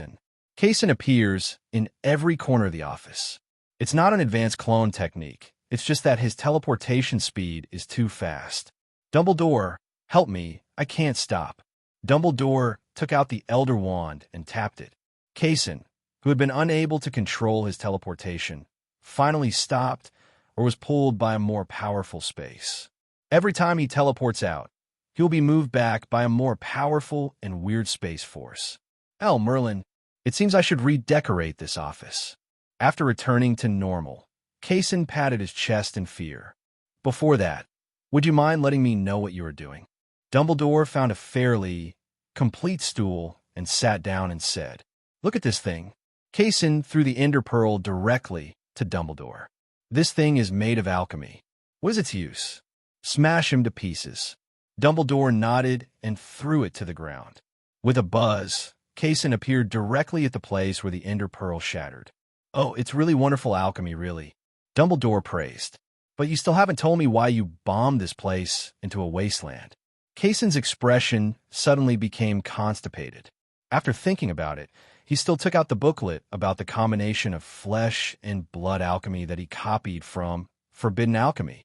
appears in every corner of the office. It's not an advanced clone technique. It's just that his teleportation speed is too fast. "Dumbledore, help me. I can't stop." Dumbledore took out the Elder Wand and tapped it. Kase, who had been unable to control his teleportation, finally stopped or was pulled by a more powerful space. Every time he teleports out, he'll be moved back by a more powerful and weird space force. Oh, Merlin, it seems I should redecorate this office. After returning to normal, Kase patted his chest in fear. Before that, would you mind letting me know what you are doing? Dumbledore found a fairly complete stool and sat down and said, Look at this thing. Kase threw the Ender Pearl directly to Dumbledore. This thing is made of alchemy. What is its use? Smash him to pieces. Dumbledore nodded and threw it to the ground. With a buzz, Kase appeared directly at the place where the Ender Pearl shattered. Oh, it's really wonderful alchemy, really. Dumbledore praised. But you still haven't told me why you bombed this place into a wasteland. Kase's expression suddenly became constipated. After thinking about it, he still took out the booklet about the combination of flesh and blood alchemy that he copied from Forbidden Alchemy.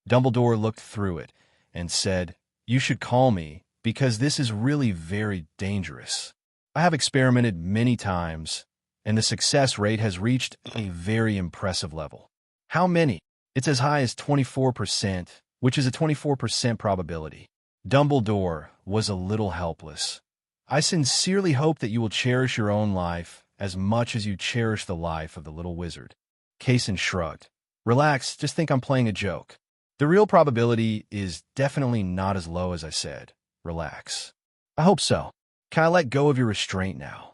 Dumbledore looked through it and said, You should call me, because this is really very dangerous. I have experimented many times, and the success rate has reached a very impressive level. How many? It's as high as 24%, which is a 24% probability. Dumbledore was a little helpless. I sincerely hope that you will cherish your own life as much as you cherish the life of the little wizard. Kase shrugged. Relax, just think I'm playing a joke. The real probability is definitely not as low as I said. Relax. I hope so. Can I let go of your restraint now?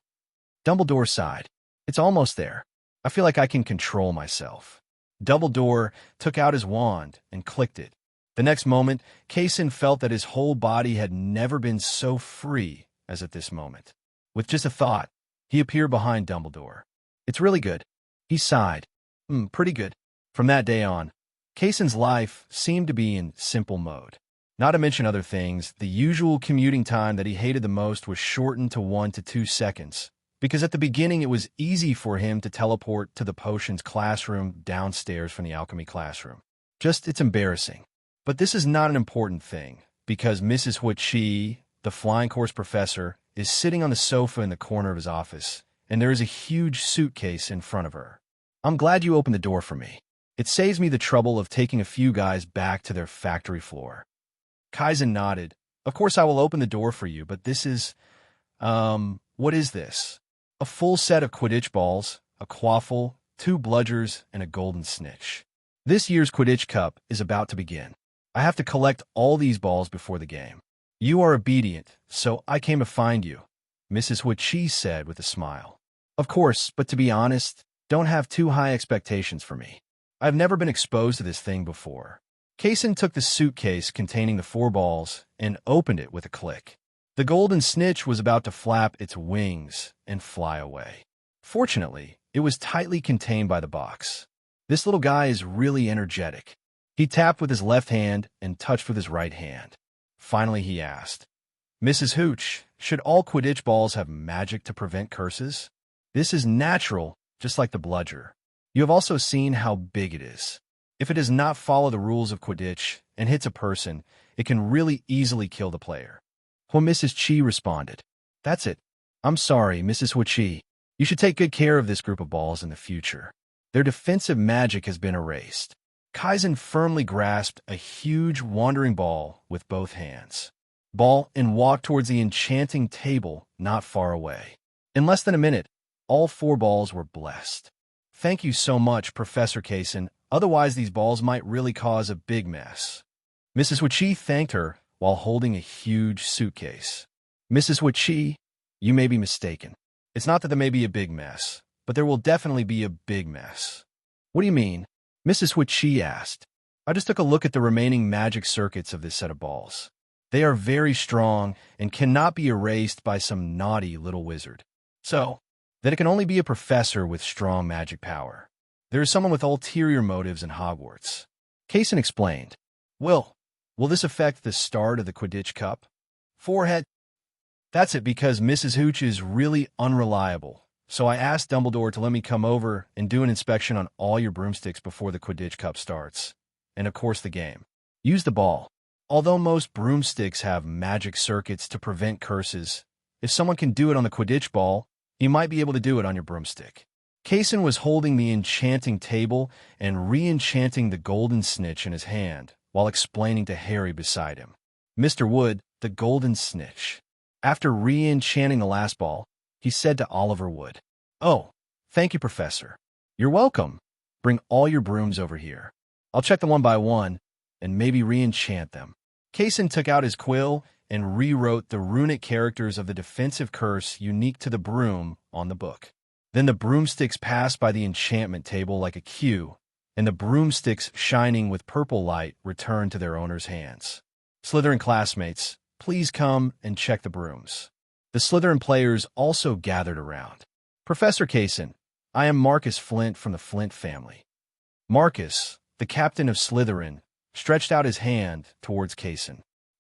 Dumbledore sighed. It's almost there. I feel like I can control myself. Dumbledore took out his wand and clicked it. The next moment, Kase felt that his whole body had never been so free as at this moment. With just a thought, he appeared behind Dumbledore. It's really good. He sighed. Pretty good. From that day on, Kase's life seemed to be in simple mode. Not to mention other things, the usual commuting time that he hated the most was shortened to 1 to 2 seconds, because at the beginning it was easy for him to teleport to the potions classroom downstairs from the alchemy classroom. It's embarrassing. But this is not an important thing, because Mrs. Huichi, the flying course professor, is sitting on the sofa in the corner of his office, and there is a huge suitcase in front of her. I'm glad you opened the door for me. It saves me the trouble of taking a few guys back to their factory floor. Kaizen nodded. Of course I will open the door for you, but this is... what is this? A full set of Quidditch balls, a quaffle, 2 bludgers, and a golden snitch. This year's Quidditch Cup is about to begin. I have to collect all these balls before the game. You are obedient, so I came to find you, Mrs. Huichi said with a smile. Of course, but to be honest, don't have too high expectations for me. I've never been exposed to this thing before. Kase took the suitcase containing the 4 balls and opened it with a click. The golden snitch was about to flap its wings and fly away. Fortunately, it was tightly contained by the box. This little guy is really energetic. He tapped with his left hand and touched with his right hand. Finally, he asked, Mrs. Hooch, should all Quidditch balls have magic to prevent curses? This is natural, just like the bludger. You have also seen how big it is. If it does not follow the rules of Quidditch and hits a person, it can really easily kill the player. Well, Mrs. Chi responded, That's it. I'm sorry, Mrs. Huichi. You should take good care of this group of balls in the future. Their defensive magic has been erased. Kaizen firmly grasped a huge wandering ball with both hands. Ball and walked towards the enchanting table not far away. In less than a minute, all 4 balls were blessed. Thank you so much, Professor Kase. Otherwise, these balls might really cause a big mess. Mrs. Huichi thanked her while holding a huge suitcase. Mrs. Huichi, you may be mistaken. It's not that there may be a big mess, but there will definitely be a big mess. What do you mean? Mrs. Huichi asked. I just took a look at the remaining magic circuits of this set of balls. They are very strong and cannot be erased by some naughty little wizard. So, that it can only be a professor with strong magic power. There is someone with ulterior motives in Hogwarts. Kase explained. Will this affect the start of the Quidditch Cup? Forehead. That's it, because Mrs. Hooch is really unreliable. So I asked Dumbledore to let me come over and do an inspection on all your broomsticks before the Quidditch Cup starts. And of course the game. Use the ball. Although most broomsticks have magic circuits to prevent curses, if someone can do it on the Quidditch ball, he might be able to do it on your broomstick. Kase was holding the enchanting table and re-enchanting the golden snitch in his hand, while explaining to Harry beside him. Mr. Wood, the golden snitch. After re-enchanting the last ball, he said to Oliver Wood, "Oh, thank you, Professor. You're welcome. Bring all your brooms over here. I'll check them one by one, and maybe re-enchant them." Kase took out his quill and rewrote the runic characters of the defensive curse unique to the broom on the book. Then the broomsticks passed by the enchantment table like a cue, and the broomsticks shining with purple light returned to their owner's hands. Slytherin classmates, please come and check the brooms. The Slytherin players also gathered around. Professor Kase, I am Marcus Flint from the Flint family. Marcus, the captain of Slytherin, stretched out his hand towards Kase.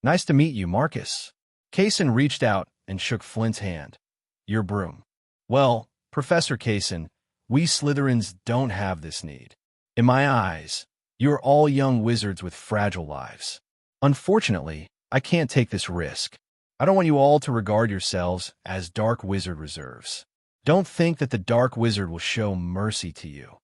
Nice to meet you, Marcus. Kase reached out and shook Flint's hand. Your broom. Well, Professor Kase, we Slytherins don't have this need. In my eyes, you are all young wizards with fragile lives. Unfortunately, I can't take this risk. I don't want you all to regard yourselves as Dark Wizard reserves. Don't think that the Dark Wizard will show mercy to you.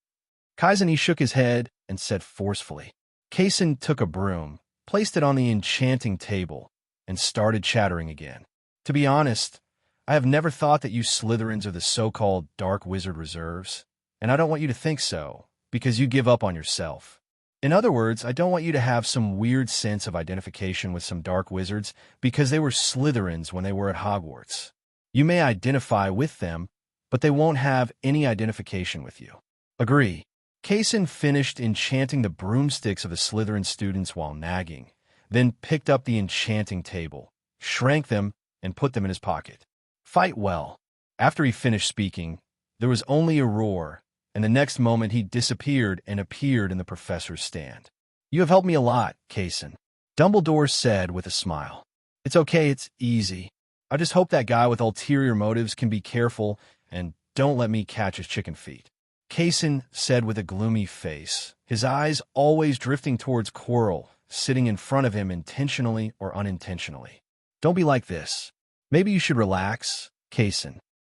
Kase shook his head and said forcefully. Kase took a broom, placed it on the enchanting table, and started chattering again. To be honest, I have never thought that you Slytherins are the so-called Dark Wizard reserves, and I don't want you to think so, because you give up on yourself. In other words, I don't want you to have some weird sense of identification with some dark wizards because they were Slytherins when they were at Hogwarts. You may identify with them, but they won't have any identification with you. Agree. Kase finished enchanting the broomsticks of the Slytherin students while nagging, then picked up the enchanting table, shrank them, and put them in his pocket. Fight well. After he finished speaking, there was only a roar, and the next moment he disappeared and appeared in the professor's stand. You have helped me a lot, Kase, Dumbledore said with a smile. It's okay, it's easy. I just hope that guy with ulterior motives can be careful and don't let me catch his chicken feet. Kase said with a gloomy face, his eyes always drifting towards Quirrell, sitting in front of him intentionally or unintentionally. Don't be like this. Maybe you should relax, Kase.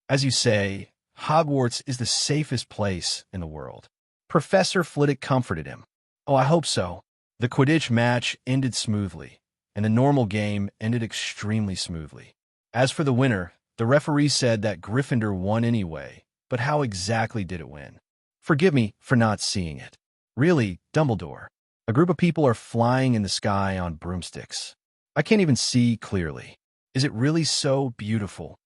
As you say, Hogwarts is the safest place in the world. Professor Flitwick comforted him. Oh, I hope so. The Quidditch match ended smoothly, and the normal game ended extremely smoothly. As for the winner, the referee said that Gryffindor won anyway, but how exactly did it win? Forgive me for not seeing it. Really, Dumbledore. A group of people are flying in the sky on broomsticks. I can't even see clearly. Is it really so beautiful?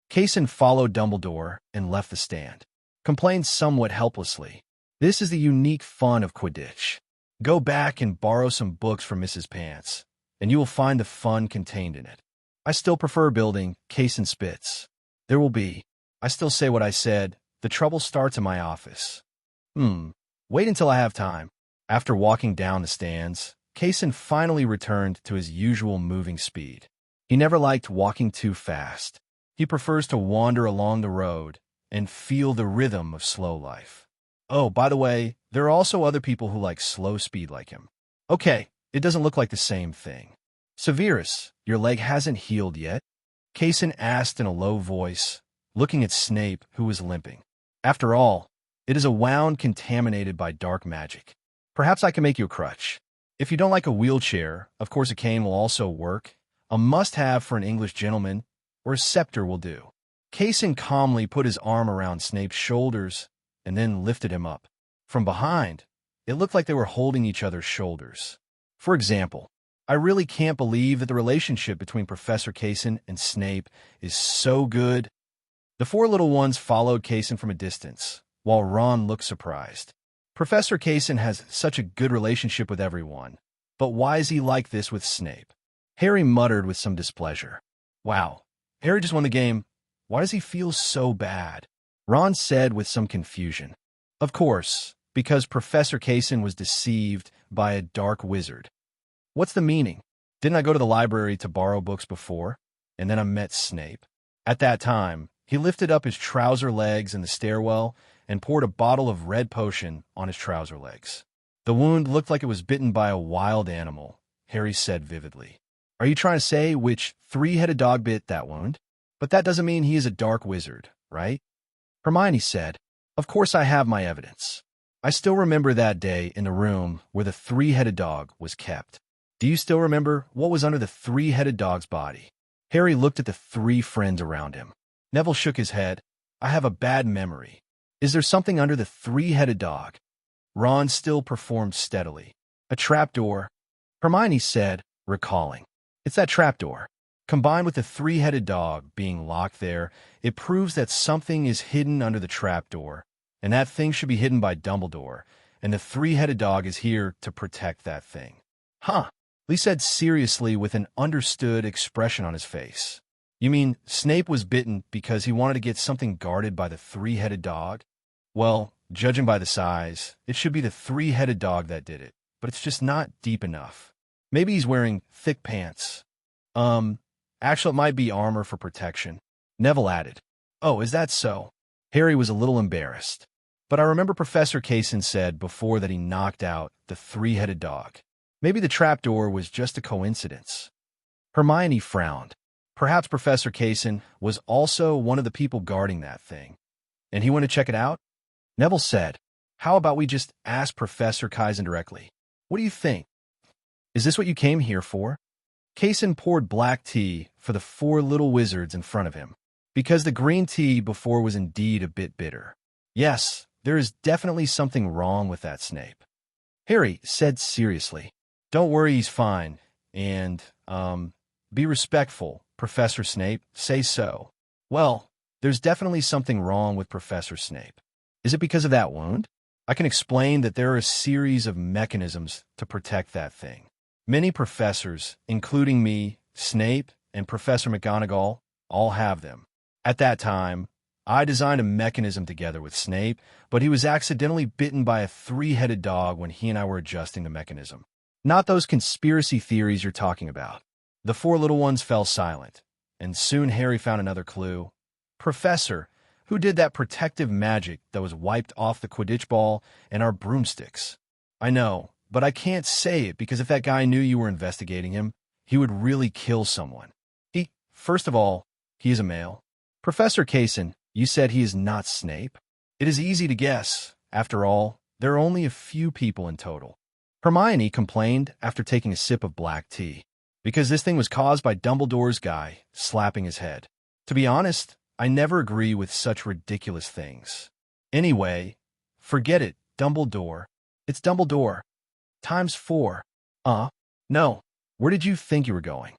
Kase followed Dumbledore and left the stand, complained somewhat helplessly. This is the unique fun of Quidditch. Go back and borrow some books from Mrs. Pants, and you will find the fun contained in it. I still prefer building Kase spits. There will be. I still say what I said. The trouble starts in my office. Wait until I have time. After walking down the stands, Kase finally returned to his usual moving speed. He never liked walking too fast. He prefers to wander along the road and feel the rhythm of slow life. Oh, by the way, there are also other people who like slow speed like him. Okay, it doesn't look like the same thing. Severus, your leg hasn't healed yet? Kase asked in a low voice, looking at Snape, who was limping. After all, it is a wound contaminated by dark magic. Perhaps I can make you a crutch. If you don't like a wheelchair, of course a cane will also work. A must-have for an English gentleman, or a scepter will do. Kase calmly put his arm around Snape's shoulders and then lifted him up. From behind, it looked like they were holding each other's shoulders. For example, I really can't believe that the relationship between Professor Kase and Snape is so good. The four little ones followed Kase from a distance, while Ron looked surprised. Professor Kase has such a good relationship with everyone, but why is he like this with Snape? Harry muttered with some displeasure. Wow, Harry just won the game. Why does he feel so bad? Ron said with some confusion. Of course, because Professor Kase was deceived by a dark wizard. What's the meaning? Didn't I go to the library to borrow books before? And then I met Snape. At that time, he lifted up his trouser legs in the stairwell and poured a bottle of red potion on his trouser legs. The wound looked like it was bitten by a wild animal, Harry said vividly. Are you trying to say which three-headed dog bit that wound? But that doesn't mean he is a dark wizard, right? Hermione said, Of course I have my evidence. I still remember that day in the room where the three-headed dog was kept. Do you still remember what was under the three-headed dog's body? Harry looked at the three friends around him. Neville shook his head. I have a bad memory. Is there something under the three-headed dog? Ron still performed steadily. A trapdoor, Hermione said, recalling. It's that trapdoor. Combined with the three-headed dog being locked there, it proves that something is hidden under the trapdoor, and that thing should be hidden by Dumbledore, and the three-headed dog is here to protect that thing. Huh, Lee said seriously with an understood expression on his face. You mean Snape was bitten because he wanted to get something guarded by the three-headed dog? Well, judging by the size, it should be the three-headed dog that did it, but it's just not deep enough. Maybe he's wearing thick pants. Actually, it might be armor for protection. Neville added. Oh, is that so? Harry was a little embarrassed. But I remember Professor Kase said before that he knocked out the three-headed dog. Maybe the trapdoor was just a coincidence. Hermione frowned. Perhaps Professor Kase was also one of the people guarding that thing. And he went to check it out? Neville said, how about we just ask Professor Kase directly? What do you think? Is this what you came here for? Kase poured black tea for the four little wizards in front of him, because the green tea before was indeed a bit bitter. Yes, there is definitely something wrong with that Snape. Harry said seriously, don't worry, he's fine, and, be respectful, Professor Snape, say so. Well, there's definitely something wrong with Professor Snape. Is it because of that wound? I can explain that there are a series of mechanisms to protect that thing. Many professors, including me, Snape, and Professor McGonagall, all have them. At that time, I designed a mechanism together with Snape, but he was accidentally bitten by a three-headed dog when he and I were adjusting the mechanism. Not those conspiracy theories you're talking about. The four little ones fell silent, and soon Harry found another clue. Professor, who did that protective magic that was wiped off the Quidditch ball and our broomsticks? I know, but I can't say it because if that guy knew you were investigating him, he would really kill someone. First of all, he is a male. Professor Kase, you said he is not Snape? It is easy to guess. After all, there are only a few people in total. Hermione complained after taking a sip of black tea, because this thing was caused by Dumbledore's guy slapping his head. To be honest, I never agree with such ridiculous things. Anyway, forget it, Dumbledore. It's Dumbledore. Times 4. No. Where did you think you were going?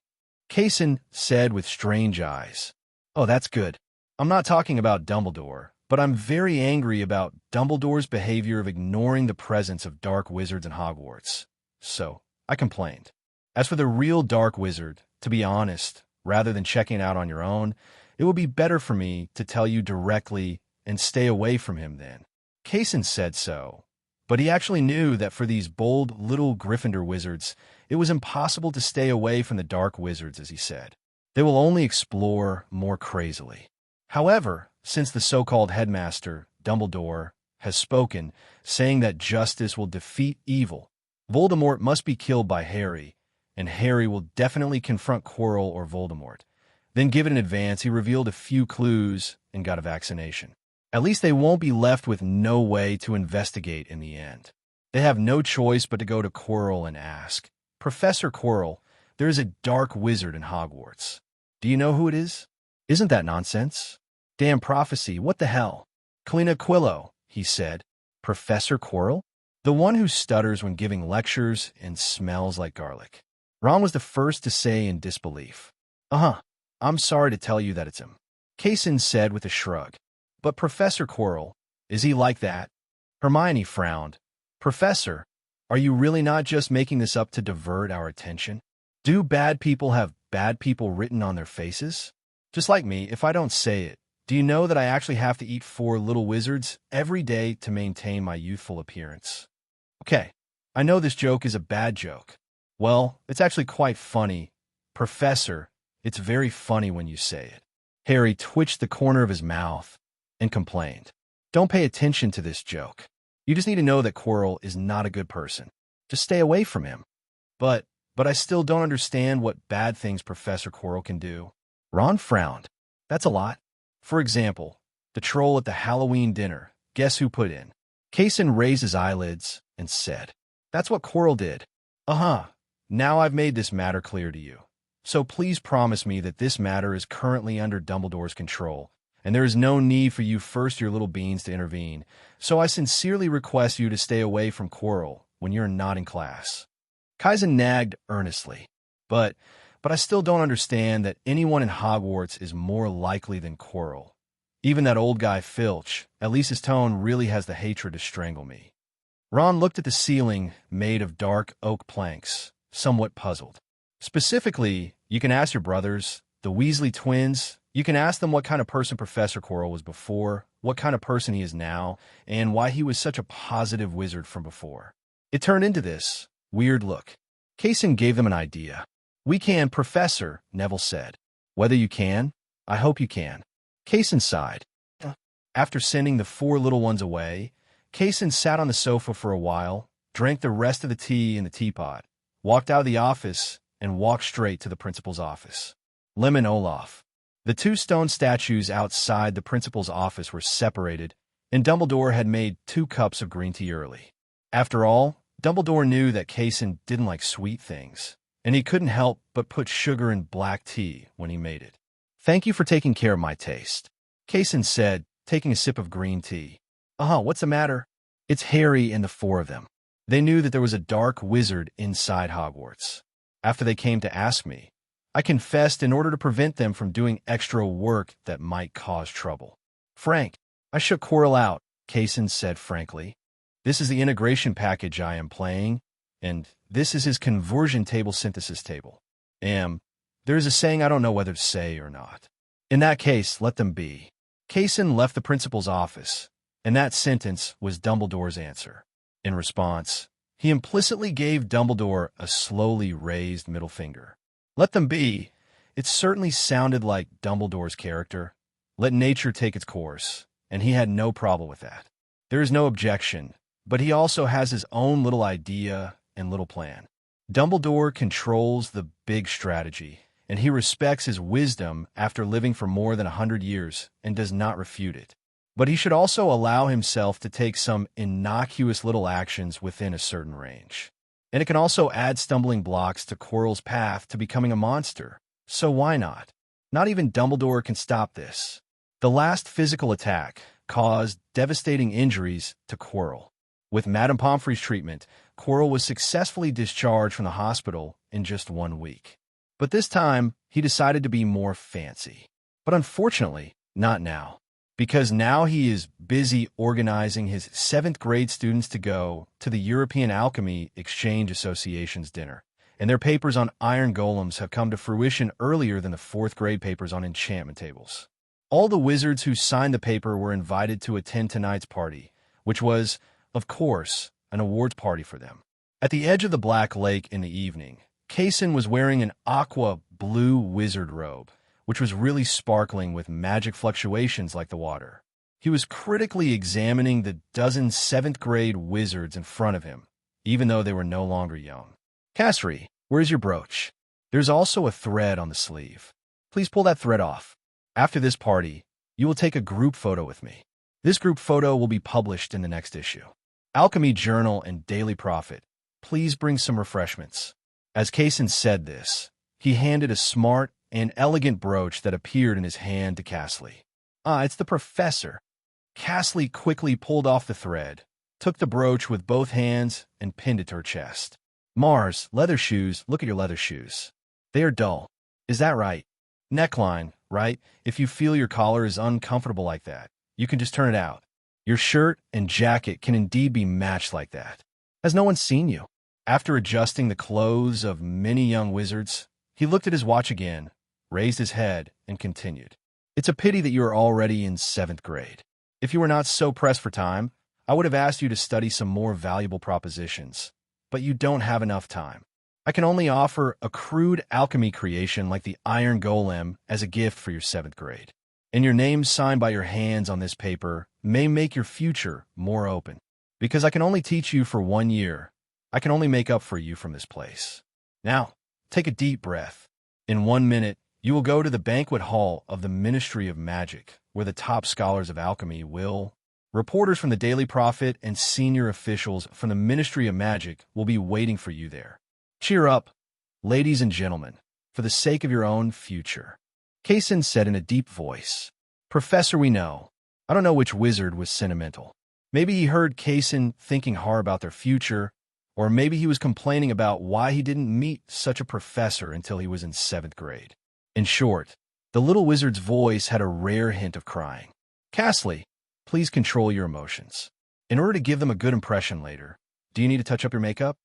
Kase said with strange eyes. Oh, that's good. I'm not talking about Dumbledore, but I'm very angry about Dumbledore's behavior of ignoring the presence of dark wizards in Hogwarts. So, I complained. As for the real dark wizard, to be honest, rather than checking it out on your own, it would be better for me to tell you directly and stay away from him then. Kase said so, but he actually knew that for these bold little Gryffindor wizards, it was impossible to stay away from the dark wizards, as he said. They will only explore more crazily. However, since the so-called headmaster, Dumbledore, has spoken, saying that justice will defeat evil, Voldemort must be killed by Harry, and Harry will definitely confront Quirrell or Voldemort. Then, given in advance, he revealed a few clues and got a vaccination. At least they won't be left with no way to investigate in the end. They have no choice but to go to Quirrell and ask, Professor Quirrell, there is a dark wizard in Hogwarts. Do you know who it is? Isn't that nonsense? Damn prophecy, what the hell? Kalina Quillo, he said. Professor Quirrell? The one who stutters when giving lectures and smells like garlic. Ron was the first to say in disbelief. I'm sorry to tell you that it's him. Kase said with a shrug. But Professor Quirrell, is he like that? Hermione frowned. Professor, are you really not just making this up to divert our attention? Do bad people have bad people written on their faces? Just like me, if I don't say it, do you know that I actually have to eat 4 little wizards every day to maintain my youthful appearance? Okay, I know this joke is a bad joke. Well, it's actually quite funny. Professor, it's very funny when you say it. Harry twitched the corner of his mouth and complained. Don't pay attention to this joke. You just need to know that Quirrell is not a good person. Just stay away from him. But I still don't understand what bad things Professor Quirrell can do. Ron frowned. That's a lot. For example, the troll at the Halloween dinner. Guess who put in? Kaysen raised his eyelids and said, "That's what Quirrell did." "Uh-huh. Now I've made this matter clear to you. So please promise me that this matter is currently under Dumbledore's control, and there is no need for you first your little beans to intervene. So I sincerely request you to stay away from Quirrell when you're not in class." Kase nagged earnestly. But I still don't understand that anyone in Hogwarts is more likely than Quirrell. Even that old guy Filch, at least his tone really has the hatred to strangle me. Ron looked at the ceiling made of dark oak planks, somewhat puzzled. "Specifically, you can ask your brothers, the Weasley twins. You can ask them what kind of person Professor Quirrell was before, what kind of person he is now, and why he was such a positive wizard from before." It turned into this weird look. Kaysen gave them an idea. "We can, Professor," Neville said. "Whether you can, I hope you can." Kaysen sighed. After sending the four little ones away, Kaysen sat on the sofa for a while, drank the rest of the tea in the teapot, walked out of the office, and walked straight to the principal's office. Lemon Olaf. The two stone statues outside the principal's office were separated, and Dumbledore had made 2 cups of green tea early. After all, Dumbledore knew that Kaysen didn't like sweet things, and he couldn't help but put sugar in black tea when he made it. "Thank you for taking care of my taste," Kaysen said, taking a sip of green tea. What's the matter?" "It's Harry and the 4 of them. They knew that there was a dark wizard inside Hogwarts. After they came to ask me, I confessed in order to prevent them from doing extra work that might cause trouble." "Frank, I shook Quirrell out," Kaysen said frankly. "This is the integration package I am playing, and this is his conversion table synthesis table. There is a saying I don't know whether to say or not. In that case, let them be." Kaysen left the principal's office, and that sentence was Dumbledore's answer. In response, he implicitly gave Dumbledore a slowly raised middle finger. Let them be. It certainly sounded like Dumbledore's character. Let nature take its course, and he had no problem with that. There is no objection, but he also has his own little idea and little plan. Dumbledore controls the big strategy, and he respects his wisdom after living for more than 100 years and does not refute it. But he should also allow himself to take some innocuous little actions within a certain range. And it can also add stumbling blocks to Quirrell's path to becoming a monster. So why not? Not even Dumbledore can stop this. The last physical attack caused devastating injuries to Quirrell. With Madame Pomfrey's treatment, Quirrell was successfully discharged from the hospital in just 1 week. But this time, he decided to be more fancy. But unfortunately, not now. Because now he is busy organizing his 7th grade students to go to the European Alchemy Exchange Association's dinner. And their papers on iron golems have come to fruition earlier than the 4th grade papers on enchantment tables. All the wizards who signed the paper were invited to attend tonight's party, which was, of course, an awards party for them. At the edge of the Black Lake in the evening, Kaysen was wearing an aqua blue wizard robe, which was really sparkling with magic fluctuations like the water. He was critically examining the dozen 7th grade wizards in front of him, even though they were no longer young. "Cassidy, where's your brooch? There's also a thread on the sleeve. Please pull that thread off. After this party, you will take a group photo with me. This group photo will be published in the next issue. Alchemy Journal and Daily Prophet, please bring some refreshments." As Kaysen said this, he handed a smart and elegant brooch that appeared in his hand to Cassidy. It's the professor." Cassidy quickly pulled off the thread, took the brooch with both hands, and pinned it to her chest. "Mars, leather shoes, look at your leather shoes. They are dull. Is that right? Neckline, right? If you feel your collar is uncomfortable like that, you can just turn it out. Your shirt and jacket can indeed be matched like that. Has no one seen you?" After adjusting the clothes of many young wizards, he looked at his watch again, raised his head, and continued. "It's a pity that you are already in 7th grade. If you were not so pressed for time, I would have asked you to study some more valuable propositions, but you don't have enough time. I can only offer a crude alchemy creation like the Iron Golem as a gift for your 7th grade. And your name signed by your hands on this paper may make your future more open. Because I can only teach you for 1 year, I can only make up for you from this place. Now, take a deep breath. In 1 minute, you will go to the banquet hall of the Ministry of Magic, where the top scholars of alchemy will Reporters from the Daily Prophet and senior officials from the Ministry of Magic will be waiting for you there. Cheer up, ladies and gentlemen, for the sake of your own future. Kase said in a deep voice. Professor, we know. I don't know which wizard was sentimental. Maybe he heard Kase thinking hard about their future, or maybe he was complaining about why he didn't meet such a professor until he was in 7th grade. In short, the little wizard's voice had a rare hint of crying. Kase, please control your emotions. In order to give them a good impression later, do you need to touch up your makeup?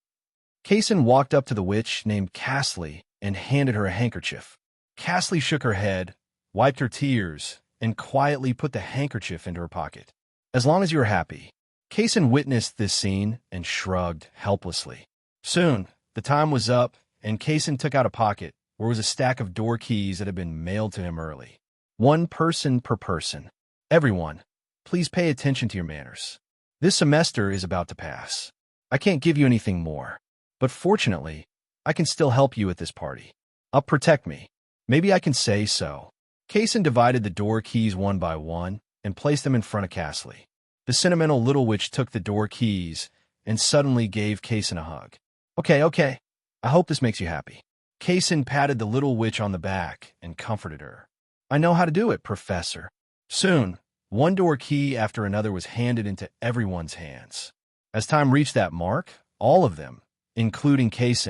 Kase walked up to the witch named Kase and handed her a handkerchief. Kase shook her head, wiped her tears, and quietly put the handkerchief into her pocket. As long as you are happy. Kase witnessed this scene and shrugged helplessly. Soon, the time was up, and Kase took out a pocket where was a stack of door keys that had been mailed to him early. 1 person per person. Everyone, please pay attention to your manners. This semester is about to pass. I can't give you anything more, but fortunately, I can still help you at this party. Protect me. Maybe I can say so. Kase divided the door keys one by one and placed them in front of Kase. The sentimental little witch took the door keys and suddenly gave Kase a hug. Okay. I hope this makes you happy. Kase patted the little witch on the back and comforted her. I know how to do it, Professor. Soon, 1 door key after another was handed into everyone's hands. As time reached that mark, all of them, including Kase,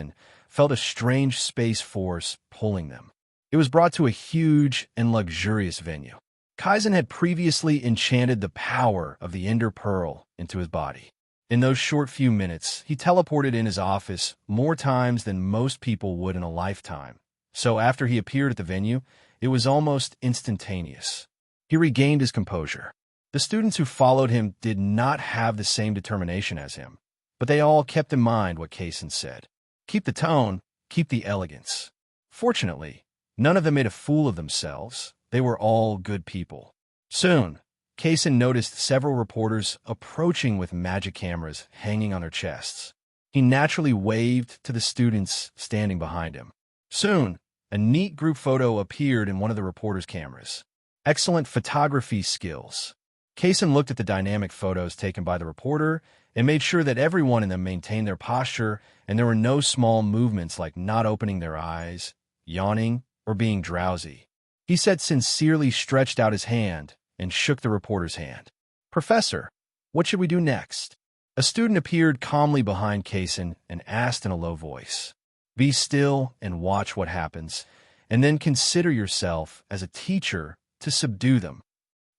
felt a strange space force pulling them. It was brought to a huge and luxurious venue. Kase had previously enchanted the power of the Ender Pearl into his body. In those short few minutes, he teleported in his office more times than most people would in a lifetime. So after he appeared at the venue, it was almost instantaneous. He regained his composure. The students who followed him did not have the same determination as him, but they all kept in mind what Kase said. Keep the tone, keep the elegance. Fortunately, none of them made a fool of themselves. They were all good people. Soon, Kase noticed several reporters approaching with magic cameras hanging on their chests. He naturally waved to the students standing behind him. Soon, a neat group photo appeared in one of the reporters' cameras. Excellent photography skills. Kase looked at the dynamic photos taken by the reporter and made sure that everyone in them maintained their posture and there were no small movements like not opening their eyes, yawning, or being drowsy. He said sincerely stretched out his hand and shook the reporter's hand. Professor, what should we do next? A student appeared calmly behind Kase and asked in a low voice. Be still and watch what happens, and then consider yourself as a teacher to subdue them.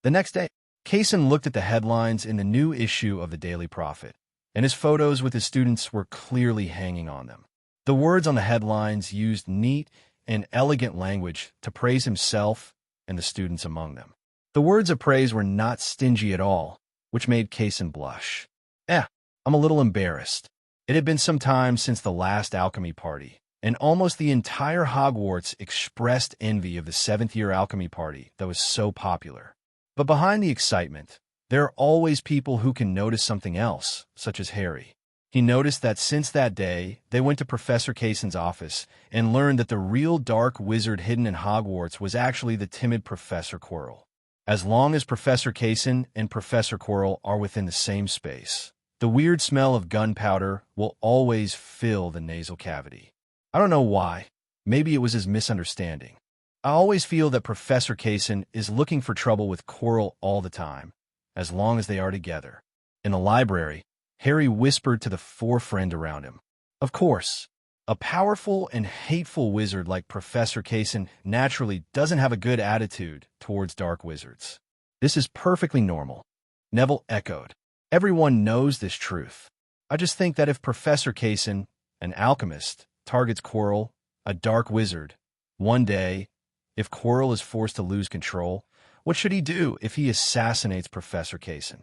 The next day, Kase looked at the headlines in the new issue of the Daily Prophet, and his photos with his students were clearly hanging on them. The words on the headlines used neat and elegant language to praise himself and the students among them. The words of praise were not stingy at all, which made Kase blush. I'm a little embarrassed. It had been some time since the last alchemy party, and almost the entire Hogwarts expressed envy of the 7th-year alchemy party that was so popular. But behind the excitement, there are always people who can notice something else, such as Harry. He noticed that since that day, they went to Professor Kase's office and learned that the real dark wizard hidden in Hogwarts was actually the timid Professor Quirrell. As long as Professor Kase and Professor Quirrell are within the same space, the weird smell of gunpowder will always fill the nasal cavity. I don't know why. Maybe it was his misunderstanding. I always feel that Professor Kase is looking for trouble with Quirrell all the time, as long as they are together. In the library, Harry whispered to the 4 friends around him. Of course, a powerful and hateful wizard like Professor Kase naturally doesn't have a good attitude towards dark wizards. This is perfectly normal. Neville echoed. Everyone knows this truth. I just think that if Professor Kase, an alchemist, targets Quirrell, a dark wizard, one day, if Quirrell is forced to lose control, what should he do if he assassinates Professor Kase?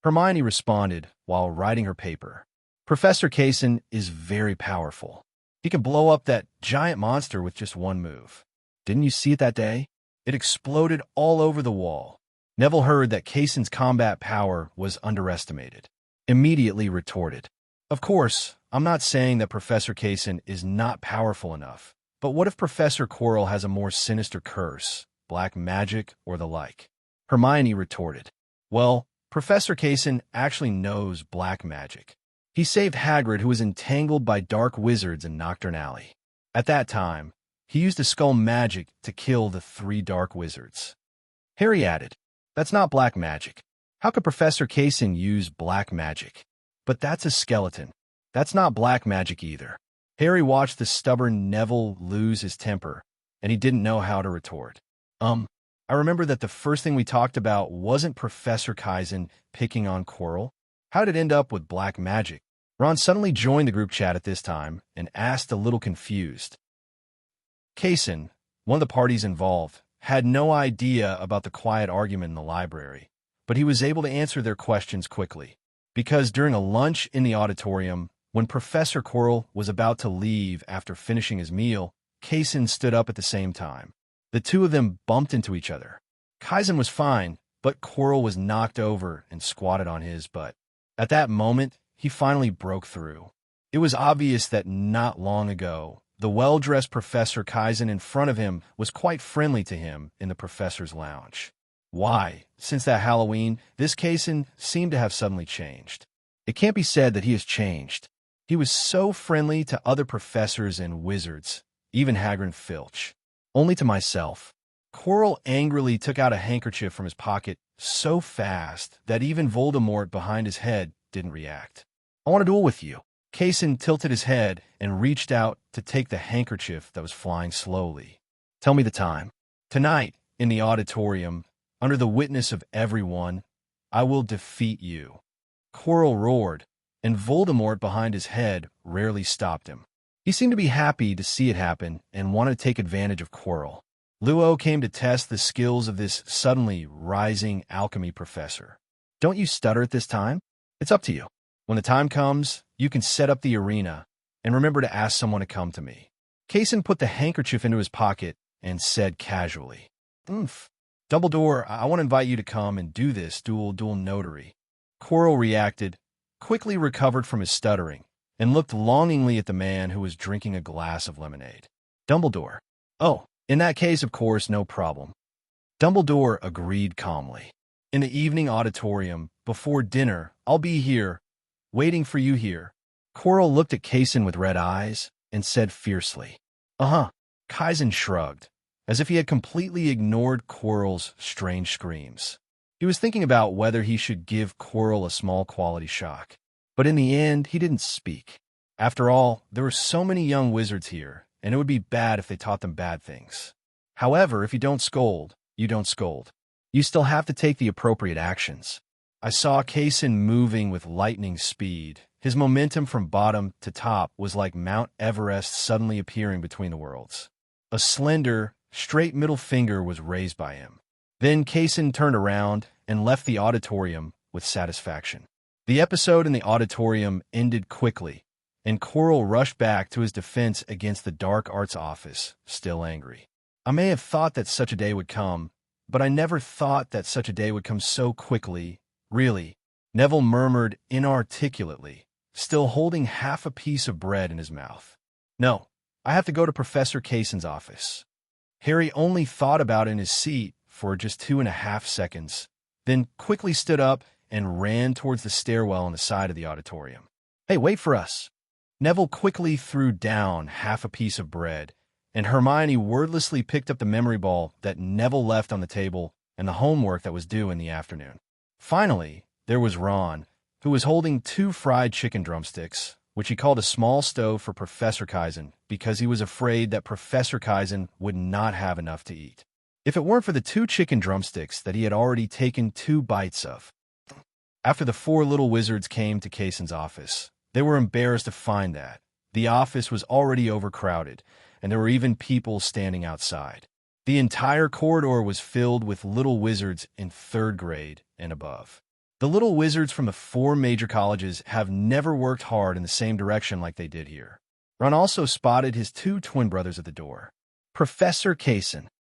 Hermione responded while writing her paper. Professor Kase is very powerful. He can blow up that giant monster with just one move. Didn't you see it that day? It exploded all over the wall. Neville heard that Kase's combat power was underestimated. Immediately retorted. Of course, I'm not saying that Professor Kase is not powerful enough, but what if Professor Quirrell has a more sinister curse, black magic, or the like? Hermione retorted. Well, Professor Kase actually knows black magic. He saved Hagrid, who was entangled by dark wizards in Noctturn Alley. At that time, he used a skull magic to kill the 3 dark wizards. Harry added, "That's not black magic. How could Professor Kase use black magic? But that's a skeleton. That's not black magic either." Harry watched the stubborn Neville lose his temper, and he didn't know how to retort. I remember that the first thing we talked about wasn't Professor Kase picking on Quirrell. How did it end up with black magic? Ron suddenly joined the group chat at this time and asked, a little confused. Kase, one of the parties involved, had no idea about the quiet argument in the library, but he was able to answer their questions quickly. Because during a lunch in the auditorium, when Professor Quirrell was about to leave after finishing his meal, Kase stood up at the same time. The two of them bumped into each other. Kase was fine, but Quirrell was knocked over and squatted on his butt. At that moment, he finally broke through. It was obvious that not long ago, the well-dressed Professor Kase in front of him was quite friendly to him in the professor's lounge. Why, since that Halloween, this Kase seemed to have suddenly changed. It can't be said that he has changed. He was so friendly to other professors and wizards, even Hagrid and Filch. Only to myself. Quirrell angrily took out a handkerchief from his pocket so fast that even Voldemort behind his head didn't react. "I want to duel with you." Kase tilted his head and reached out to take the handkerchief that was flying slowly. "Tell me the time." "Tonight, in the auditorium, under the witness of everyone, I will defeat you." Quirrell roared, and Voldemort behind his head rarely stopped him. He seemed to be happy to see it happen and wanted to take advantage of Quirrell. Luo came to test the skills of this suddenly rising alchemy professor. "Don't you stutter at this time? It's up to you. When the time comes, you can set up the arena, and remember to ask someone to come to me." Kase put the handkerchief into his pocket and said casually, "Dumbledore, I want to invite you to come and do this dual notary." Quirrell reacted, quickly recovered from his stuttering, and looked longingly at the man who was drinking a glass of lemonade. "Dumbledore. Oh, in that case, of course, no problem." Dumbledore agreed calmly. "In the evening auditorium, before dinner, I'll be here, waiting for you here." Quirrell looked at Kase with red eyes and said fiercely, "Uh-huh." Kase shrugged, as if he had completely ignored Quirrell's strange screams. He was thinking about whether he should give Quirrell a small quality shock. But in the end, he didn't speak. After all, there were so many young wizards here, and it would be bad if they taught them bad things. However, if you don't scold, you don't scold. You still have to take the appropriate actions. I saw Kase moving with lightning speed. His momentum from bottom to top was like Mount Everest suddenly appearing between the worlds. A slender, straight middle finger was raised by him. Then Kase turned around and left the auditorium with satisfaction. The episode in the auditorium ended quickly, and Quirrell rushed back to his defense against the dark arts office, still angry. "I may have thought that such a day would come, but I never thought that such a day would come so quickly. Really," Neville murmured inarticulately, still holding half a piece of bread in his mouth. "No, I have to go to Professor Kase's office." Harry only thought about it in his seat for just 2.5 seconds, then quickly stood up and ran towards the stairwell on the side of the auditorium. "Hey, wait for us." Neville quickly threw down half a piece of bread, and Hermione wordlessly picked up the memory ball that Neville left on the table and the homework that was due in the afternoon. Finally, there was Ron, who was holding 2 fried chicken drumsticks, which he called a small stove for Professor Kase because he was afraid that Professor Kase would not have enough to eat. If it weren't for the 2 chicken drumsticks that he had already taken 2 bites of. After the 4 little wizards came to Kase's office, they were embarrassed to find that the office was already overcrowded, and there were even people standing outside. The entire corridor was filled with little wizards in 3rd grade and above. The little wizards from the 4 major colleges have never worked hard in the same direction like they did here. Ron also spotted his 2 twin brothers at the door. "Professor Kase,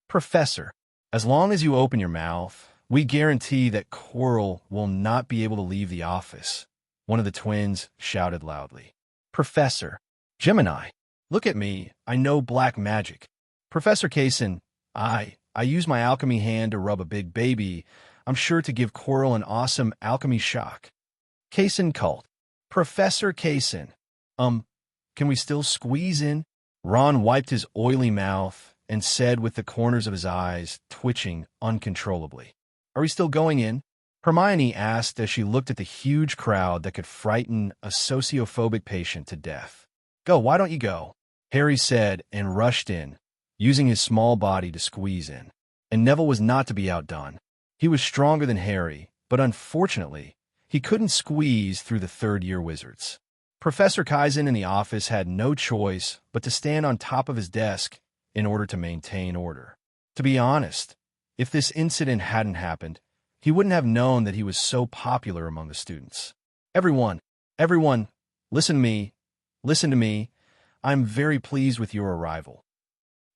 Professor, as long as you open your mouth, we guarantee that Quirrell will not be able to leave the office," one of the twins shouted loudly. "Professor, Gemini, look at me, I know black magic." "Professor Kase, I use my alchemy hand to rub a big baby. I'm sure to give Quirrell an awesome alchemy shock. Kase cult. Professor Kase. Can we still squeeze in? Ron wiped his oily mouth and said with the corners of his eyes twitching uncontrollably. Are we still going in? Hermione asked as she looked at the huge crowd that could frighten a sociophobic patient to death. Go, why don't you go? Harry said and rushed in, using his small body to squeeze in. And Neville was not to be outdone. He was stronger than Harry, but unfortunately, he couldn't squeeze through the third-year wizards. Professor Kase in the office had no choice but to stand on top of his desk in order to maintain order. To be honest, if this incident hadn't happened, he wouldn't have known that he was so popular among the students. Everyone, listen to me. I'm very pleased with your arrival.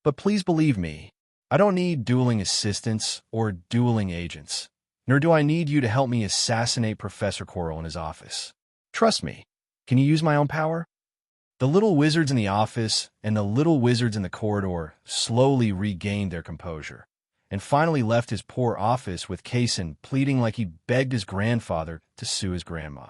But please believe me, I don't need dueling assistants or dueling agents, nor do I need you to help me assassinate Professor Quirrell in his office. Trust me. Can you use my own power? The little wizards in the office and the little wizards in the corridor slowly regained their composure, and finally left his poor office with Kase pleading like he begged his grandfather to sue his grandma.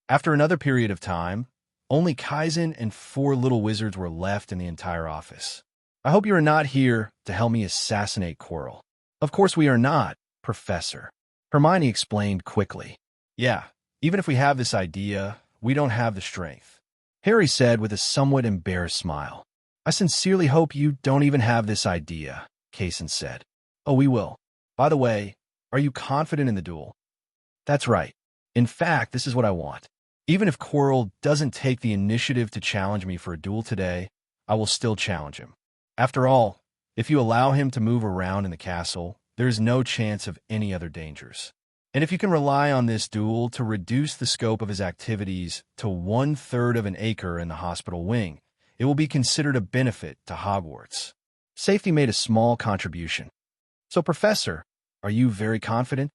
After another period of time, only Kase and 4 little wizards were left in the entire office. I hope you are not here to help me assassinate Quirrell. Of course we are not, Professor. Hermione explained quickly. Yeah, even if we have this idea, we don't have the strength. Harry said with a somewhat embarrassed smile. I sincerely hope you don't even have this idea, Kase said. Oh, we will. By the way, are you confident in the duel? That's right. In fact, this is what I want. Even if Quirrell doesn't take the initiative to challenge me for a duel today, I will still challenge him. After all, if you allow him to move around in the castle, there is no chance of any other dangers. And if you can rely on this duel to reduce the scope of his activities to 1/3 of an acre in the hospital wing, it will be considered a benefit to Hogwarts. Safety made a small contribution. So, Professor, are you very confident?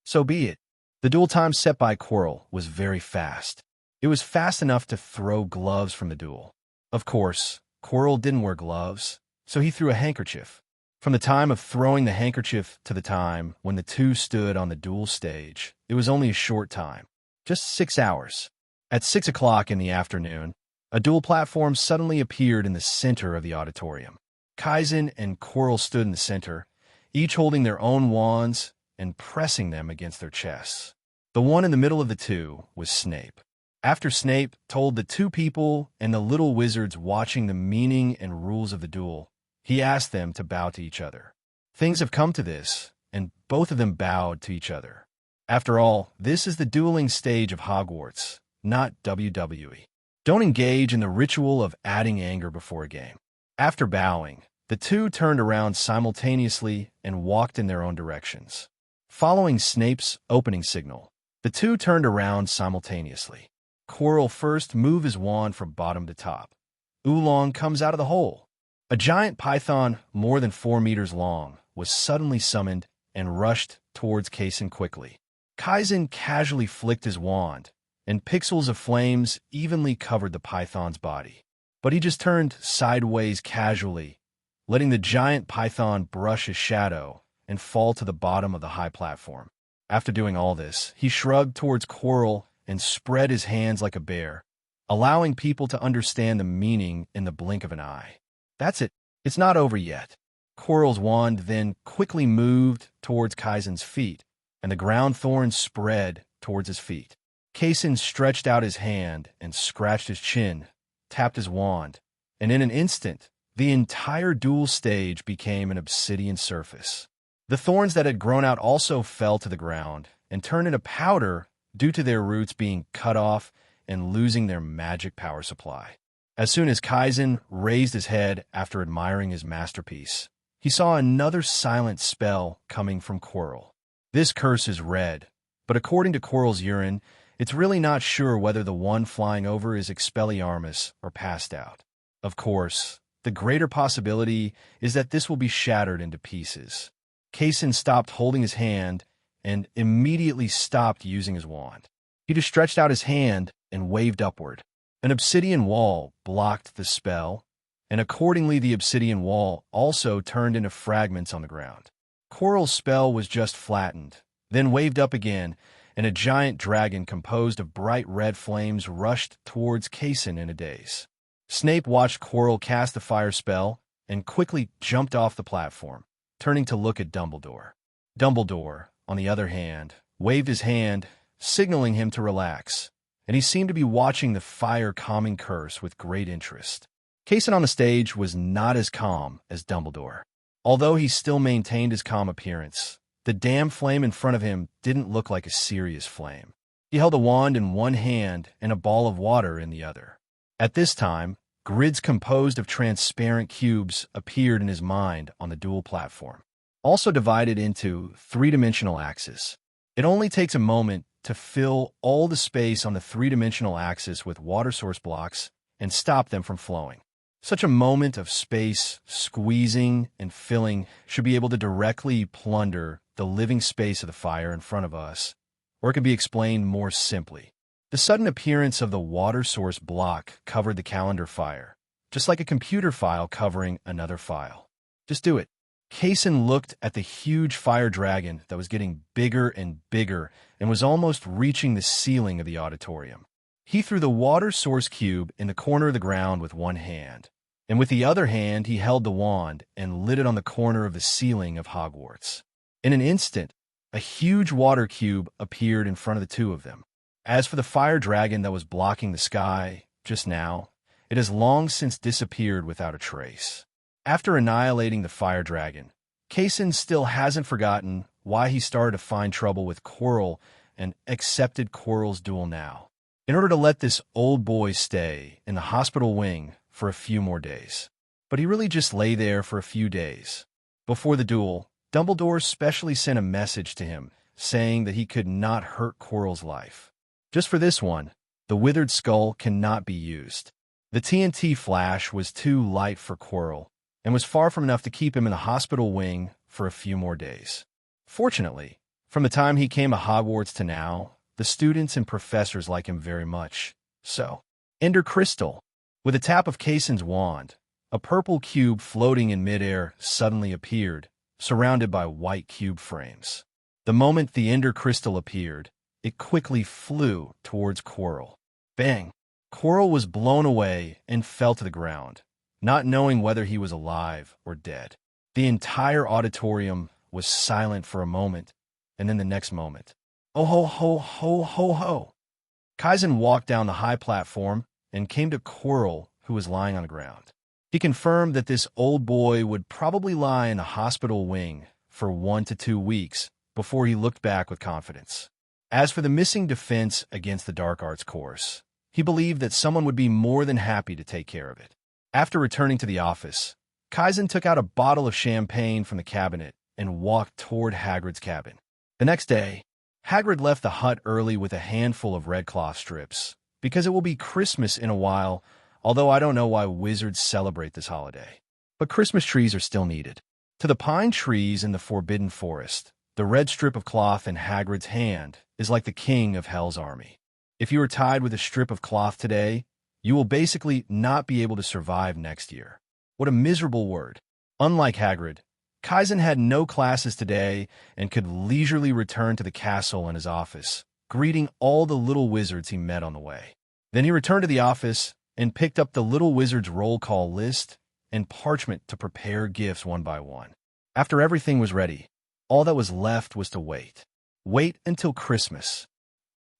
So be it. The duel time set by Quirrell was very fast. It was fast enough to throw gloves from the duel. Of course, Quirrell didn't wear gloves, so he threw a handkerchief. From the time of throwing the handkerchief to the time when the two stood on the duel stage, it was only a short time, just 6 hours. At 6 o'clock in the afternoon, a duel platform suddenly appeared in the center of the auditorium. Kase and Quirrell stood in the center, each holding their own wands and pressing them against their chests. The one in the middle of the two was Snape. After Snape told the two people and the little wizards watching the meaning and rules of the duel, he asked them to bow to each other. Things have come to this, and both of them bowed to each other. After all, this is the dueling stage of Hogwarts, not WWE. Don't engage in the ritual of adding anger before a game. After bowing, the two turned around simultaneously and walked in their own directions. Following Snape's opening signal, the two turned around simultaneously. Quirrell first moved his wand from bottom to top. Oolong comes out of the hole. A giant python more than 4 meters long was suddenly summoned and rushed towards Kase quickly. Kase casually flicked his wand, and pixels of flames evenly covered the python's body. But he just turned sideways casually, letting the giant python brush his shadow and fall to the bottom of the high platform. After doing all this, he shrugged towards Quirrell and spread his hands like a bear, allowing people to understand the meaning in the blink of an eye. That's it. It's not over yet. Quirrell's wand then quickly moved towards Kasen's feet, and the ground thorns spread towards his feet. Kasen stretched out his hand and scratched his chin, tapped his wand, and in an instant, the entire duel stage became an obsidian surface. The thorns that had grown out also fell to the ground and turned into powder due to their roots being cut off and losing their magic power supply. As soon as Kaizen raised his head after admiring his masterpiece, he saw another silent spell coming from Quirrell. This curse is red, but according to Quirrell's urine, it's really not sure whether the one flying over is Expelliarmus or passed out. Of course, the greater possibility is that this will be shattered into pieces. Kasen stopped holding his hand and immediately stopped using his wand. He just stretched out his hand and waved upward. An obsidian wall blocked the spell, and accordingly the obsidian wall also turned into fragments on the ground. Quirrell's spell was just flattened, then waved up again, and a giant dragon composed of bright red flames rushed towards Kase in a daze. Snape watched Quirrell cast the fire spell and quickly jumped off the platform, turning to look at Dumbledore. Dumbledore, on the other hand, waved his hand, signaling him to relax, and he seemed to be watching the fire-calming curse with great interest. Kase on the stage was not as calm as Dumbledore. Although he still maintained his calm appearance, the damn flame in front of him didn't look like a serious flame. He held a wand in one hand and a ball of water in the other. At this time, grids composed of transparent cubes appeared in his mind on the dual platform, also divided into three-dimensional axes. It only takes a moment to fill all the space on the three-dimensional axis with water source blocks and stop them from flowing. Such a moment of space squeezing and filling should be able to directly plunder the living space of the fire in front of us, or it can be explained more simply. The sudden appearance of the water source block covered the calendar fire, just like a computer file covering another file. Just do it. Kase looked at the huge fire dragon that was getting bigger and bigger and was almost reaching the ceiling of the auditorium. He threw the water source cube in the corner of the ground with one hand, and with the other hand he held the wand and lit it on the corner of the ceiling of Hogwarts. In an instant, a huge water cube appeared in front of the two of them. As for the fire dragon that was blocking the sky just now, it has long since disappeared without a trace. After annihilating the fire dragon, Kase still hasn't forgotten why he started to find trouble with Quirrell and accepted Quirrell's duel now, in order to let this old boy stay in the hospital wing for a few more days. But he really just lay there for a few days. Before the duel, Dumbledore specially sent a message to him saying that he could not hurt Quirrell's life. Just for this one, the withered skull cannot be used. The TNT flash was too light for Quirrell and was far from enough to keep him in the hospital wing for a few more days. Fortunately, from the time he came to Hogwarts to now, the students and professors like him very much. So, Ender Crystal. With a tap of Kasen's wand, a purple cube floating in midair suddenly appeared, surrounded by white cube frames. The moment the Ender Crystal appeared, it quickly flew towards Quirrell. Bang! Quirrell was blown away and fell to the ground, not knowing whether he was alive or dead. The entire auditorium was silent for a moment, and then the next moment. Oh ho ho ho ho ho! Kase walked down the high platform and came to Quirrell, who was lying on the ground. He confirmed that this old boy would probably lie in the hospital wing for 1 to 2 weeks before he looked back with confidence. As for the missing defense against the dark arts course, he believed that someone would be more than happy to take care of it. After returning to the office, Kase took out a bottle of champagne from the cabinet and walked toward Hagrid's cabin. The next day, Hagrid left the hut early with a handful of red cloth strips, because it will be Christmas in a while, although I don't know why wizards celebrate this holiday. But Christmas trees are still needed. To the pine trees in the Forbidden Forest, the red strip of cloth in Hagrid's hand is like the king of Hell's army. If you are tied with a strip of cloth today, you will basically not be able to survive next year. What a miserable word. Unlike Hagrid, Kase had no classes today and could leisurely return to the castle and his office, greeting all the little wizards he met on the way. Then he returned to the office and picked up the little wizard's roll call list and parchment to prepare gifts one by one. After everything was ready, all that was left was to wait. Wait until Christmas.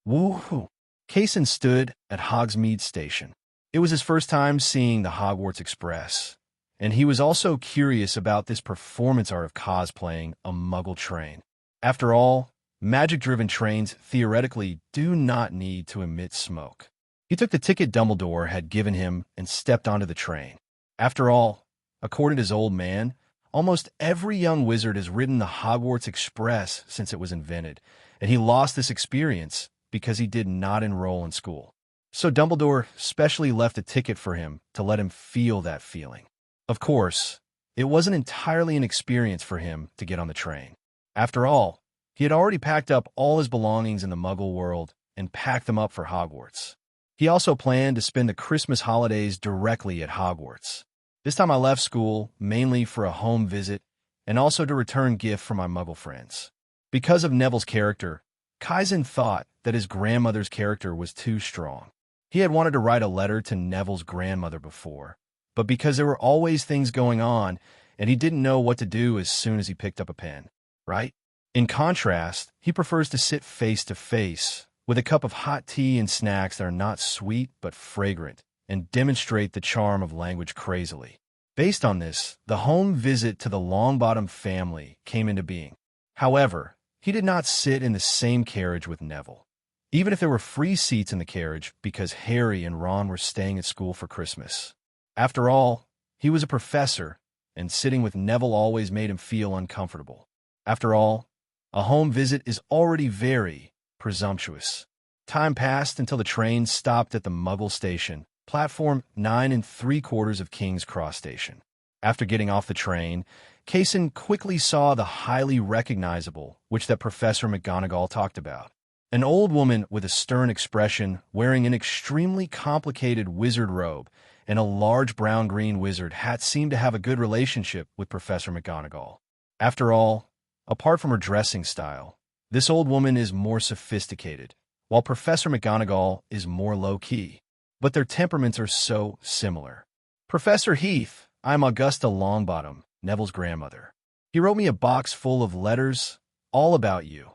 Woo-hoo! Kase stood at Hogsmeade Station. It was his first time seeing the Hogwarts Express, and he was also curious about this performance art of cosplaying a Muggle train. After all, magic-driven trains theoretically do not need to emit smoke. He took the ticket Dumbledore had given him and stepped onto the train. After all, according to his old man, almost every young wizard has ridden the Hogwarts Express since it was invented, and he lost this experience because he did not enroll in school. So Dumbledore specially left a ticket for him to let him feel that feeling. Of course, it wasn't entirely an experience for him to get on the train. After all, he had already packed up all his belongings in the Muggle world and packed them up for Hogwarts. He also planned to spend the Christmas holidays directly at Hogwarts. This time I left school mainly for a home visit and also to return gifts for my Muggle friends. Because of Neville's character, Kaizen thought that his grandmother's character was too strong. He had wanted to write a letter to Neville's grandmother before, but because there were always things going on, and he didn't know what to do as soon as he picked up a pen, right? In contrast, he prefers to sit face to face with a cup of hot tea and snacks that are not sweet but fragrant and demonstrate the charm of language crazily. Based on this, the home visit to the Longbottom family came into being. However, he did not sit in the same carriage with Neville, even if there were free seats in the carriage because Harry and Ron were staying at school for Christmas. After all, he was a professor, and sitting with Neville always made him feel uncomfortable. After all, a home visit is already very presumptuous. Time passed until the train stopped at the Muggle station, platform 9 3/4 of King's Cross Station. After getting off the train, Kase quickly saw the highly recognizable witch that Professor McGonagall talked about. An old woman with a stern expression, wearing an extremely complicated wizard robe and a large brown-green wizard hat, seemed to have a good relationship with Professor McGonagall. After all, apart from her dressing style, this old woman is more sophisticated, while Professor McGonagall is more low-key. But their temperaments are so similar. Professor Heath, I'm Augusta Longbottom, Neville's grandmother. He wrote me a box full of letters, all about you,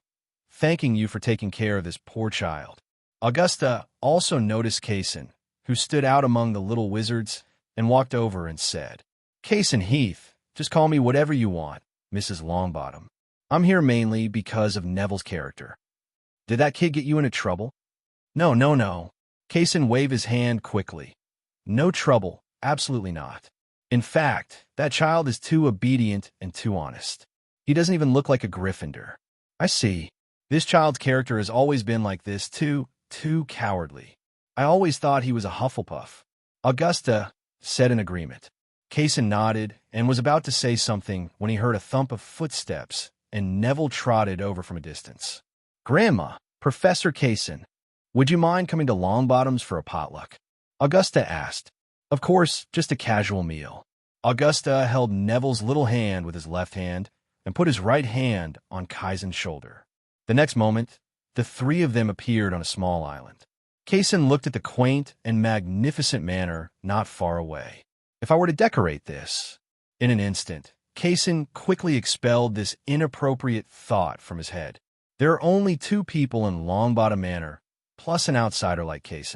thanking you for taking care of this poor child. Augusta also noticed Kase, who stood out among the little wizards, and walked over and said, Kase Heath, just call me whatever you want, Mrs. Longbottom. I'm here mainly because of Neville's character. Did that kid get you into trouble? No. Kase waved his hand quickly. No trouble, absolutely not. In fact, that child is too obedient and too honest. He doesn't even look like a Gryffindor. I see. This child's character has always been like this, too cowardly. I always thought he was a Hufflepuff. Augusta said in agreement. Kase nodded and was about to say something when he heard a thump of footsteps, and Neville trotted over from a distance. Grandma, Professor Kase, would you mind coming to Longbottom's for a potluck? Augusta asked. Of course, just a casual meal. Augusta held Neville's little hand with his left hand and put his right hand on Kaizen's shoulder. The next moment, the three of them appeared on a small island. Kase looked at the quaint and magnificent manor not far away. If I were to decorate this, in an instant, Kase quickly expelled this inappropriate thought from his head. There are only 2 people in Longbottom Manor, plus an outsider like Kase.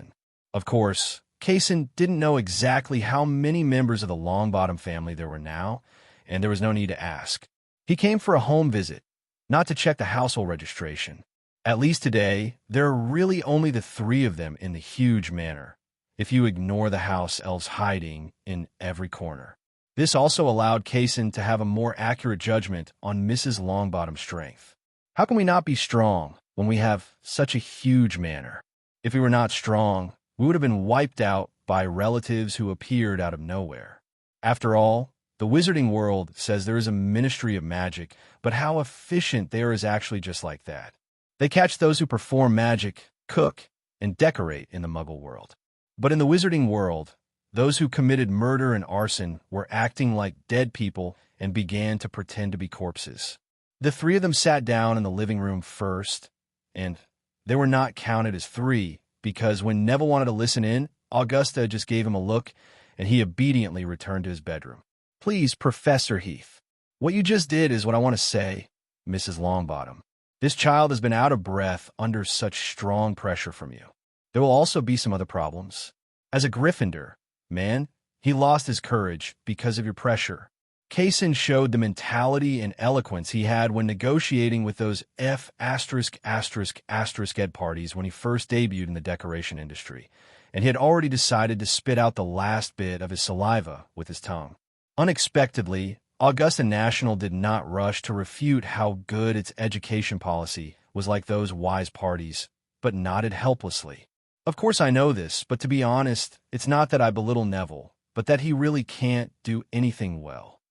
Of course, Kase didn't know exactly how many members of the Longbottom family there were now, and there was no need to ask. He came for a home visit, not to check the household registration. At least today, there are really only the 3 of them in the huge manor, if you ignore the house elves hiding in every corner. This also allowed Kase to have a more accurate judgment on Mrs. Longbottom's strength. How can we not be strong when we have such a huge manor? If we were not strong, we would have been wiped out by relatives who appeared out of nowhere. After all, the wizarding world says there is a ministry of magic, but how efficient there is actually just like that. They catch those who perform magic, cook, and decorate in the Muggle world. But in the wizarding world, those who committed murder and arson were acting like dead people and began to pretend to be corpses. The 3 of them sat down in the living room first, and they were not counted as 3, because when Neville wanted to listen in, Augusta just gave him a look, and he obediently returned to his bedroom. Please, Professor Heath, what you just did is what I want to say, Mrs. Longbottom. This child has been out of breath under such strong pressure from you. There will also be some other problems. As a Gryffindor, man, he lost his courage because of your pressure. Kase showed the mentality and eloquence he had when negotiating with those F*** ed parties when he first debuted in the decoration industry, and he had already decided to spit out the last bit of his saliva with his tongue. Unexpectedly, Augusta National did not rush to refute how good its education policy was like those wise parties, but nodded helplessly. Of course I know this, but to be honest, it's not that I belittle Neville, but that he really can't do anything well.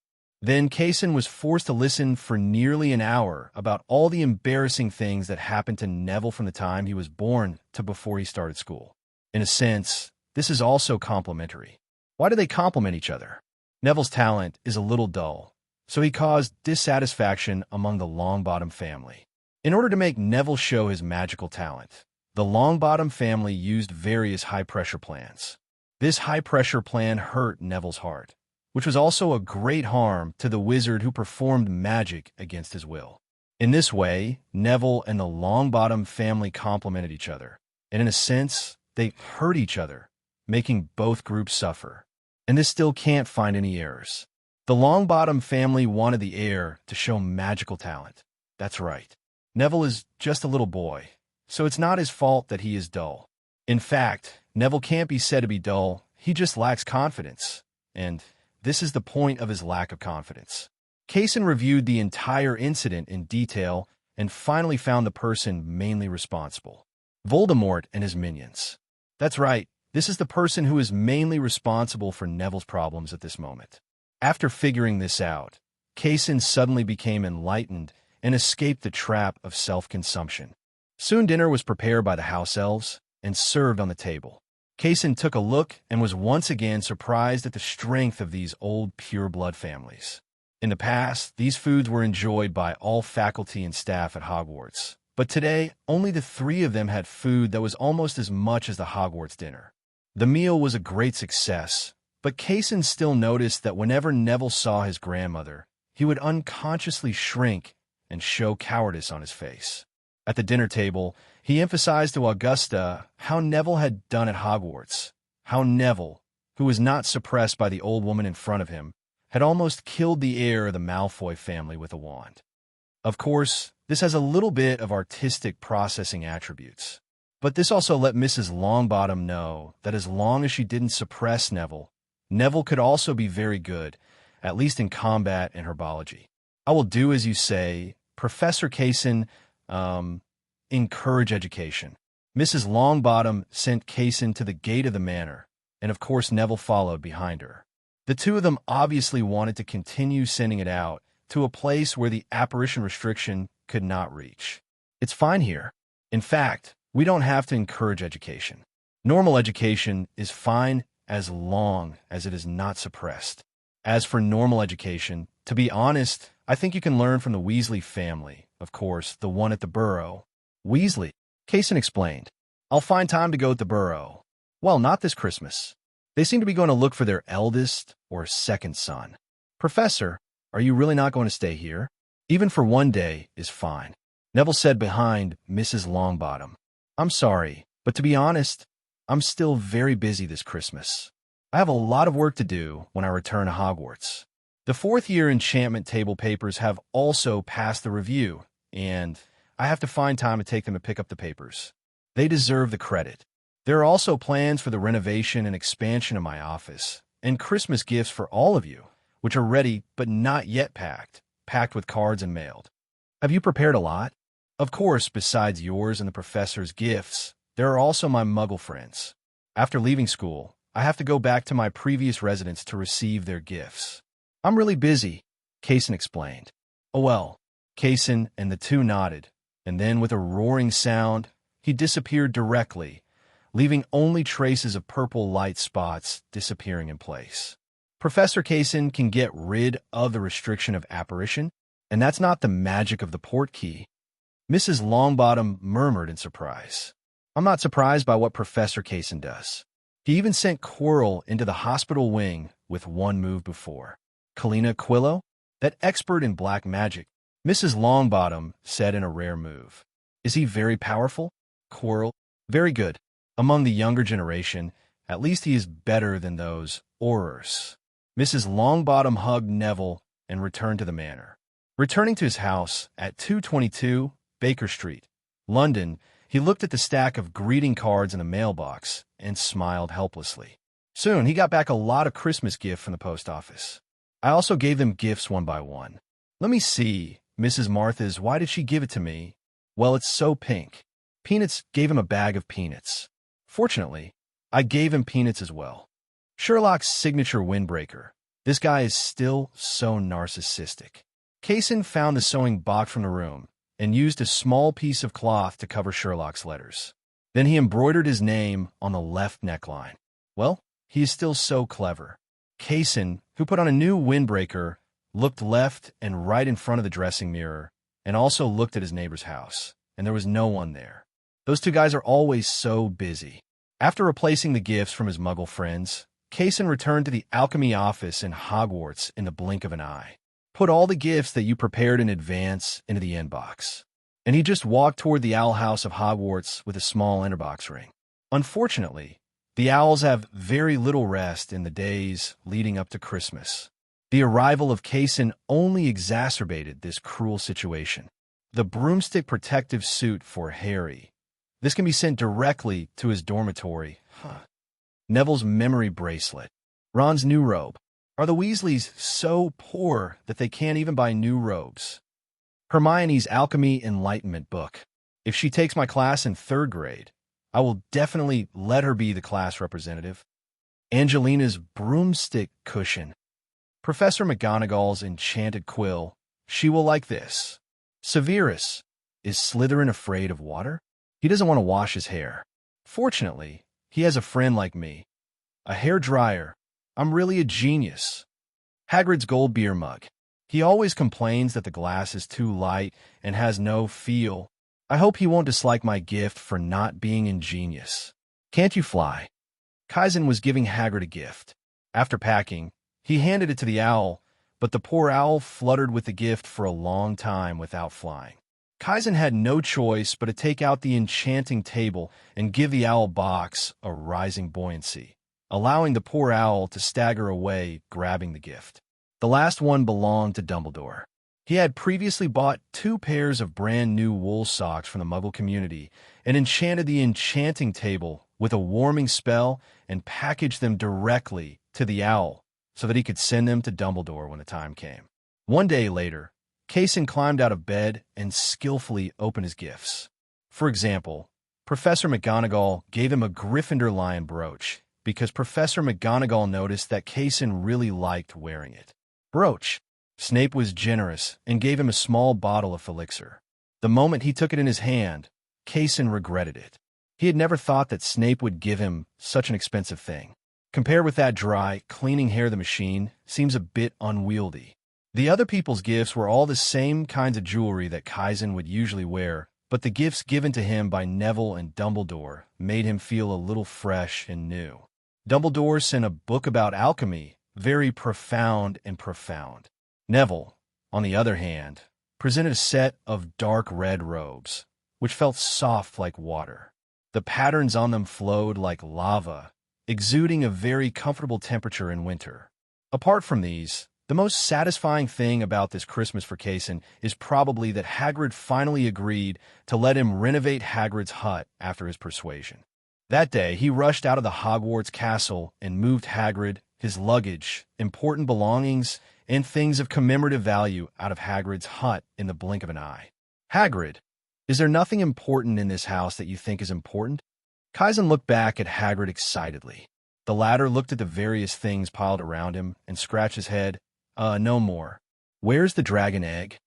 Then Kase was forced to listen for nearly an hour about all the embarrassing things that happened to Neville from the time he was born to before he started school. In a sense, this is also complimentary. Why do they complement each other? Neville's talent is a little dull, so he caused dissatisfaction among the Longbottom family. In order to make Neville show his magical talent, the Longbottom family used various high-pressure plans. This high-pressure plan hurt Neville's heart, which was also a great harm to the wizard who performed magic against his will. In this way, Neville and the Longbottom family complemented each other, and in a sense, they hurt each other, making both groups suffer. And this still can't find any errors. The Longbottom family wanted the heir to show magical talent. That's right. Neville is just a little boy, so it's not his fault that he is dull. In fact, Neville can't be said to be dull, he just lacks confidence. And this is the point of his lack of confidence. Kase reviewed the entire incident in detail and finally found the person mainly responsible. Voldemort and his minions. That's right, this is the person who is mainly responsible for Neville's problems at this moment. After figuring this out, Kase suddenly became enlightened and escaped the trap of self-consumption. Soon dinner was prepared by the house elves and served on the table. Kase took a look and was once again surprised at the strength of these old pure-blood families. In the past, these foods were enjoyed by all faculty and staff at Hogwarts, but today, only the three of them had food that was almost as much as the Hogwarts dinner. The meal was a great success, but Kase still noticed that whenever Neville saw his grandmother, he would unconsciously shrink and show cowardice on his face. At the dinner table, he emphasized to Augusta how Neville had done at Hogwarts, how Neville, who was not suppressed by the old woman in front of him, had almost killed the heir of the Malfoy family with a wand. Of course, this has a little bit of artistic processing attributes, but this also let Mrs. Longbottom know that as long as she didn't suppress Neville, Neville could also be very good, at least in combat and herbology. I will do as you say, Professor Kase, encourage education. Mrs. Longbottom sent Kase to the gate of the manor, and of course Neville followed behind her. The two of them obviously wanted to continue sending it out to a place where the apparition restriction could not reach. It's fine here. In fact, we don't have to encourage education. Normal education is fine as long as it is not suppressed. As for normal education, to be honest, I think you can learn from the Weasley family, of course, the one at the Burrow. Weasley, Kase explained. I'll find time to go at the Burrow. Well, not this Christmas. They seem to be going to look for their eldest or second son. Professor, are you really not going to stay here? Even for one day is fine. Neville said behind Mrs. Longbottom. I'm sorry, but to be honest, I'm still very busy this Christmas. I have a lot of work to do when I return to Hogwarts. The fourth-year enchantment table papers have also passed the review, and I have to find time to take them to pick up the papers. They deserve the credit. There are also plans for the renovation and expansion of my office, and Christmas gifts for all of you, which are ready but not yet packed with cards and mailed. Have you prepared a lot? Of course, besides yours and the professor's gifts, there are also my Muggle friends. After leaving school, I have to go back to my previous residence to receive their gifts. I'm really busy, Kase explained. Oh well, Kase and the two nodded, and then with a roaring sound, he disappeared directly, leaving only traces of purple light spots disappearing in place. Professor Kase can get rid of the restriction of apparition, and that's not the magic of the portkey. Mrs. Longbottom murmured in surprise. I'm not surprised by what Professor Kase does. He even sent Quirrell into the hospital wing with one move before. Quirrell, that expert in black magic, Mrs. Longbottom said in a rare move. Is he very powerful? Quirrell, very good. Among the younger generation, at least he is better than those Aurors. Mrs. Longbottom hugged Neville and returned to the manor. Returning to his house at 222 Baker Street, London, he looked at the stack of greeting cards in the mailbox and smiled helplessly. Soon, he got back a lot of Christmas gifts from the post office. I also gave them gifts one by one. Let me see, Mrs. Martha's, why did she give it to me? Well, it's so pink. Peanuts gave him a bag of peanuts. Fortunately, I gave him peanuts as well. Sherlock's signature windbreaker. This guy is still so narcissistic. Kase found the sewing box from the room and used a small piece of cloth to cover Sherlock's letters. Then he embroidered his name on the left neckline. Well, he is still so clever. Kase, who put on a new windbreaker, looked left and right in front of the dressing mirror and also looked at his neighbor's house, and there was no one there. Those two guys are always so busy. After replacing the gifts from his muggle friends, Kase returned to the Alchemy office in Hogwarts in the blink of an eye. Put all the gifts that you prepared in advance into the inbox. And he just walked toward the Owl House of Hogwarts with a small inbox ring. Unfortunately, the owls have very little rest in the days leading up to Christmas. The arrival of Kase only exacerbated this cruel situation. The broomstick protective suit for Harry. This can be sent directly to his dormitory. Neville's memory bracelet. Ron's new robe. Are the Weasleys so poor that they can't even buy new robes? Hermione's Alchemy Enlightenment book. If she takes my class in 3rd grade, I will definitely let her be the class representative. Angelina's broomstick cushion. Professor McGonagall's enchanted quill. She will like this. Severus. Is Slytherin afraid of water? He doesn't want to wash his hair. Fortunately, he has a friend like me. A hair dryer. I'm really a genius. Hagrid's gold beer mug. He always complains that the glass is too light and has no feel. I hope he won't dislike my gift for not being ingenious. Can't you fly? Kase was giving Hagrid a gift. After packing, he handed it to the owl, but the poor owl fluttered with the gift for a long time without flying. Kase had no choice but to take out the enchanting table and give the owl box a rising buoyancy, allowing the poor owl to stagger away, grabbing the gift. The last one belonged to Dumbledore. He had previously bought 2 pairs of brand-new wool socks from the Muggle community and enchanted the enchanting table with a warming spell and packaged them directly to the owl so that he could send them to Dumbledore when the time came. One day later, Kase climbed out of bed and skillfully opened his gifts. For example, Professor McGonagall gave him a Gryffindor lion brooch because Professor McGonagall noticed that Kase really liked wearing it. Brooch. Snape was generous and gave him a small bottle of elixir. The moment he took it in his hand, Kase regretted it. He had never thought that Snape would give him such an expensive thing. Compared with that dry, cleaning hair the machine seems a bit unwieldy. The other people's gifts were all the same kinds of jewelry that Kase would usually wear, but the gifts given to him by Neville and Dumbledore made him feel a little fresh and new. Dumbledore sent a book about alchemy, very profound and profound. Neville, on the other hand, presented a set of dark red robes, which felt soft like water. The patterns on them flowed like lava, exuding a very comfortable temperature in winter. Apart from these, the most satisfying thing about this Christmas for Kase is probably that Hagrid finally agreed to let him renovate Hagrid's hut after his persuasion. That day, he rushed out of the Hogwarts castle and moved Hagrid, his luggage, important belongings, and things of commemorative value out of Hagrid's hut in the blink of an eye. Hagrid, is there nothing important in this house that you think is important? Kase looked back at Hagrid excitedly. The latter looked at the various things piled around him and scratched his head. No more. Where's the dragon egg?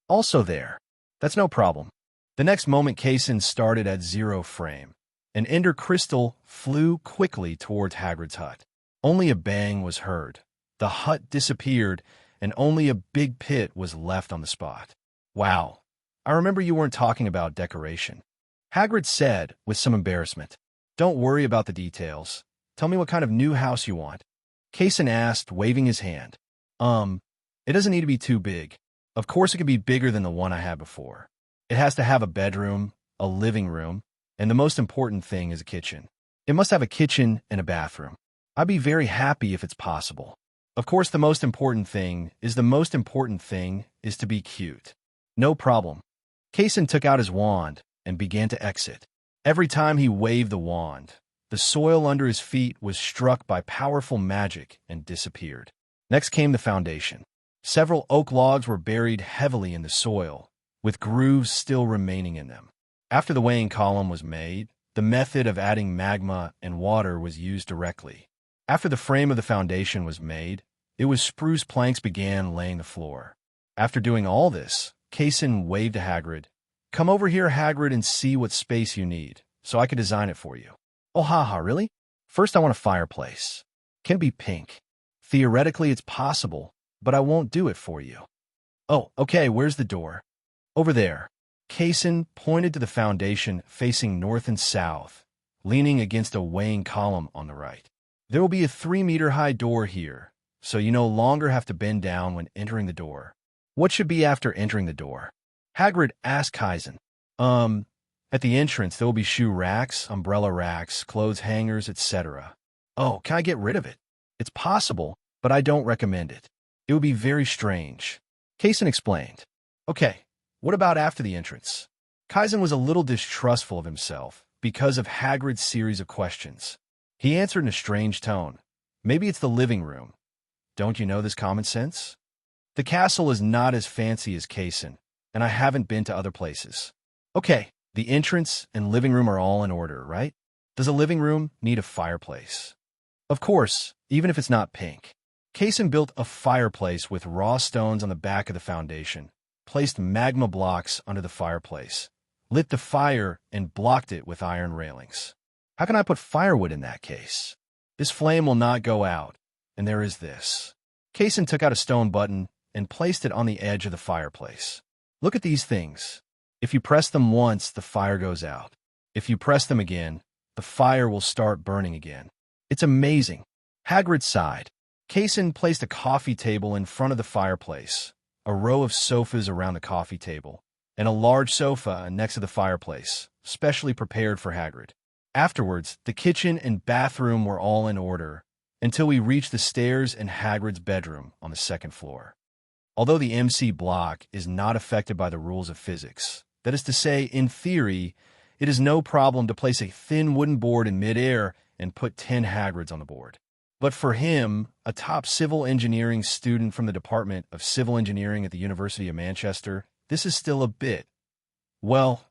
Also there. That's no problem. The next moment, Kase started at 0 frame. An ender crystal flew quickly towards Hagrid's hut. Only a bang was heard. The hut disappeared, and only a big pit was left on the spot. Wow. I remember you weren't talking about decoration. Hagrid said with some embarrassment. Don't worry about the details. Tell me what kind of new house you want. Kase asked, waving his hand. It doesn't need to be too big. Of course it could be bigger than the one I had before. It has to have a bedroom, a living room, and the most important thing is a kitchen. It must have a kitchen and a bathroom. I'd be very happy if it's possible. Of course, the most important thing is to be cute. No problem. Kase took out his wand and began to exit. Every time he waved the wand, the soil under his feet was struck by powerful magic and disappeared. Next came the foundation. Several oak logs were buried heavily in the soil, with grooves still remaining in them. After the weighing column was made, the method of adding magma and water was used directly. After the frame of the foundation was made, it was spruce planks began laying the floor. After doing all this, Kase waved to Hagrid. Come over here, Hagrid, and see what space you need, so I can design it for you. Oh, haha, really? First I want a fireplace. Can it be pink? Theoretically, it's possible, but I won't do it for you. Oh, okay, where's the door? Over there. Kase pointed to the foundation facing north and south, leaning against a weighing column on the right. There will be a 3-meter-high door here, so you no longer have to bend down when entering the door. What should be after entering the door? Hagrid asked Kase. At the entrance, there will be shoe racks, umbrella racks, clothes hangers, etc. Oh, can I get rid of it? It's possible, but I don't recommend it. It would be very strange. Kase explained. Okay, what about after the entrance? Kase was a little distrustful of himself because of Hagrid's series of questions. He answered in a strange tone. Maybe it's the living room. Don't you know this common sense? The castle is not as fancy as Kase, and I haven't been to other places. Okay, the entrance and living room are all in order, right? Does a living room need a fireplace? Of course, even if it's not pink. Kase built a fireplace with raw stones on the back of the foundation, placed magma blocks under the fireplace, lit the fire, and blocked it with iron railings. How can I put firewood in that case? This flame will not go out, and there is this. Kase took out a stone button and placed it on the edge of the fireplace. Look at these things. If you press them once, the fire goes out. If you press them again, the fire will start burning again. It's amazing. Hagrid sighed. Kase placed a coffee table in front of the fireplace, a row of sofas around the coffee table, and a large sofa next to the fireplace, specially prepared for Hagrid. Afterwards, the kitchen and bathroom were all in order, until we reached the stairs and Hagrid's bedroom on the second floor. Although the MC block is not affected by the rules of physics, that is to say, in theory, it is no problem to place a thin wooden board in midair and put 10 Hagrids on the board. But for him, a top civil engineering student from the Department of Civil Engineering at the University of Manchester, this is still a bit, well,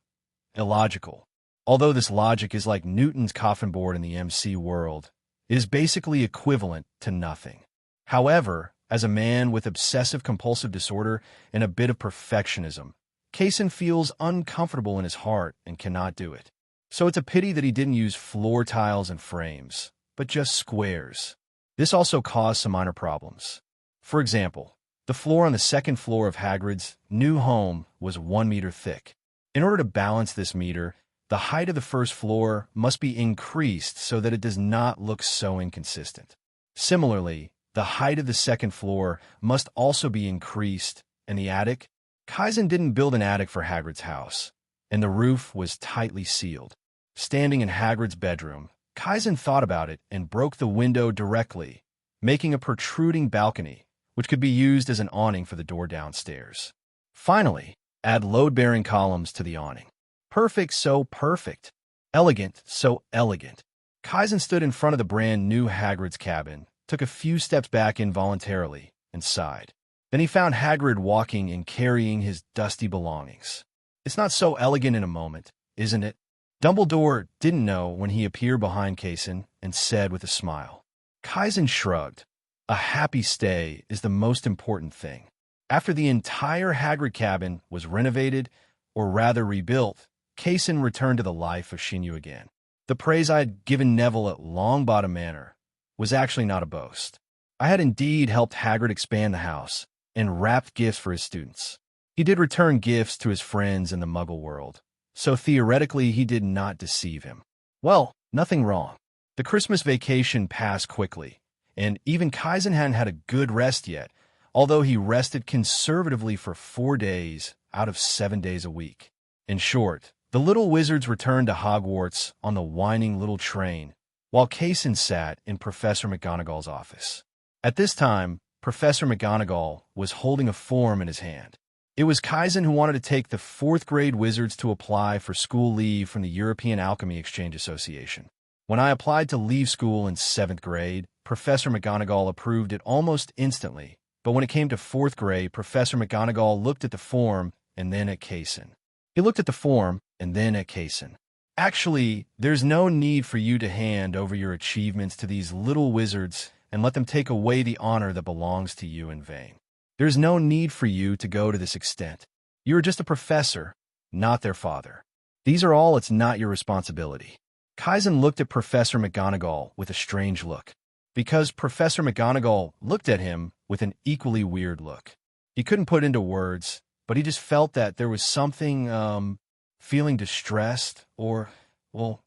illogical. Although this logic is like Newton's coffin board in the MC world, it is basically equivalent to nothing. However, as a man with obsessive-compulsive disorder and a bit of perfectionism, Kase feels uncomfortable in his heart and cannot do it. So it's a pity that he didn't use floor tiles and frames, but just squares. This also caused some minor problems. For example, the floor on the second floor of Hagrid's new home was 1 meter thick. In order to balance this meter, the height of the first floor must be increased so that it does not look so inconsistent. Similarly, the height of the second floor must also be increased, and the attic? Kase didn't build an attic for Hagrid's house, and the roof was tightly sealed. Standing in Hagrid's bedroom, Kase thought about it and broke the window directly, making a protruding balcony, which could be used as an awning for the door downstairs. Finally, add load-bearing columns to the awning. Perfect, so perfect. Elegant, so elegant. Kase stood in front of the brand-new Hagrid's cabin, took a few steps back involuntarily, and sighed. Then he found Hagrid walking and carrying his dusty belongings. It's not so elegant in a moment, isn't it? Dumbledore didn't know when he appeared behind Kase and said with a smile. Kase shrugged. A happy stay is the most important thing. After the entire Hagrid cabin was renovated, or rather rebuilt, Kase returned to the life of Shinju again. The praise I had given Neville at Longbottom Manor was actually not a boast. I had indeed helped Hagrid expand the house and wrapped gifts for his students. He did return gifts to his friends in the Muggle world, so theoretically he did not deceive him. Well, nothing wrong. The Christmas vacation passed quickly, and even Kase hadn't had a good rest yet, although he rested conservatively for 4 days out of 7 days a week. In short, the little wizards returned to Hogwarts on the whining little train, while Kase sat in Professor McGonagall's office. At this time, Professor McGonagall was holding a form in his hand. It was Kase who wanted to take the 4th grade wizards to apply for school leave from the European Alchemy Exchange Association. When I applied to leave school in 7th grade, Professor McGonagall approved it almost instantly, but when it came to 4th grade, Professor McGonagall looked at the form and then at Kase. He looked at the form and then at Kase. Actually, there's no need for you to hand over your achievements to these little wizards and let them take away the honor that belongs to you in vain. There's no need for you to go to this extent. You are just a professor, not their father. These are all, it's not your responsibility. Kase looked at Professor McGonagall with a strange look, because Professor McGonagall looked at him with an equally weird look. He couldn't put into words, but he just felt that there was something, feeling distressed or, well,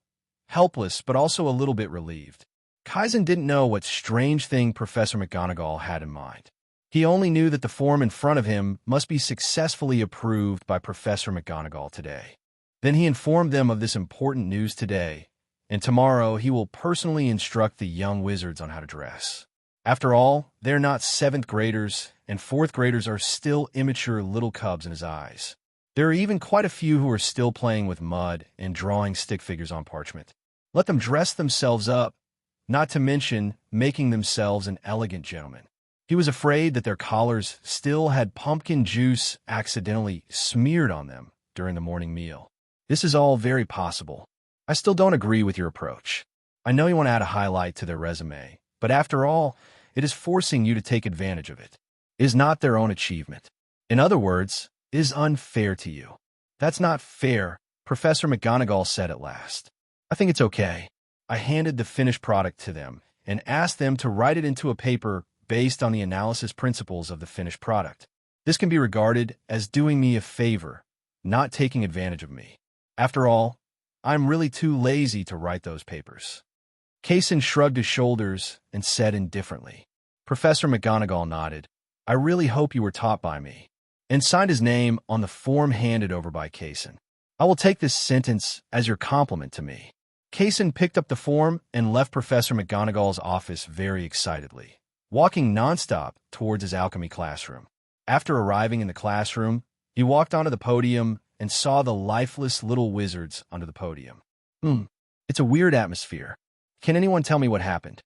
helpless, but also a little bit relieved. Kase didn't know what strange thing Professor McGonagall had in mind. He only knew that the form in front of him must be successfully approved by Professor McGonagall today. Then he informed them of this important news today, and tomorrow he will personally instruct the young wizards on how to dress. After all, they're not 7th graders, and 4th graders are still immature little cubs in his eyes. There are even quite a few who are still playing with mud and drawing stick figures on parchment. Let them dress themselves up, not to mention making themselves an elegant gentleman. He was afraid that their collars still had pumpkin juice accidentally smeared on them during the morning meal. This is all very possible. I still don't agree with your approach. I know you want to add a highlight to their resume, but after all, it is forcing you to take advantage of it. It is not their own achievement. In other words, it is unfair to you. That's not fair, Professor McGonagall said at last. I think it's okay. I handed the finished product to them and asked them to write it into a paper based on the analysis principles of the finished product. This can be regarded as doing me a favor, not taking advantage of me. After all, I'm really too lazy to write those papers. Kase shrugged his shoulders and said indifferently. Professor McGonagall nodded. I really hope you were taught by me, and signed his name on the form handed over by Kase. I will take this sentence as your compliment to me. Kase picked up the form and left Professor McGonagall's office very excitedly, walking nonstop towards his alchemy classroom. After arriving in the classroom, he walked onto the podium and saw the lifeless little wizards under the podium. It's a weird atmosphere. Can anyone tell me what happened?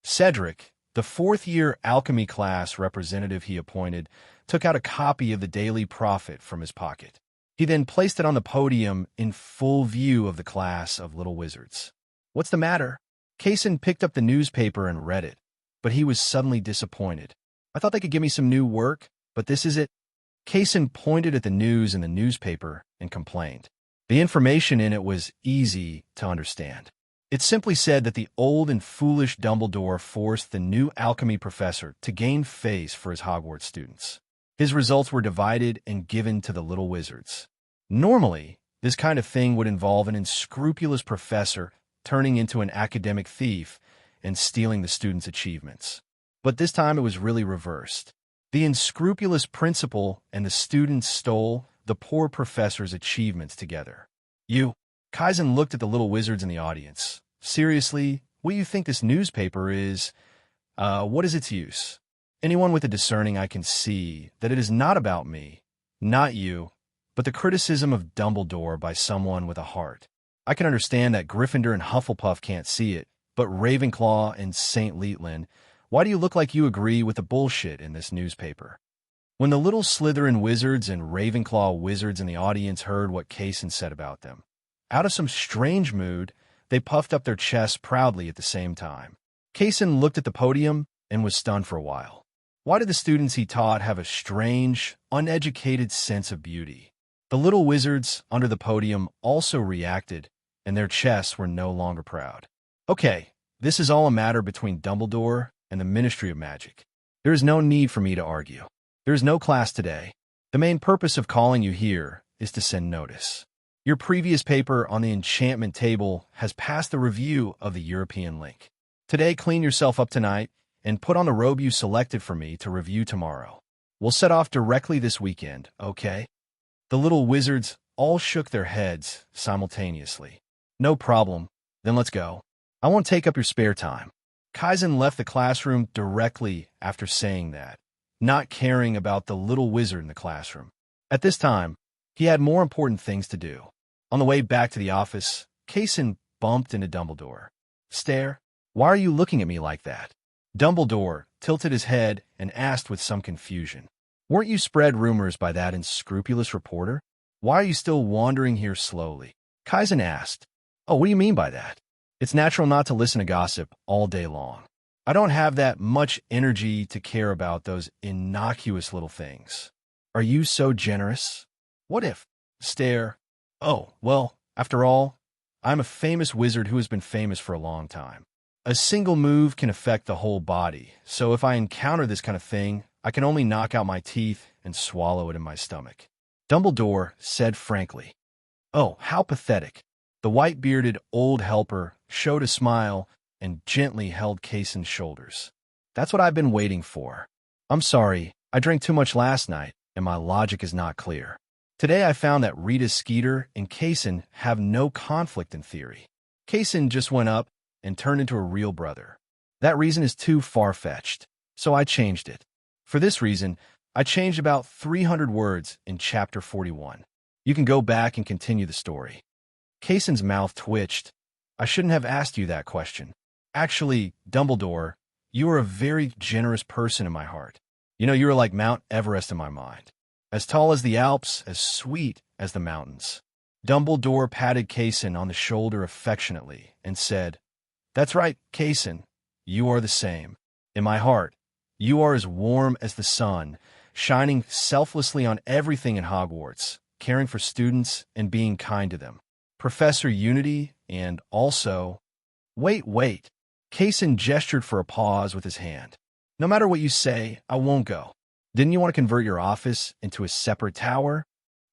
Cedric, the 4th-year alchemy class representative he appointed, took out a copy of the Daily Prophet from his pocket. He then placed it on the podium in full view of the class of little wizards. What's the matter? Kase picked up the newspaper and read it, but he was suddenly disappointed. I thought they could give me some new work, but this is it. Kase pointed at the news in the newspaper and complained. The information in it was easy to understand. It simply said that the old and foolish Dumbledore forced the new alchemy professor to gain face for his Hogwarts students. His results were divided and given to the little wizards. Normally, this kind of thing would involve an unscrupulous professor turning into an academic thief and stealing the students' achievements. But this time it was really reversed. The unscrupulous principal and the students stole the poor professor's achievements together. Kase looked at the little wizards in the audience. Seriously, what do you think this newspaper is? What is its use? Anyone with a discerning eye can see that it is not about me, not you, but the criticism of Dumbledore by someone with a heart. I can understand that Gryffindor and Hufflepuff can't see it, but Ravenclaw and St. Leetland, why do you look like you agree with the bullshit in this newspaper? When the little Slytherin wizards and Ravenclaw wizards in the audience heard what Kase said about them, out of some strange mood, they puffed up their chests proudly at the same time. Kase looked at the podium and was stunned for a while. Why did the students he taught have a strange, uneducated sense of beauty? The little wizards under the podium also reacted, and their chests were no longer proud. Okay, this is all a matter between Dumbledore and the Ministry of Magic. There is no need for me to argue. There is no class today. The main purpose of calling you here is to send notice. Your previous paper on the enchantment table has passed the review of the European link. Today, clean yourself up tonight and put on the robe you selected for me to review tomorrow. We'll set off directly this weekend, okay? The little wizards all shook their heads simultaneously. No problem. Then let's go. I won't take up your spare time. Kase left the classroom directly after saying that, not caring about the little wizard in the classroom. At this time, he had more important things to do. On the way back to the office, Kase bumped into Dumbledore. Stare, why are you looking at me like that? Dumbledore tilted his head and asked with some confusion. Weren't you spread rumors by that unscrupulous reporter? Why are you still wandering here slowly? Kase asked. Oh, what do you mean by that? It's natural not to listen to gossip all day long. I don't have that much energy to care about those innocuous little things. Are you so generous? What if? Stare. Oh, well, after all, I'm a famous wizard who has been famous for a long time. A single move can affect the whole body, so if I encounter this kind of thing, I can only knock out my teeth and swallow it in my stomach. Dumbledore said frankly. Oh, how pathetic. The white-bearded old helper showed a smile and gently held Kasen's shoulders. That's what I've been waiting for. I'm sorry, I drank too much last night, and my logic is not clear. Today I found that Rita Skeeter and Kasen have no conflict in theory. Kasen just went up and turned into a real brother. That reason is too far-fetched, so I changed it. For this reason, I changed about 300 words in Chapter 41. You can go back and continue the story. Kasen's mouth twitched. I shouldn't have asked you that question. Actually, Dumbledore, you are a very generous person in my heart. You know, you are like Mount Everest in my mind. As tall as the Alps, as sweet as the mountains. Dumbledore patted Kasen on the shoulder affectionately and said, That's right, Kasen. You are the same. In my heart, you are as warm as the sun, shining selflessly on everything in Hogwarts, caring for students and being kind to them. Professor Unity and also... Wait. Kasen gestured for a pause with his hand. No matter what you say, I won't go. Didn't you want to convert your office into a separate tower?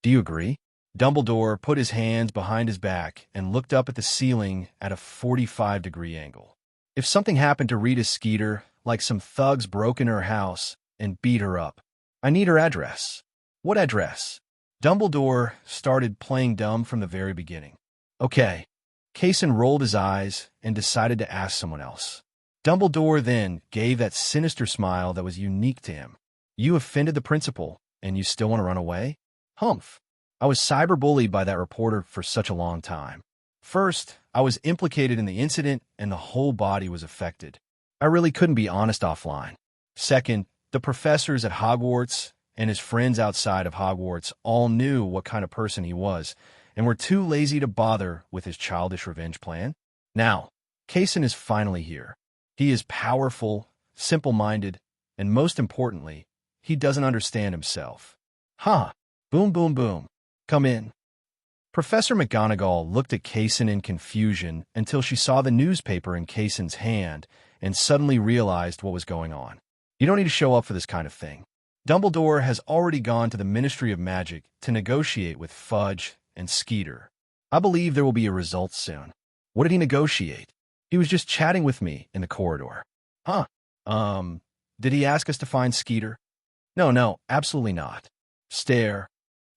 Do you agree? Dumbledore put his hands behind his back and looked up at the ceiling at a 45-degree angle. If something happened to Rita Skeeter, like some thugs broke into her house and beat her up, I need her address. What address? Dumbledore started playing dumb from the very beginning. Okay. Kasen rolled his eyes and decided to ask someone else. Dumbledore then gave that sinister smile that was unique to him. You offended the principal, and you still want to run away? Humph. I was cyberbullied by that reporter for such a long time. First, I was implicated in the incident, and the whole body was affected. I really couldn't be honest offline. Second, the professors at Hogwarts and his friends outside of Hogwarts all knew what kind of person he was, and were too lazy to bother with his childish revenge plan. Now, Kasen is finally here. He is powerful, simple-minded, and most importantly, he doesn't understand himself. Huh. Boom, boom, boom. Come in. Professor McGonagall looked at Kasen in confusion until she saw the newspaper in Kasen's hand and suddenly realized what was going on. You don't need to show up for this kind of thing. Dumbledore has already gone to the Ministry of Magic to negotiate with Fudge and Skeeter. I believe there will be a result soon. What did he negotiate? He was just chatting with me in the corridor. Huh. Did he ask us to find Skeeter? No, absolutely not. Stare.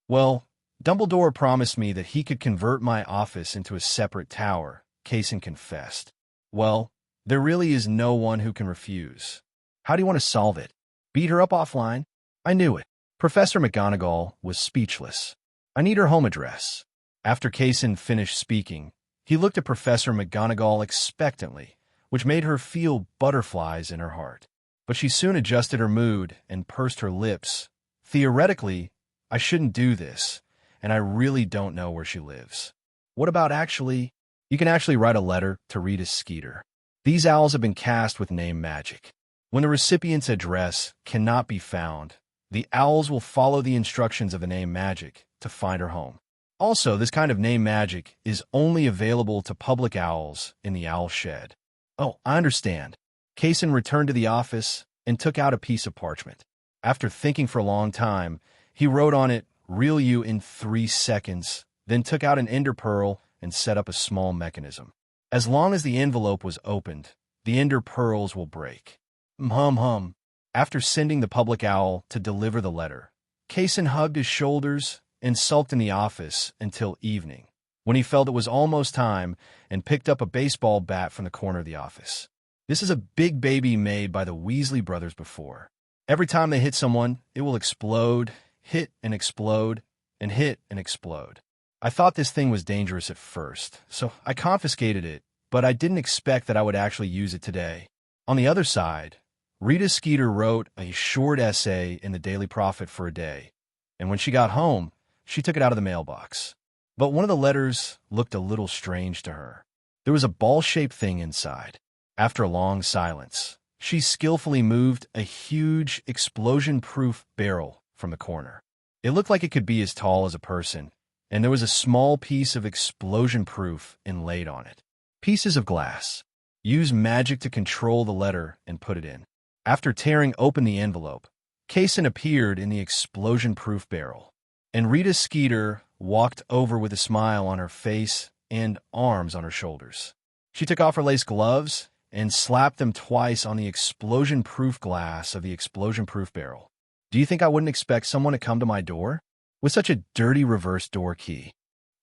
Well, Dumbledore promised me that he could convert my office into a separate tower, Kasen confessed. Well, there really is no one who can refuse. How do you want to solve it? Beat her up offline? I knew it. Professor McGonagall was speechless. I need her home address. After Kasen finished speaking, he looked at Professor McGonagall expectantly, which made her feel butterflies in her heart. But she soon adjusted her mood and pursed her lips. Theoretically, I shouldn't do this, and I really don't know where she lives. What about actually? You can actually write a letter to Rita Skeeter. These owls have been cast with name magic. When the recipient's address cannot be found, the owls will follow the instructions of the name magic to find her home. Also, this kind of name magic is only available to public owls in the owl shed. Oh, I understand. Kasen returned to the office and took out a piece of parchment. After thinking for a long time, he wrote on it, "Reel you in 3 seconds," then took out an ender pearl and set up a small mechanism. As long as the envelope was opened, the ender pearls will break. Hum. After sending the public owl to deliver the letter, Kasen hugged his shoulders and sulked in the office until evening, when he felt it was almost time and picked up a baseball bat from the corner of the office. This is a big baby made by the Weasley brothers before. Every time they hit someone, it will explode, hit and explode, and hit and explode. I thought this thing was dangerous at first, so I confiscated it, but I didn't expect that I would actually use it today. On the other side, Rita Skeeter wrote a short essay in the Daily Prophet for a day, and when she got home, she took it out of the mailbox. But one of the letters looked a little strange to her. There was a ball-shaped thing inside. After a long silence, she skillfully moved a huge explosion-proof barrel from the corner. It looked like it could be as tall as a person, and there was a small piece of explosion-proof inlaid on it. Pieces of glass. Use magic to control the letter and put it in. After tearing open the envelope, Kaysen appeared in the explosion-proof barrel, and Rita Skeeter walked over with a smile on her face and arms on her shoulders. She took off her lace gloves and slapped them twice on the explosion-proof glass of the explosion-proof barrel. Do you think I wouldn't expect someone to come to my door with such a dirty reverse door key?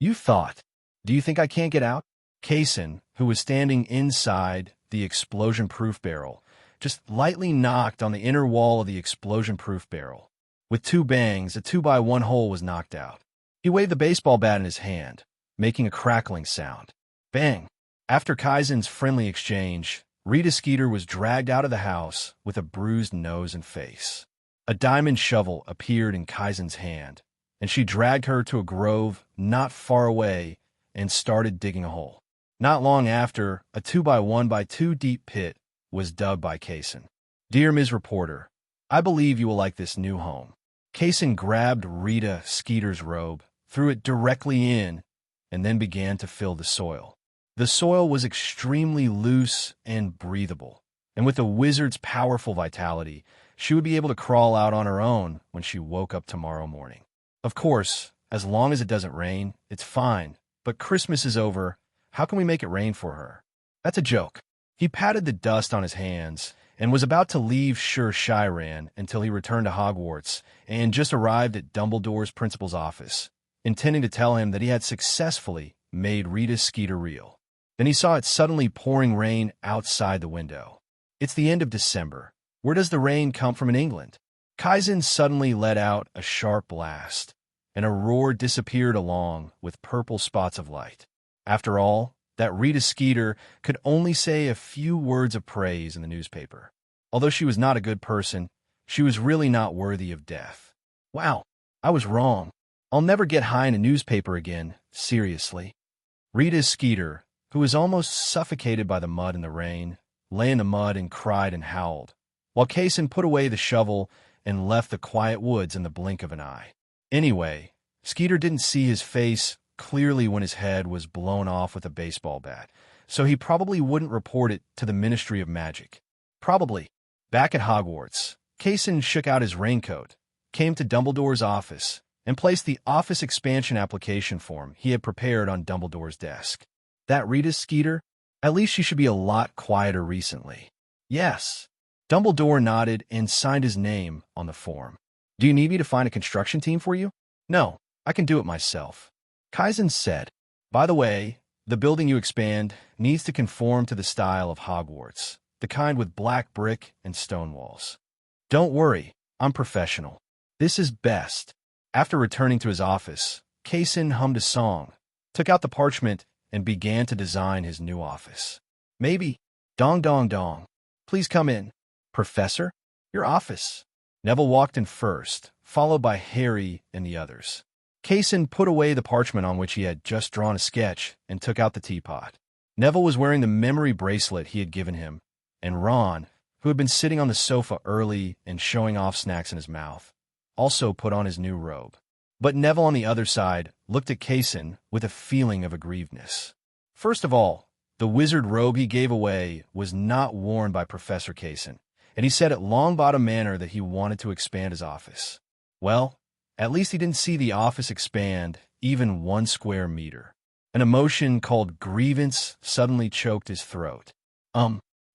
You thought. Do you think I can't get out? Kaysen, who was standing inside the explosion-proof barrel, just lightly knocked on the inner wall of the explosion-proof barrel. With two bangs, a 2x1 hole was knocked out. He waved the baseball bat in his hand, making a crackling sound. Bang! After Kaizen's friendly exchange, Rita Skeeter was dragged out of the house with a bruised nose and face. A diamond shovel appeared in Kaizen's hand, and she dragged her to a grove not far away and started digging a hole. Not long after, a 2x1x2 deep pit was dug by Kaysen. Dear Ms. Reporter, I believe you will like this new home. Kaysen grabbed Rita Skeeter's robe, threw it directly in, and then began to fill the soil. The soil was extremely loose and breathable, and with the wizard's powerful vitality, she would be able to crawl out on her own when she woke up tomorrow morning. Of course, as long as it doesn't rain, it's fine, but Christmas is over. How can we make it rain for her? That's a joke. He patted the dust on his hands and was about to leave Shiran until he returned to Hogwarts and just arrived at Dumbledore's principal's office, intending to tell him that he had successfully made Rita Skeeter real. Then he saw it suddenly pouring rain outside the window. It's the end of December. Where does the rain come from in England? Kaizen suddenly let out a sharp blast, and a roar disappeared along with purple spots of light. After all, that Rita Skeeter could only say a few words of praise in the newspaper. Although she was not a good person, she was really not worthy of death. Wow, I was wrong. I'll never get high in a newspaper again, seriously. Rita Skeeter, who was almost suffocated by the mud and the rain, lay in the mud and cried and howled, while Kaysen put away the shovel and left the quiet woods in the blink of an eye. Anyway, Skeeter didn't see his face clearly when his head was blown off with a baseball bat, so he probably wouldn't report it to the Ministry of Magic. Probably. Back at Hogwarts, Kaysen shook out his raincoat, came to Dumbledore's office, and placed the office expansion application form he had prepared on Dumbledore's desk. That Rita Skeeter? At least she should be a lot quieter recently. Yes. Dumbledore nodded and signed his name on the form. Do you need me to find a construction team for you? No, I can do it myself. Kaizen said, by the way, the building you expand needs to conform to the style of Hogwarts, the kind with black brick and stone walls. Don't worry, I'm professional. This is best. After returning to his office, Kaysen hummed a song, took out the parchment, and began to design his new office. Maybe. Dong dong dong. Please come in. Professor? Your office. Neville walked in first, followed by Harry and the others. Kaysen put away the parchment on which he had just drawn a sketch and took out the teapot. Neville was wearing the memory bracelet he had given him, and Ron, who had been sitting on the sofa early and showing off snacks in his mouth, also put on his new robe. But Neville on the other side looked at Kaysen with a feeling of aggrievedness. First of all, the wizard robe he gave away was not worn by Professor Kaysen, and he said at Longbottom Manor that he wanted to expand his office. Well, at least he didn't see the office expand even 1 square meter. An emotion called grievance suddenly choked his throat.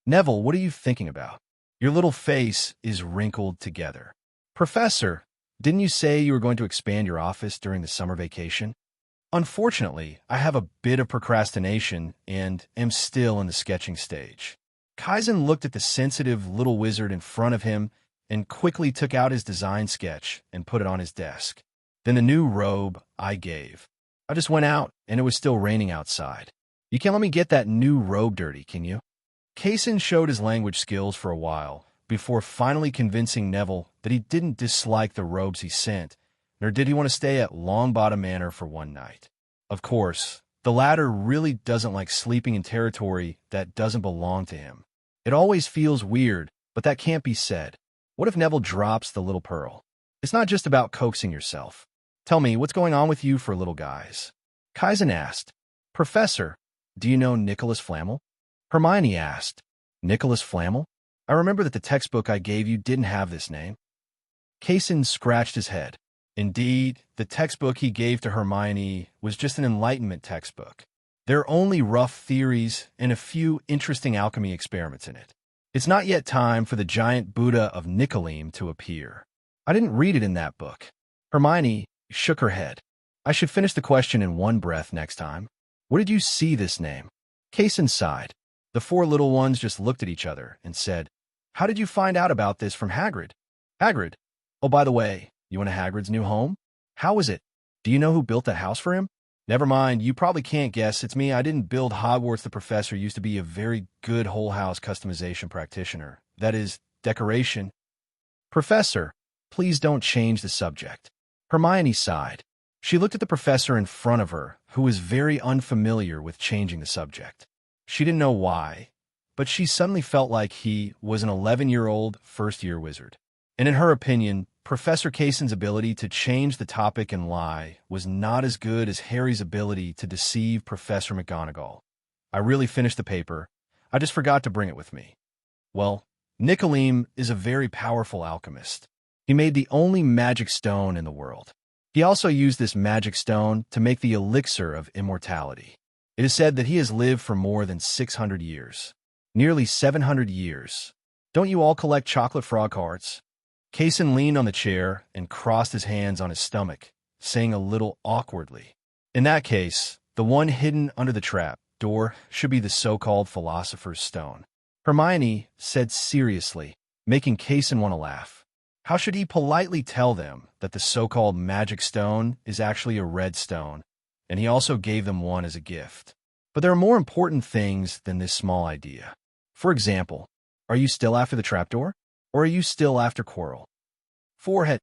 Neville, what are you thinking about? Your little face is wrinkled together. Professor, didn't you say you were going to expand your office during the summer vacation? Unfortunately, I have a bit of procrastination and am still in the sketching stage. Kaizen looked at the sensitive little wizard in front of him and quickly took out his design sketch and put it on his desk. Then the new robe I gave. I just went out, and it was still raining outside. You can't let me get that new robe dirty, can you? Kaysen showed his language skills for a while, before finally convincing Neville that he didn't dislike the robes he sent, nor did he want to stay at Longbottom Manor for one night. Of course, the latter really doesn't like sleeping in territory that doesn't belong to him. It always feels weird, but that can't be said. What if Neville drops the little pearl? It's not just about coaxing yourself. Tell me, what's going on with you for little guys? Kaizen asked. Professor, do you know Nicholas Flamel? Hermione asked. Nicholas Flamel? I remember that the textbook I gave you didn't have this name. Kaysen scratched his head. Indeed, the textbook he gave to Hermione was just an Enlightenment textbook. There are only rough theories and a few interesting alchemy experiments in it. It's not yet time for the giant Buddha of Nicolim to appear. I didn't read it in that book. Hermione shook her head. I should finish the question in one breath next time. Where did you see this name? Kaysen sighed. The four little ones just looked at each other and said, How did you find out about this from Hagrid? Hagrid? Oh, by the way, you went to Hagrid's new home? How was it? Do you know who built that house for him? Never mind, you probably can't guess. It's me. I didn't build Hogwarts. The professor used to be a very good whole house customization practitioner. That is, decoration. Professor, please don't change the subject. Hermione sighed. She looked at the professor in front of her, who was very unfamiliar with changing the subject. She didn't know why, but she suddenly felt like he was an 11-year-old first-year wizard. And in her opinion, Professor Kaysen's ability to change the topic and lie was not as good as Harry's ability to deceive Professor McGonagall. I really finished the paper. I just forgot to bring it with me. Well, Nicolim is a very powerful alchemist. He made the only magic stone in the world. He also used this magic stone to make the elixir of immortality. It is said that he has lived for more than 600 years. Nearly 700 years. Don't you all collect chocolate frog hearts? Kaysen leaned on the chair and crossed his hands on his stomach, saying a little awkwardly, In that case, the one hidden under the trap door should be the so-called Philosopher's Stone. Hermione said seriously, making Kaysen want to laugh. How should he politely tell them that the so-called magic stone is actually a red stone, and he also gave them one as a gift? But there are more important things than this small idea. For example, are you still after the trapdoor? Or are you still after Quirrell? Forehead.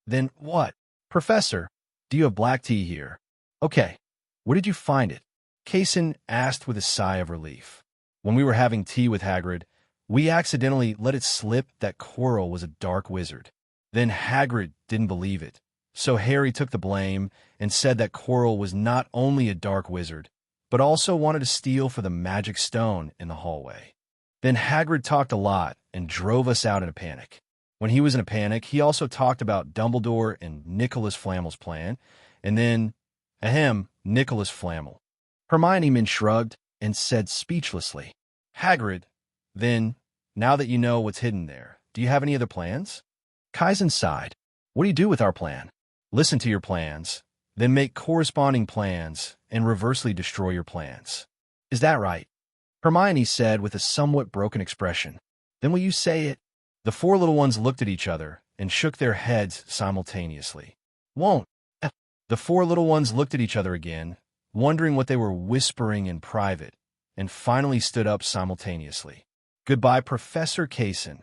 Then what? Professor, do you have black tea here? Okay. Where did you find it? Kaysen asked with a sigh of relief. When we were having tea with Hagrid, we accidentally let it slip that Quirrell was a dark wizard. Then Hagrid didn't believe it. So Harry took the blame and said that Quirrell was not only a dark wizard, but also wanted to steal for the magic stone in the hallway. Then Hagrid talked a lot and drove us out in a panic. When he was in a panic, he also talked about Dumbledore and Nicholas Flamel's plan, and then, Nicholas Flamel. Hermione shrugged and said speechlessly, Hagrid, then, now that you know what's hidden there, do you have any other plans? Kaizen sighed. What do you do with our plan? Listen to your plans, then make corresponding plans and reversely destroy your plans. Is that right? Hermione said with a somewhat broken expression. Then will you say it? The four little ones looked at each other and shook their heads simultaneously. Won't. The four little ones looked at each other again, wondering what they were whispering in private, and finally stood up simultaneously. Goodbye, Professor Kaysen.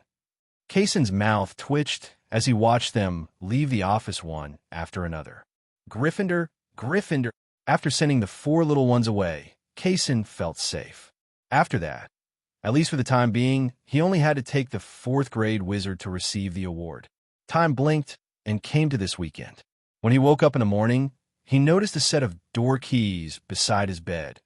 Kaysen's mouth twitched as he watched them leave the office one after another. Gryffindor, Gryffindor. After sending the four little ones away, Kaysen felt safe. After that, at least for the time being, he only had to take the 4th grade wizard to receive the award. Time blinked and came to this weekend. When he woke up in the morning, he noticed a set of door keys beside his bed,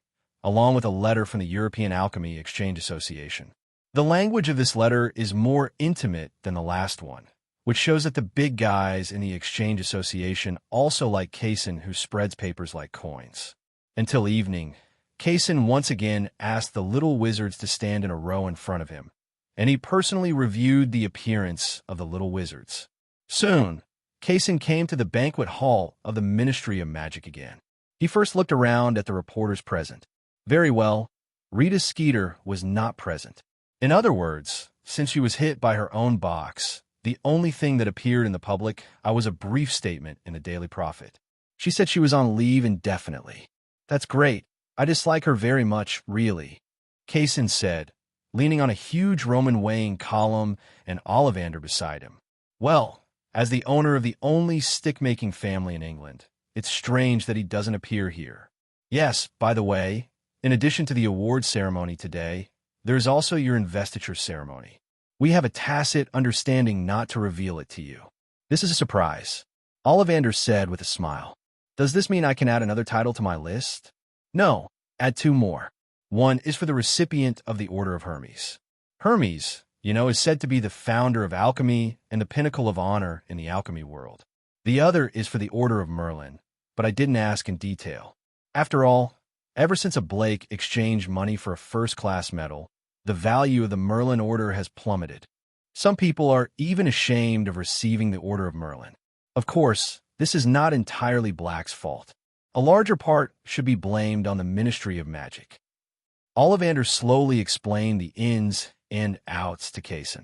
along with a letter from the European Alchemy Exchange Association. The language of this letter is more intimate than the last one, which shows that the big guys in the Exchange Association also like Kaysen, who spreads papers like coins. Until evening, Kaysen once again asked the little wizards to stand in a row in front of him, and he personally reviewed the appearance of the little wizards. Soon, Kaysen came to the banquet hall of the Ministry of Magic again. He first looked around at the reporters present. Very well, Rita Skeeter was not present. In other words, since she was hit by her own box, the only thing that appeared in the public was a brief statement in the Daily Prophet. She said she was on leave indefinitely. That's great. I dislike her very much, really, Kaysen said, leaning on a huge Roman weighing column and Ollivander beside him. Well, as the owner of the only stick-making family in England, it's strange that he doesn't appear here. Yes, by the way, in addition to the award ceremony today, there's also your investiture ceremony. We have a tacit understanding not to reveal it to you. This is a surprise, Ollivander said with a smile. Does this mean I can add another title to my list? No, add 2 more. One is for the recipient of the Order of Hermes. Hermes, is said to be the founder of alchemy and the pinnacle of honor in the alchemy world. The other is for the Order of Merlin, but I didn't ask in detail. After all, ever since a Blake exchanged money for a first-class medal, the value of the Merlin Order has plummeted. Some people are even ashamed of receiving the Order of Merlin. Of course, this is not entirely Black's fault. A larger part should be blamed on the Ministry of Magic. Ollivander slowly explained the ins and outs to Kase.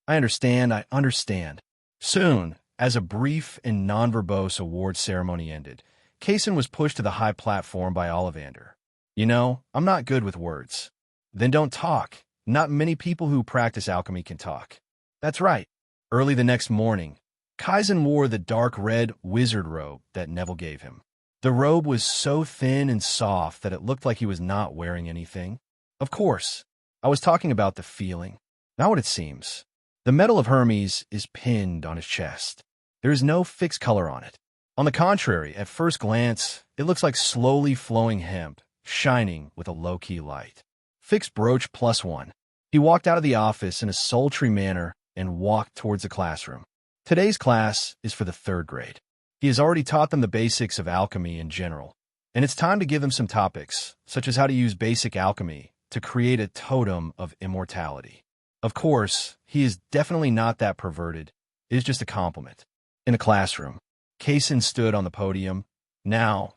I understand. Soon, as a brief and non-verbose award ceremony ended, Kase was pushed to the high platform by Ollivander. I'm not good with words. Then don't talk. Not many people who practice alchemy can talk. That's right. Early the next morning, Kase wore the dark red wizard robe that Neville gave him. The robe was so thin and soft that it looked like he was not wearing anything. Of course, I was talking about the feeling, not what it seems. The Medal of Hermes is pinned on his chest. There is no fixed color on it. On the contrary, at first glance, it looks like slowly flowing hemp, shining with a low-key light. Fixed brooch +1. He walked out of the office in a sultry manner and walked towards the classroom. Today's class is for the 3rd grade. He has already taught them the basics of alchemy in general, and it's time to give them some topics, such as how to use basic alchemy to create a totem of immortality. Of course, he is definitely not that perverted. It is just a compliment. In the classroom, Kase stood on the podium. Now,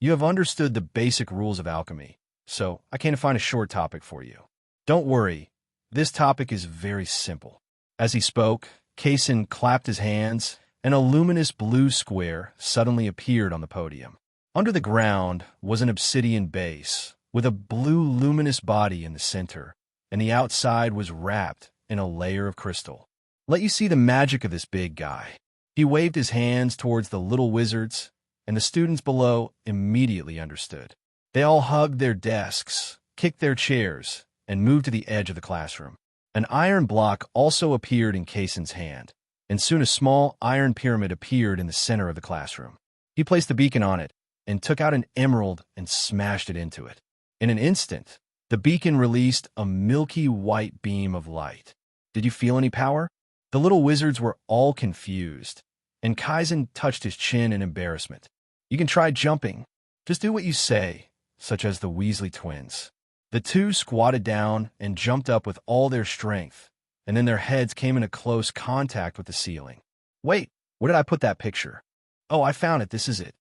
you have understood the basic rules of alchemy, so I came to find a short topic for you. Don't worry, this topic is very simple. As he spoke, Kase clapped his hands, and a luminous blue square suddenly appeared on the podium. Under the ground was an obsidian base, with a blue luminous body in the center, and the outside was wrapped in a layer of crystal. Let you see the magic of this big guy. He waved his hands towards the little wizards, and the students below immediately understood. They all hugged their desks, kicked their chairs, and moved to the edge of the classroom. An iron block also appeared in Kase's hand, and soon a small iron pyramid appeared in the center of the classroom. He placed the beacon on it, and took out an emerald and smashed it into it. In an instant, the beacon released a milky white beam of light. Did you feel any power? The little wizards were all confused, and Kase touched his chin in embarrassment. You can try jumping. Just do what you say, such as the Weasley twins. The two squatted down and jumped up with all their strength, and then their heads came into close contact with the ceiling. Wait, where did I put that picture? Oh, I found it. This is it.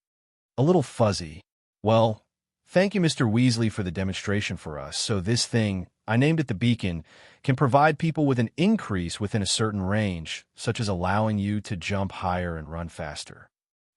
A little fuzzy. Well, thank you, Mr. Weasley, for the demonstration for us. So this thing, I named it the beacon, can provide people with an increase within a certain range, such as allowing you to jump higher and run faster.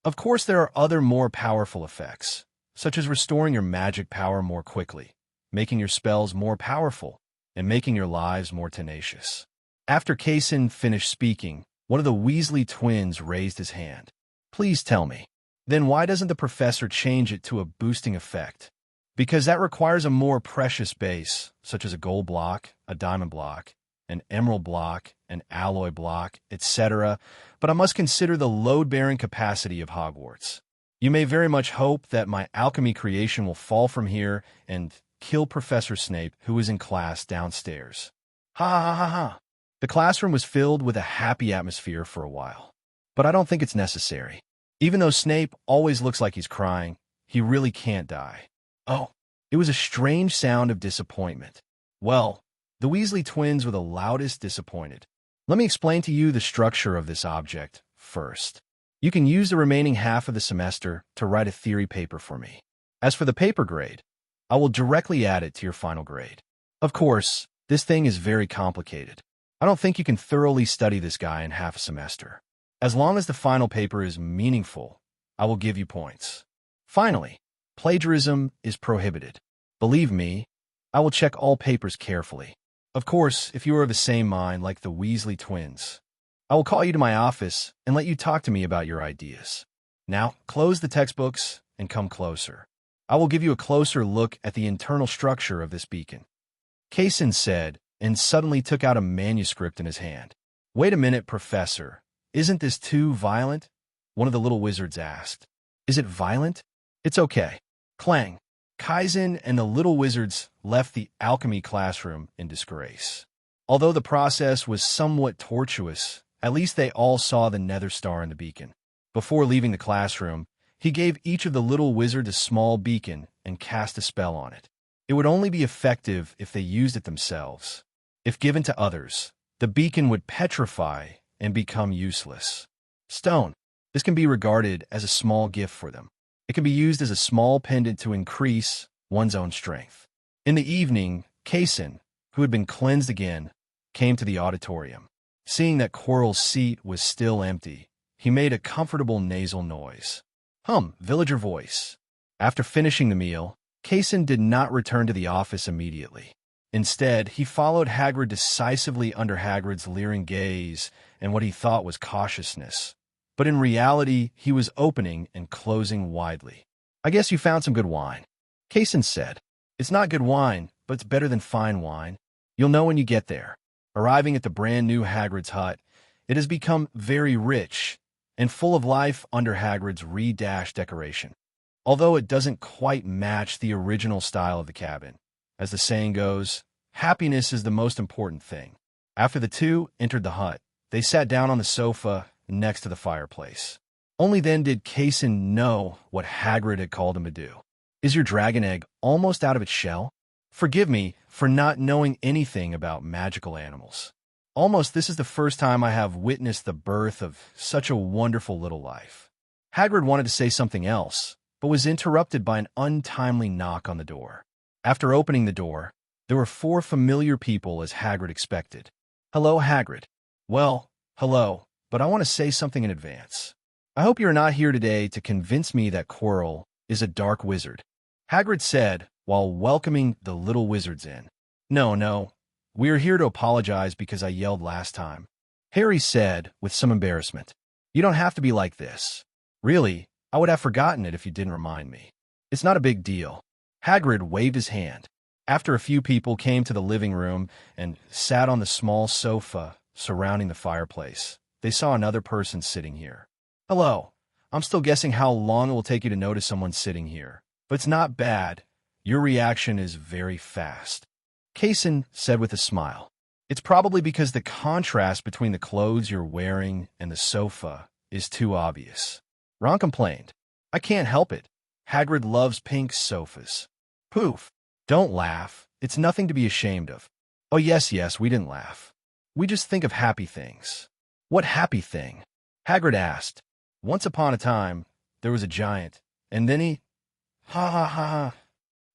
Of course, there are other more powerful effects, such as restoring your magic power more quickly, making your spells more powerful, and making your lives more tenacious. After Kase finished speaking, one of the Weasley twins raised his hand. Please tell me. Then why doesn't the professor change it to a boosting effect? Because that requires a more precious base, such as a gold block, a diamond block, an emerald block, an alloy block, etc., but I must consider the load-bearing capacity of Hogwarts. You may very much hope that my alchemy creation will fall from here and kill Professor Snape, who is in class downstairs. Ha ha ha ha. The classroom was filled with a happy atmosphere for a while, but I don't think it's necessary. Even though Snape always looks like he's crying, he really can't die. Oh, it was a strange sound of disappointment. Well, the Weasley twins were the loudest disappointed. Let me explain to you the structure of this object first. You can use the remaining half of the semester to write a theory paper for me. As for the paper grade, I will directly add it to your final grade. Of course, this thing is very complicated. I don't think you can thoroughly study this guy in half a semester. As long as the final paper is meaningful, I will give you points. Finally, plagiarism is prohibited. Believe me, I will check all papers carefully. Of course, if you are of the same mind like the Weasley twins, I will call you to my office and let you talk to me about your ideas. Now, close the textbooks and come closer. I will give you a closer look at the internal structure of this beacon. Kase said, and suddenly took out a manuscript in his hand. Wait a minute, Professor. Isn't this too violent? One of the little wizards asked. Is it violent? It's okay. Clang. Kase and the little wizards left the alchemy classroom in disgrace. Although the process was somewhat tortuous, at least they all saw the nether star in the beacon. Before leaving the classroom, he gave each of the little wizards a small beacon and cast a spell on it. It would only be effective if they used it themselves. If given to others, the beacon would petrify and become useless. Stone. This can be regarded as a small gift for them. It can be used as a small pendant to increase one's own strength. In the evening, Kase, who had been cleansed again, came to the auditorium. Seeing that Quirrell's seat was still empty, he made a comfortable nasal noise. Villager voice. After finishing the meal, Kase did not return to the office immediately. Instead, he followed Hagrid decisively under Hagrid's leering gaze and what he thought was cautiousness. But in reality, he was opening and closing widely. "I guess you found some good wine," Kase said. "It's not good wine, but it's better than fine wine. You'll know when you get there." Arriving at the brand new Hagrid's hut, it has become very rich and full of life under Hagrid's re-dash decoration. Although it doesn't quite match the original style of the cabin. As the saying goes, happiness is the most important thing. After the two entered the hut, they sat down on the sofa next to the fireplace. Only then did Kase know what Hagrid had called him to do. "Is your dragon egg almost out of its shell? Forgive me for not knowing anything about magical animals. Almost this is the first time I have witnessed the birth of such a wonderful little life." Hagrid wanted to say something else, but was interrupted by an untimely knock on the door. After opening the door, there were 4 familiar people as Hagrid expected. "Hello, Hagrid." "Well, hello, but I want to say something in advance. I hope you're not here today to convince me that Quirrell is a dark wizard," Hagrid said while welcoming the little wizards in. No, we are here to apologize because I yelled last time," Harry said with some embarrassment. "You don't have to be like this. Really, I would have forgotten it if you didn't remind me. It's not a big deal." Hagrid waved his hand. After a few people came to the living room and sat on the small sofa surrounding the fireplace, they saw another person sitting here. "Hello. I'm still guessing how long it will take you to notice someone sitting here, but it's not bad. Your reaction is very fast," Kase said with a smile. "It's probably because the contrast between the clothes you're wearing and the sofa is too obvious." Ron complained. "I can't help it. Hagrid loves pink sofas." "Poof. Don't laugh. It's nothing to be ashamed of." "Oh, yes, we didn't laugh. We just think of happy things." "What happy thing?" Hagrid asked. "Once upon a time, there was a giant, and then he—" "Ha ha ha ha."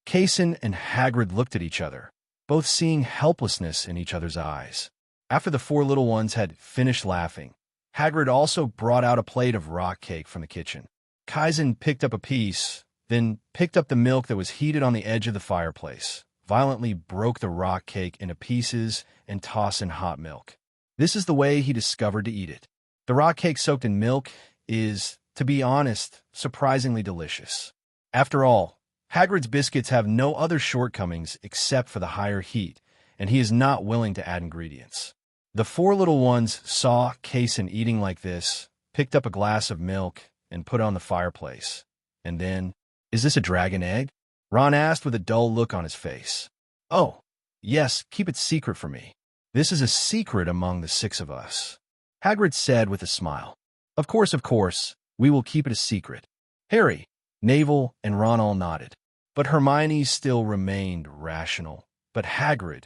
Kase and Hagrid looked at each other, both seeing helplessness in each other's eyes. After the 4 little ones had finished laughing, Hagrid also brought out a plate of rock cake from the kitchen. Kase picked up a piece, then picked up the milk that was heated on the edge of the fireplace, violently broke the rock cake into pieces, and tossed in hot milk. This is the way he discovered to eat it. The rock cake soaked in milk is, to be honest, surprisingly delicious. After all, Hagrid's biscuits have no other shortcomings except for the higher heat, and he is not willing to add ingredients. The 4 little ones saw Kase eating like this, picked up a glass of milk, and put it on the fireplace. And then, "Is this a dragon egg?" Ron asked with a dull look on his face. "Oh, yes, keep it secret for me. This is a secret among the 6 of us," Hagrid said with a smile. Of course, we will keep it a secret." Harry, Neville, and Ron all nodded. But Hermione still remained rational. "But Hagrid,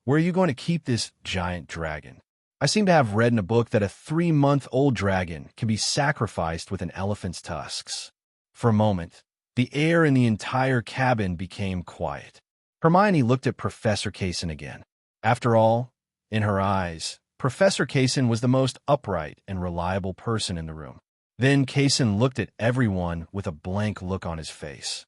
where are you going to keep this giant dragon? I seem to have read in a book that a 3-month-old dragon can be sacrificed with an elephant's tusks." For a moment, the air in the entire cabin became quiet. Hermione looked at Professor Kase again. After all, in her eyes, Professor Kase was the most upright and reliable person in the room. Then Kase looked at everyone with a blank look on his face.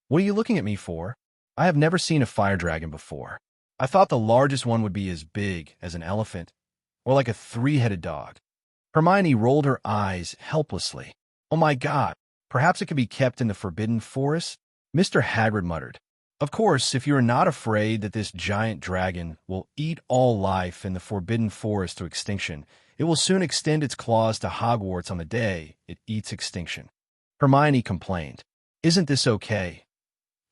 "What are you looking at me for? I have never seen a fire dragon before. I thought the largest one would be as big as an elephant, or like a 3-headed dog." Hermione rolled her eyes helplessly. "Oh my God, perhaps it could be kept in the Forbidden Forest?" Mr. Hagrid muttered. "Of course, if you are not afraid that this giant dragon will eat all life in the Forbidden Forest to extinction, it will soon extend its claws to Hogwarts on the day it eats extinction." Hermione complained. "Isn't this okay?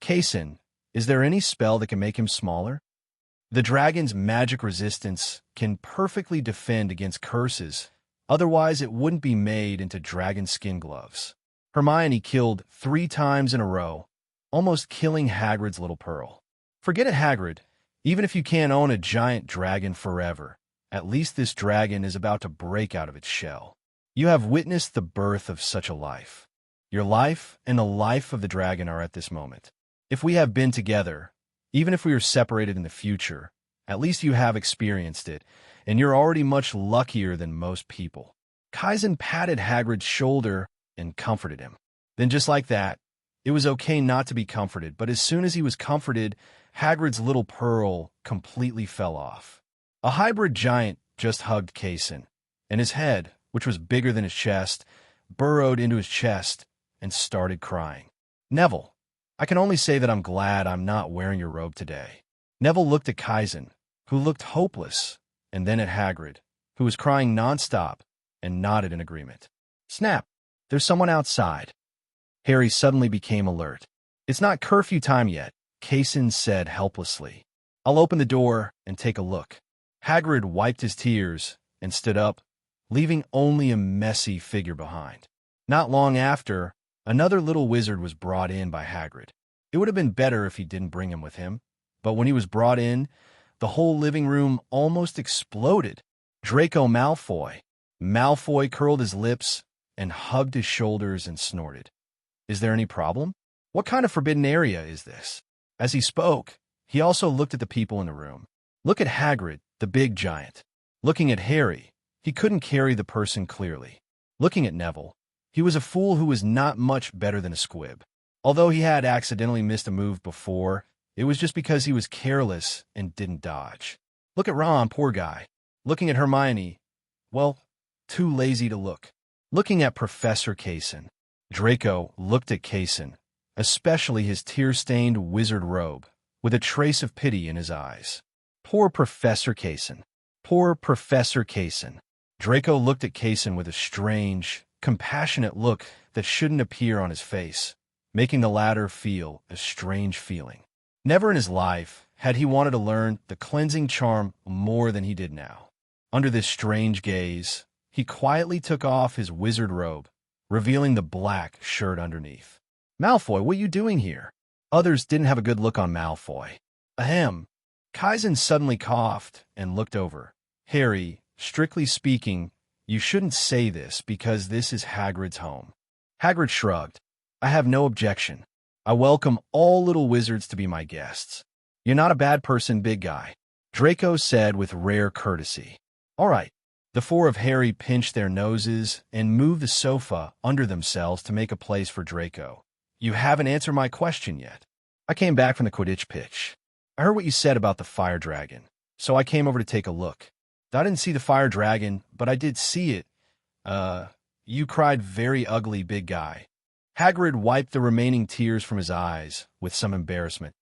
Kase, is there any spell that can make him smaller?" The dragon's magic resistance can perfectly defend against curses, otherwise it wouldn't be made into dragon skin gloves. Hermione killed 3 times in a row, almost killing Hagrid's little Pearl. Forget it, Hagrid. Even if you can't own a giant dragon forever, at least this dragon is about to break out of its shell. You have witnessed the birth of such a life. Your life and the life of the dragon are at this moment. If we have been together, even if we are separated in the future, at least you have experienced it, and you're already much luckier than most people. Kaizen patted Hagrid's shoulder and comforted him. Then just like that, it was okay not to be comforted, but as soon as he was comforted, Hagrid's little Pearl completely fell off. A hybrid giant just hugged Kaizen, and his head, which was bigger than his chest, burrowed into his chest and started crying. Neville, I can only say that I'm glad I'm not wearing your robe today. Neville looked at Kaizen, who looked hopeless, and then at Hagrid, who was crying nonstop, and nodded in agreement. Snap! There's someone outside. Harry suddenly became alert. It's not curfew time yet, Kaizen said helplessly. I'll open the door and take a look. Hagrid wiped his tears and stood up, leaving only a messy figure behind. Not long after, another little wizard was brought in by Hagrid. It would have been better if he didn't bring him with him, but when he was brought in, the whole living room almost exploded. Draco Malfoy. Malfoy curled his lips and hugged his shoulders and snorted. Is there any problem? What kind of forbidden area is this? As he spoke, he also looked at the people in the room. Look at Hagrid, the big giant. Looking at Harry, he couldn't carry the person clearly. Looking at Neville, he was a fool who was not much better than a squib. Although he had accidentally missed a move before, it was just because he was careless and didn't dodge. Look at Ron, poor guy. Looking at Hermione, well, too lazy to look. Looking at Professor Kaizen. Draco looked at Kaizen, especially his tear-stained wizard robe, with a trace of pity in his eyes. Poor Professor Kaizen. Poor Professor Kaizen. Draco looked at Kaizen with a strange, compassionate look that shouldn't appear on his face, making the latter feel a strange feeling. Never in his life had he wanted to learn the cleansing charm more than he did now. Under this strange gaze, he quietly took off his wizard robe, revealing the black shirt underneath. Malfoy, what are you doing here? Others didn't have a good look on Malfoy. Ahem. Kaizen suddenly coughed and looked over. Harry, strictly speaking, you shouldn't say this because this is Hagrid's home. Hagrid shrugged. I have no objection. I welcome all little wizards to be my guests. You're not a bad person, big guy, Draco said with rare courtesy. All right. The 4 of Harry pinched their noses and moved the sofa under themselves to make a place for Draco. You haven't answered my question yet. I came back from the Quidditch pitch. I heard what you said about the fire dragon, so I came over to take a look. I didn't see the fire dragon, but I did see it. You cried very ugly, big guy. Hagrid wiped the remaining tears from his eyes with some embarrassment.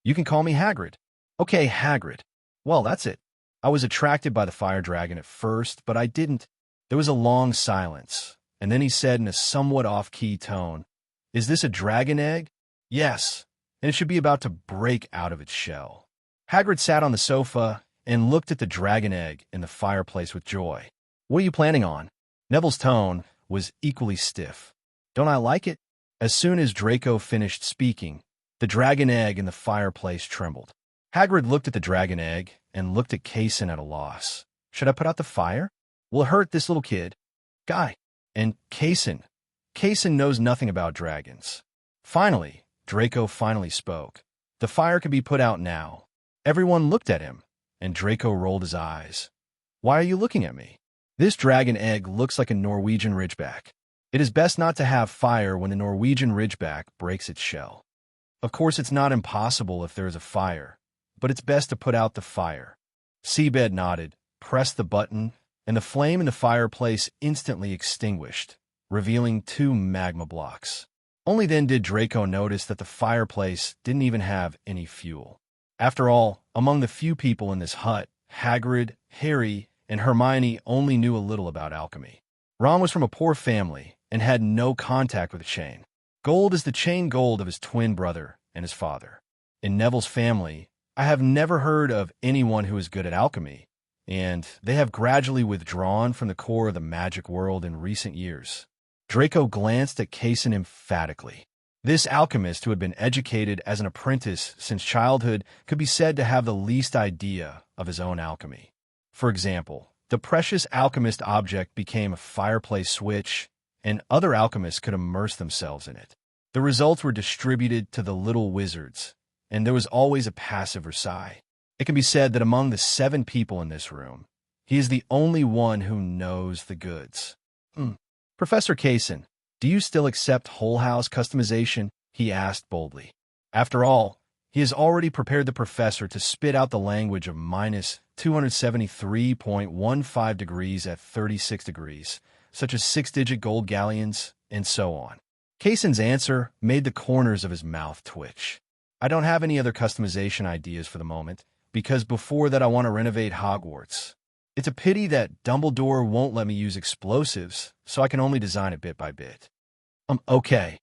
You can call me Hagrid. Okay, Hagrid. Well, that's it. I was attracted by the fire dragon at first, but I didn't. There was a long silence, and then he said in a somewhat off-key tone, Is this a dragon egg? Yes, and it should be about to break out of its shell. Hagrid sat on the sofa and looked at the dragon egg in the fireplace with joy. What are you planning on? Neville's tone was equally stiff. Don't I like it? As soon as Draco finished speaking, the dragon egg in the fireplace trembled. Hagrid looked at the dragon egg and looked at Kaizen at a loss. Should I put out the fire? Will it hurt this little kid? Guy. And Kaizen. Kaizen knows nothing about dragons. Finally, Draco finally spoke. The fire can be put out now. Everyone looked at him, and Draco rolled his eyes. Why are you looking at me? This dragon egg looks like a Norwegian ridgeback. It is best not to have fire when the Norwegian ridgeback breaks its shell. Of course, it's not impossible if there is a fire, but it's best to put out the fire. Seabed nodded, pressed the button, and the flame in the fireplace instantly extinguished, revealing 2 magma blocks. Only then did Draco notice that the fireplace didn't even have any fuel. After all, among the few people in this hut, Hagrid, Harry, and Hermione only knew a little about alchemy. Ron was from a poor family and had no contact with the chain. Gold is the chain gold of his twin brother and his father. In Neville's family, I have never heard of anyone who is good at alchemy, and they have gradually withdrawn from the core of the magic world in recent years. Draco glanced at Kase emphatically. This alchemist, who had been educated as an apprentice since childhood, could be said to have the least idea of his own alchemy. For example, the precious alchemist object became a fireplace switch, and other alchemists could immerse themselves in it. The results were distributed to the little wizards, and there was always a passive sigh. It can be said that among the 7 people in this room, he is the only one who knows the goods. Professor Kase, do you still accept whole house customization? He asked boldly. After all, he has already prepared the professor to spit out the language of minus 273.15 degrees at 36 degrees, such as 6-digit gold galleons, and so on. Kasen's answer made the corners of his mouth twitch. I don't have any other customization ideas for the moment, because before that I want to renovate Hogwarts. It's a pity that Dumbledore won't let me use explosives, so I can only design it bit by bit. Okay.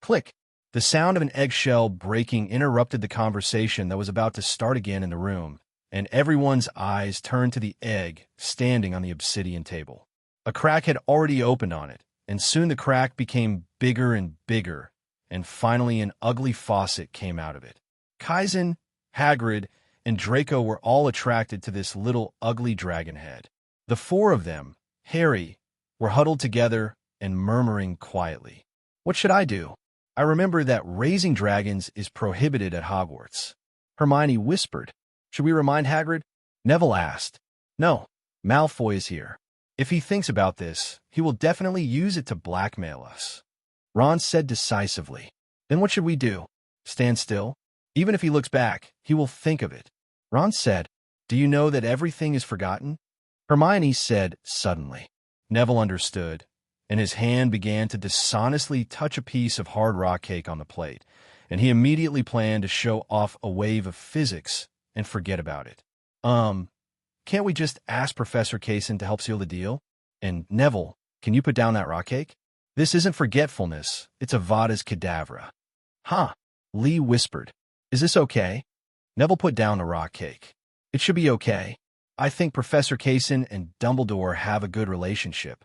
Click. The sound of an eggshell breaking interrupted the conversation that was about to start again in the room, and everyone's eyes turned to the egg standing on the obsidian table. A crack had already opened on it, and soon the crack became bigger and bigger, and finally an ugly faucet came out of it. Kaizen, Hagrid, and Draco were all attracted to this little ugly dragon head. The 4 of them, Harry, were huddled together and murmuring quietly. What should I do? I remember that raising dragons is prohibited at Hogwarts. Hermione whispered. Should we remind Hagrid? Neville asked. No, Malfoy is here. If he thinks about this, he will definitely use it to blackmail us. Ron said decisively. Then what should we do? Stand still? Even if he looks back, he will think of it. Ron said, do you know that everything is forgotten? Hermione said suddenly. Neville understood, and his hand began to dishonestly touch a piece of hard rock cake on the plate, and he immediately planned to show off a wave of physics and forget about it. Can't we just ask Professor Kase to help seal the deal? And Neville, can you put down that rock cake? This isn't forgetfulness, it's Avada's Kedavra. Huh, Lee whispered. Is this okay? Neville put down the rock cake. It should be okay. I think Professor Kase and Dumbledore have a good relationship.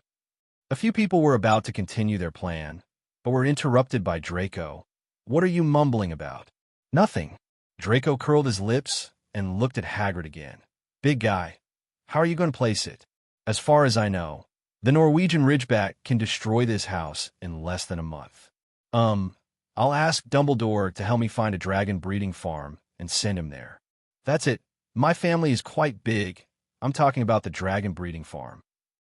A few people were about to continue their plan, but were interrupted by Draco. What are you mumbling about? Nothing. Draco curled his lips and looked at Hagrid again. Big guy, how are you going to place it? As far as I know, the Norwegian Ridgeback can destroy this house in less than a month. I'll ask Dumbledore to help me find a dragon breeding farm and send him there. That's it. My family is quite big. I'm talking about the dragon breeding farm.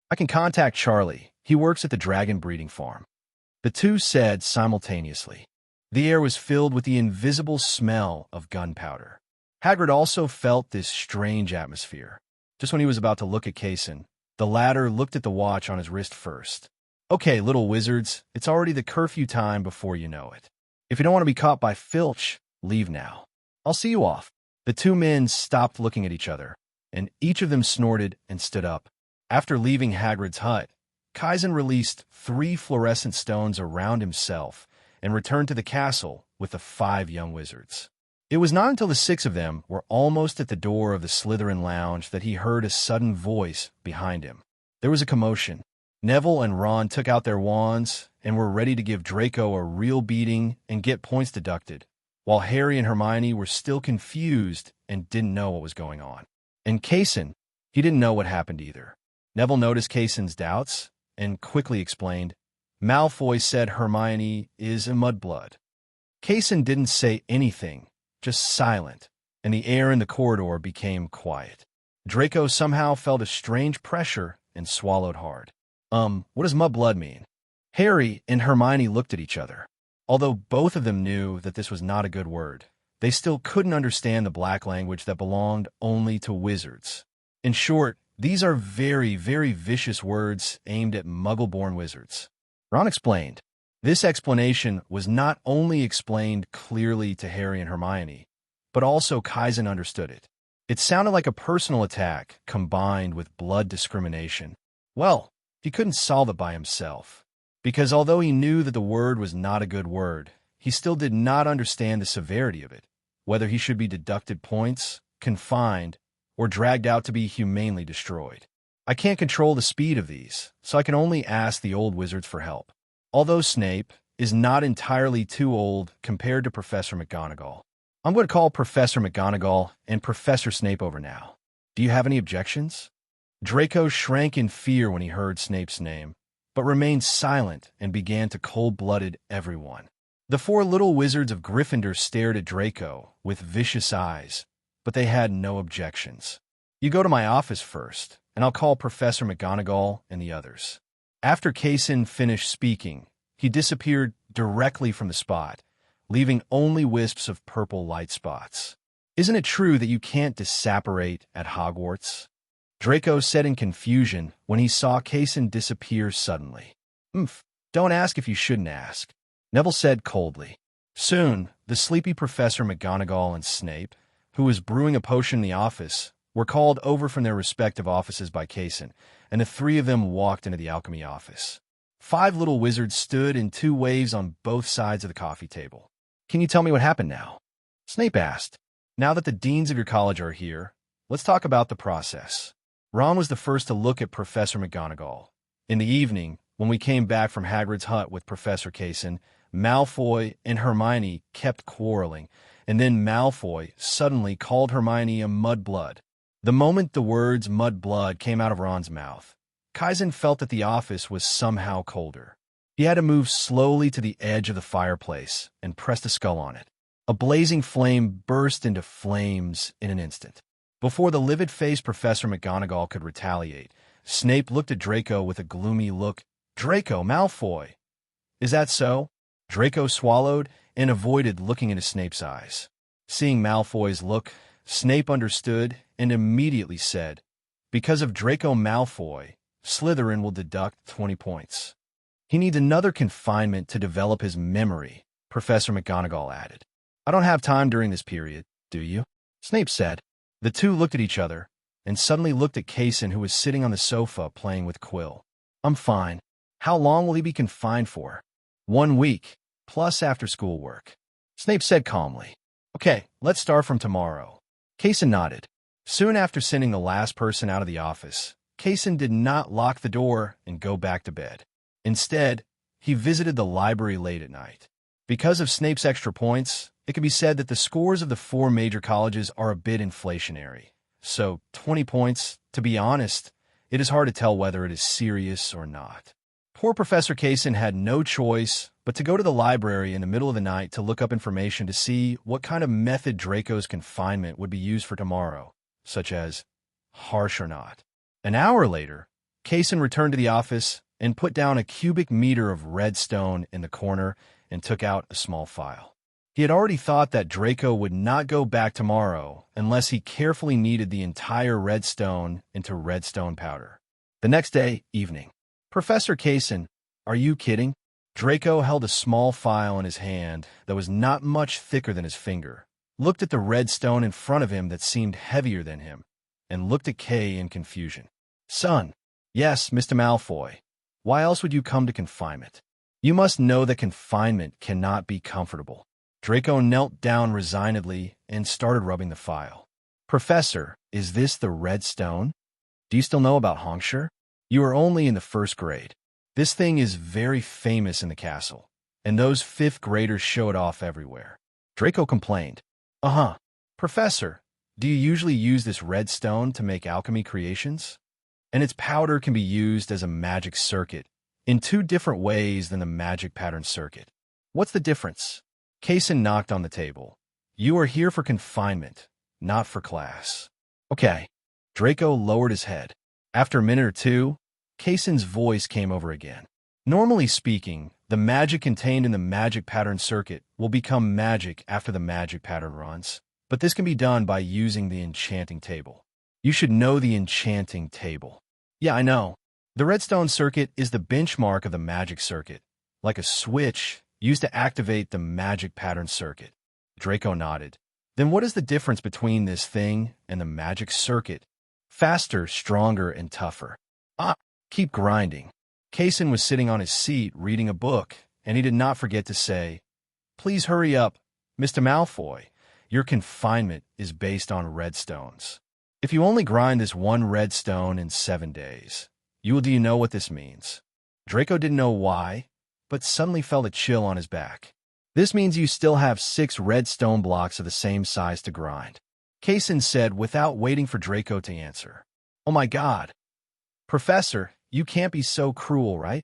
I can contact Charlie. He works at the dragon breeding farm. The two said simultaneously. The air was filled with the invisible smell of gunpowder. Hagrid also felt this strange atmosphere. Just when he was about to look at Kase, the latter looked at the watch on his wrist first. Okay, little wizards, it's already the curfew time before you know it. If you don't want to be caught by Filch, leave now. I'll see you off. The 2 men stopped looking at each other, and each of them snorted and stood up. After leaving Hagrid's hut, Kaizen released 3 fluorescent stones around himself and returned to the castle with the 5 young wizards. It was not until the 6 of them were almost at the door of the Slytherin lounge that he heard a sudden voice behind him. There was a commotion. Neville and Ron took out their wands and were ready to give Draco a real beating and get points deducted, while Harry and Hermione were still confused and didn't know what was going on. And Kase, he didn't know what happened either. Neville noticed Kasen's doubts and quickly explained, Malfoy said Hermione is a mudblood. Kase didn't say anything, just silent, and the air in the corridor became quiet. Draco somehow felt a strange pressure and swallowed hard. What does mudblood mean? Harry and Hermione looked at each other. Although both of them knew that this was not a good word, they still couldn't understand the black language that belonged only to wizards. In short, these are very, very vicious words aimed at muggle-born wizards. Ron explained. This explanation was not only explained clearly to Harry and Hermione, but also Kaizen understood it. It sounded like a personal attack combined with blood discrimination. Well, he couldn't solve it by himself, because although he knew that the word was not a good word, he still did not understand the severity of it, whether he should be deducted points, confined, or dragged out to be humanely destroyed. I can't control the speed of these, so I can only ask the old wizards for help. Although Snape is not entirely too old compared to Professor McGonagall, I'm going to call Professor McGonagall and Professor Snape over now. Do you have any objections? Draco shrank in fear when he heard Snape's name, but remained silent and began to cold-blooded everyone. The four little wizards of Gryffindor stared at Draco with vicious eyes, but they had no objections. You go to my office first, and I'll call Professor McGonagall and the others. After Kase finished speaking, he disappeared directly from the spot, leaving only wisps of purple light spots. Isn't it true that you can't disapparate at Hogwarts? Draco said in confusion when he saw Kase disappear suddenly. Don't ask if you shouldn't ask, Neville said coldly. Soon, the sleepy Professor McGonagall and Snape, who was brewing a potion in the office, were called over from their respective offices by Kase, and the three of them walked into the alchemy office. 5 little wizards stood in 2 waves on both sides of the coffee table. Can you tell me what happened now? Snape asked. Now that the deans of your college are here, let's talk about the process. Ron was the first to look at Professor McGonagall. In the evening, when we came back from Hagrid's hut with Professor Kase, Malfoy and Hermione kept quarreling, and then Malfoy suddenly called Hermione a mudblood. The moment the words mudblood came out of Ron's mouth, Kase felt that the office was somehow colder. He had to move slowly to the edge of the fireplace and pressed a skull on it. A blazing flame burst into flames in an instant. Before the livid-faced Professor McGonagall could retaliate, Snape looked at Draco with a gloomy look. Draco Malfoy! Is that so? Draco swallowed and avoided looking into Snape's eyes. Seeing Malfoy's look, Snape understood and immediately said, because of Draco Malfoy, Slytherin will deduct 20 points. He needs another confinement to develop his memory, Professor McGonagall added. I don't have time during this period, do you? Snape said. The two looked at each other, and suddenly looked at Kase, who was sitting on the sofa playing with Quill. I'm fine. How long will he be confined for? 1 week, plus after-school work. Snape said calmly. Okay, let's start from tomorrow. Kase nodded. Soon after sending the last person out of the office, Kase did not lock the door and go back to bed. Instead, he visited the library late at night. Because of Snape's extra points, it can be said that the scores of the 4 major colleges are a bit inflationary. So, 20 points, to be honest, it is hard to tell whether it is serious or not. Poor Professor Kase had no choice but to go to the library in the middle of the night to look up information to see what kind of method Draco's confinement would be used for tomorrow, such as harsh or not. An hour later, Kase returned to the office and put down a cubic meter of redstone in the corner and took out a small file. He had already thought that Draco would not go back tomorrow unless he carefully kneaded the entire redstone into redstone powder. The next day, evening. Professor Kase, are you kidding? Draco held a small file in his hand that was not much thicker than his finger, looked at the redstone in front of him that seemed heavier than him, and looked at Kay in confusion. Son. Yes, Mr. Malfoy. Why else would you come to confinement? You must know that confinement cannot be comfortable. Draco knelt down resignedly and started rubbing the file. Professor, is this the red stone? Do you still know about Hongshire? You are only in the 1st grade. This thing is very famous in the castle, and those 5th graders show it off everywhere. Draco complained. Professor, do you usually use this red stone to make alchemy creations? And its powder can be used as a magic circuit in 2 different ways than the magic pattern circuit. What's the difference? Kase knocked on the table. You are here for confinement, not for class. Okay. Draco lowered his head. After a minute or 2, Kasen's voice came over again. Normally speaking, the magic contained in the magic pattern circuit will become magic after the magic pattern runs, but this can be done by using the enchanting table. You should know the enchanting table. Yeah, I know. The redstone circuit is the benchmark of the magic circuit, like a switch used to activate the magic pattern circuit. Draco nodded. Then what is the difference between this thing and the magic circuit? Faster, stronger, and tougher. Keep grinding. Kase was sitting on his seat reading a book, and he did not forget to say, Please hurry up, Mr. Malfoy. Your confinement is based on red stones. If you only grind this one red stone in 7 days, do you know what this means? Draco didn't know why, but suddenly felt a chill on his back. This means you still have 6 red stone blocks of the same size to grind. Kase said without waiting for Draco to answer. Oh my god. Professor, you can't be so cruel, right?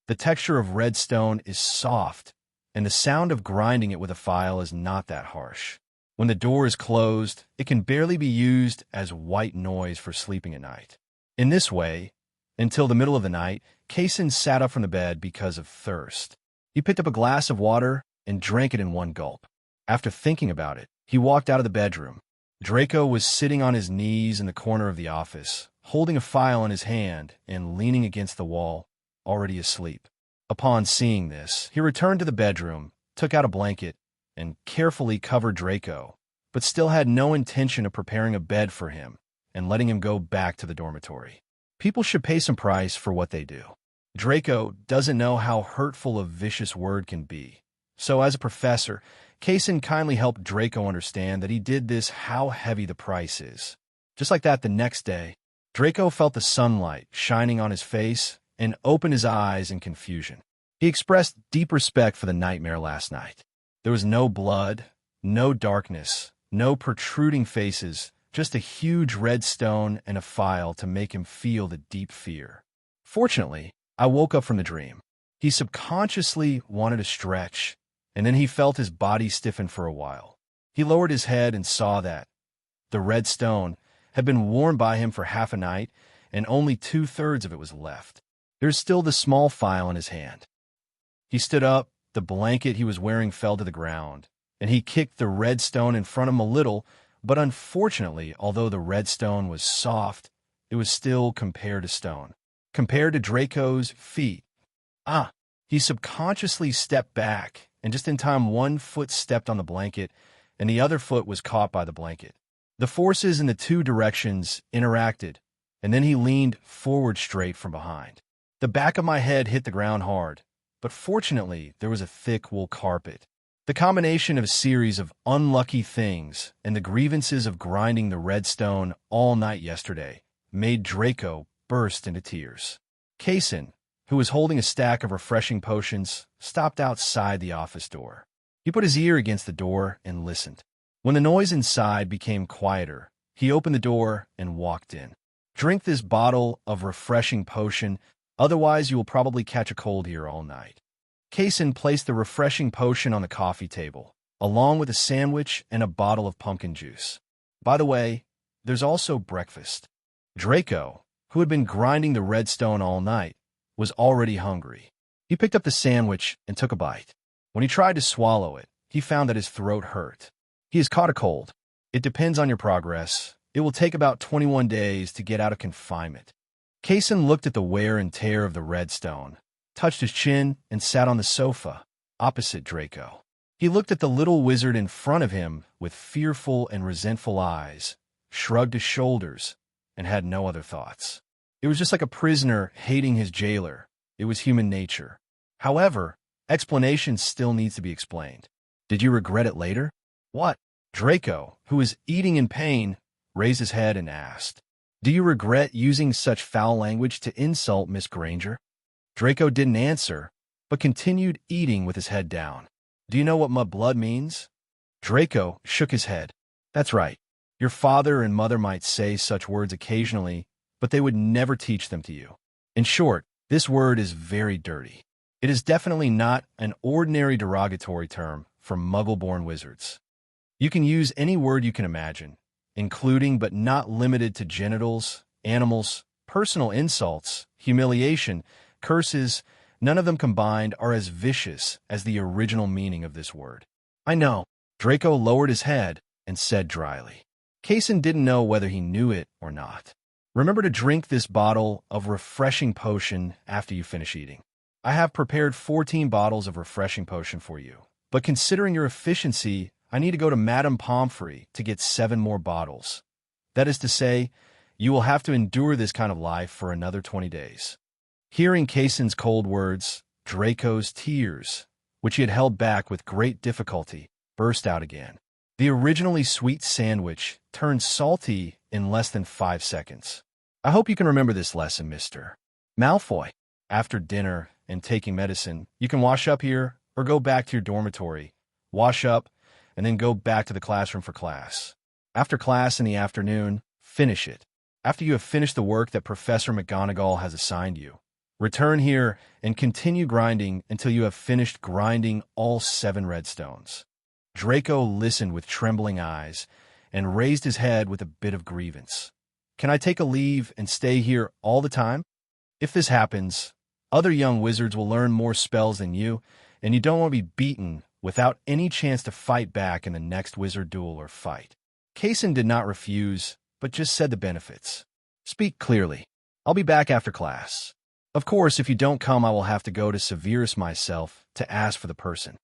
The texture of red stone is soft, and the sound of grinding it with a file is not that harsh. When the door is closed, it can barely be used as white noise for sleeping at night. In this way, until the middle of the night, Kase sat up from the bed because of thirst. He picked up a glass of water and drank it in one gulp. After thinking about it, he walked out of the bedroom. Draco was sitting on his knees in the corner of the office, holding a file in his hand and leaning against the wall, already asleep. Upon seeing this, he returned to the bedroom, took out a blanket, and carefully covered Draco, but still had no intention of preparing a bed for him and letting him go back to the dormitory. People should pay some price for what they do. Draco doesn't know how hurtful a vicious word can be, so as a professor, Kase kindly helped Draco understand that he did this how heavy the price is. Just like that, the next day, Draco felt the sunlight shining on his face and opened his eyes in confusion. He expressed deep respect for the nightmare last night. There was no blood, no darkness, no protruding faces, just a huge red stone and a file to make him feel the deep fear. Fortunately, I woke up from the dream. He subconsciously wanted to stretch, and then he felt his body stiffen for a while. He lowered his head and saw that the red stone had been worn by him for half a night, and only 2/3 of it was left. There's still the small file in his hand. He stood up, the blanket he was wearing fell to the ground, and he kicked the red stone in front of him a little, but unfortunately, although the red stone was soft, it was still compared to stone. Compared to Draco's feet. He subconsciously stepped back, and just in time one foot stepped on the blanket, and the other foot was caught by the blanket. The forces in the two directions interacted, and then he leaned forward straight from behind. The back of my head hit the ground hard, but fortunately there was a thick wool carpet. The combination of a series of unlucky things and the grievances of grinding the red stone all night yesterday made Draco burst into tears. Kase, who was holding a stack of refreshing potions, stopped outside the office door. He put his ear against the door and listened. When the noise inside became quieter, he opened the door and walked in. Drink this bottle of refreshing potion, otherwise you will probably catch a cold here all night. Kase placed the refreshing potion on the coffee table, along with a sandwich and a bottle of pumpkin juice. By the way, there's also breakfast. Draco, who had been grinding the red stone all night, was already hungry. He picked up the sandwich and took a bite. When he tried to swallow it, he found that his throat hurt. He has caught a cold. It depends on your progress. It will take about 21 days to get out of confinement. Kase looked at the wear and tear of the red stone, touched his chin, and sat on the sofa, opposite Draco. He looked at the little wizard in front of him with fearful and resentful eyes, shrugged his shoulders, and had no other thoughts. It was just like a prisoner hating his jailer. It was human nature. However, explanation still needs to be explained. Did you regret it later? What? Draco, who was eating in pain, raised his head and asked, "Do you regret using such foul language to insult Miss Granger?" Draco didn't answer, but continued eating with his head down. "Do you know what mud blood means?" Draco shook his head. "That's right. Your father and mother might say such words occasionally, but they would never teach them to you. In short, this word is very dirty. It is definitely not an ordinary derogatory term for Muggle-born wizards. You can use any word you can imagine, including but not limited to genitals, animals, personal insults, humiliation, curses. None of them combined are as vicious as the original meaning of this word." "I know." Draco lowered his head and said dryly. Kase didn't know whether he knew it or not. "Remember to drink this bottle of refreshing potion after you finish eating. I have prepared 14 bottles of refreshing potion for you, but considering your efficiency, I need to go to Madame Pomfrey to get 7 more bottles. That is to say, you will have to endure this kind of life for another 20 days. Hearing Kasen's cold words, Draco's tears, which he had held back with great difficulty, burst out again. The originally sweet sandwich turned salty in less than 5 seconds. I hope you can remember this lesson, Mr. Malfoy. After dinner and taking medicine, you can wash up here or go back to your dormitory. Wash up and then go back to the classroom for class. After class in the afternoon, finish it. After you have finished the work that Professor McGonagall has assigned you, return here and continue grinding until you have finished grinding all 7 redstones. Draco listened with trembling eyes and raised his head with a bit of grievance. Can I take a leave and stay here all the time? If this happens, other young wizards will learn more spells than you, and you don't want to be beaten without any chance to fight back in the next wizard duel or fight. Kase did not refuse, but just said the benefits. Speak clearly. I'll be back after class. Of course, if you don't come, I will have to go to Severus myself to ask for the person.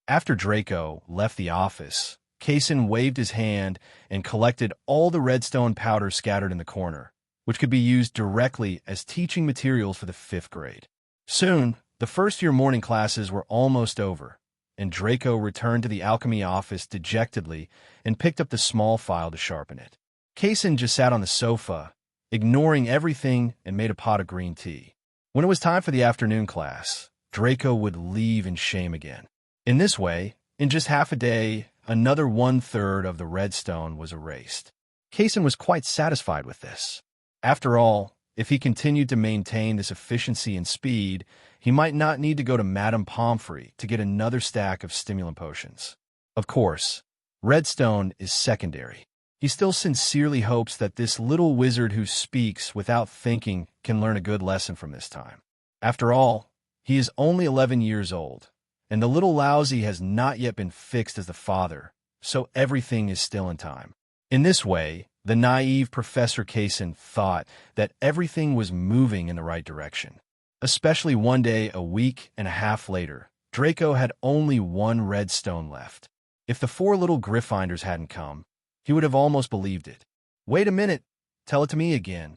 After Draco left the office, Kase waved his hand and collected all the redstone powder scattered in the corner, which could be used directly as teaching materials for the 5th grade. Soon, the first-year morning classes were almost over, and Draco returned to the alchemy office dejectedly and picked up the small file to sharpen it. Kase just sat on the sofa, ignoring everything, and made a pot of green tea. When it was time for the afternoon class, Draco would leave in shame again. In this way, in just half a day, another 1/3 of the redstone was erased. Kase was quite satisfied with this. After all, if he continued to maintain this efficiency and speed, he might not need to go to Madame Pomfrey to get another stack of stimulant potions. Of course, redstone is secondary. He still sincerely hopes that this little wizard who speaks without thinking can learn a good lesson from this time. After all, he is only 11 years old, and the little lousy has not yet been fixed as the father, so everything is still in time. In this way, the naive Professor Kase thought that everything was moving in the right direction. Especially one day a week and a half later, Draco had only 1 redstone left. If the 4 little Gryffindors hadn't come, he would have almost believed it. Wait a minute, tell it to me again.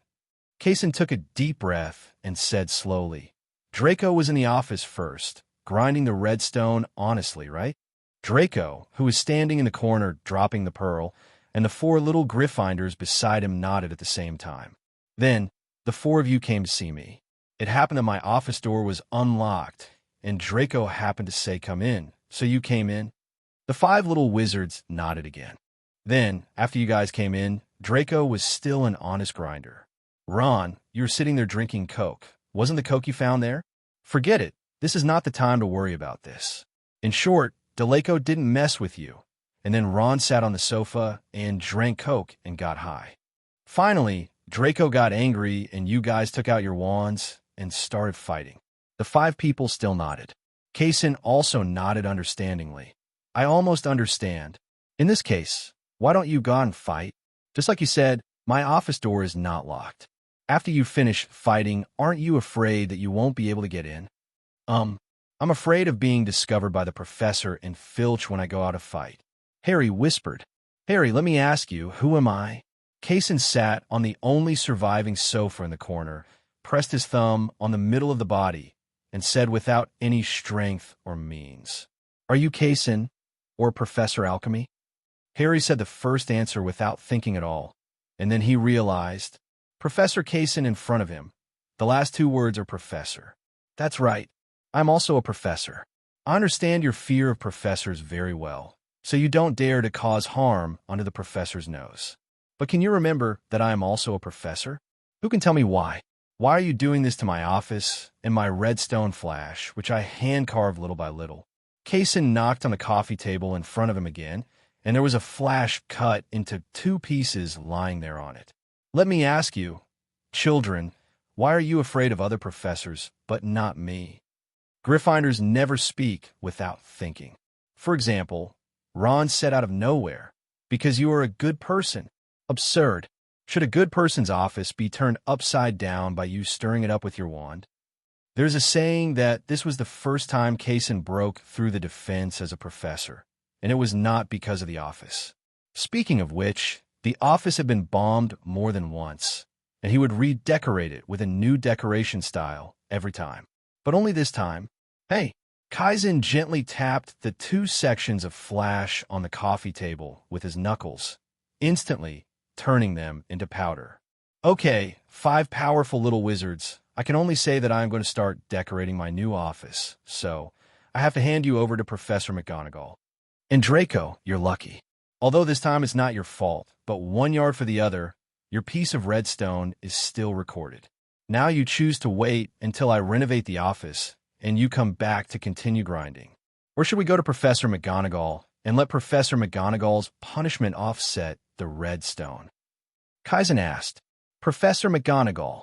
Kase took a deep breath and said slowly, Draco was in the office first, grinding the redstone honestly, right? Draco, who was standing in the corner dropping the pearl, and the 4 little Gryffindors beside him nodded at the same time. Then, the 4 of you came to see me. It happened that my office door was unlocked, and Draco happened to say come in, so you came in. The 5 little wizards nodded again. Then, after you guys came in, Draco was still an honest grinder. Ron, you were sitting there drinking Coke. Wasn't the Coke you found there? Forget it. This is not the time to worry about this. In short, Draco didn't mess with you. And then Ron sat on the sofa and drank Coke and got high. Finally, Draco got angry and you guys took out your wands and started fighting. The 5 people still nodded. Kase also nodded understandingly. I almost understand. In this case, why don't you go and fight? Just like you said, my office door is not locked. After you finish fighting, aren't you afraid that you won't be able to get in? I'm afraid of being discovered by the professor and Filch when I go out to fight. Harry whispered. Harry, let me ask you, who am I? Kase sat on the only surviving sofa in the corner, pressed his thumb on the middle of the body, and said without any strength or means, Are you Kase or Professor Alchemy? Harry said the first answer without thinking at all, and then he realized, Professor Kase in front of him. The last 2 words are professor. That's right. I'm also a professor. I understand your fear of professors very well, so you don't dare to cause harm under the professor's nose. But can you remember that I am also a professor? Who can tell me why? Why are you doing this to my office and my redstone flash, which I hand-carved little by little? Kase knocked on the coffee table in front of him again, and there was a flash cut into 2 pieces lying there on it. Let me ask you, children, why are you afraid of other professors, but not me? Gryffindors never speak without thinking. For example, Ron said out of nowhere, because you are a good person. Absurd. Should a good person's office be turned upside down by you stirring it up with your wand? There's a saying that this was the first time Kase broke through the defense as a professor, and it was not because of the office. Speaking of which, the office had been bombed more than once, and he would redecorate it with a new decoration style every time. But only this time. Hey, Kase gently tapped the two sections of flash on the coffee table with his knuckles, instantly turning them into powder. Okay, 5 powerful little wizards. I can only say that I am going to start decorating my new office, so I have to hand you over to Professor McGonagall. And Draco, you're lucky. Although this time it's not your fault, but 1 yard for the other, your piece of redstone is still recorded. Now you choose to wait until I renovate the office, and you come back to continue grinding. Or should we go to Professor McGonagall and let Professor McGonagall's punishment offset the redstone? Kase asked. Professor McGonagall,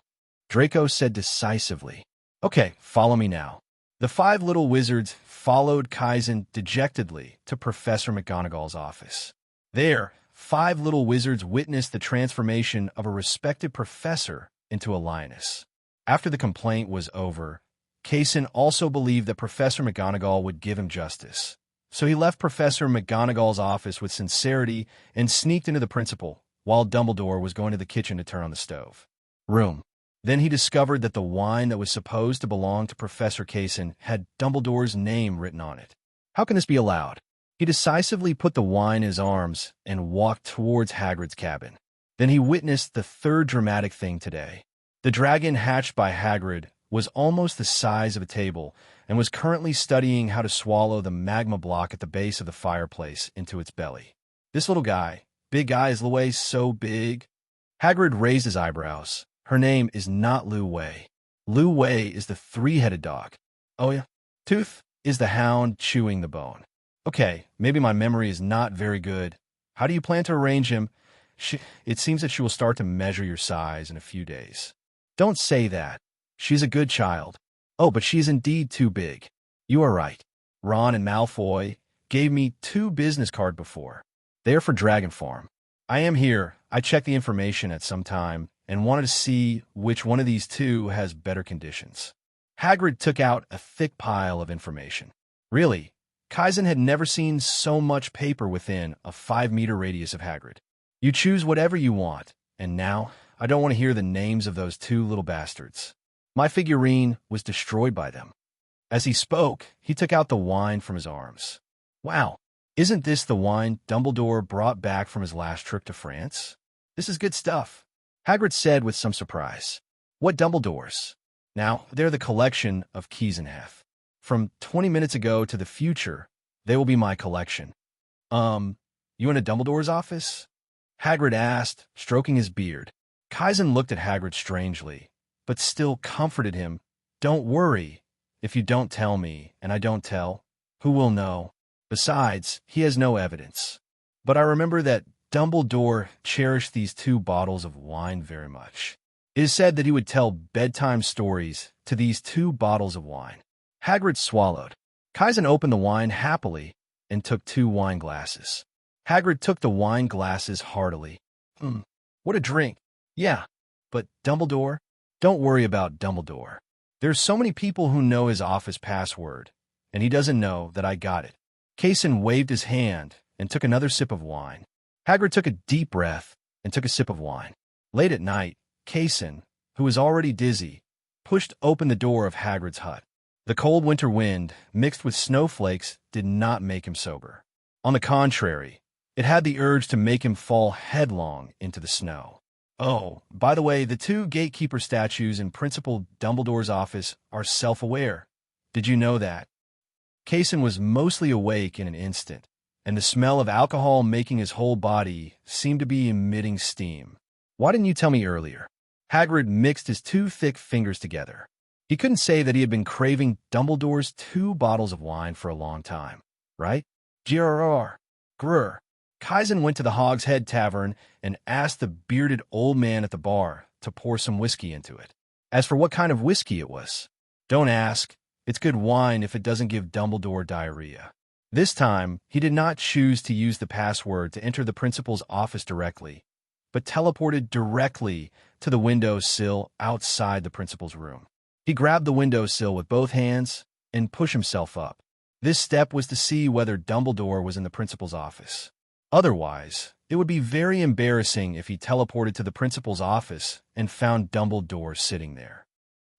Draco said decisively. Okay, follow me now. The 5 little wizards followed Kase dejectedly to Professor McGonagall's office. There, 5 little wizards witnessed the transformation of a respected professor into a lioness. After the complaint was over, Kase also believed that Professor McGonagall would give him justice. So he left Professor McGonagall's office with sincerity and sneaked into the principal, while Dumbledore was going to the kitchen to turn on the stove. Room. Then he discovered that the wine that was supposed to belong to Professor Kase had Dumbledore's name written on it. How can this be allowed? He decisively put the wine in his arms and walked towards Hagrid's cabin. Then he witnessed the third dramatic thing today. The dragon hatched by Hagrid was almost the size of a table and was currently studying how to swallow the magma block at the base of the fireplace into its belly. This little guy, big eyes, Louis, so big. Hagrid raised his eyebrows. Her name is not Lu Wei. Lu Wei is the 3-headed dog. Oh yeah? Tooth is the hound chewing the bone. Okay, maybe my memory is not very good. How do you plan to arrange him? It seems that she will start to measure your size in a few days. Don't say that. She's a good child. Oh, but she is indeed too big. You are right. Ron and Malfoy gave me 2 business cards before. They are for Dragon Farm. I am here. I checked the information at some time and wanted to see which one of these 2 has better conditions. Hagrid took out a thick pile of information. Really, Kase had never seen so much paper within a 5-meter radius of Hagrid. You choose whatever you want, and now I don't want to hear the names of those 2 little bastards. My figurine was destroyed by them. As he spoke, he took out the wine from his arms. Wow, isn't this the wine Dumbledore brought back from his last trip to France? This is good stuff, Hagrid said with some surprise. What Dumbledores? Now, they're the collection of keys and Hef. From 20 minutes ago to the future, they will be my collection. You in a Dumbledore's office? Hagrid asked, stroking his beard. Kase looked at Hagrid strangely, but still comforted him. Don't worry. If you don't tell me, and I don't tell, who will know? Besides, he has no evidence. But I remember that Dumbledore cherished these 2 bottles of wine very much. It is said that he would tell bedtime stories to these 2 bottles of wine. Hagrid swallowed. Kase opened the wine happily and took 2 wine glasses. Hagrid took the wine glasses heartily. What a drink. Yeah, but Dumbledore? Don't worry about Dumbledore. There's so many people who know his office password, and he doesn't know that I got it. Kase waved his hand and took another sip of wine. Hagrid took a deep breath and took a sip of wine. Late at night, Kase, who was already dizzy, pushed open the door of Hagrid's hut. The cold winter wind, mixed with snowflakes, did not make him sober. On the contrary, it had the urge to make him fall headlong into the snow. Oh, by the way, the 2 gatekeeper statues in Principal Dumbledore's office are self-aware. Did you know that? Kase was mostly awake in an instant, and the smell of alcohol making his whole body seemed to be emitting steam. Why didn't you tell me earlier? Hagrid mixed his 2 thick fingers together. He couldn't say that he had been craving Dumbledore's 2 bottles of wine for a long time, right? Grrr. Kase went to the Hog's Head Tavern and asked the bearded old man at the bar to pour some whiskey into it. As for what kind of whiskey it was, don't ask. It's good wine if it doesn't give Dumbledore diarrhea. This time, he did not choose to use the password to enter the principal's office directly, but teleported directly to the windowsill outside the principal's room. He grabbed the windowsill with both hands and pushed himself up. This step was to see whether Dumbledore was in the principal's office. Otherwise, it would be very embarrassing if he teleported to the principal's office and found Dumbledore sitting there.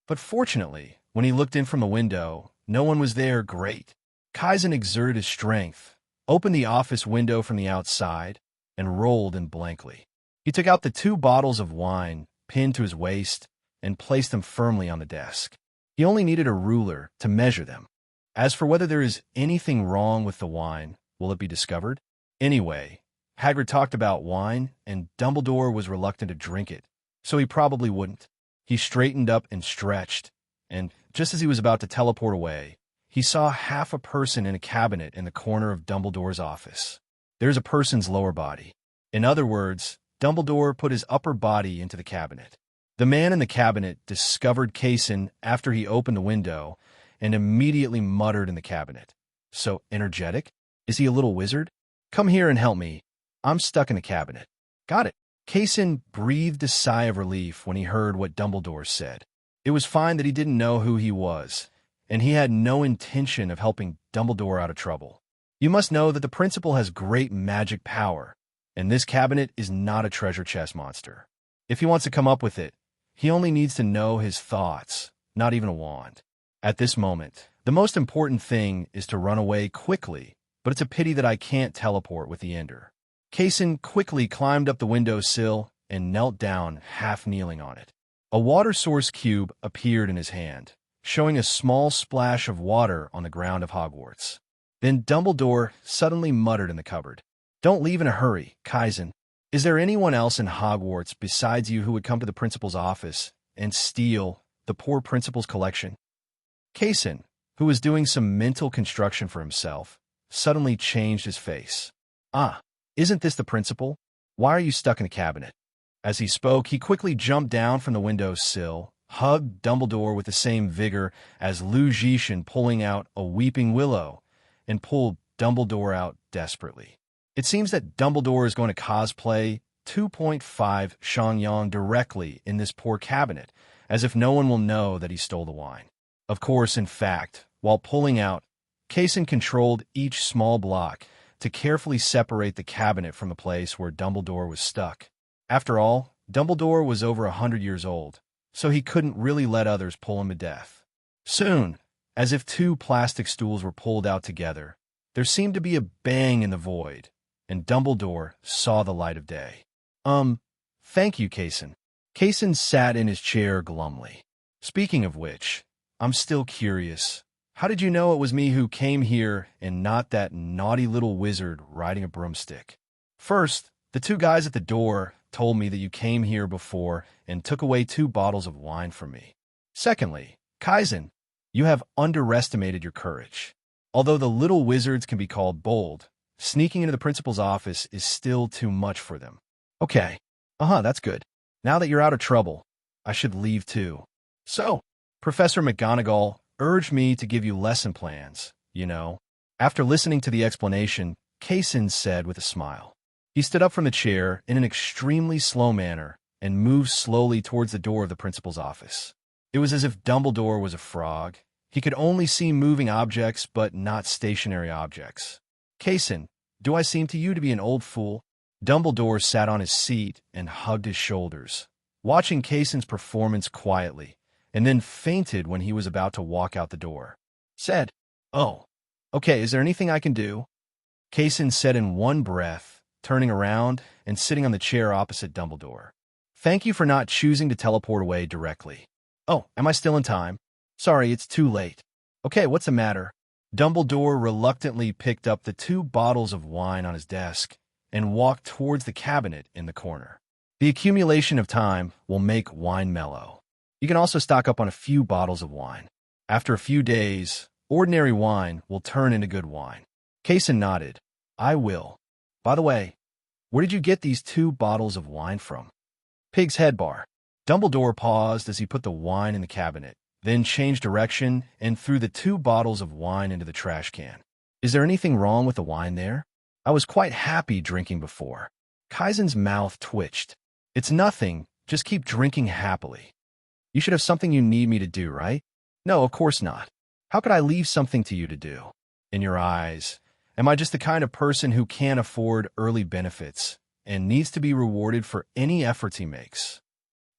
But fortunately, when he looked in from the window, No one was there. Great. Kase exerted his strength, opened the office window from the outside, and rolled in blankly. He took out the 2 bottles of wine, pinned to his waist, and placed them firmly on the desk. He only needed a ruler to measure them. As for whether there is anything wrong with the wine, will it be discovered? Anyway, Hagrid talked about wine, and Dumbledore was reluctant to drink it, so he probably wouldn't. He straightened up and stretched, and just as he was about to teleport away, he saw half a person in a cabinet in the corner of Dumbledore's office. There's a person's lower body. In other words, Dumbledore put his upper body into the cabinet. The man in the cabinet discovered Kase after he opened the window and immediately muttered in the cabinet. So energetic? Is he a little wizard? Come here and help me. I'm stuck in the cabinet. Got it. Kase breathed a sigh of relief when he heard what Dumbledore said. It was fine that he didn't know who he was, and he had no intention of helping Dumbledore out of trouble. You must know that the principal has great magic power, and this cabinet is not a treasure chest monster. If he wants to come up with it, he only needs to know his thoughts, not even a wand. At this moment, the most important thing is to run away quickly, but it's a pity that I can't teleport with the Ender. Kase quickly climbed up the windowsill and knelt down, half kneeling on it. A water source cube appeared in his hand, showing a small splash of water on the ground of Hogwarts. Then Dumbledore suddenly muttered in the cupboard. Don't leave in a hurry, Kase. Is there anyone else in Hogwarts besides you who would come to the principal's office and steal the poor principal's collection? Kase, who was doing some mental construction for himself, suddenly changed his face. Ah, isn't this the principal? Why are you stuck in the cabinet? As he spoke, he quickly jumped down from the windowsill, hugged Dumbledore with the same vigor as Lugician pulling out a weeping willow, and pulled Dumbledore out desperately. It seems that Dumbledore is going to cosplay 2.5 Shangyang directly in this poor cabinet, as if no one will know that he stole the wine. Of course, in fact, while pulling out, Kase controlled each small block to carefully separate the cabinet from the place where Dumbledore was stuck. After all, Dumbledore was over 100 years old, so he couldn't really let others pull him to death. Soon, as if 2 plastic stools were pulled out together, there seemed to be a bang in the void, and Dumbledore saw the light of day. Thank you, Kase. Kase sat in his chair glumly. Speaking of which, I'm still curious. How did you know it was me who came here and not that naughty little wizard riding a broomstick? First, the 2 guys at the door told me that you came here before and took away 2 bottles of wine from me. Secondly, Kase, you have underestimated your courage. Although the little wizards can be called bold, sneaking into the principal's office is still too much for them. Okay. That's good. Now that you're out of trouble, I should leave too. So, Professor McGonagall urged me to give you lesson plans, you know. After listening to the explanation, Kase said with a smile. He stood up from the chair in an extremely slow manner and moved slowly towards the door of the principal's office. It was as if Dumbledore was a frog. He could only see moving objects, but not stationary objects. Kase, do I seem to you to be an old fool? Dumbledore sat on his seat and hugged his shoulders, watching Kase's performance quietly, and then fainted when he was about to walk out the door. Said, "Oh, okay, is there anything I can do?" Kase said in one breath, turning around and sitting on the chair opposite Dumbledore. "Thank you for not choosing to teleport away directly." "Oh, am I still in time? Sorry, it's too late." "Okay, what's the matter?" Dumbledore reluctantly picked up the 2 bottles of wine on his desk and walked towards the cabinet in the corner. The accumulation of time will make wine mellow. You can also stock up on a few bottles of wine. After a few days, ordinary wine will turn into good wine. Kase nodded. "I will. By the way, where did you get these 2 bottles of wine from?" "Pig's Head Bar." Dumbledore paused as he put the wine in the cabinet, then changed direction and threw the 2 bottles of wine into the trash can. "Is there anything wrong with the wine there? I was quite happy drinking before." Kase's mouth twitched. "It's nothing. Just keep drinking happily." "You should have something you need me to do, right?" "No, of course not. How could I leave something to you to do?" "In your eyes, am I just the kind of person who can't afford early benefits and needs to be rewarded for any efforts he makes?"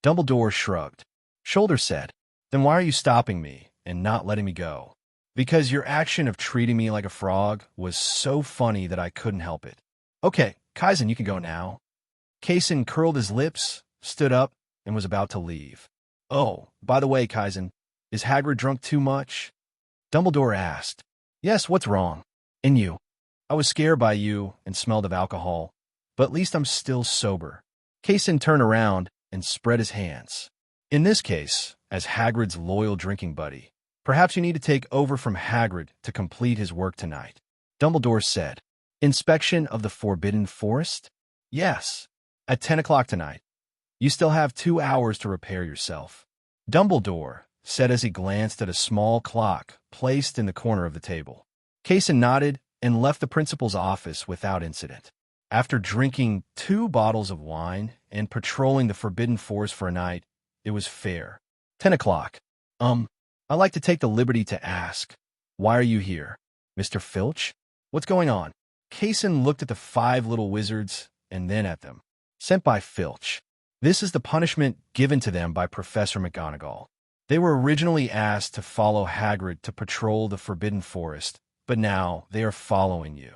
Dumbledore shrugged. Shoulder said, "Then why are you stopping me and not letting me go?" because your action of treating me like a frog was so funny that I couldn't help it. Okay, Kaizen, you can go now. Kaizen curled his lips, stood up, and was about to leave. Oh, by the way, Kaizen, is Hagrid drunk too much? Dumbledore asked. Yes, what's wrong? And you? I was scared by you and smelled of alcohol, but at least I'm still sober. Kaizen turned around and spread his hands. In this case, as Hagrid's loyal drinking buddy, perhaps you need to take over from Hagrid to complete his work tonight. Dumbledore said. Inspection of the Forbidden Forest? Yes. At 10 o'clock tonight. You still have 2 hours to repair yourself. Dumbledore said as he glanced at a small clock placed in the corner of the table. Kaizen nodded and left the principal's office without incident. After drinking 2 bottles of wine and patrolling the Forbidden Forest for a night, it was fair. 10 o'clock. I'd like to take the liberty to ask, why are you here? Mr. Filch? What's going on? Kaizen looked at the 5 little wizards and then at them. Sent by Filch. This is the punishment given to them by Professor McGonagall. They were originally asked to follow Hagrid to patrol the Forbidden Forest, but now they are following you.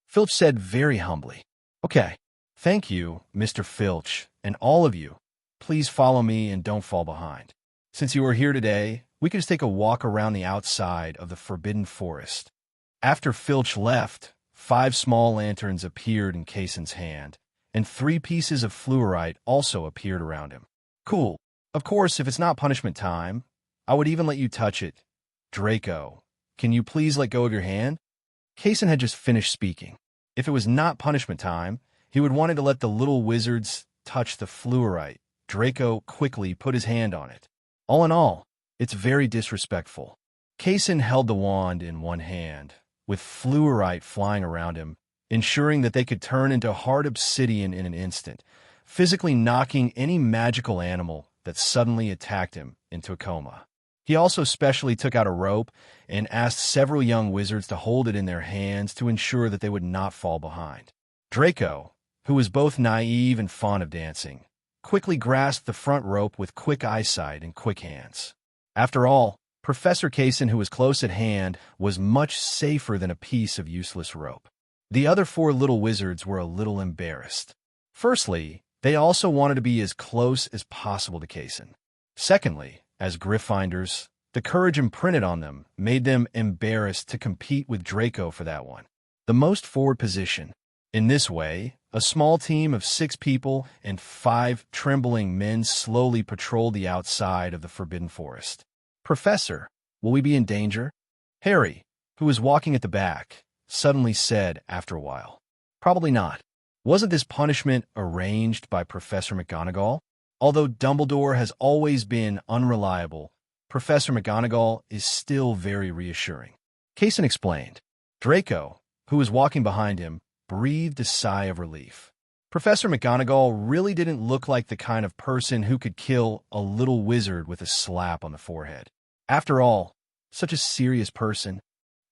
Filch said very humbly. Okay, thank you, Mr. Filch, and all of you. Please follow me and don't fall behind. Since you are here today, we can just take a walk around the outside of the Forbidden Forest. After Filch left, 5 small lanterns appeared in Kaizen's hand, and 3 pieces of fluorite also appeared around him. Cool. Of course, if it's not punishment time, I would even let you touch it. Draco, can you please let go of your hand? Kaizen had just finished speaking. If it was not punishment time, he would wanted to let the little wizards touch the fluorite. Draco quickly put his hand on it. All in all, it's very disrespectful. Kaizen held the wand in one hand, with fluorite flying around him, ensuring that they could turn into hard obsidian in an instant, physically knocking any magical animal that suddenly attacked him into a coma. He also specially took out a rope and asked several young wizards to hold it in their hands to ensure that they would not fall behind. Draco, who was both naive and fond of dancing, quickly grasped the front rope with quick eyesight and quick hands. After all, Professor Kaizen, who was close at hand, was much safer than a piece of useless rope. The other 4 little wizards were a little embarrassed. Firstly, they also wanted to be as close as possible to Kaizen. Secondly, as Gryffindors, the courage imprinted on them made them embarrassed to compete with Draco for that one, the most forward position. In this way, a small team of 6 people and 5 trembling men slowly patrolled the outside of the Forbidden Forest. Professor, will we be in danger? Harry, who was walking at the back, suddenly said after a while. Probably not. Wasn't this punishment arranged by Professor McGonagall? Although Dumbledore has always been unreliable, Professor McGonagall is still very reassuring. Kaizen explained. Draco, who was walking behind him, breathed a sigh of relief. Professor McGonagall really didn't look like the kind of person who could kill a little wizard with a slap on the forehead. After all, such a serious person.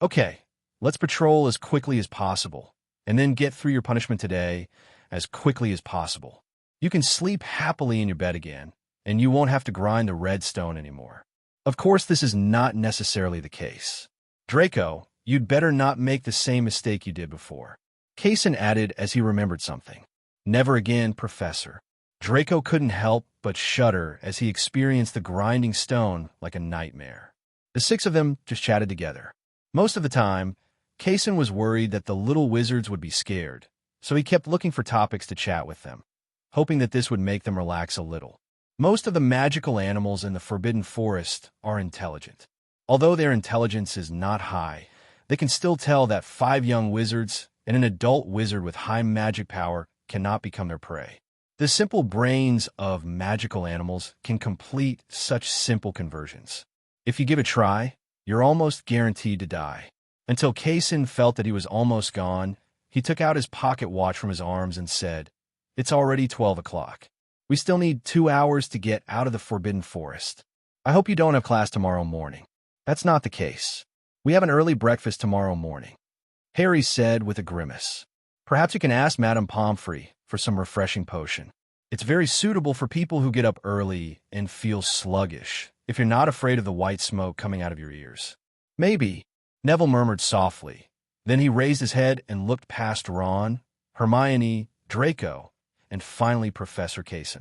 Okay, let's patrol as quickly as possible, and then get through your punishment today as quickly as possible. You can sleep happily in your bed again, and you won't have to grind the redstone anymore. Of course, this is not necessarily the case. Draco, you'd better not make the same mistake you did before. Kaizen added as he remembered something. Never again, Professor. Draco couldn't help but shudder as he experienced the grinding stone like a nightmare. The 6 of them just chatted together. Most of the time, Kaizen was worried that the little wizards would be scared, so he kept looking for topics to chat with them, hoping that this would make them relax a little. Most of the magical animals in the Forbidden Forest are intelligent. Although their intelligence is not high, they can still tell that 5 young wizards and an adult wizard with high magic power cannot become their prey. The simple brains of magical animals can complete such simple conversions. If you give it a try, you're almost guaranteed to die. Until Kaizen felt that he was almost gone, he took out his pocket watch from his arms and said, "It's already 12 o'clock. We still need 2 hours to get out of the Forbidden Forest. I hope you don't have class tomorrow morning." That's not the case. We have an early breakfast tomorrow morning, Harry said with a grimace. Perhaps you can ask Madame Pomfrey for some refreshing potion. It's very suitable for people who get up early and feel sluggish, if you're not afraid of the white smoke coming out of your ears. Maybe, Neville murmured softly. Then he raised his head and looked past Ron, Hermione, Draco, and finally Professor Kase.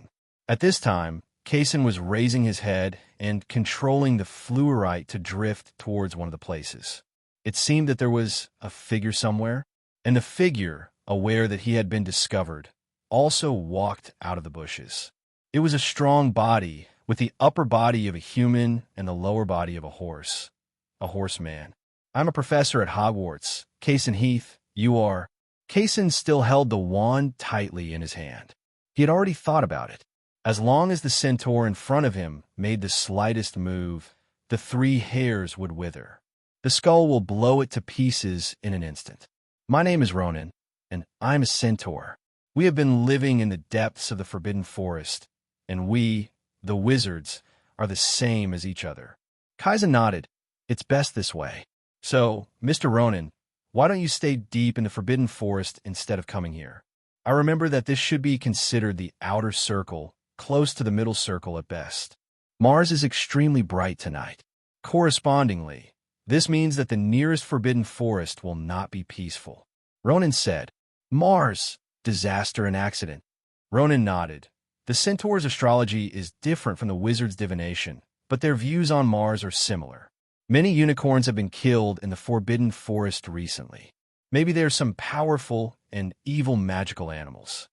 At this time, Kase was raising his head and controlling the fluorite to drift towards one of the places. It seemed that there was a figure somewhere, and the figure, aware that he had been discovered, also walked out of the bushes. It was a strong body, with the upper body of a human and the lower body of a horseman. I'm a professor at Hogwarts. Kase Heath, you are. Kase still held the wand tightly in his hand. He had already thought about it. As long as the centaur in front of him made the slightest move, the 3 hairs would wither. The skull will blow it to pieces in an instant. My name is Ronan, and I'm a centaur. We have been living in the depths of the Forbidden Forest, and we, the wizards, are the same as each other. Kase nodded. It's best this way. So, Mr. Ronan, why don't you stay deep in the Forbidden Forest instead of coming here? I remember that this should be considered the outer circle, close to the middle circle at best. Mars is extremely bright tonight. Correspondingly, this means that the nearest Forbidden Forest will not be peaceful. Ronan said, Mars, disaster and accident. Ronan nodded. The centaur's astrology is different from the wizard's divination, but their views on Mars are similar. Many unicorns have been killed in the Forbidden Forest recently. Maybe they are some powerful and evil magical animals.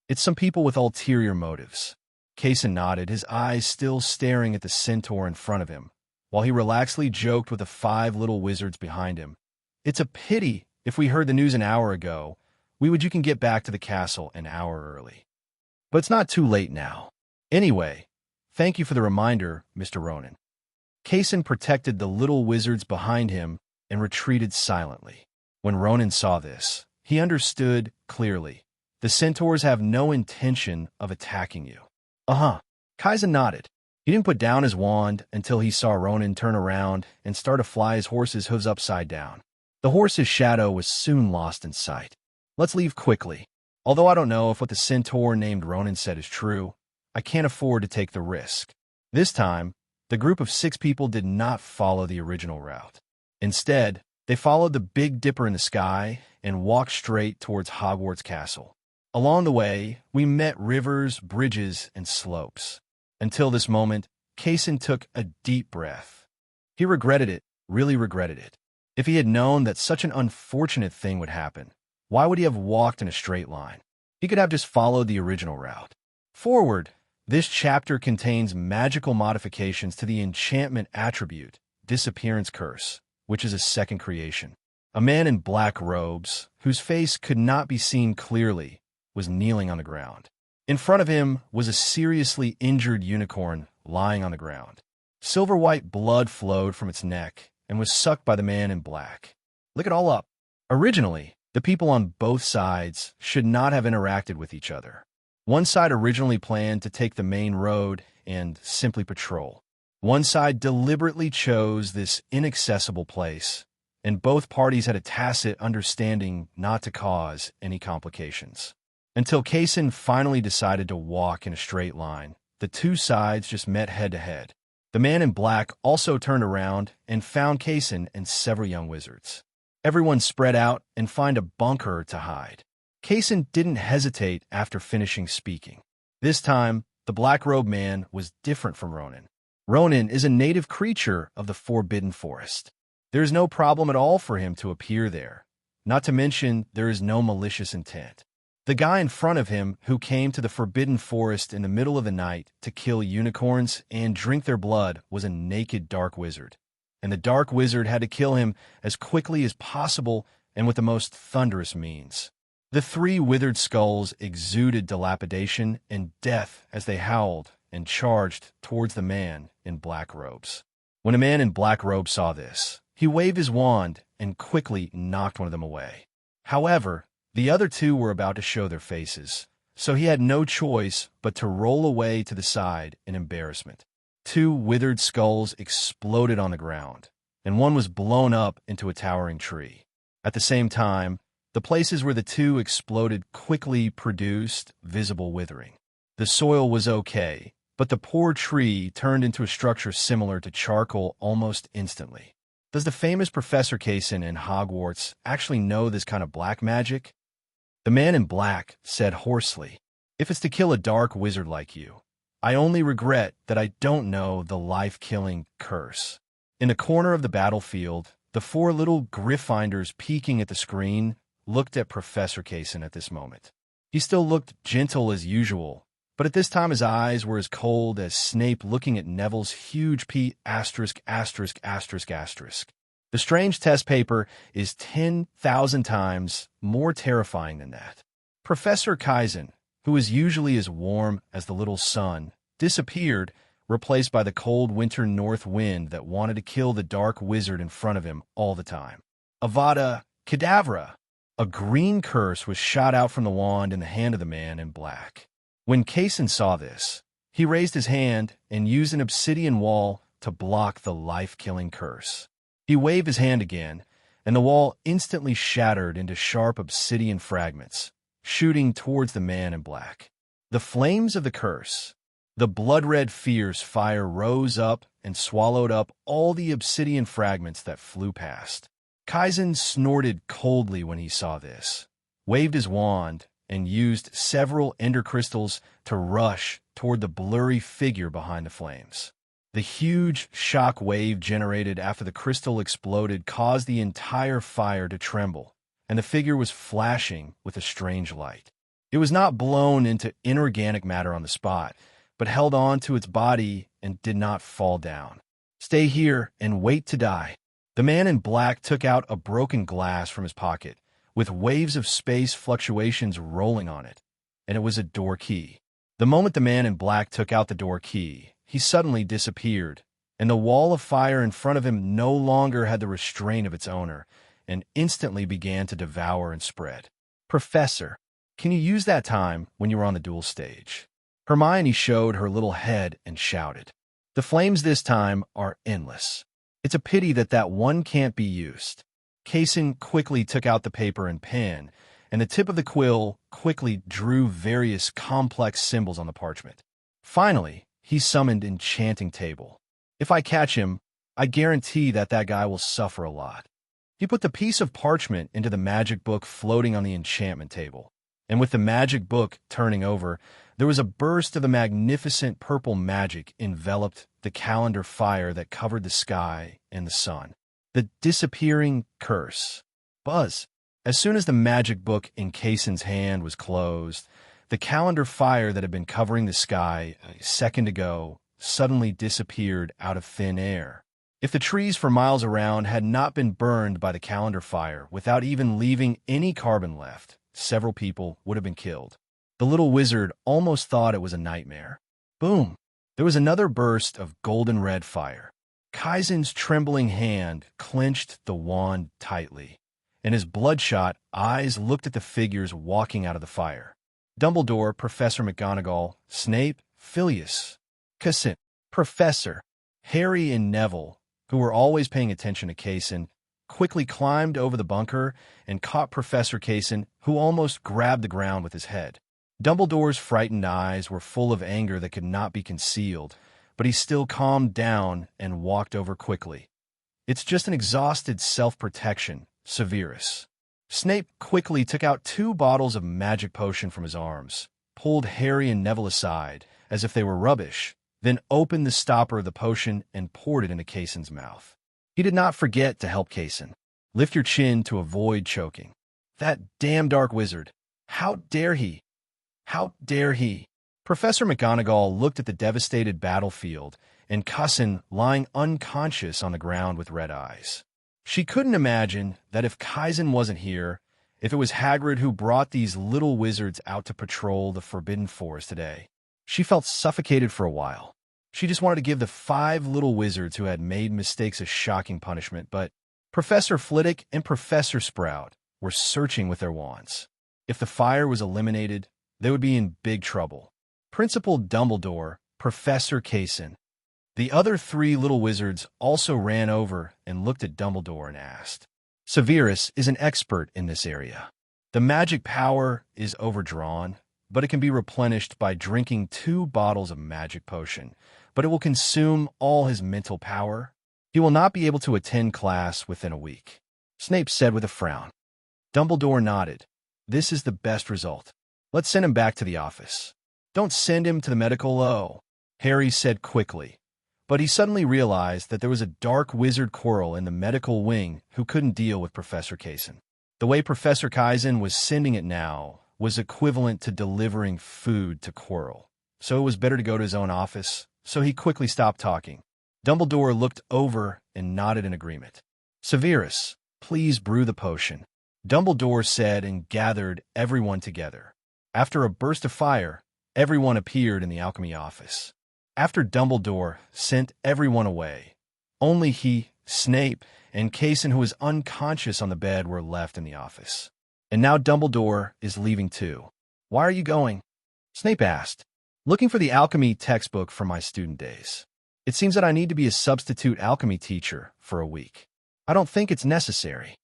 It's some people with ulterior motives. Kase nodded, his eyes still staring at the centaur in front of him, while he relaxedly joked with the 5 little wizards behind him. It's a pity if we heard the news an hour ago, you can get back to the castle an hour early. But it's not too late now. Anyway, thank you for the reminder, Mr. Ronan. Kase protected the little wizards behind him and retreated silently. When Ronan saw this, he understood clearly. The centaurs have no intention of attacking you. Kase nodded. He didn't put down his wand until he saw Ronan turn around and start to fly his horse's hooves upside down. The horse's shadow was soon lost in sight. Let's leave quickly. Although I don't know if what the centaur named Ronan said is true, I can't afford to take the risk. This time, the group of 6 people did not follow the original route. Instead, they followed the Big Dipper in the sky and walked straight towards Hogwarts Castle. Along the way, we met rivers, bridges, and slopes. Until this moment, Kase took a deep breath. He regretted it, really regretted it. If he had known that such an unfortunate thing would happen, why would he have walked in a straight line? He could have just followed the original route. Forward, this chapter contains magical modifications to the enchantment attribute, Disappearance Curse, which is a second creation. A man in black robes, whose face could not be seen clearly, was kneeling on the ground. In front of him was a seriously injured unicorn lying on the ground. Silver-white blood flowed from its neck and was sucked by the man in black. Look it all up. Originally, the people on both sides should not have interacted with each other. One side originally planned to take the main road and simply patrol. One side deliberately chose this inaccessible place, and both parties had a tacit understanding not to cause any complications. Until Kase finally decided to walk in a straight line, the 2 sides just met head-to-head. The man in black also turned around and found Kase and several young wizards. Everyone spread out and find a bunker to hide. Kase didn't hesitate after finishing speaking. This time, the black-robed man was different from Ronan. Ronan is a native creature of the Forbidden Forest. There is no problem at all for him to appear there. Not to mention, there is no malicious intent. The guy in front of him who came to the Forbidden Forest in the middle of the night to kill unicorns and drink their blood was a naked dark wizard. And the dark wizard had to kill him as quickly as possible and with the most thunderous means. The 3 withered skulls exuded dilapidation and death as they howled and charged towards the man in black robes. When a man in black robes saw this, he waved his wand and quickly knocked one of them away. However, the other 2 were about to show their faces, so he had no choice but to roll away to the side in embarrassment. 2 withered skulls exploded on the ground, and one was blown up into a towering tree. At the same time, the places where the 2 exploded quickly produced visible withering. The soil was okay, but the poor tree turned into a structure similar to charcoal almost instantly. Does the famous Professor Kase in Hogwarts actually know this kind of black magic? The man in black said hoarsely, "If it's to kill a dark wizard like you, I only regret that I don't know the life-killing curse." In the corner of the battlefield, the four little Gryffindors peeking at the screen looked at Professor Kase at this moment. He still looked gentle as usual, but at this time his eyes were as cold as Snape looking at Neville's huge P********. The strange test paper is 10,000 times more terrifying than that. Professor Kase, who is usually as warm as the little sun, disappeared, replaced by the cold winter north wind that wanted to kill the dark wizard in front of him all the time. Avada Kedavra! A green curse was shot out from the wand in the hand of the man in black. When Kase saw this, he raised his hand and used an obsidian wall to block the life-killing curse. He waved his hand again, and the wall instantly shattered into sharp obsidian fragments, shooting towards the man in black. The flames of the curse, the blood-red fierce fire rose up and swallowed up all the obsidian fragments that flew past. Kase snorted coldly when he saw this, waved his wand, and used several ender crystals to rush toward the blurry figure behind the flames. The huge shock wave generated after the crystal exploded caused the entire fire to tremble, and the figure was flashing with a strange light. It was not blown into inorganic matter on the spot, but held on to its body and did not fall down. "Stay here and wait to die." The man in black took out a broken glass from his pocket, with waves of space fluctuations rolling on it, and it was a door key. The moment the man in black took out the door key, he suddenly disappeared, and the wall of fire in front of him no longer had the restraint of its owner, and instantly began to devour and spread. "Professor, can you use that time when you were on the duel stage?" Hermione showed her little head and shouted. "The flames this time are endless. It's a pity that one can't be used." Kase quickly took out the paper and pen, and the tip of the quill quickly drew various complex symbols on the parchment. Finally, he summoned Enchanting Table. "If I catch him, I guarantee that guy will suffer a lot." He put the piece of parchment into the magic book floating on the enchantment table, and with the magic book turning over, there was a burst of the magnificent purple magic enveloped the calendar fire that covered the sky and the sun. The disappearing curse. Buzz. As soon as the magic book in Kasen's hand was closed, the calendar fire that had been covering the sky a second ago suddenly disappeared out of thin air. If the trees for miles around had not been burned by the calendar fire without even leaving any carbon left, several people would have been killed. The little wizard almost thought it was a nightmare. Boom! There was another burst of golden red fire. Kasen's trembling hand clenched the wand tightly, and his bloodshot eyes looked at the figures walking out of the fire. Dumbledore, Professor McGonagall, Snape, Filch, Kase, Professor, Harry, and Neville, who were always paying attention to Kase, quickly climbed over the bunker and caught Professor Kase, who almost grabbed the ground with his head. Dumbledore's frightened eyes were full of anger that could not be concealed, but he still calmed down and walked over quickly. "It's just an exhausted self-protection, Severus." Snape quickly took out 2 bottles of magic potion from his arms, pulled Harry and Neville aside as if they were rubbish, then opened the stopper of the potion and poured it into Kasen's mouth. He did not forget to help Kase. "Lift your chin to avoid choking. That damn dark wizard. How dare he? How dare he?" Professor McGonagall looked at the devastated battlefield and Kase lying unconscious on the ground with red eyes. She couldn't imagine that if Kase wasn't here, if it was Hagrid who brought these little wizards out to patrol the Forbidden Forest today. She felt suffocated for a while. She just wanted to give the 5 little wizards who had made mistakes a shocking punishment, but Professor Flitwick and Professor Sprout were searching with their wands. If the fire was eliminated, they would be in big trouble. Principal Dumbledore, Professor Kase. The other 3 little wizards also ran over and looked at Dumbledore and asked, "Severus is an expert in this area. The magic power is overdrawn, but it can be replenished by drinking 2 bottles of magic potion, but it will consume all his mental power. He will not be able to attend class within a week, Snape said with a frown. Dumbledore nodded. This is the best result. Let's send him back to the office. Don't send him to the medical, Harry said quickly. But he suddenly realized that there was a dark wizard Quirrell in the medical wing who couldn't deal with Professor Kase. The way Professor Kase was sending it now was equivalent to delivering food to Quirrell. So it was better to go to his own office, so he quickly stopped talking. Dumbledore looked over and nodded in agreement. Severus, please brew the potion, Dumbledore said and gathered everyone together. After a burst of fire, everyone appeared in the alchemy office. After Dumbledore sent everyone away, only he, Snape, and Kase, who was unconscious on the bed, were left in the office. And now Dumbledore is leaving too. Why are you going? Snape asked. Looking for the alchemy textbook from my student days. It seems that I need to be a substitute alchemy teacher for a week. I don't think it's necessary.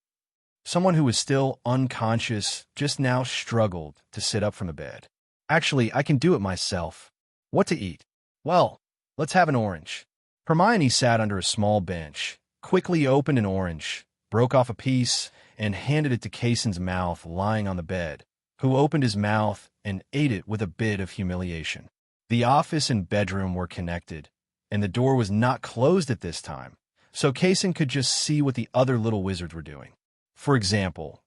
Someone who was still unconscious just now struggled to sit up from the bed. Actually, I can do it myself. What to eat? Well, let's have an orange. Hermione sat under a small bench, quickly opened an orange, broke off a piece, and handed it to Kasen's mouth lying on the bed, who opened his mouth and ate it with a bit of humiliation. The office and bedroom were connected, and the door was not closed at this time, so Kasen could just see what the other little wizards were doing. For example,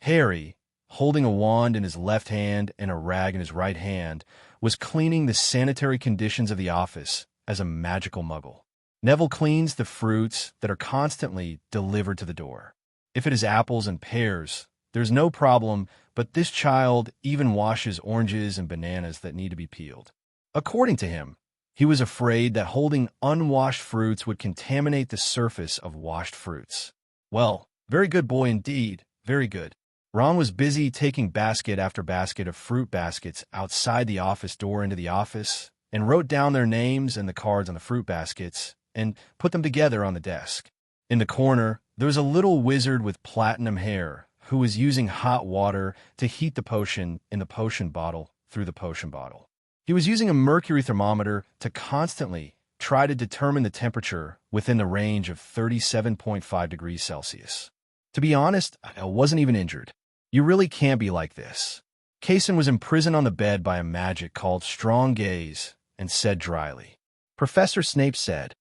Harry, holding a wand in his left hand and a rag in his right hand, was cleaning the sanitary conditions of the office as a magical muggle. Neville cleans the fruits that are constantly delivered to the door. If it is apples and pears, there's no problem, but this child even washes oranges and bananas that need to be peeled. According to him, he was afraid that holding unwashed fruits would contaminate the surface of washed fruits. Well, very good boy indeed, very good. Ron was busy taking basket after basket of fruit baskets outside the office door into the office and wrote down their names and the cards on the fruit baskets and put them together on the desk. In the corner, there was a little wizard with platinum hair who was using hot water to heat the potion in the potion bottle through the potion bottle. He was using a mercury thermometer to constantly try to determine the temperature within the range of 37.5 degrees Celsius. To be honest, I wasn't even injured. You really can't be like this. Kase was imprisoned on the bed by a magic called Strong Gaze and said dryly. Professor Snape said,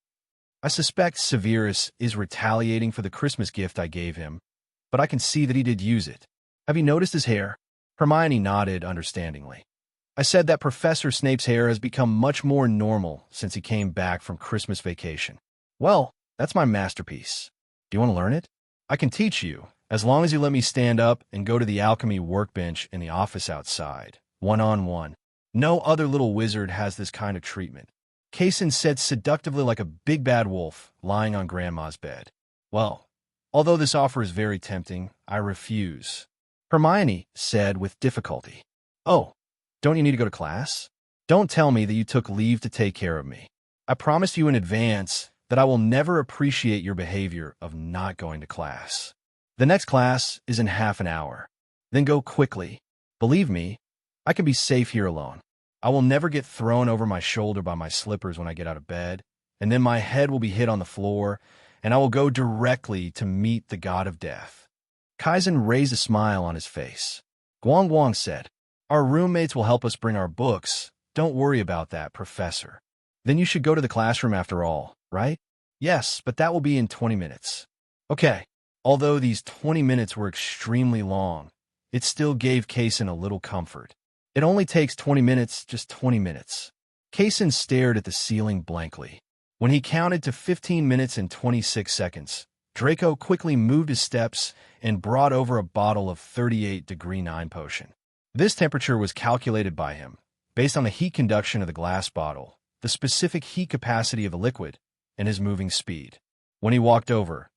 I suspect Severus is retaliating for the Christmas gift I gave him, but I can see that he did use it. Have you noticed his hair? Hermione nodded understandingly. I said that Professor Snape's hair has become much more normal since he came back from Christmas vacation. Well, that's my masterpiece. Do you want to learn it? I can teach you, as long as you let me stand up and go to the alchemy workbench in the office outside, one-on-one. No other little wizard has this kind of treatment. Kase said seductively like a big bad wolf lying on Grandma's bed. Well, although this offer is very tempting, I refuse. Hermione said with difficulty. Oh, don't you need to go to class? Don't tell me that you took leave to take care of me. I promise you in advance that I will never appreciate your behavior of not going to class. The next class is in half an hour. Then go quickly. Believe me, I can be safe here alone. I will never get thrown over my shoulder by my slippers when I get out of bed, and then my head will be hit on the floor, and I will go directly to meet the god of death. Kaizen raised a smile on his face. Guang Guang said, Our roommates will help us bring our books. Don't worry about that, Professor. Then you should go to the classroom after all, right? Yes, but that will be in 20 minutes. Okay. Although these 20 minutes were extremely long, it still gave Kasen a little comfort. It only takes 20 minutes, just 20 minutes. Kasen stared at the ceiling blankly. When he counted to 15 minutes and 26 seconds, Draco quickly moved his steps and brought over a bottle of 38°9 potion. This temperature was calculated by him, based on the heat conduction of the glass bottle, the specific heat capacity of the liquid, and his moving speed. When he walked over,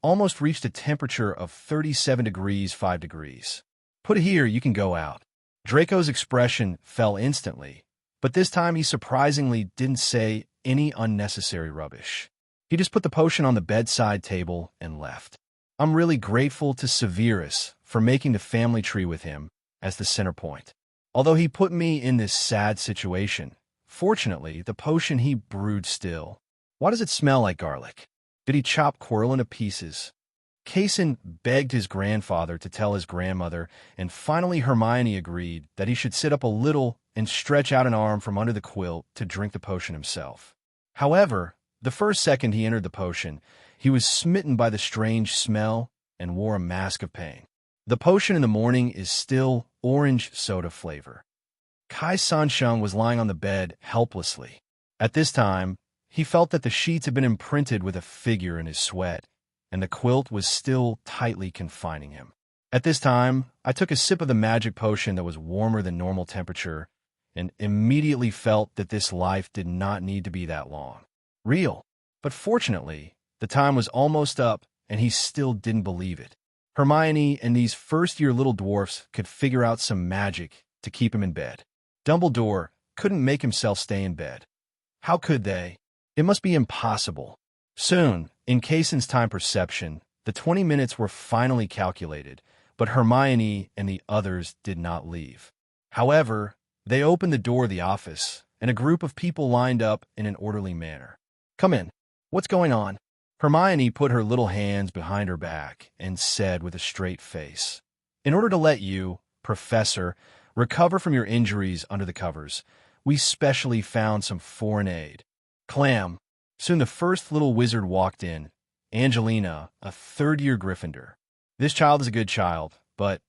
almost reached a temperature of 37°5 degrees. Put it here, you can go out. Draco's expression fell instantly, but this time he surprisingly didn't say any unnecessary rubbish. He just put the potion on the bedside table and left. I'm really grateful to Severus for making the family tree with him as the center point. Although he put me in this sad situation, fortunately, the potion he brewed still. Why does it smell like garlic? Did he chop Quirrell into pieces? Kase begged his grandfather to tell his grandmother, and finally Hermione agreed that he should sit up a little and stretch out an arm from under the quilt to drink the potion himself. However, the first second he entered the potion, he was smitten by the strange smell and wore a mask of pain. The potion in the morning is still orange soda flavor. Kai Sansheng was lying on the bed helplessly. At this time, he felt that the sheets had been imprinted with a figure in his sweat, and the quilt was still tightly confining him. At this time, I took a sip of the magic potion that was warmer than normal temperature, and immediately felt that this life did not need to be that long. Real. But fortunately, the time was almost up, and he still didn't believe it. Hermione and these first-year little dwarfs could figure out some magic to keep him in bed. Dumbledore couldn't make himself stay in bed. How could they? It must be impossible. Soon, in Kasen's time perception, the 20 minutes were finally calculated, but Hermione and the others did not leave. However, they opened the door of the office, and a group of people lined up in an orderly manner. "Come in. What's going on?" Hermione put her little hands behind her back and said with a straight face, "In order to let you, Professor, recover from your injuries under the covers, we specially found some foreign aid. Clam." Soon the first little wizard walked in, Angelina, a third-year Gryffindor. This child is a good child, but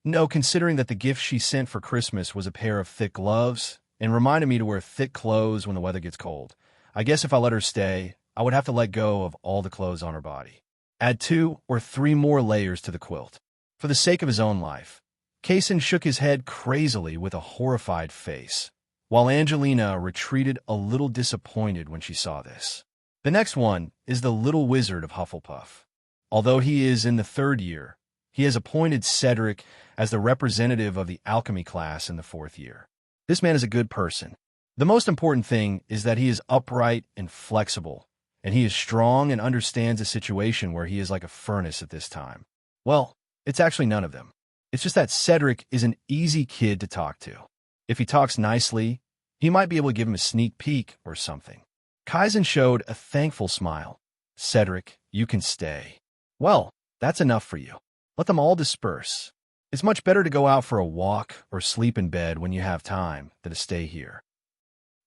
no, considering that the gift she sent for Christmas was a pair of thick gloves and reminded me to wear thick clothes when the weather gets cold. I guess if I let her stay, I would have to let go of all the clothes on her body. Add 2 or 3 more layers to the quilt. For the sake of his own life, Kasen shook his head crazily with a horrified face, while Angelina retreated a little disappointed when she saw this. The next one is the little wizard of Hufflepuff. Although he is in the 3rd year, he has appointed Cedric as the representative of the Alchemy class in the 4th year. This man is a good person. The most important thing is that he is upright and flexible, and he is strong and understands a situation where he is like a furnace at this time. Well, it's actually none of them. It's just that Cedric is an easy kid to talk to. If he talks nicely, he might be able to give him a sneak peek or something. Kaizen showed a thankful smile. "Cedric, you can stay." "Well, that's enough for you. Let them all disperse. It's much better to go out for a walk or sleep in bed when you have time than to stay here."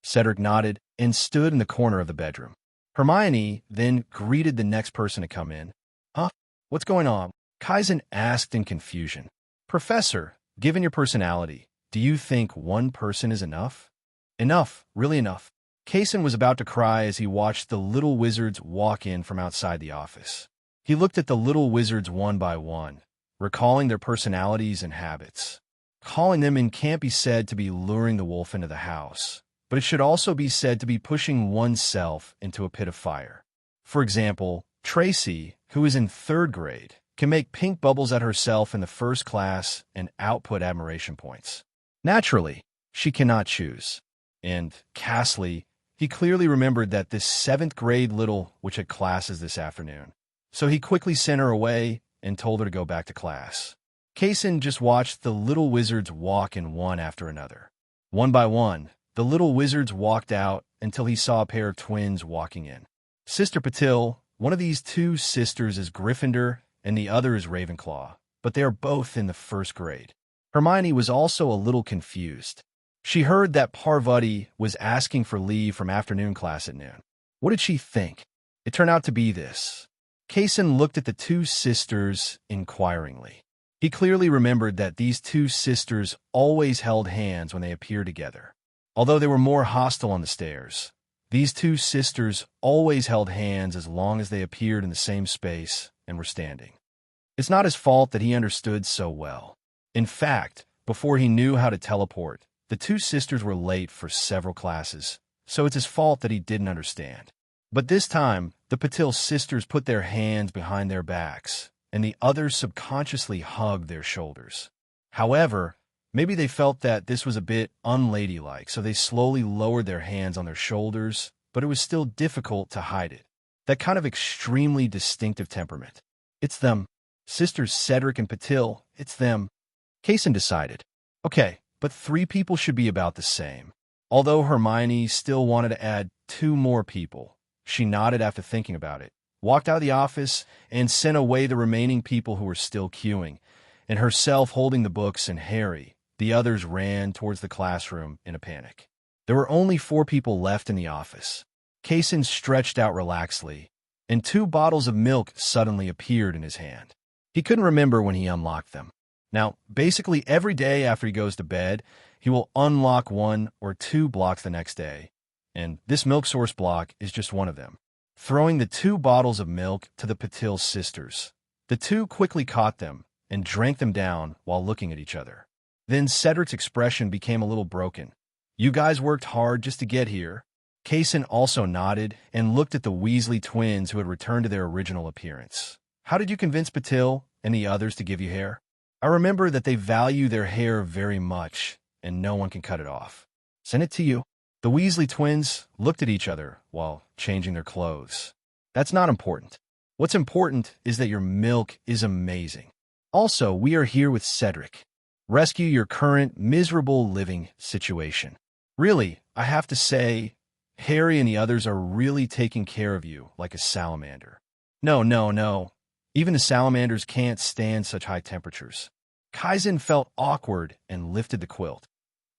Cedric nodded and stood in the corner of the bedroom. Hermione then greeted the next person to come in. "Huh? What's going on?" Kaizen asked in confusion. "Professor, given your personality, do you think one person is enough?" "Enough, really enough." Kasen was about to cry as he watched the little wizards walk in from outside the office. He looked at the little wizards one by one, recalling their personalities and habits. Calling them in can't be said to be luring the wolf into the house, but it should also be said to be pushing oneself into a pit of fire. For example, Tracy, who is in 3rd grade, can make pink bubbles at herself in the 1st class and output admiration points. Naturally, she cannot choose. And Casley, he clearly remembered that this 7th grade little which had classes this afternoon. So he quickly sent her away and told her to go back to class. Kasen just watched the little wizards walk in one after another. One by one, the little wizards walked out until he saw a pair of twins walking in. Sister Patil, one of these 2 sisters is Gryffindor and the other is Ravenclaw, but they are both in the 1st grade. Hermione was also a little confused. She heard that Parvati was asking for leave from afternoon class at noon. What did she think? It turned out to be this. Kasen looked at the 2 sisters inquiringly. He clearly remembered that these 2 sisters always held hands when they appeared together. Although they were more hostile on the stairs, these 2 sisters always held hands as long as they appeared in the same space and were standing. It's not his fault that he understood so well. In fact, before he knew how to teleport, the 2 sisters were late for several classes, so it's his fault that he didn't understand. But this time, the Patil sisters put their hands behind their backs, and the others subconsciously hugged their shoulders. However, maybe they felt that this was a bit unladylike, so they slowly lowered their hands on their shoulders, but it was still difficult to hide it. That kind of extremely distinctive temperament. It's them. Sisters Cedric and Patil, it's them. Kasen decided. Okay, but 3 people should be about the same. Although Hermione still wanted to add 2 more people, she nodded after thinking about it, walked out of the office, and sent away the remaining people who were still queuing, and herself holding the books, and Harry. The others ran towards the classroom in a panic. There were only 4 people left in the office. Kase stretched out relaxedly, and 2 bottles of milk suddenly appeared in his hand. He couldn't remember when he unlocked them. Now, basically every day after he goes to bed, he will unlock 1 or 2 blocks the next day, and this milk source block is just one of them. Throwing the 2 bottles of milk to the Patil sisters, the 2 quickly caught them and drank them down while looking at each other. Then Cedric's expression became a little broken. "You guys worked hard just to get here." Kase also nodded and looked at the Weasley twins who had returned to their original appearance. "How did you convince Patil and the others to give you hair?" "I remember that they value their hair very much, and no one can cut it off." "Send it to you." The Weasley twins looked at each other while changing their clothes. "That's not important. What's important is that your milk is amazing. Also, we are here with Cedric. Rescue your current miserable living situation. Really, I have to say, Harry and the others are really taking care of you like a salamander." No. Even the salamanders can't stand such high temperatures." Kaizen felt awkward and lifted the quilt.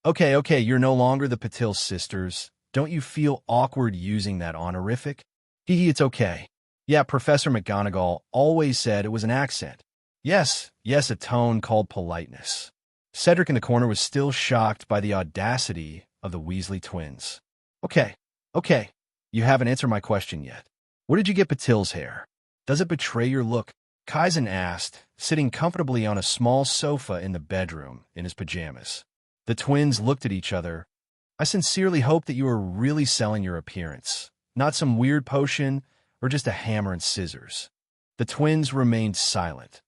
Okay, you're no longer the Patil sisters. Don't you feel awkward using that honorific?" It's okay. Yeah, Professor McGonagall always said it was an accent. Yes, a tone called politeness. Cedric in the corner was still shocked by the audacity of the Weasley twins. Okay, you haven't answered my question yet. Where did you get Patil's hair? Does it betray your look?" Kaizen asked, sitting comfortably on a small sofa in the bedroom in his pajamas. The twins looked at each other. "I sincerely hope that you are really selling your appearance, not some weird potion or just a hammer and scissors." The twins remained silent.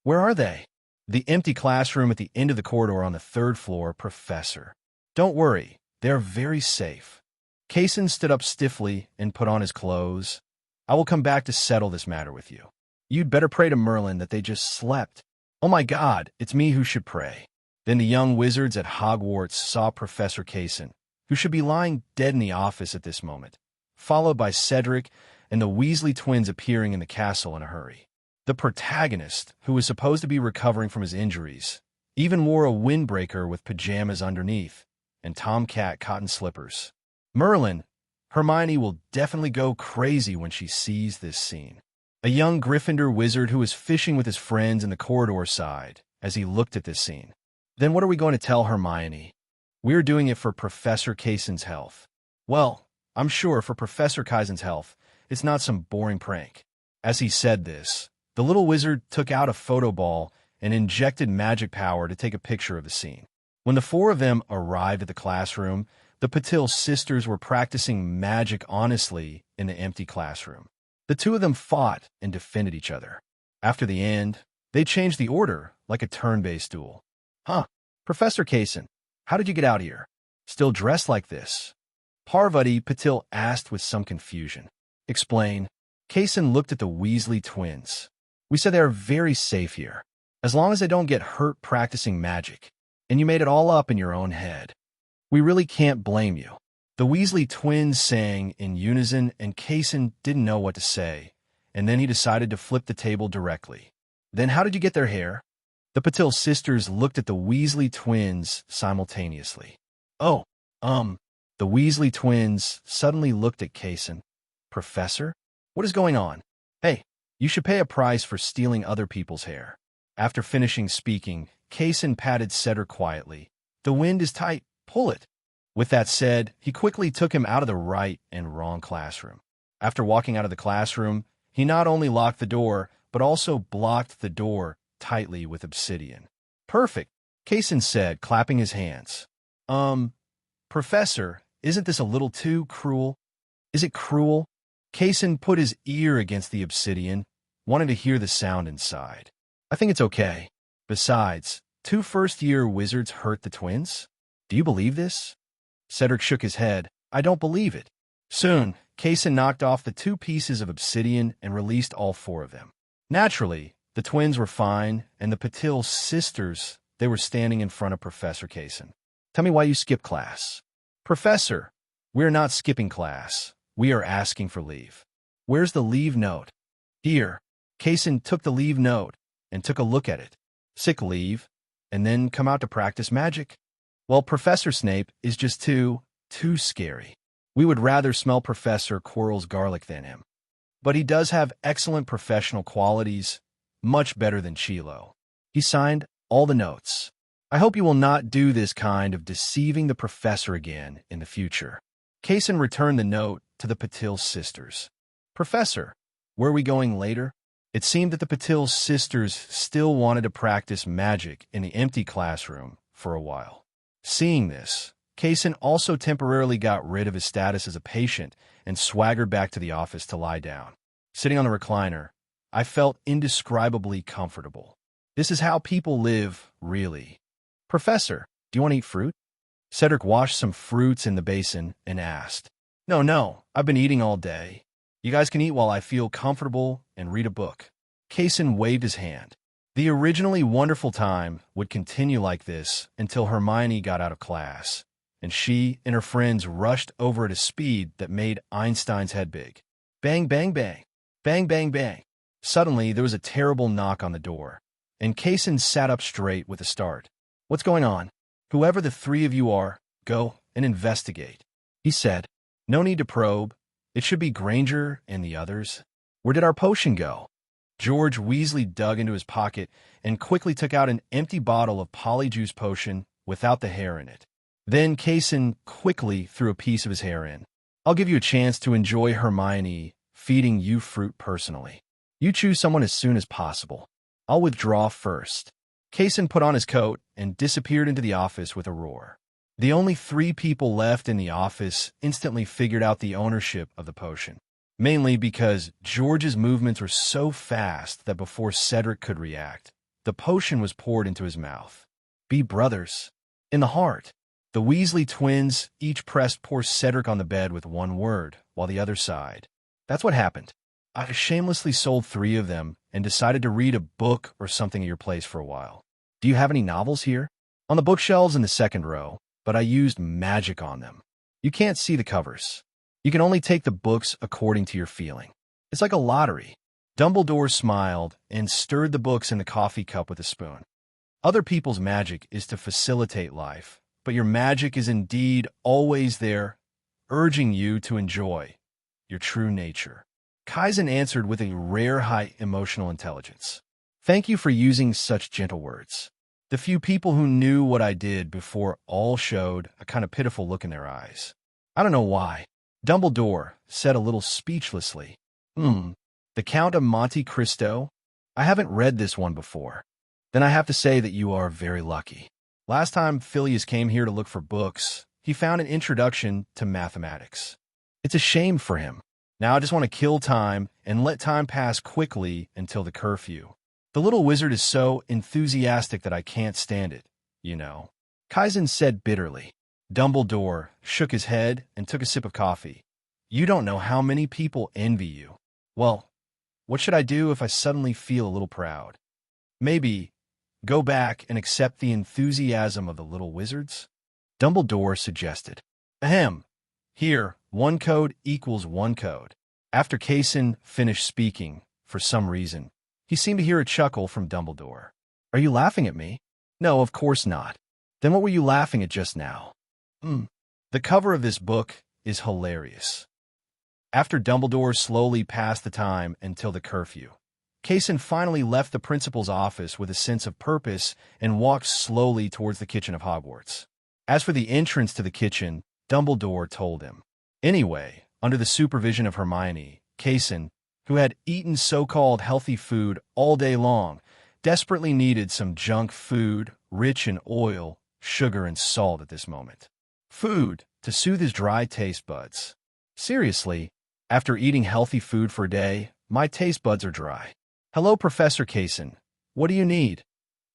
"Where are they?" "The empty classroom at the end of the corridor on the 3rd floor, Professor." "Don't worry, they're very safe." Kase stood up stiffly and put on his clothes. "I will come back to settle this matter with you. You'd better pray to Merlin that they just slept." "Oh my God, it's me who should pray." Then the young wizards at Hogwarts saw Professor Kase, who should be lying dead in the office at this moment, followed by Cedric and the Weasley twins appearing in the castle in a hurry. The protagonist, who was supposed to be recovering from his injuries, even wore a windbreaker with pajamas underneath and Tomcat cotton slippers. Merlin, Hermione will definitely go crazy when she sees this scene. A young Gryffindor wizard who was fishing with his friends in the corridor sighed as he looked at this scene. "Then what are we going to tell Hermione?" "We're doing it for Professor Kaisen's health." "Well, I'm sure for Professor Kaisen's health, it's not some boring prank." As he said this, the little wizard took out a photo ball and injected magic power to take a picture of the scene. When the 4 of them arrived at the classroom, the Patil sisters were practicing magic honestly in the empty classroom. The 2 of them fought and defended each other. After the end, they changed the order like a turn-based duel. "Huh, Professor Kase, how did you get out here? Still dressed like this?" Parvati Patil asked with some confusion. "Explain." Kase looked at the Weasley twins. "We said they are very safe here, as long as they don't get hurt practicing magic, and you made it all up in your own head. We really can't blame you." The Weasley twins sang in unison, and Kase didn't know what to say, and then he decided to flip the table directly. "Then how did you get their hair?" The Patil sisters looked at the Weasley twins simultaneously. The Weasley twins suddenly looked at Kase. "Professor, what is going on?" "Hey, you should pay a price for stealing other people's hair." After finishing speaking, Kase patted Cedric quietly. "The wind is tight. Pull it." With that said, he quickly took him out of the right and wrong classroom. After walking out of the classroom, he not only locked the door, but also blocked the door tightly with obsidian. "Perfect," Kase said, clapping his hands. Professor, isn't this a little too cruel?" "Is it cruel?" Kase put his ear against the obsidian, wanting to hear the sound inside. "I think it's okay. Besides, 2 first-year wizards hurt the twins? Do you believe this?" Cedric shook his head. "I don't believe it." Soon, Kase knocked off the 2 pieces of obsidian and released all 4 of them. Naturally, the twins were fine, and the Patil sisters, they were standing in front of Professor Kase. Tell me why you skipped class. Professor, we're not skipping class. We are asking for leave. Where's the leave note? Here. Kase took the leave note and took a look at it. Sick leave, and then come out to practice magic? Well, Professor Snape is just too scary. We would rather smell Professor Quirrell's garlic than him. But he does have excellent professional qualities, much better than Chilo. He signed all the notes. I hope you will not do this kind of deceiving the professor again in the future. Kase returned the note to the Patil sisters. Professor, where are we going later? It seemed that the Patil sisters still wanted to practice magic in the empty classroom for a while. Seeing this, Kase also temporarily got rid of his status as a patient and swaggered back to the office to lie down. Sitting on the recliner, I felt indescribably comfortable. This is how people live, really. Professor, do you want to eat fruit? Cedric washed some fruits in the basin and asked. No, I've been eating all day. You guys can eat while I feel comfortable and read a book. Kase waved his hand. The originally wonderful time would continue like this until Hermione got out of class, and she and her friends rushed over at a speed that made Einstein's head big. Bang, bang, bang. Bang, bang, bang. Suddenly, there was a terrible knock on the door, and Kase sat up straight with a start. What's going on? Whoever the three of you are, go and investigate, he said. No need to probe. It should be Granger and the others. Where did our potion go? George Weasley dug into his pocket and quickly took out an empty bottle of polyjuice potion without the hair in it. Then Kase quickly threw a piece of his hair in. I'll give you a chance to enjoy Hermione feeding you fruit personally. You choose someone as soon as possible. I'll withdraw first. Kase put on his coat and disappeared into the office with a roar. The only 3 people left in the office instantly figured out the ownership of the potion, mainly because George's movements were so fast that before Cedric could react, the potion was poured into his mouth. Be brothers. In the heart. The Weasley twins each pressed poor Cedric on the bed with one word, while the other sighed. That's what happened. I shamelessly sold 3 of them and decided to read a book or something at your place for a while. Do you have any novels here? On the bookshelves in the second row, but I used magic on them. You can't see the covers. You can only take the books according to your feeling. It's like a lottery. Dumbledore smiled and stirred the books in the coffee cup with a spoon. Other people's magic is to facilitate life, but your magic is indeed always there, urging you to enjoy your true nature. Kase answered with a rare high emotional intelligence. Thank you for using such gentle words. The few people who knew what I did before all showed a kind of pitiful look in their eyes. I don't know why. Dumbledore said a little speechlessly. The Count of Monte Cristo? I haven't read this one before. Then I have to say that you are very lucky. Last time Phileas came here to look for books, he found an introduction to mathematics. It's a shame for him. Now I just want to kill time and let time pass quickly until the curfew. The little wizard is so enthusiastic that I can't stand it, you know. Kaizen said bitterly. Dumbledore shook his head and took a sip of coffee. You don't know how many people envy you. Well, what should I do if I suddenly feel a little proud? Maybe go back and accept the enthusiasm of the little wizards? Dumbledore suggested. Ahem. Here, 1 code equals 1 code. After Kase finished speaking, for some reason, he seemed to hear a chuckle from Dumbledore. Are you laughing at me? No, of course not. Then what were you laughing at just now? The cover of this book is hilarious. After Dumbledore slowly passed the time until the curfew, Kase finally left the principal's office with a sense of purpose and walked slowly towards the kitchen of Hogwarts. As for the entrance to the kitchen, Dumbledore told him. Anyway, under the supervision of Hermione, Kase, who had eaten so-called healthy food all day long, desperately needed some junk food, rich in oil, sugar, and salt at this moment. Food to soothe his dry taste buds. Seriously, after eating healthy food for a day, my taste buds are dry. Hello, Professor Kase. What do you need?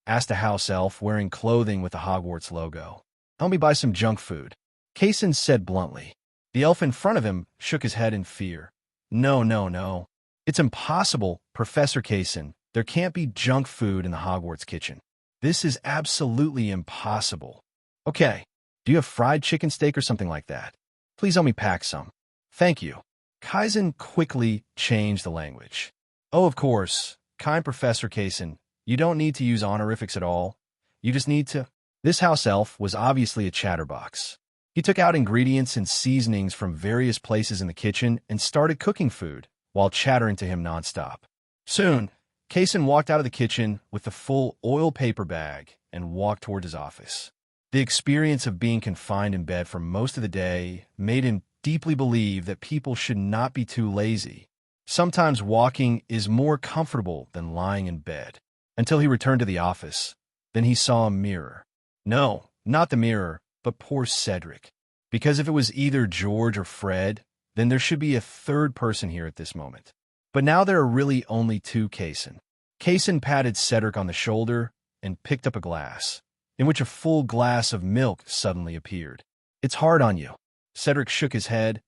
Asked a house elf wearing clothing with the Hogwarts logo. Help me buy some junk food. Kase said bluntly. The elf in front of him shook his head in fear. No. It's impossible, Professor Kase. There can't be junk food in the Hogwarts kitchen. This is absolutely impossible. Okay, Do you have fried chicken steak or something like that? Please help me pack some. Thank you. Kaizen quickly changed the language. Oh, of course. Kind Professor Kaizen, you don't need to use honorifics at all. You just need to... This house elf was obviously a chatterbox. He took out ingredients and seasonings from various places in the kitchen and started cooking food, while chattering to him nonstop. Soon, Kaizen walked out of the kitchen with the full oil paper bag and walked toward his office. The experience of being confined in bed for most of the day made him deeply believe that people should not be too lazy. Sometimes walking is more comfortable than lying in bed. Until he returned to the office. Then he saw a mirror. No, not the mirror, but poor Cedric. Because if it was either George or Fred, then there should be a third person here at this moment. But now there are really only two Kaizen. Kaizen patted Cedric on the shoulder and picked up a glass, in which a full glass of milk suddenly appeared. It's hard on you. Cedric shook his head.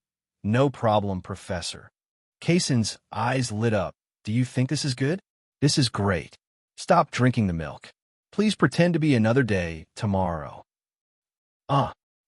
No problem, Professor. Kaizen's eyes lit up. Do you think this is good? This is great. Stop drinking the milk. Please pretend to be another day tomorrow.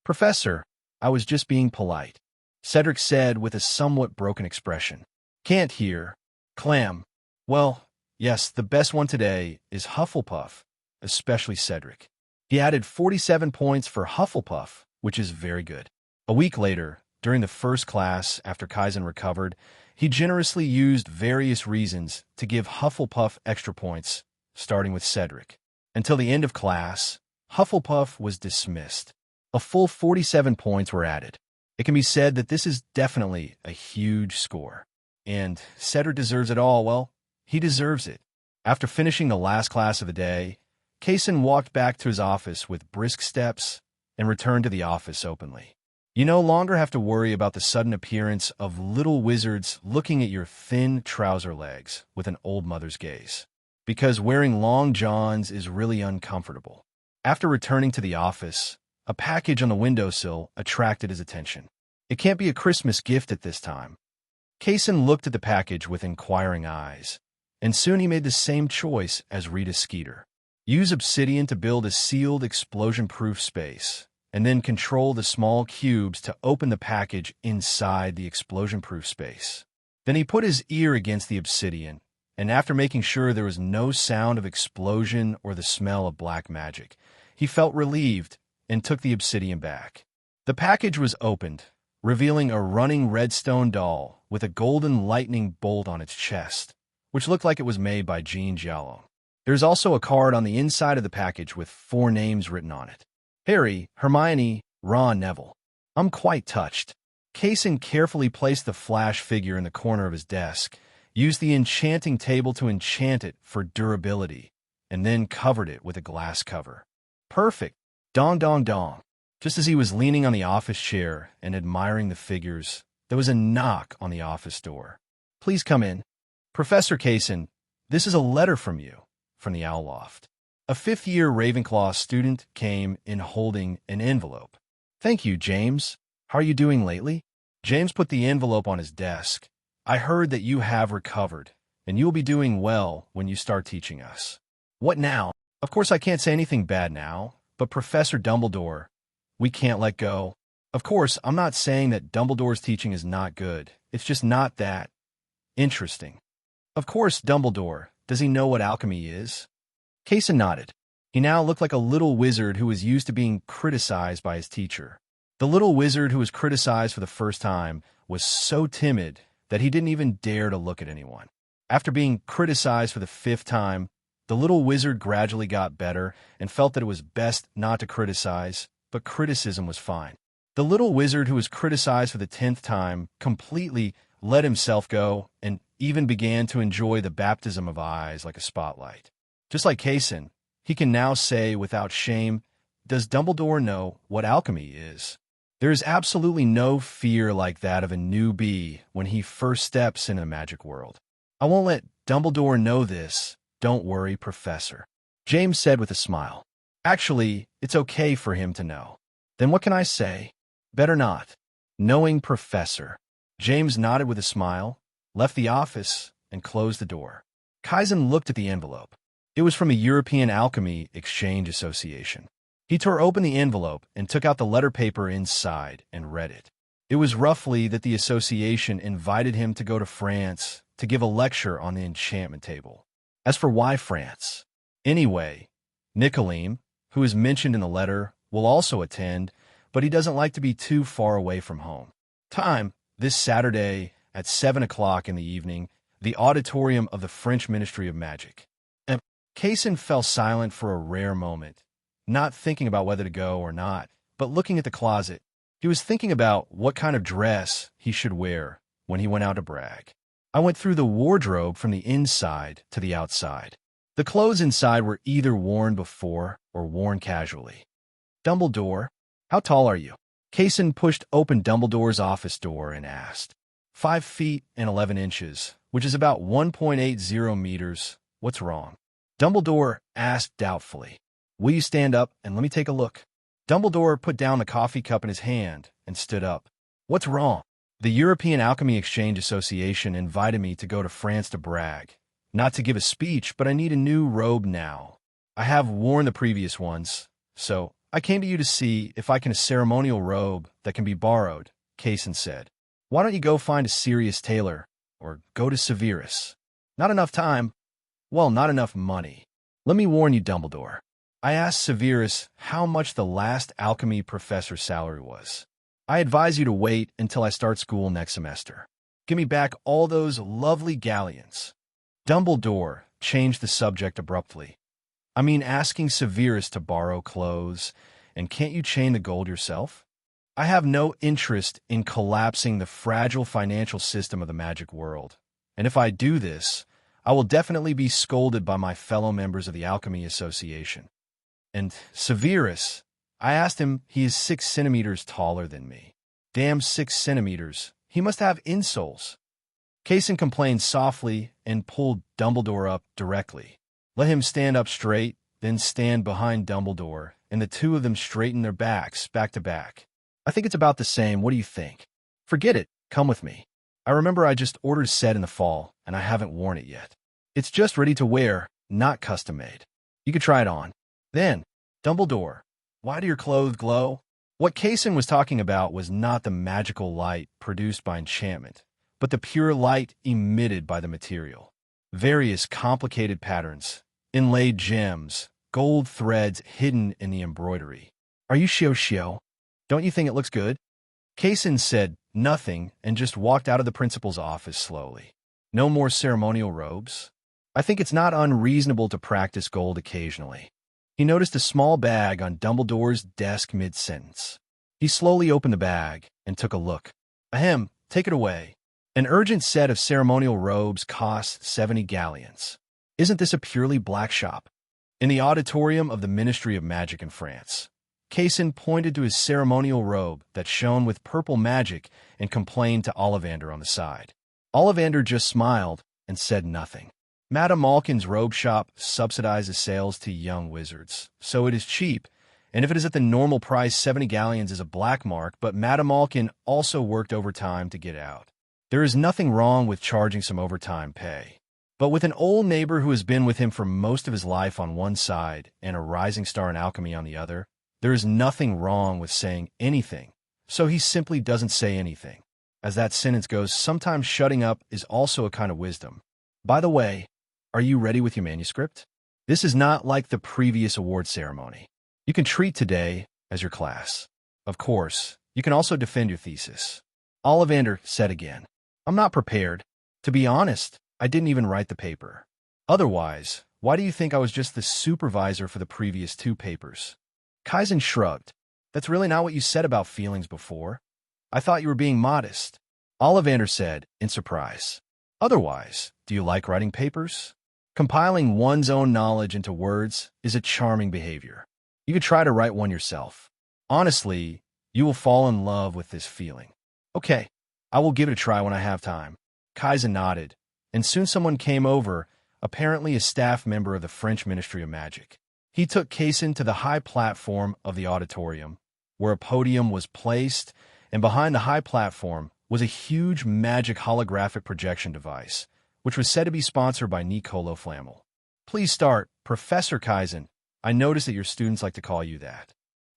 Professor, I was just being polite, Cedric said with a somewhat broken expression. Can't hear. Clam. Well, yes, the best one today is Hufflepuff, especially Cedric. He added 47 points for Hufflepuff, which is very good. A week later, during the first class after Kaizen recovered, he generously used various reasons to give Hufflepuff extra points, starting with Cedric. Until the end of class, Hufflepuff was dismissed. A full 47 points were added. It can be said that this is definitely a huge score. And Cedric deserves it all. Well, he deserves it. After finishing the last class of the day, Kaizen walked back to his office with brisk steps and returned to the office openly. You no longer have to worry about the sudden appearance of little wizards looking at your thin trouser legs with an old mother's gaze, because wearing long johns is really uncomfortable. After returning to the office, a package on the windowsill attracted his attention. It can't be a Christmas gift at this time. Kaizen looked at the package with inquiring eyes, and soon he made the same choice as Rita Skeeter. Use obsidian to build a sealed explosion-proof space, and then control the small cubes to open the package inside the explosion-proof space. Then he put his ear against the obsidian, and after making sure there was no sound of explosion or the smell of black magic, he felt relieved and took the obsidian back. The package was opened, revealing a running redstone doll with a golden lightning bolt on its chest, which looked like it was made by Jean Giallo. There's also a card on the inside of the package with 4 names written on it. Harry, Hermione, Ron, Neville. I'm quite touched. Kaizen carefully placed the Flash figure in the corner of his desk, used the enchanting table to enchant it for durability, and then covered it with a glass cover. Perfect. Dong, dong, dong. Just as he was leaning on the office chair and admiring the figures, there was a knock on the office door. Please come in. Professor Kaizen, this is a letter from you, from the Owl Loft. A 5th-year Ravenclaw student came in holding an envelope. Thank you, James. How are you doing lately? James put the envelope on his desk. I heard that you have recovered, and you will be doing well when you start teaching us. What now? Of course, I can't say anything bad now, but Professor Dumbledore, we can't let go. Of course, I'm not saying that Dumbledore's teaching is not good. It's just not that interesting. Of course, Dumbledore, does he know what alchemy is? Kaizen nodded. He now looked like a little wizard who was used to being criticized by his teacher. The little wizard who was criticized for the first time was so timid that he didn't even dare to look at anyone. After being criticized for the 5th time, the little wizard gradually got better and felt that it was best not to criticize, but criticism was fine. The little wizard who was criticized for the 10th time completely let himself go and even began to enjoy the baptism of eyes like a spotlight. Just like Kaizen, he can now say without shame, does Dumbledore know what alchemy is? There is absolutely no fear like that of a newbie when he first steps in a magic world. I won't let Dumbledore know this. Don't worry, Professor, James said with a smile. Actually, it's okay for him to know. Then what can I say? Better not. Knowing Professor. James nodded with a smile, left the office, and closed the door. Kaizen looked at the envelope. It was from a European Alchemy Exchange Association. He tore open the envelope and took out the letter paper inside and read it. It was roughly that the association invited him to go to France to give a lecture on the enchantment table. As for why France? Anyway, Nicolim, who is mentioned in the letter, will also attend, but he doesn't like to be too far away from home. Time, this Saturday at 7 o'clock in the evening, the auditorium of the French Ministry of Magic. And Kase fell silent for a rare moment, not thinking about whether to go or not, but looking at the closet. He was thinking about what kind of dress he should wear when he went out to brag. I went through the wardrobe from the inside to the outside. The clothes inside were either worn before or worn casually. Dumbledore, how tall are you? Kase pushed open Dumbledore's office door and asked. 5 feet and 11 inches, which is about 1.80 meters. What's wrong? Dumbledore asked doubtfully. Will you stand up and let me take a look? Dumbledore put down the coffee cup in his hand and stood up. What's wrong? The European Alchemy Exchange Association invited me to go to France to brag. Not to give a speech, but I need a new robe now. I have worn the previous ones, so I came to you to see if I can a ceremonial robe that can be borrowed, Kase said. Why don't you go find a serious tailor, or go to Severus? Not enough time. Well, not enough money. Let me warn you, Dumbledore. I asked Severus how much the last alchemy professor's salary was. I advise you to wait until I start school next semester. Give me back all those lovely galleons. Dumbledore changed the subject abruptly. I mean, asking Severus to borrow clothes, and can't you chain the gold yourself? I have no interest in collapsing the fragile financial system of the magic world, and if I do this, I will definitely be scolded by my fellow members of the Alchemy Association. And Severus, I asked him, he is 6 centimeters taller than me. Damn 6 centimeters. He must have insoles. Kase complained softly and pulled Dumbledore up directly. Let him stand up straight, then stand behind Dumbledore, and the two of them straightened their backs back to back. I think it's about the same. What do you think? Forget it. Come with me. I remember I just ordered a set in the fall, and I haven't worn it yet. It's just ready to wear, not custom-made. You could try it on. Then, Dumbledore, why do your clothes glow? What Kase was talking about was not the magical light produced by enchantment, but the pure light emitted by the material. Various complicated patterns, inlaid gems, gold threads hidden in the embroidery. Are you shio? Don't you think it looks good? Kase said nothing and just walked out of the principal's office slowly. No more ceremonial robes? I think it's not unreasonable to practice gold occasionally. He noticed a small bag on Dumbledore's desk mid-sentence. He slowly opened the bag and took a look. Ahem, take it away. An urgent set of ceremonial robes costs 70 galleons. Isn't this a purely black shop? In the auditorium of the Ministry of Magic in France, Kase pointed to his ceremonial robe that shone with purple magic and complained to Ollivander on the side. Ollivander just smiled and said nothing. Madame Malkin's robe shop subsidizes sales to young wizards, so it is cheap, and if it is at the normal price, 70 galleons is a black mark, but Madame Malkin also worked overtime to get out. There is nothing wrong with charging some overtime pay. But with an old neighbor who has been with him for most of his life on one side and a rising star in alchemy on the other, there is nothing wrong with saying anything, so he simply doesn't say anything. As that sentence goes, sometimes shutting up is also a kind of wisdom. By the way, are you ready with your manuscript? This is not like the previous award ceremony. You can treat today as your class. Of course, you can also defend your thesis. Ollivander said again, I'm not prepared. To be honest, I didn't even write the paper. Otherwise, why do you think I was just the supervisor for the previous 2 papers? Kase shrugged. That's really not what you said about feelings before. I thought you were being modest. Ollivander said, in surprise. Otherwise, do you like writing papers? Compiling one's own knowledge into words is a charming behavior. You could try to write one yourself. Honestly, you will fall in love with this feeling. Okay, I will give it a try when I have time. Kase nodded, and soon someone came over, apparently a staff member of the French Ministry of Magic. He took Kase to the high platform of the auditorium, where a podium was placed, and behind the high platform was a huge magic holographic projection device, which was said to be sponsored by Nicolo Flamel. Please start, Professor Kase. I noticed that your students like to call you that.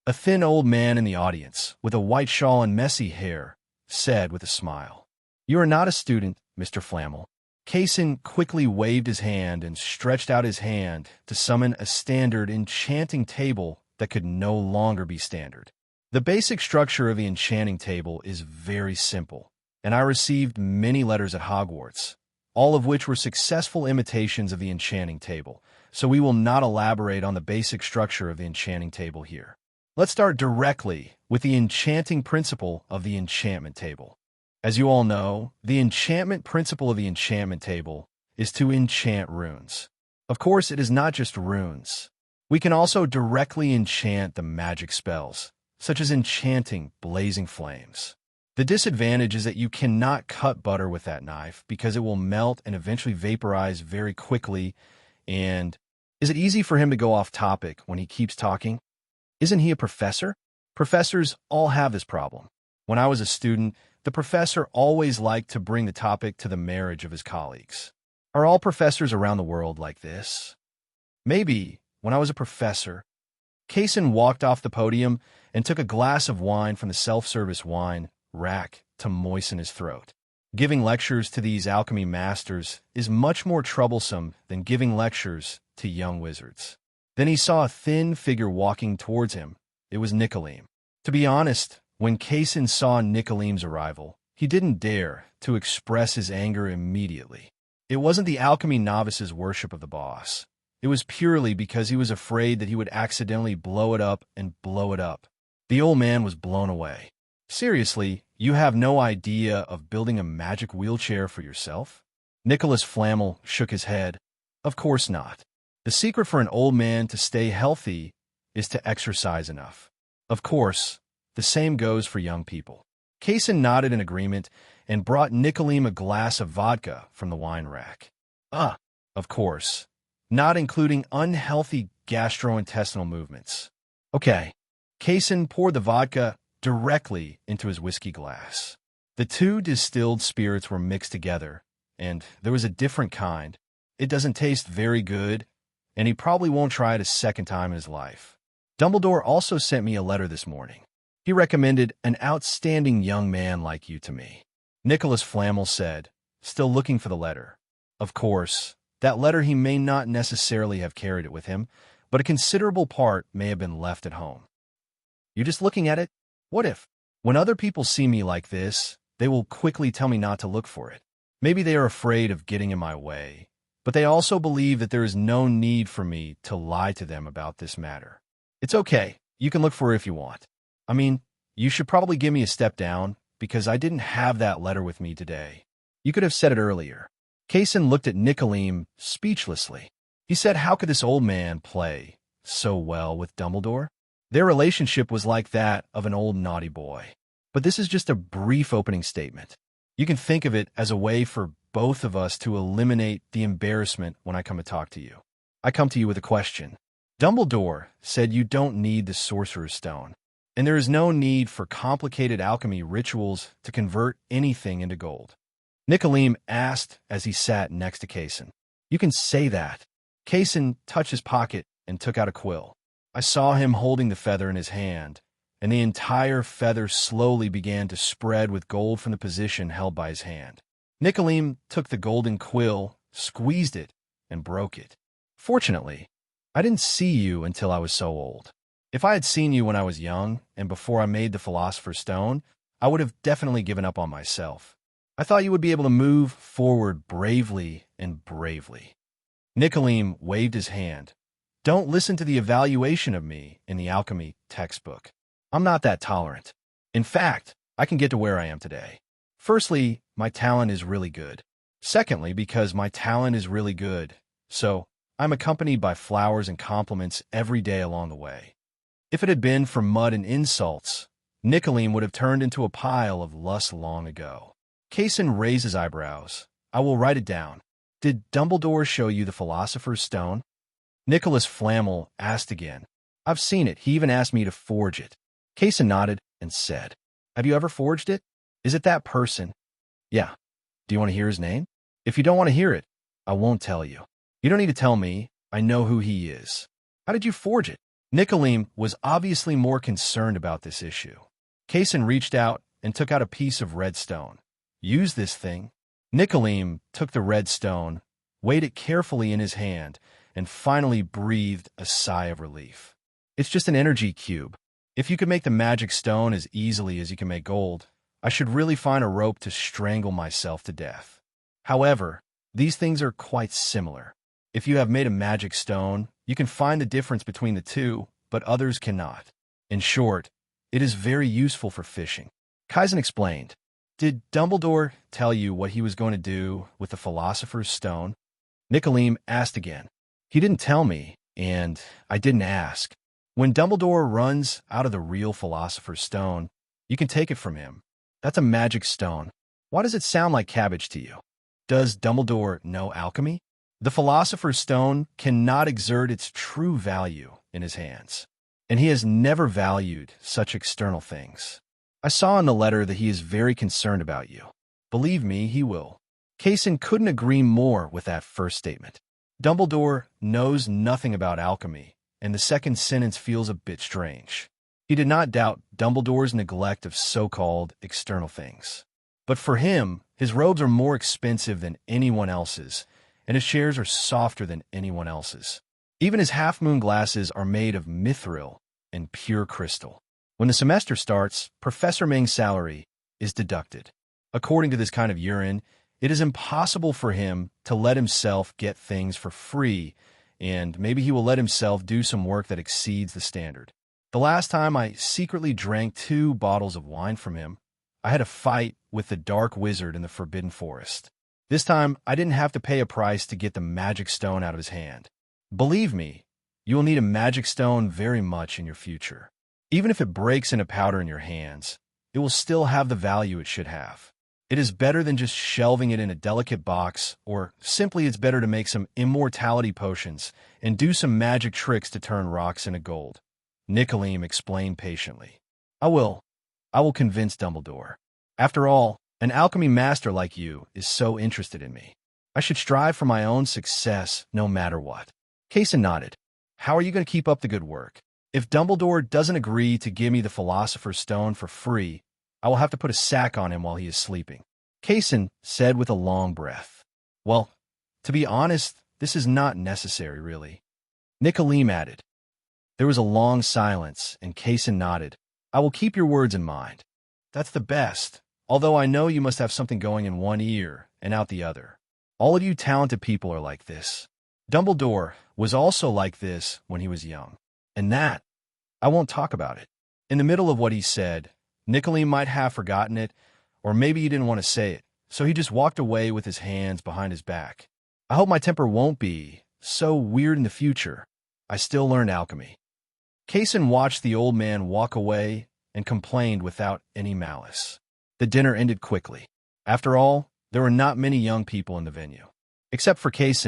A thin old man in the audience, with a white shawl and messy hair, said with a smile, "You are not a student, Mr. Flammel." Kase quickly waved his hand and stretched out his hand to summon a standard enchanting table that could no longer be standard. The basic structure of the enchanting table is very simple, and I received many letters at Hogwarts, all of which were successful imitations of the enchanting table, so we will not elaborate on the basic structure of the enchanting table here. Let's start directly with the enchanting principle of the enchantment table. As you all know, the enchantment principle of the enchantment table is to enchant runes. Of course, it is not just runes. We can also directly enchant the magic spells, such as enchanting blazing flames. The disadvantage is that you cannot cut butter with that knife because it will melt and eventually vaporize very quickly. And is it easy for him to go off topic when he keeps talking? Isn't he a professor? Professors all have this problem. When I was a student, the professor always liked to bring the topic to the marriage of his colleagues. Are all professors around the world like this? Maybe, when I was a professor. Kase walked off the podium and took a glass of wine from the self-service wine rack to moisten his throat. Giving lectures to these alchemy masters is much more troublesome than giving lectures to young wizards. Then he saw a thin figure walking towards him. It was Nicolim. To be honest, when Kase saw Nicolim's arrival, he didn't dare to express his anger immediately. It wasn't the alchemy novice's worship of the boss. It was purely because he was afraid that he would accidentally blow it up and blow it up. The old man was blown away. Seriously, you have no idea of building a magic wheelchair for yourself? Nicholas Flamel shook his head. Of course not. The secret for an old man to stay healthy is to exercise enough. Of course, the same goes for young people. Kase nodded in agreement and brought Nicolim a glass of vodka from the wine rack. Of course, not including unhealthy gastrointestinal movements. Okay, Kase poured the vodka directly into his whiskey glass. The two distilled spirits were mixed together, and there was a different kind. It doesn't taste very good, and he probably won't try it a second time in his life. Dumbledore also sent me a letter this morning. He recommended an outstanding young man like you to me. Nicholas Flamel said, still looking for the letter. Of course, that letter he may not necessarily have carried it with him, but a considerable part may have been left at home. You're just looking at it? What if, when other people see me like this, they will quickly tell me not to look for it? Maybe they are afraid of getting in my way, but they also believe that there is no need for me to lie to them about this matter. It's okay. You can look for it if you want. I mean, you should probably give me a step down, because I didn't have that letter with me today. You could have said it earlier. Kase looked at Nicolim speechlessly. He said, how could this old man play so well with Dumbledore? Their relationship was like that of an old naughty boy. But this is just a brief opening statement. You can think of it as a way for both of us to eliminate the embarrassment when I come to talk to you. I come to you with a question. Dumbledore said you don't need the Sorcerer's Stone, and there is no need for complicated alchemy rituals to convert anything into gold. Nicolim asked as he sat next to Kase. You can say that. Kase touched his pocket and took out a quill. I saw him holding the feather in his hand, and the entire feather slowly began to spread with gold from the position held by his hand. Nicolim took the golden quill, squeezed it, and broke it. Fortunately, I didn't see you until I was so old. If I had seen you when I was young, and before I made the Philosopher's Stone, I would have definitely given up on myself. I thought you would be able to move forward bravely and bravely. Nicolim waved his hand. Don't listen to the evaluation of me in the alchemy textbook. I'm not that tolerant. In fact, I can get to where I am today. Firstly, my talent is really good. Secondly, because my talent is really good, so I'm accompanied by flowers and compliments every day along the way. If it had been for mud and insults, Nicolim would have turned into a pile of lust long ago. Kase raised his eyebrows. I will write it down. Did Dumbledore show you the Philosopher's Stone? Nicholas Flamel asked again. I've seen it. He even asked me to forge it. Kase nodded and said, have you ever forged it? Is it that person? Yeah. Do you want to hear his name? If you don't want to hear it, I won't tell you. You don't need to tell me. I know who he is. How did you forge it? Nicolim was obviously more concerned about this issue. Kase reached out and took out a piece of red stone. Use this thing. Nicolim took the red stone, weighed it carefully in his hand, and finally breathed a sigh of relief. It's just an energy cube. If you could make the magic stone as easily as you can make gold, I should really find a rope to strangle myself to death. However, these things are quite similar. If you have made a magic stone, you can find the difference between the two, but others cannot. In short, it is very useful for fishing. Kase explained. Did Dumbledore tell you what he was going to do with the Philosopher's Stone? Nicolim asked again. He didn't tell me, and I didn't ask. When Dumbledore runs out of the real Philosopher's Stone, you can take it from him. That's a magic stone. Why does it sound like cabbage to you? Does Dumbledore know alchemy? The Philosopher's Stone cannot exert its true value in his hands, and he has never valued such external things. I saw in the letter that he is very concerned about you. Believe me, he will. Kase couldn't agree more with that first statement. Dumbledore knows nothing about alchemy, and the second sentence feels a bit strange. He did not doubt Dumbledore's neglect of so-called external things. But for him, his robes are more expensive than anyone else's, and his chairs are softer than anyone else's. Even his half-moon glasses are made of mithril and pure crystal. When the semester starts, Professor Ming's salary is deducted. According to this kind of urine, it is impossible for him to let himself get things for free, and maybe he will let himself do some work that exceeds the standard. The last time I secretly drank 2 bottles of wine from him, I had a fight with the Dark Wizard in the Forbidden Forest. This time, I didn't have to pay a price to get the magic stone out of his hand. Believe me, you will need a magic stone very much in your future. Even if it breaks into powder in your hands, it will still have the value it should have. It is better than just shelving it in a delicate box, or simply it's better to make some immortality potions and do some magic tricks to turn rocks into gold. Nicolim explained patiently. I will convince Dumbledore. After all, an alchemy master like you is so interested in me. I should strive for my own success no matter what. Kase nodded. How are you going to keep up the good work? If Dumbledore doesn't agree to give me the Philosopher's Stone for free, I will have to put a sack on him while he is sleeping. Kase said with a long breath. Well, to be honest, this is not necessary, really. Nicolim added. There was a long silence, and Kase nodded. I will keep your words in mind. That's the best, although I know you must have something going in one ear and out the other. All of you talented people are like this. Dumbledore was also like this when he was young. And that, I won't talk about it. In the middle of what he said, Nicolim might have forgotten it, or maybe he didn't want to say it, so he just walked away with his hands behind his back. I hope my temper won't be so weird in the future. I still learned alchemy. Kase watched the old man walk away and complained without any malice. The dinner ended quickly. After all, there were not many young people in the venue. Except for Kase,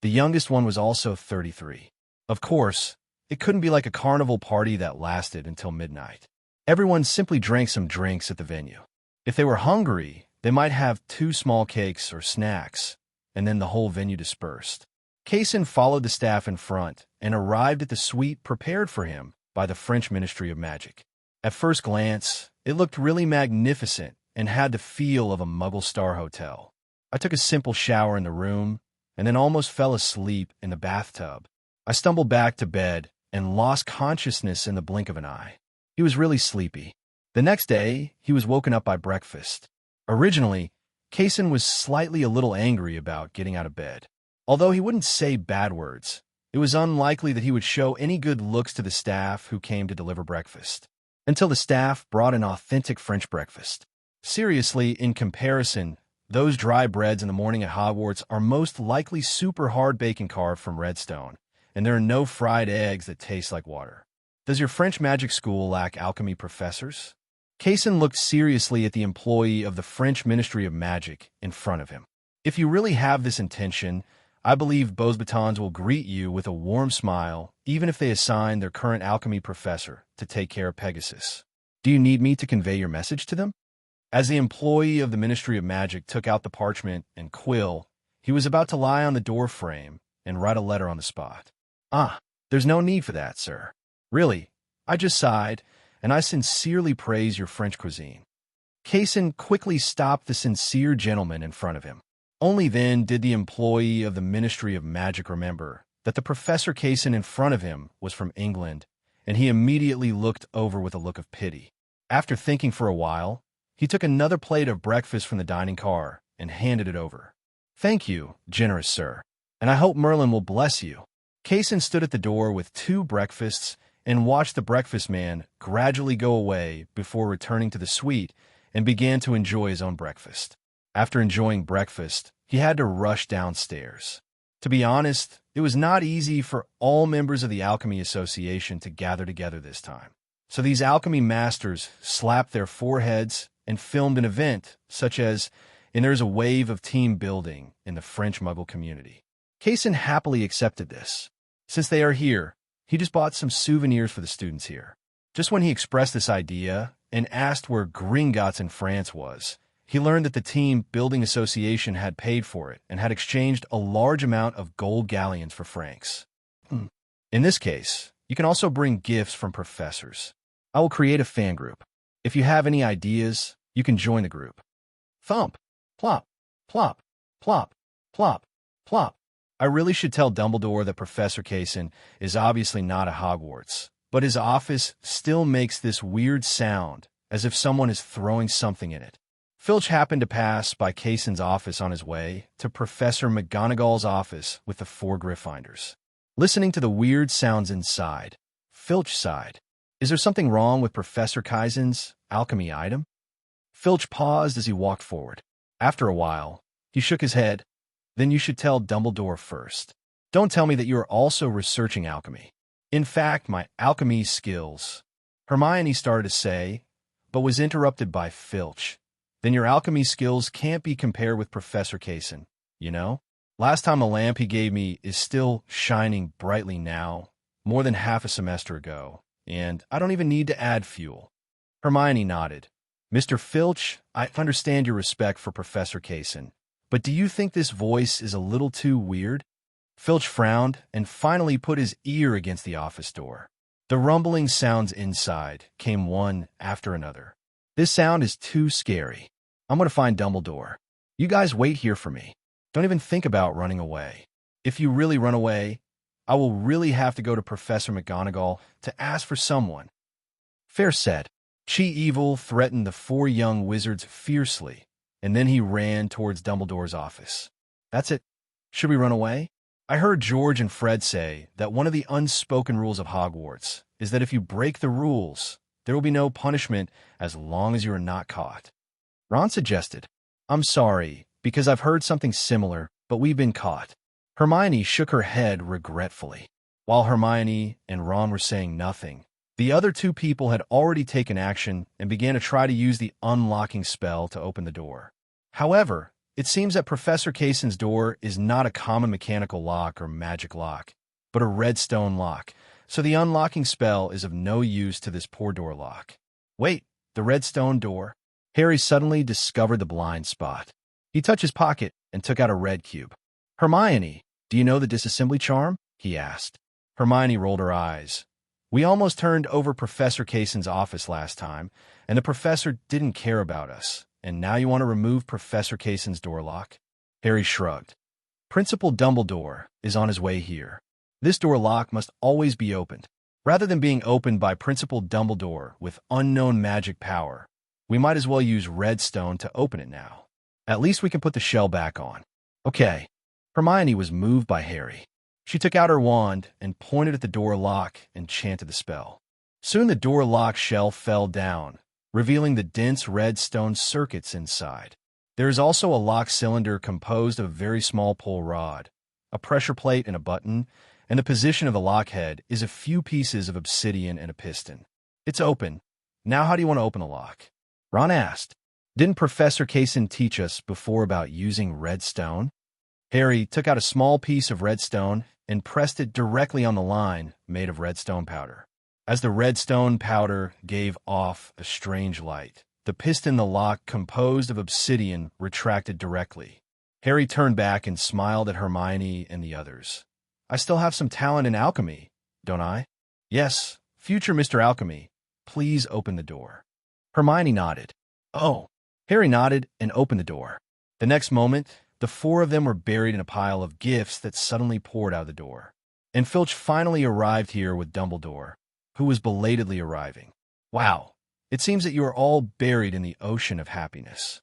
the youngest one was also 33. Of course, it couldn't be like a carnival party that lasted until midnight. Everyone simply drank some drinks at the venue. If they were hungry, they might have 2 small cakes or snacks, and then the whole venue dispersed. Kase followed the staff in front and arrived at the suite prepared for him by the French Ministry of Magic. At first glance, it looked really magnificent and had the feel of a Muggle star hotel. I took a simple shower in the room and then almost fell asleep in the bathtub. I stumbled back to bed and lost consciousness in the blink of an eye. He was really sleepy. The next day, he was woken up by breakfast. Originally, Kase was slightly a little angry about getting out of bed. Although he wouldn't say bad words, it was unlikely that he would show any good looks to the staff who came to deliver breakfast. Until the staff brought an authentic French breakfast. Seriously, in comparison, those dry breads in the morning at Hogwarts are most likely super hard bacon carved from redstone, and there are no fried eggs that taste like water. Does your French magic school lack alchemy professors? Kase looked seriously at the employee of the French Ministry of Magic in front of him. If you really have this intention, I believe Beauxbatons will greet you with a warm smile, even if they assign their current alchemy professor to take care of Pegasus. Do you need me to convey your message to them? As the employee of the Ministry of Magic took out the parchment and quill, he was about to lie on the door frame and write a letter on the spot. There's no need for that, sir. Really, I just sighed, and I sincerely praise your French cuisine. Kase quickly stopped the sincere gentleman in front of him. Only then did the employee of the Ministry of Magic remember that the Professor Kase in front of him was from England, and he immediately looked over with a look of pity. After thinking for a while, he took another plate of breakfast from the dining car and handed it over. Thank you, generous sir, and I hope Merlin will bless you. Kase stood at the door with 2 breakfasts and watched the breakfast man gradually go away before returning to the suite and began to enjoy his own breakfast. After enjoying breakfast, he had to rush downstairs. To be honest, it was not easy for all members of the Alchemy Association to gather together this time. So these alchemy masters slapped their foreheads and filmed an event such as, and there's a wave of team building in the French Muggle community. Kase happily accepted this. Since they are here, he just bought some souvenirs for the students here. Just when he expressed this idea and asked where Gringotts in France was, he learned that the team building association had paid for it and had exchanged a large amount of gold galleons for francs. In this case, you can also bring gifts from professors. I will create a fan group. If you have any ideas, you can join the group. Thump, plop, plop, plop, plop, plop. I really should tell Dumbledore that Professor Kase is obviously not a Hogwarts, but his office still makes this weird sound as if someone is throwing something in it. Filch happened to pass by Kase's office on his way to Professor McGonagall's office with the 4 Gryffindors. Listening to the weird sounds inside, Filch sighed. Is there something wrong with Professor Kase's alchemy item? Filch paused as he walked forward. After a while, he shook his head. Then you should tell Dumbledore first. Don't tell me that you are also researching alchemy. In fact, my alchemy skills. Hermione started to say, but was interrupted by Filch. Then your alchemy skills can't be compared with Professor Kase, you know? Last time a lamp he gave me is still shining brightly now, more than half a semester ago, and I don't even need to add fuel. Hermione nodded. Mr. Filch, I understand your respect for Professor Kase, but do you think this voice is a little too weird? Filch frowned and finally put his ear against the office door. The rumbling sounds inside came one after another. This sound is too scary. I'm going to find Dumbledore. You guys wait here for me. Don't even think about running away. If you really run away, I will really have to go to Professor McGonagall to ask for someone. Fair said. Evil threatened the 4 young wizards fiercely, and then he ran towards Dumbledore's office. That's it. Should we run away? I heard George and Fred say that one of the unspoken rules of Hogwarts is that if you break the rules, there will be no punishment as long as you are not caught. Ron suggested, I'm sorry, because I've heard something similar, but we've been caught. Hermione shook her head regretfully. While Hermione and Ron were saying nothing, the other 2 people had already taken action and began to try to use the unlocking spell to open the door. However, it seems that Professor Kase's door is not a common mechanical lock or magic lock, but a redstone lock, so the unlocking spell is of no use to this poor door lock. Wait, the redstone door? Harry suddenly discovered the blind spot. He touched his pocket and took out a red cube. Hermione, do you know the disassembly charm? He asked. Hermione rolled her eyes. We almost turned over Professor Kase's office last time, and the professor didn't care about us. And now you want to remove Professor Kase's door lock? Harry shrugged. Principal Dumbledore is on his way here. This door lock must always be opened. Rather than being opened by Principal Dumbledore with unknown magic power, we might as well use redstone to open it now. At least we can put the shell back on. Okay. Hermione was moved by Harry. She took out her wand and pointed at the door lock and chanted the spell. Soon the door lock shell fell down, revealing the dense redstone circuits inside. There is also a lock cylinder composed of a very small pull rod, a pressure plate and a button, and the position of the lock head is a few pieces of obsidian and a piston. It's open. Now how do you want to open the lock? Ron asked. Didn't Professor Kase teach us before about using redstone? Harry took out a small piece of redstone and pressed it directly on the line made of redstone powder. As the redstone powder gave off a strange light, the piston in the lock composed of obsidian retracted directly. Harry turned back and smiled at Hermione and the others. I still have some talent in alchemy, don't I? Yes, "Future Mr. Alchemy, please open the door." Hermione nodded. "Oh." Harry nodded and opened the door. The next moment, the four of them were buried in a pile of gifts that suddenly poured out of the door. And Filch finally arrived here with Dumbledore, who was belatedly arriving. "Wow, it seems that you are all buried in the ocean of happiness."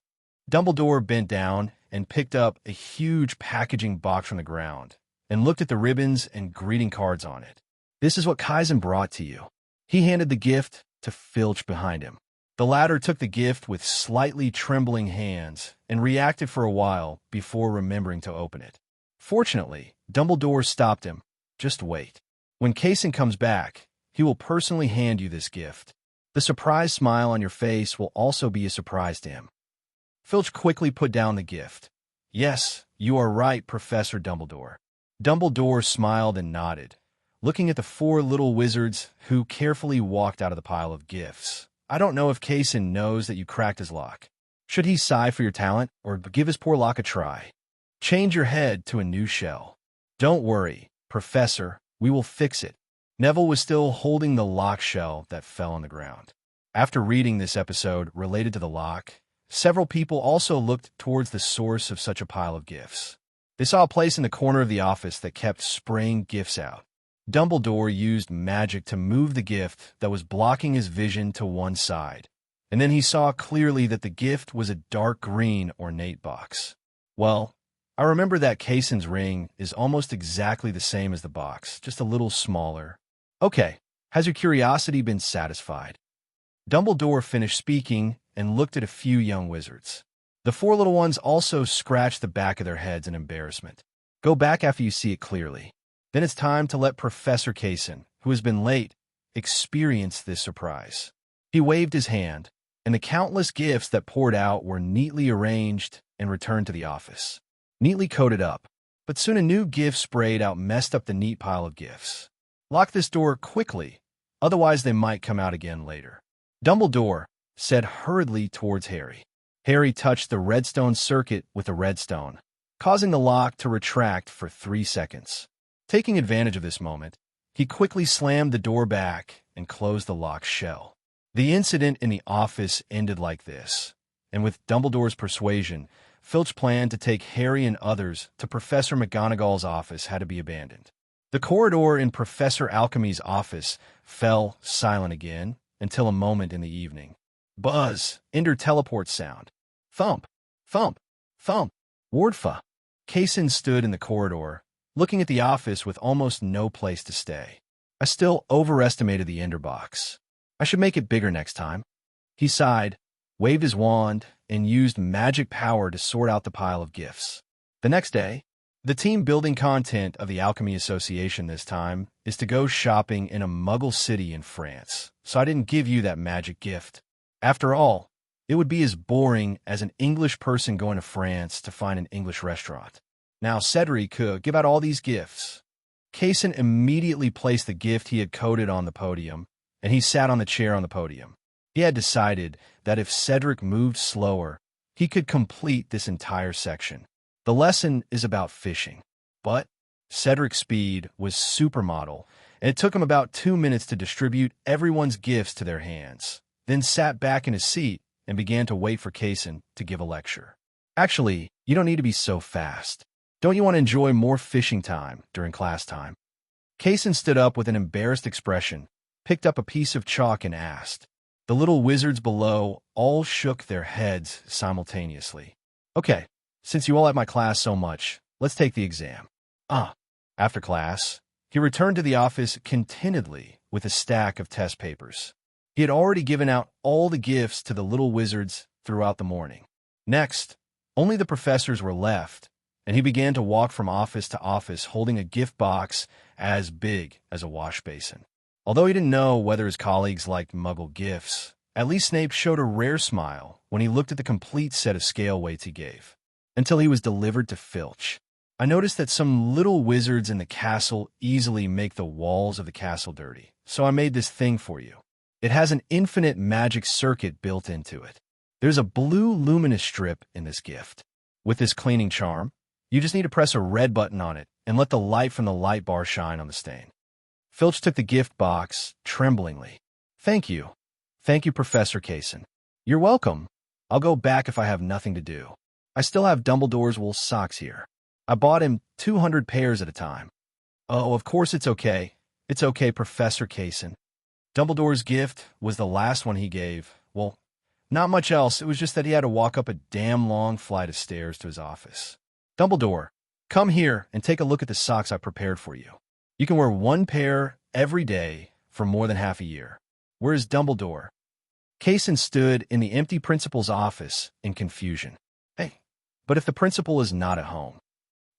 Dumbledore bent down and picked up a huge packaging box from the ground and looked at the ribbons and greeting cards on it. "This is what Kase brought to you." He handed the gift to Filch behind him. The latter took the gift with slightly trembling hands and reacted for a while before remembering to open it. Fortunately, Dumbledore stopped him. "Just wait. When Kase comes back, he will personally hand you this gift. The surprise smile on your face will also be a surprise to him." Filch quickly put down the gift. "Yes, you are right, Professor Dumbledore." Dumbledore smiled and nodded, looking at the four little wizards who carefully walked out of the pile of gifts. "I don't know if Kase knows that you cracked his lock. Should he sigh for your talent, or give his poor lock a try? Change your head to a new shell." "Don't worry, Professor, we will fix it." Neville was still holding the lock shell that fell on the ground. After reading this episode related to the lock, several people also looked towards the source of such a pile of gifts. They saw a place in the corner of the office that kept spraying gifts out. Dumbledore used magic to move the gift that was blocking his vision to one side, and then he saw clearly that the gift was a dark green ornate box. "Well, I remember that Kasen's ring is almost exactly the same as the box, just a little smaller." "Okay, has your curiosity been satisfied?" Dumbledore finished speaking and looked at a few young wizards. The four little ones also scratched the back of their heads in embarrassment. "Go back after you see it clearly. Then it's time to let Professor Kase, who has been late, experience this surprise." He waved his hand, and the countless gifts that poured out were neatly arranged and returned to the office. Neatly coated up, but soon a new gift sprayed out messed up the neat pile of gifts. "Lock this door quickly, otherwise they might come out again later." Dumbledore said hurriedly towards Harry. Harry touched the redstone circuit with a redstone, causing the lock to retract for 3 seconds. Taking advantage of this moment, he quickly slammed the door back and closed the lock's shell. The incident in the office ended like this, and with Dumbledore's persuasion, Filch planned to take Harry and others to Professor McGonagall's office had to be abandoned. The corridor in Professor Alchemy's office fell silent again until a moment in the evening. Buzz, Ender teleport sound. Thump, thump, thump. Wardfa. Kase stood in the corridor, looking at the office with almost no place to stay. "I still overestimated the Ender box. I should make it bigger next time." He sighed, waved his wand, and used magic power to sort out the pile of gifts. The next day, the team building content of the Alchemy Association this time is to go shopping in a Muggle city in France, so I didn't give you that magic gift. After all, it would be as boring as an English person going to France to find an English restaurant. Now Cedric could give out all these gifts. Kase immediately placed the gift he had coded on the podium, and he sat on the chair on the podium. He had decided that if Cedric moved slower, he could complete this entire section. The lesson is about fishing. But Cedric's speed was supermodel, and it took him about 2 minutes to distribute everyone's gifts to their hands, then sat back in his seat and began to wait for Kase to give a lecture. "Actually, you don't need to be so fast. Don't you want to enjoy more fishing time during class time?" Kase stood up with an embarrassed expression, picked up a piece of chalk and asked. The little wizards below all shook their heads simultaneously. "Okay, since you all like my class so much, let's take the exam." After class, he returned to the office contentedly with a stack of test papers. He had already given out all the gifts to the little wizards throughout the morning. Next, only the professors were left, and he began to walk from office to office holding a gift box as big as a wash basin. Although he didn't know whether his colleagues liked Muggle gifts, at least Snape showed a rare smile when he looked at the complete set of scale weights he gave, until he was delivered to Filch. "I noticed that some little wizards in the castle easily make the walls of the castle dirty, so I made this thing for you. It has an infinite magic circuit built into it. There's a blue luminous strip in this gift. With this cleaning charm, you just need to press a red button on it and let the light from the light bar shine on the stain. Filch took the gift box, tremblingly. Thank you. Thank you, Professor Kase. You're welcome. I'll go back if I have nothing to do. I still have Dumbledore's wool socks here. I bought him 200 pairs at a time. Oh, of course it's okay. It's okay, Professor Kase. Dumbledore's gift was the last one he gave. Well, not much else. It was just that he had to walk up a damn long flight of stairs to his office. Dumbledore, come here and take a look at the socks I prepared for you. You can wear one pair every day for more than half a year. Where's Dumbledore? Kase stood in the empty principal's office in confusion. Hey, but if the principal is not at home.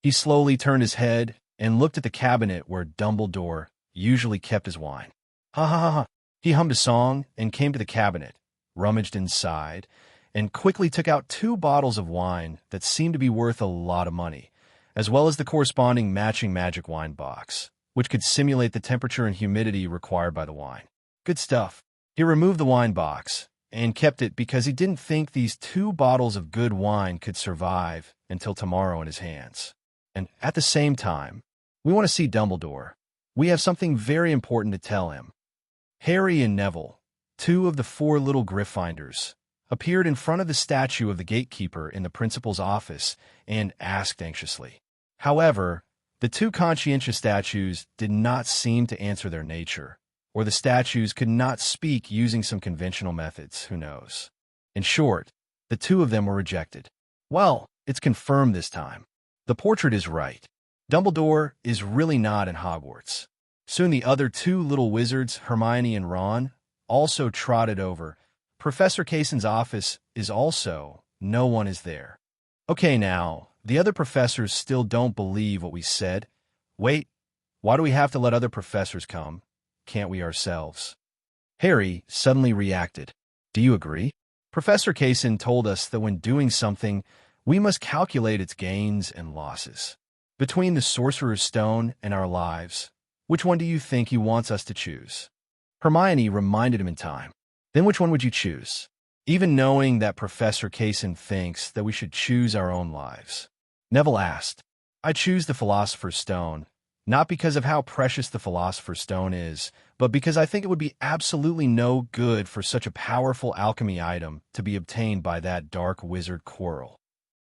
He slowly turned his head and looked at the cabinet where Dumbledore usually kept his wine. Ha ha ha ha. He hummed a song and came to the cabinet, rummaged inside, and quickly took out 2 bottles of wine that seemed to be worth a lot of money, as well as the corresponding matching magic wine box, which could simulate the temperature and humidity required by the wine. Good stuff. He removed the wine box and kept it because he didn't think these 2 bottles of good wine could survive until tomorrow in his hands. And at the same time, we want to see Dumbledore. We have something very important to tell him. Harry and Neville, 2 of the 4 little Gryffindors, appeared in front of the statue of the gatekeeper in the principal's office and asked anxiously. However, the 2 conscientious statues did not seem to answer their nature, or the statues could not speak using some conventional methods, who knows. In short, the 2 of them were rejected. Well, it's confirmed this time. The portrait is right. Dumbledore is really not in Hogwarts. Soon the other 2 little wizards, Hermione and Ron, also trotted over. Professor Kase's office is also. No one is there. Okay, now, the other professors still don't believe what we said. Wait, why do we have to let other professors come? Can't we ourselves? Harry suddenly reacted. Do you agree? Professor Kase told us that when doing something, we must calculate its gains and losses. Between the Sorcerer's Stone and our lives, which one do you think he wants us to choose? Hermione reminded him in time. Then which one would you choose? Even knowing that Professor Kase thinks that we should choose our own lives. Neville asked. I choose the Philosopher's Stone, not because of how precious the Philosopher's Stone is, but because I think it would be absolutely no good for such a powerful alchemy item to be obtained by that dark wizard Quirrell.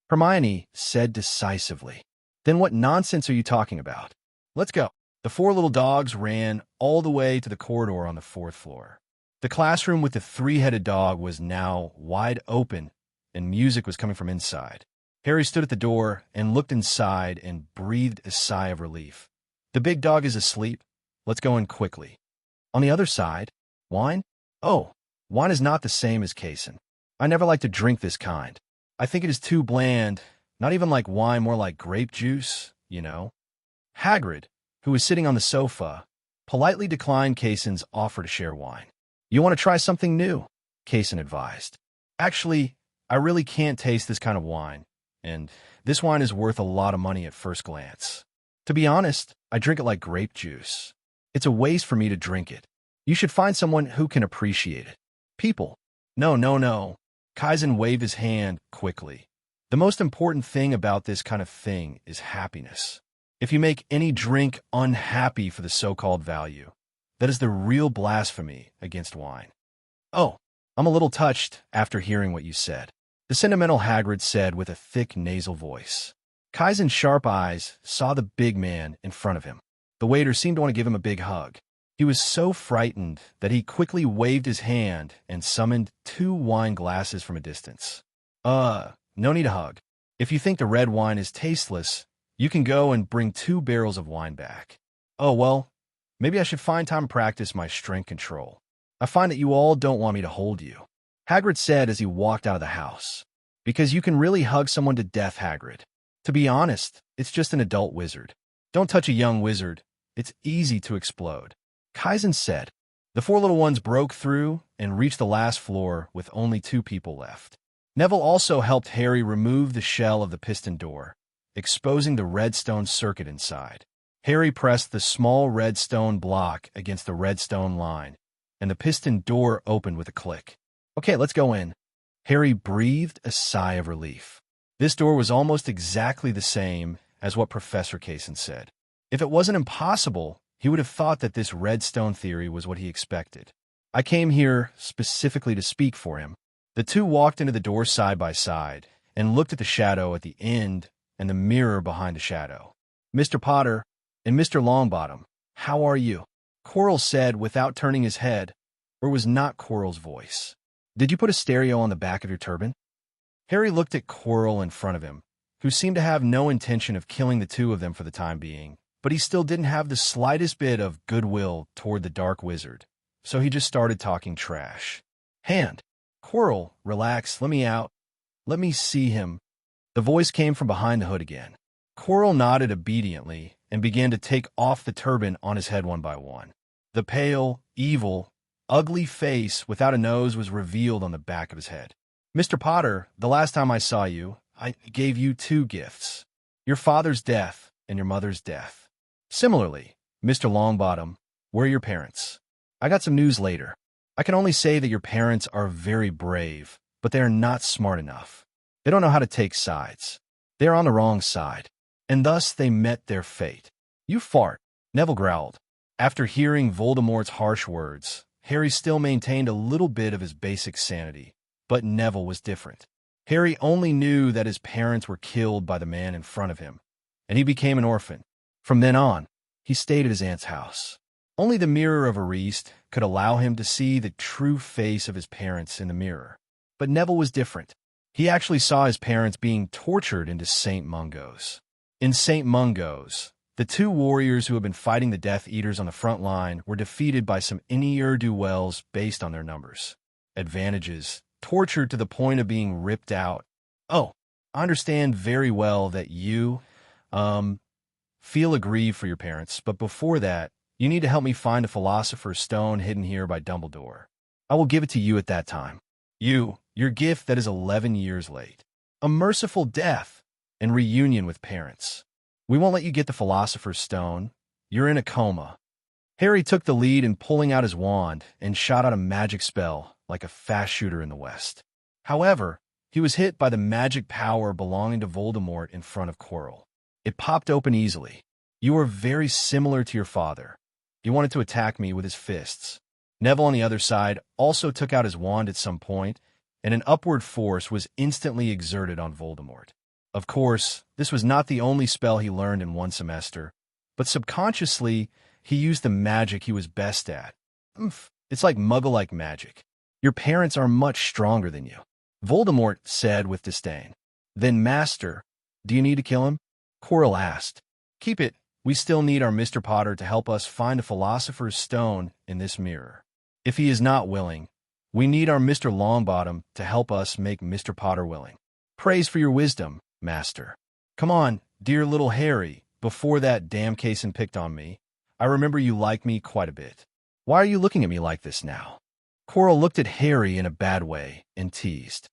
Hermione said decisively. Then what nonsense are you talking about? Let's go. The 4 little dogs ran all the way to the corridor on the 4th floor. The classroom with the 3-headed dog was now wide open, and music was coming from inside. Harry stood at the door and looked inside and breathed a sigh of relief. The big dog is asleep. Let's go in quickly. On the other side, wine? Oh, wine is not the same as Kase. I never like to drink this kind. I think it is too bland, not even like wine, more like grape juice, you know. Hagrid, who was sitting on the sofa, politely declined Kasen's offer to share wine. You want to try something new? Kasen advised. Actually, I really can't taste this kind of wine, and this wine is worth a lot of money at first glance. To be honest, I drink it like grape juice. It's a waste for me to drink it. You should find someone who can appreciate it. People. No. Kaizen waved his hand quickly. The most important thing about this kind of thing is happiness. If you make any drink unhappy for the so-called value, that is the real blasphemy against wine. Oh, I'm a little touched after hearing what you said, the sentimental Hagrid said with a thick nasal voice. Kaizen's sharp eyes saw the big man in front of him. The waiter seemed to want to give him a big hug. He was so frightened that he quickly waved his hand and summoned 2 wine glasses from a distance. No need to hug. If you think the red wine is tasteless, you can go and bring 2 barrels of wine back. Oh, well, maybe I should find time to practice my strength control. I find that you all don't want me to hold you, Hagrid said as he walked out of the house. Because you can really hug someone to death, Hagrid. To be honest, it's just an adult wizard. Don't touch a young wizard. It's easy to explode. Kaizen said. The 4 little ones broke through and reached the last floor with only 2 people left. Neville also helped Harry remove the shell of the piston door, exposing the redstone circuit inside. Harry pressed the small redstone block against the redstone line, and the piston door opened with a click. Okay, let's go in. Harry breathed a sigh of relief. This door was almost exactly the same as what Professor Kase said. If it wasn't impossible, He would have thought that this redstone theory was what he expected. I came here specifically to speak for him. The two walked into the door side by side and looked at the shadow at the end and the mirror behind the shadow. Mr. Potter and Mr. Longbottom, how are you? Quirrell said without turning his head, or it was not Quirrell's voice. Did you put a stereo on the back of your turban? Harry looked at Quirrell in front of him, who seemed to have no intention of killing the two of them for the time being, but he still didn't have the slightest bit of goodwill toward the Dark Wizard, so he just started talking trash. Hand. Quirrell, relax, let me out. Let me see him. The voice came from behind the hood again. Quirrell nodded obediently and began to take off the turban on his head one by one. The pale, evil, ugly face without a nose was revealed on the back of his head. Mr. Potter, the last time I saw you, I gave you two gifts. Your father's death and your mother's death. Similarly, Mr. Longbottom, where are your parents? I got some news later. I can only say that your parents are very brave, but they are not smart enough. They don't know how to take sides. They are on the wrong side, and thus they met their fate. You fart, Neville growled. After hearing Voldemort's harsh words, Harry still maintained a little bit of his basic sanity, but Neville was different. Harry only knew that his parents were killed by the man in front of him, and he became an orphan. From then on, he stayed at his aunt's house. Only the mirror of Erised could allow him to see the true face of his parents in the mirror. But Neville was different. He actually saw his parents being tortured into St. Mungo's. In St. Mungo's, the two warriors who had been fighting the Death Eaters on the front line were defeated by some ne'er-do-wells based on their numbers. Advantages, tortured to the point of being ripped out. Oh, I understand very well that you, feel aggrieved for your parents, but before that, you need to help me find a Philosopher's Stone hidden here by Dumbledore. I will give it to you at that time. Your gift that is 11 years late. A merciful death and reunion with parents. We won't let you get the Philosopher's Stone. You're in a coma. Harry took the lead in pulling out his wand and shot out a magic spell like a fast shooter in the West. However, he was hit by the magic power belonging to Voldemort in front of Quirrell. It popped open easily. You are very similar to your father. He wanted to attack me with his fists. Neville on the other side also took out his wand at some point, and an upward force was instantly exerted on Voldemort. Of course, this was not the only spell he learned in one semester, but subconsciously, he used the magic he was best at. It's like Muggle-like magic. Your parents are much stronger than you. Voldemort said with disdain. Then, Master, do you need to kill him? Quirrell asked. Keep it. We still need our Mr. Potter to help us find a Philosopher's Stone in this mirror. If he is not willing, we need our Mr. Longbottom to help us make Mr. Potter willing. Praise for your wisdom, Master. Come on, dear little Harry, before that damn Kase picked on me, I remember you liked me quite a bit. Why are you looking at me like this now? Quirrell looked at Harry in a bad way and teased.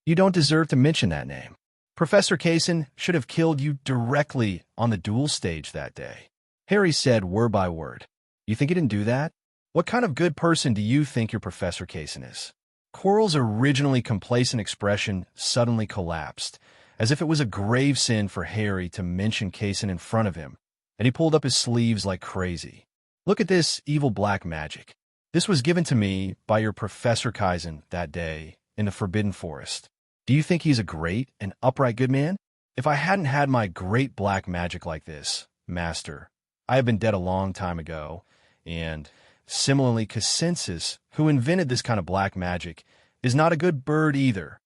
You don't deserve to mention that name. Professor Kase should have killed you directly on the duel stage that day. Harry said word by word. You think he didn't do that? What kind of good person do you think your Professor Kase is? Quirrell's originally complacent expression suddenly collapsed, as if it was a grave sin for Harry to mention Kase in front of him, and he pulled up his sleeves like crazy. Look at this evil black magic. This was given to me by your Professor Kase that day in the Forbidden Forest. Do you think he's a great and upright good man? If I hadn't had my great black magic like this, Master, I have been dead a long time ago, and similarly, Kase, who invented this kind of black magic, is not a good bird either.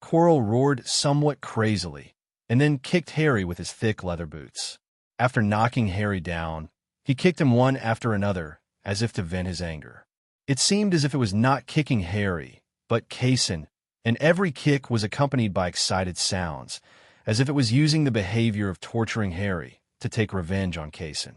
Quirrell roared somewhat crazily, and then kicked Harry with his thick leather boots. After knocking Harry down, he kicked him one after another, as if to vent his anger. It seemed as if it was not kicking Harry, but Kase, and every kick was accompanied by excited sounds, as if it was using the behavior of torturing Harry to take revenge on Kase.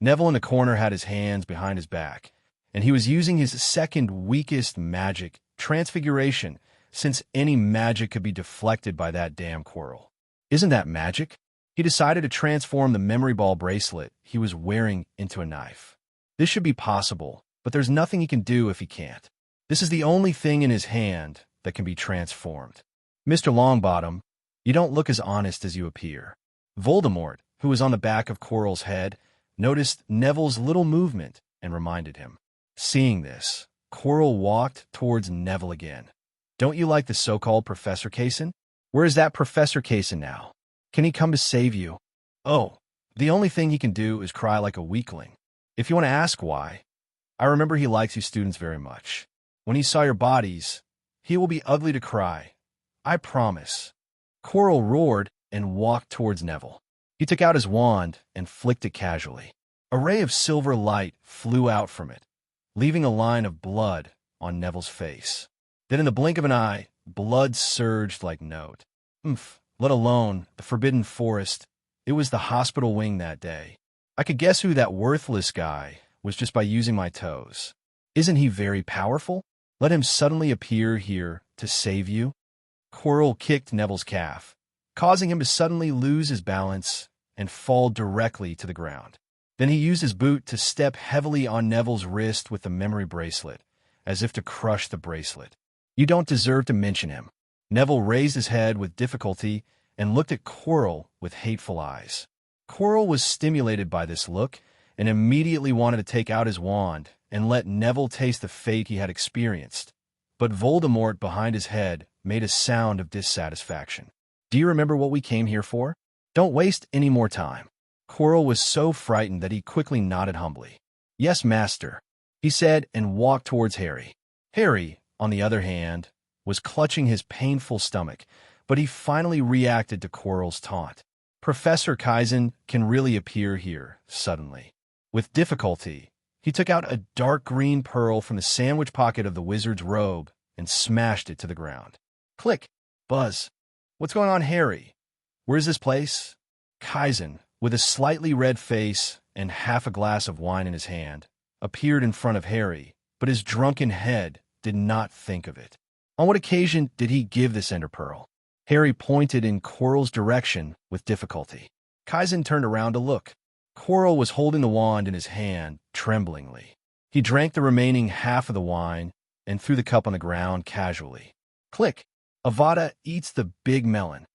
Neville in the corner had his hands behind his back, and he was using his second weakest magic, Transfiguration, since any magic could be deflected by that damn Quirrell. Isn't that magic? He decided to transform the memory ball bracelet he was wearing into a knife. This should be possible, but there's nothing he can do if he can't. This is the only thing in his hand that can be transformed. Mr. Longbottom, you don't look as honest as you appear. Voldemort, who was on the back of Quirrell's head, noticed Neville's little movement and reminded him. Seeing this, Quirrell walked towards Neville again. Don't you like the so-called Professor Kase? Where is that Professor Kase now? Can he come to save you? Oh, the only thing he can do is cry like a weakling. If you want to ask why, I remember he likes you students very much. When he saw your bodies, he will be ugly to cry. I promise. Quirrell roared and walked towards Neville. He took out his wand and flicked it casually. A ray of silver light flew out from it, leaving a line of blood on Neville's face. Then in the blink of an eye, blood surged like note. Let alone the Forbidden Forest. It was the hospital wing that day. I could guess who that worthless guy was just by using my toes. Isn't he very powerful? Let him suddenly appear here to save you. Quirrell kicked Neville's calf, causing him to suddenly lose his balance and fall directly to the ground. Then he used his boot to step heavily on Neville's wrist with the memory bracelet, as if to crush the bracelet. You don't deserve to mention him. Neville raised his head with difficulty and looked at Quirrell with hateful eyes. Quirrell was stimulated by this look and immediately wanted to take out his wand and let Neville taste the fate he had experienced. But Voldemort behind his head made a sound of dissatisfaction. Do you remember what we came here for? Don't waste any more time. Quirrell was so frightened that he quickly nodded humbly. Yes, master, he said and walked towards Harry. Harry, on the other hand, was clutching his painful stomach, but he finally reacted to Quirrell's taunt. Professor Kase can really appear here, suddenly. With difficulty, he took out a dark green pearl from the sandwich pocket of the wizard's robe and smashed it to the ground. Click! Buzz! What's going on, Harry? Where's this place? Kase, with a slightly red face and half a glass of wine in his hand, appeared in front of Harry, but his drunken head did not think of it. On what occasion did he give this ender pearl? Harry pointed in Quirrell's direction with difficulty. Kase turned around to look. Quirrell was holding the wand in his hand, tremblingly. He drank the remaining half of the wine and threw the cup on the ground casually. Click! Avada eats the big melon.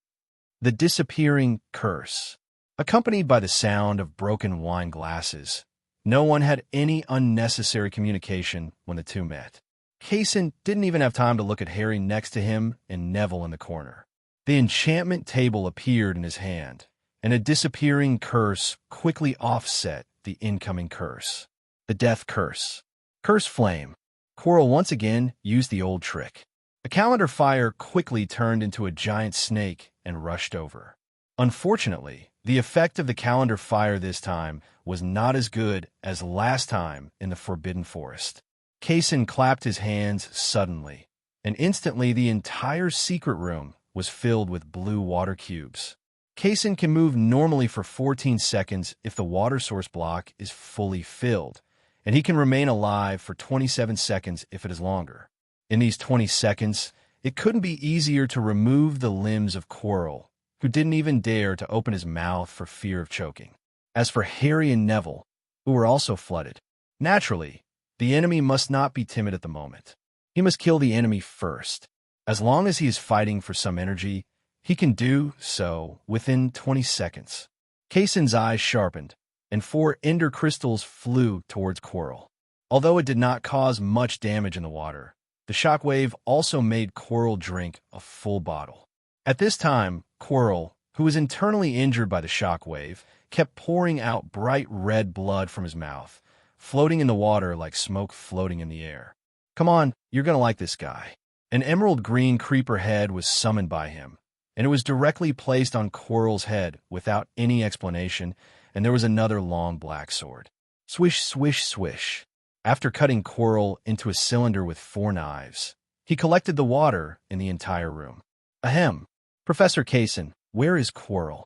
The disappearing curse. Accompanied by the sound of broken wine glasses, no one had any unnecessary communication when the two met. Kase didn't even have time to look at Harry next to him and Neville in the corner. The enchantment table appeared in his hand, and a disappearing curse quickly offset the incoming curse. The death curse. Curse flame. Quirrell once again used the old trick. A calendar fire quickly turned into a giant snake and rushed over. Unfortunately, the effect of the calendar fire this time was not as good as last time in the Forbidden Forest. Kase clapped his hands suddenly, and instantly the entire secret room was filled with blue water cubes. Kase can move normally for 14 seconds if the water source block is fully filled, and he can remain alive for 27 seconds if it is longer. In these 20 seconds, it couldn't be easier to remove the limbs of Quirrell, who didn't even dare to open his mouth for fear of choking. As for Harry and Neville, who were also flooded, naturally, the enemy must not be timid at the moment. He must kill the enemy first. As long as he is fighting for some energy, he can do so within 20 seconds. Kasen's eyes sharpened, and 4 ender crystals flew towards Quirrell. Although it did not cause much damage in the water, the shockwave also made Quirrell drink a full bottle. At this time, Quirrell, who was internally injured by the shockwave, kept pouring out bright red blood from his mouth, floating in the water like smoke floating in the air. Come on, you're gonna like this guy. An emerald green creeper head was summoned by him, and it was directly placed on Quirrell's head without any explanation, and there was another long black sword. Swish, swish, swish. After cutting Quirrell into a cylinder with 4 knives, he collected the water in the entire room. Ahem. Professor Kase, where is Quirrell?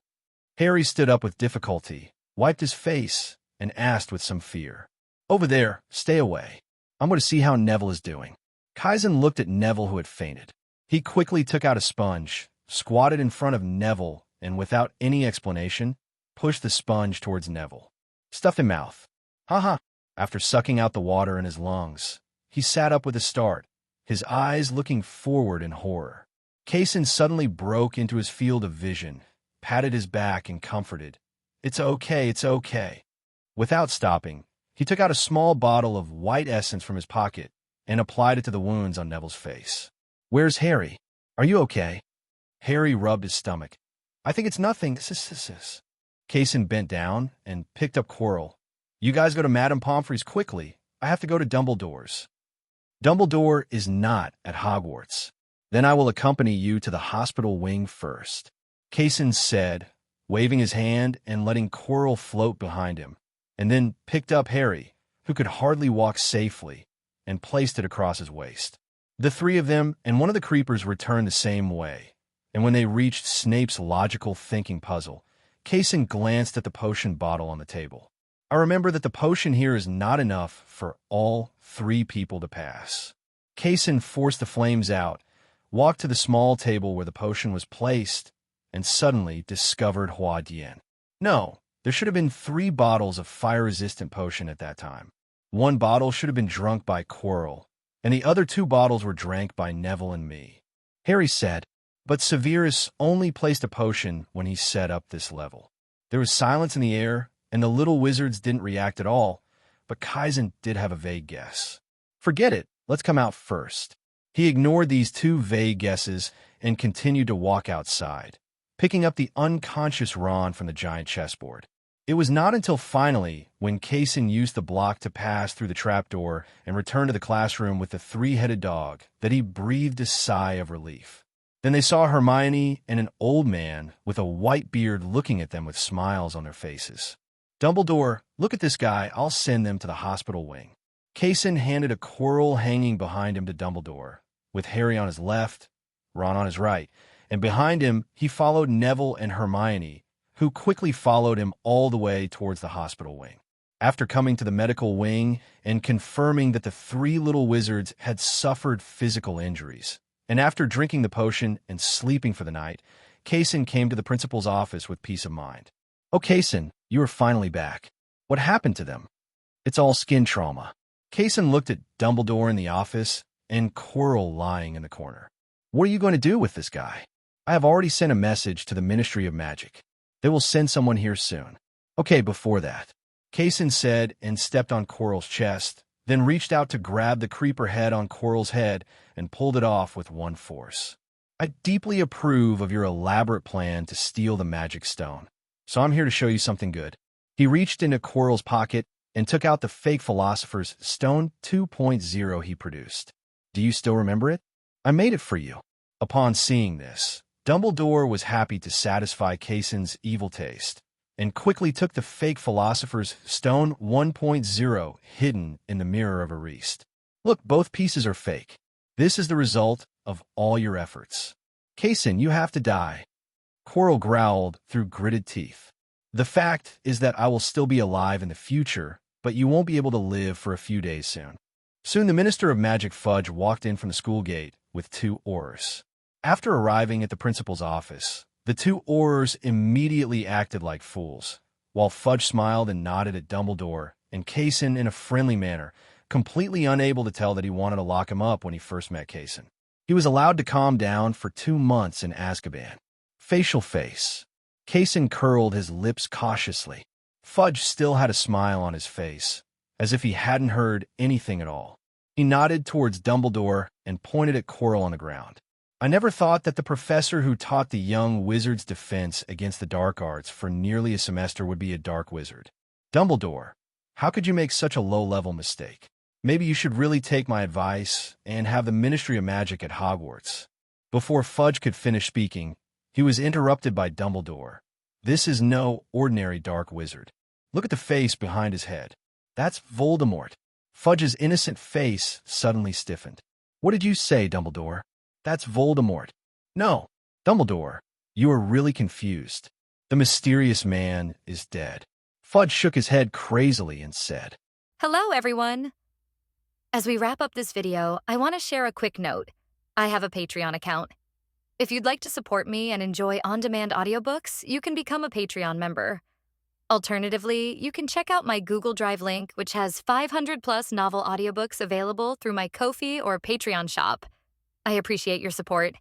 Harry stood up with difficulty, wiped his face, and asked with some fear. Over there, stay away. I'm going to see how Neville is doing. Kase looked at Neville, who had fainted. He quickly took out a sponge, squatted in front of Neville, and without any explanation, pushed the sponge towards Neville. Stuffed in mouth. Ha. After sucking out the water in his lungs, he sat up with a start, his eyes looking forward in horror. Kase suddenly broke into his field of vision, patted his back and comforted. It's okay, it's okay. Without stopping, he took out a small bottle of white essence from his pocket and applied it to the wounds on Neville's face. "Where's Harry? Are you okay?" Harry rubbed his stomach. "I think it's nothing. Kase bent down and picked up Quirrell. "You guys go to Madame Pomfrey's quickly. I have to go to Dumbledore's." "Dumbledore is not at Hogwarts. Then I will accompany you to the hospital wing first," Kase said, waving his hand and letting Quirrell float behind him, and then picked up Harry, who could hardly walk safely, and placed it across his waist. The three of them and one of the creepers returned the same way, and when they reached Snape's logical thinking puzzle, Kase glanced at the potion bottle on the table. "I remember that the potion here is not enough for all 3 people to pass." Kase forced the flames out, walked to the small table where the potion was placed, and suddenly discovered Hua Dian. No, there should have been 3 bottles of fire-resistant potion at that time. 1 bottle should have been drunk by Quirrell, and the other 2 bottles were drank by Neville and me. Harry said, but Severus only placed a potion when he set up this level. There was silence in the air, and the little wizards didn't react at all, but Kase did have a vague guess. "Forget it, let's come out first." He ignored these 2 vague guesses and continued to walk outside, picking up the unconscious Ron from the giant chessboard. It was not until finally, when Kase used the block to pass through the trapdoor and returned to the classroom with the 3-headed dog, that he breathed a sigh of relief. Then they saw Hermione and an old man with a white beard looking at them with smiles on their faces. "Dumbledore, look at this guy. I'll send them to the hospital wing." Kase handed a Quirrell hanging behind him to Dumbledore, with Harry on his left, Ron on his right, and behind him he followed Neville and Hermione, who quickly followed him all the way towards the hospital wing. After coming to the medical wing and confirming that the 3 little wizards had suffered physical injuries, and after drinking the potion and sleeping for the night, Kase came to the principal's office with peace of mind. "Oh, Kase, you are finally back. What happened to them?" "It's all skin trauma." Kase looked at Dumbledore in the office and Quirrell lying in the corner. "What are you going to do with this guy?" "I have already sent a message to the Ministry of Magic. They will send someone here soon." "Okay, before that," Kase said and stepped on Quirrell's chest, then reached out to grab the creeper head on Quirrell's head and pulled it off with one force. "I deeply approve of your elaborate plan to steal the magic stone, so I'm here to show you something good." He reached into Quirrell's pocket and took out the fake philosopher's stone 2.0 he produced. "Do you still remember it? I made it for you." Upon seeing this, Dumbledore was happy to satisfy Kasen's evil taste, and quickly took the fake philosopher's stone 1.0 hidden in the mirror of Erised. "Look, both pieces are fake. This is the result of all your efforts. Kase, you have to die." Quirrell growled through gritted teeth. "The fact is that I will still be alive in the future, but you won't be able to live for a few days soon." Soon the Minister of Magic Fudge walked in from the school gate with 2 Aurors. After arriving at the principal's office, the 2 Aurors immediately acted like fools, while Fudge smiled and nodded at Dumbledore, and Kase in a friendly manner, completely unable to tell that he wanted to lock him up when he first met Kase. He was allowed to calm down for 2 months in Azkaban. Facial face. Kase curled his lips cautiously. Fudge still had a smile on his face, as if he hadn't heard anything at all. He nodded towards Dumbledore and pointed at Quirrell on the ground. "I never thought that the professor who taught the young wizard's defense against the dark arts for nearly a semester would be a dark wizard. Dumbledore, how could you make such a low-level mistake? Maybe you should really take my advice and have the Ministry of Magic at Hogwarts." Before Fudge could finish speaking, he was interrupted by Dumbledore. "This is no ordinary dark wizard. Look at the face behind his head. That's Voldemort." Fudge's innocent face suddenly stiffened. "What did you say, Dumbledore?" "That's Voldemort." "No, Dumbledore, you are really confused. The mysterious man is dead." Fudge shook his head crazily and said, Hello, everyone. As we wrap up this video, I want to share a quick note. I have a Patreon account. If you'd like to support me and enjoy on-demand audiobooks, you can become a Patreon member. Alternatively, you can check out my Google Drive link, which has 500-plus novel audiobooks available through my Ko-fi or Patreon shop. I appreciate your support.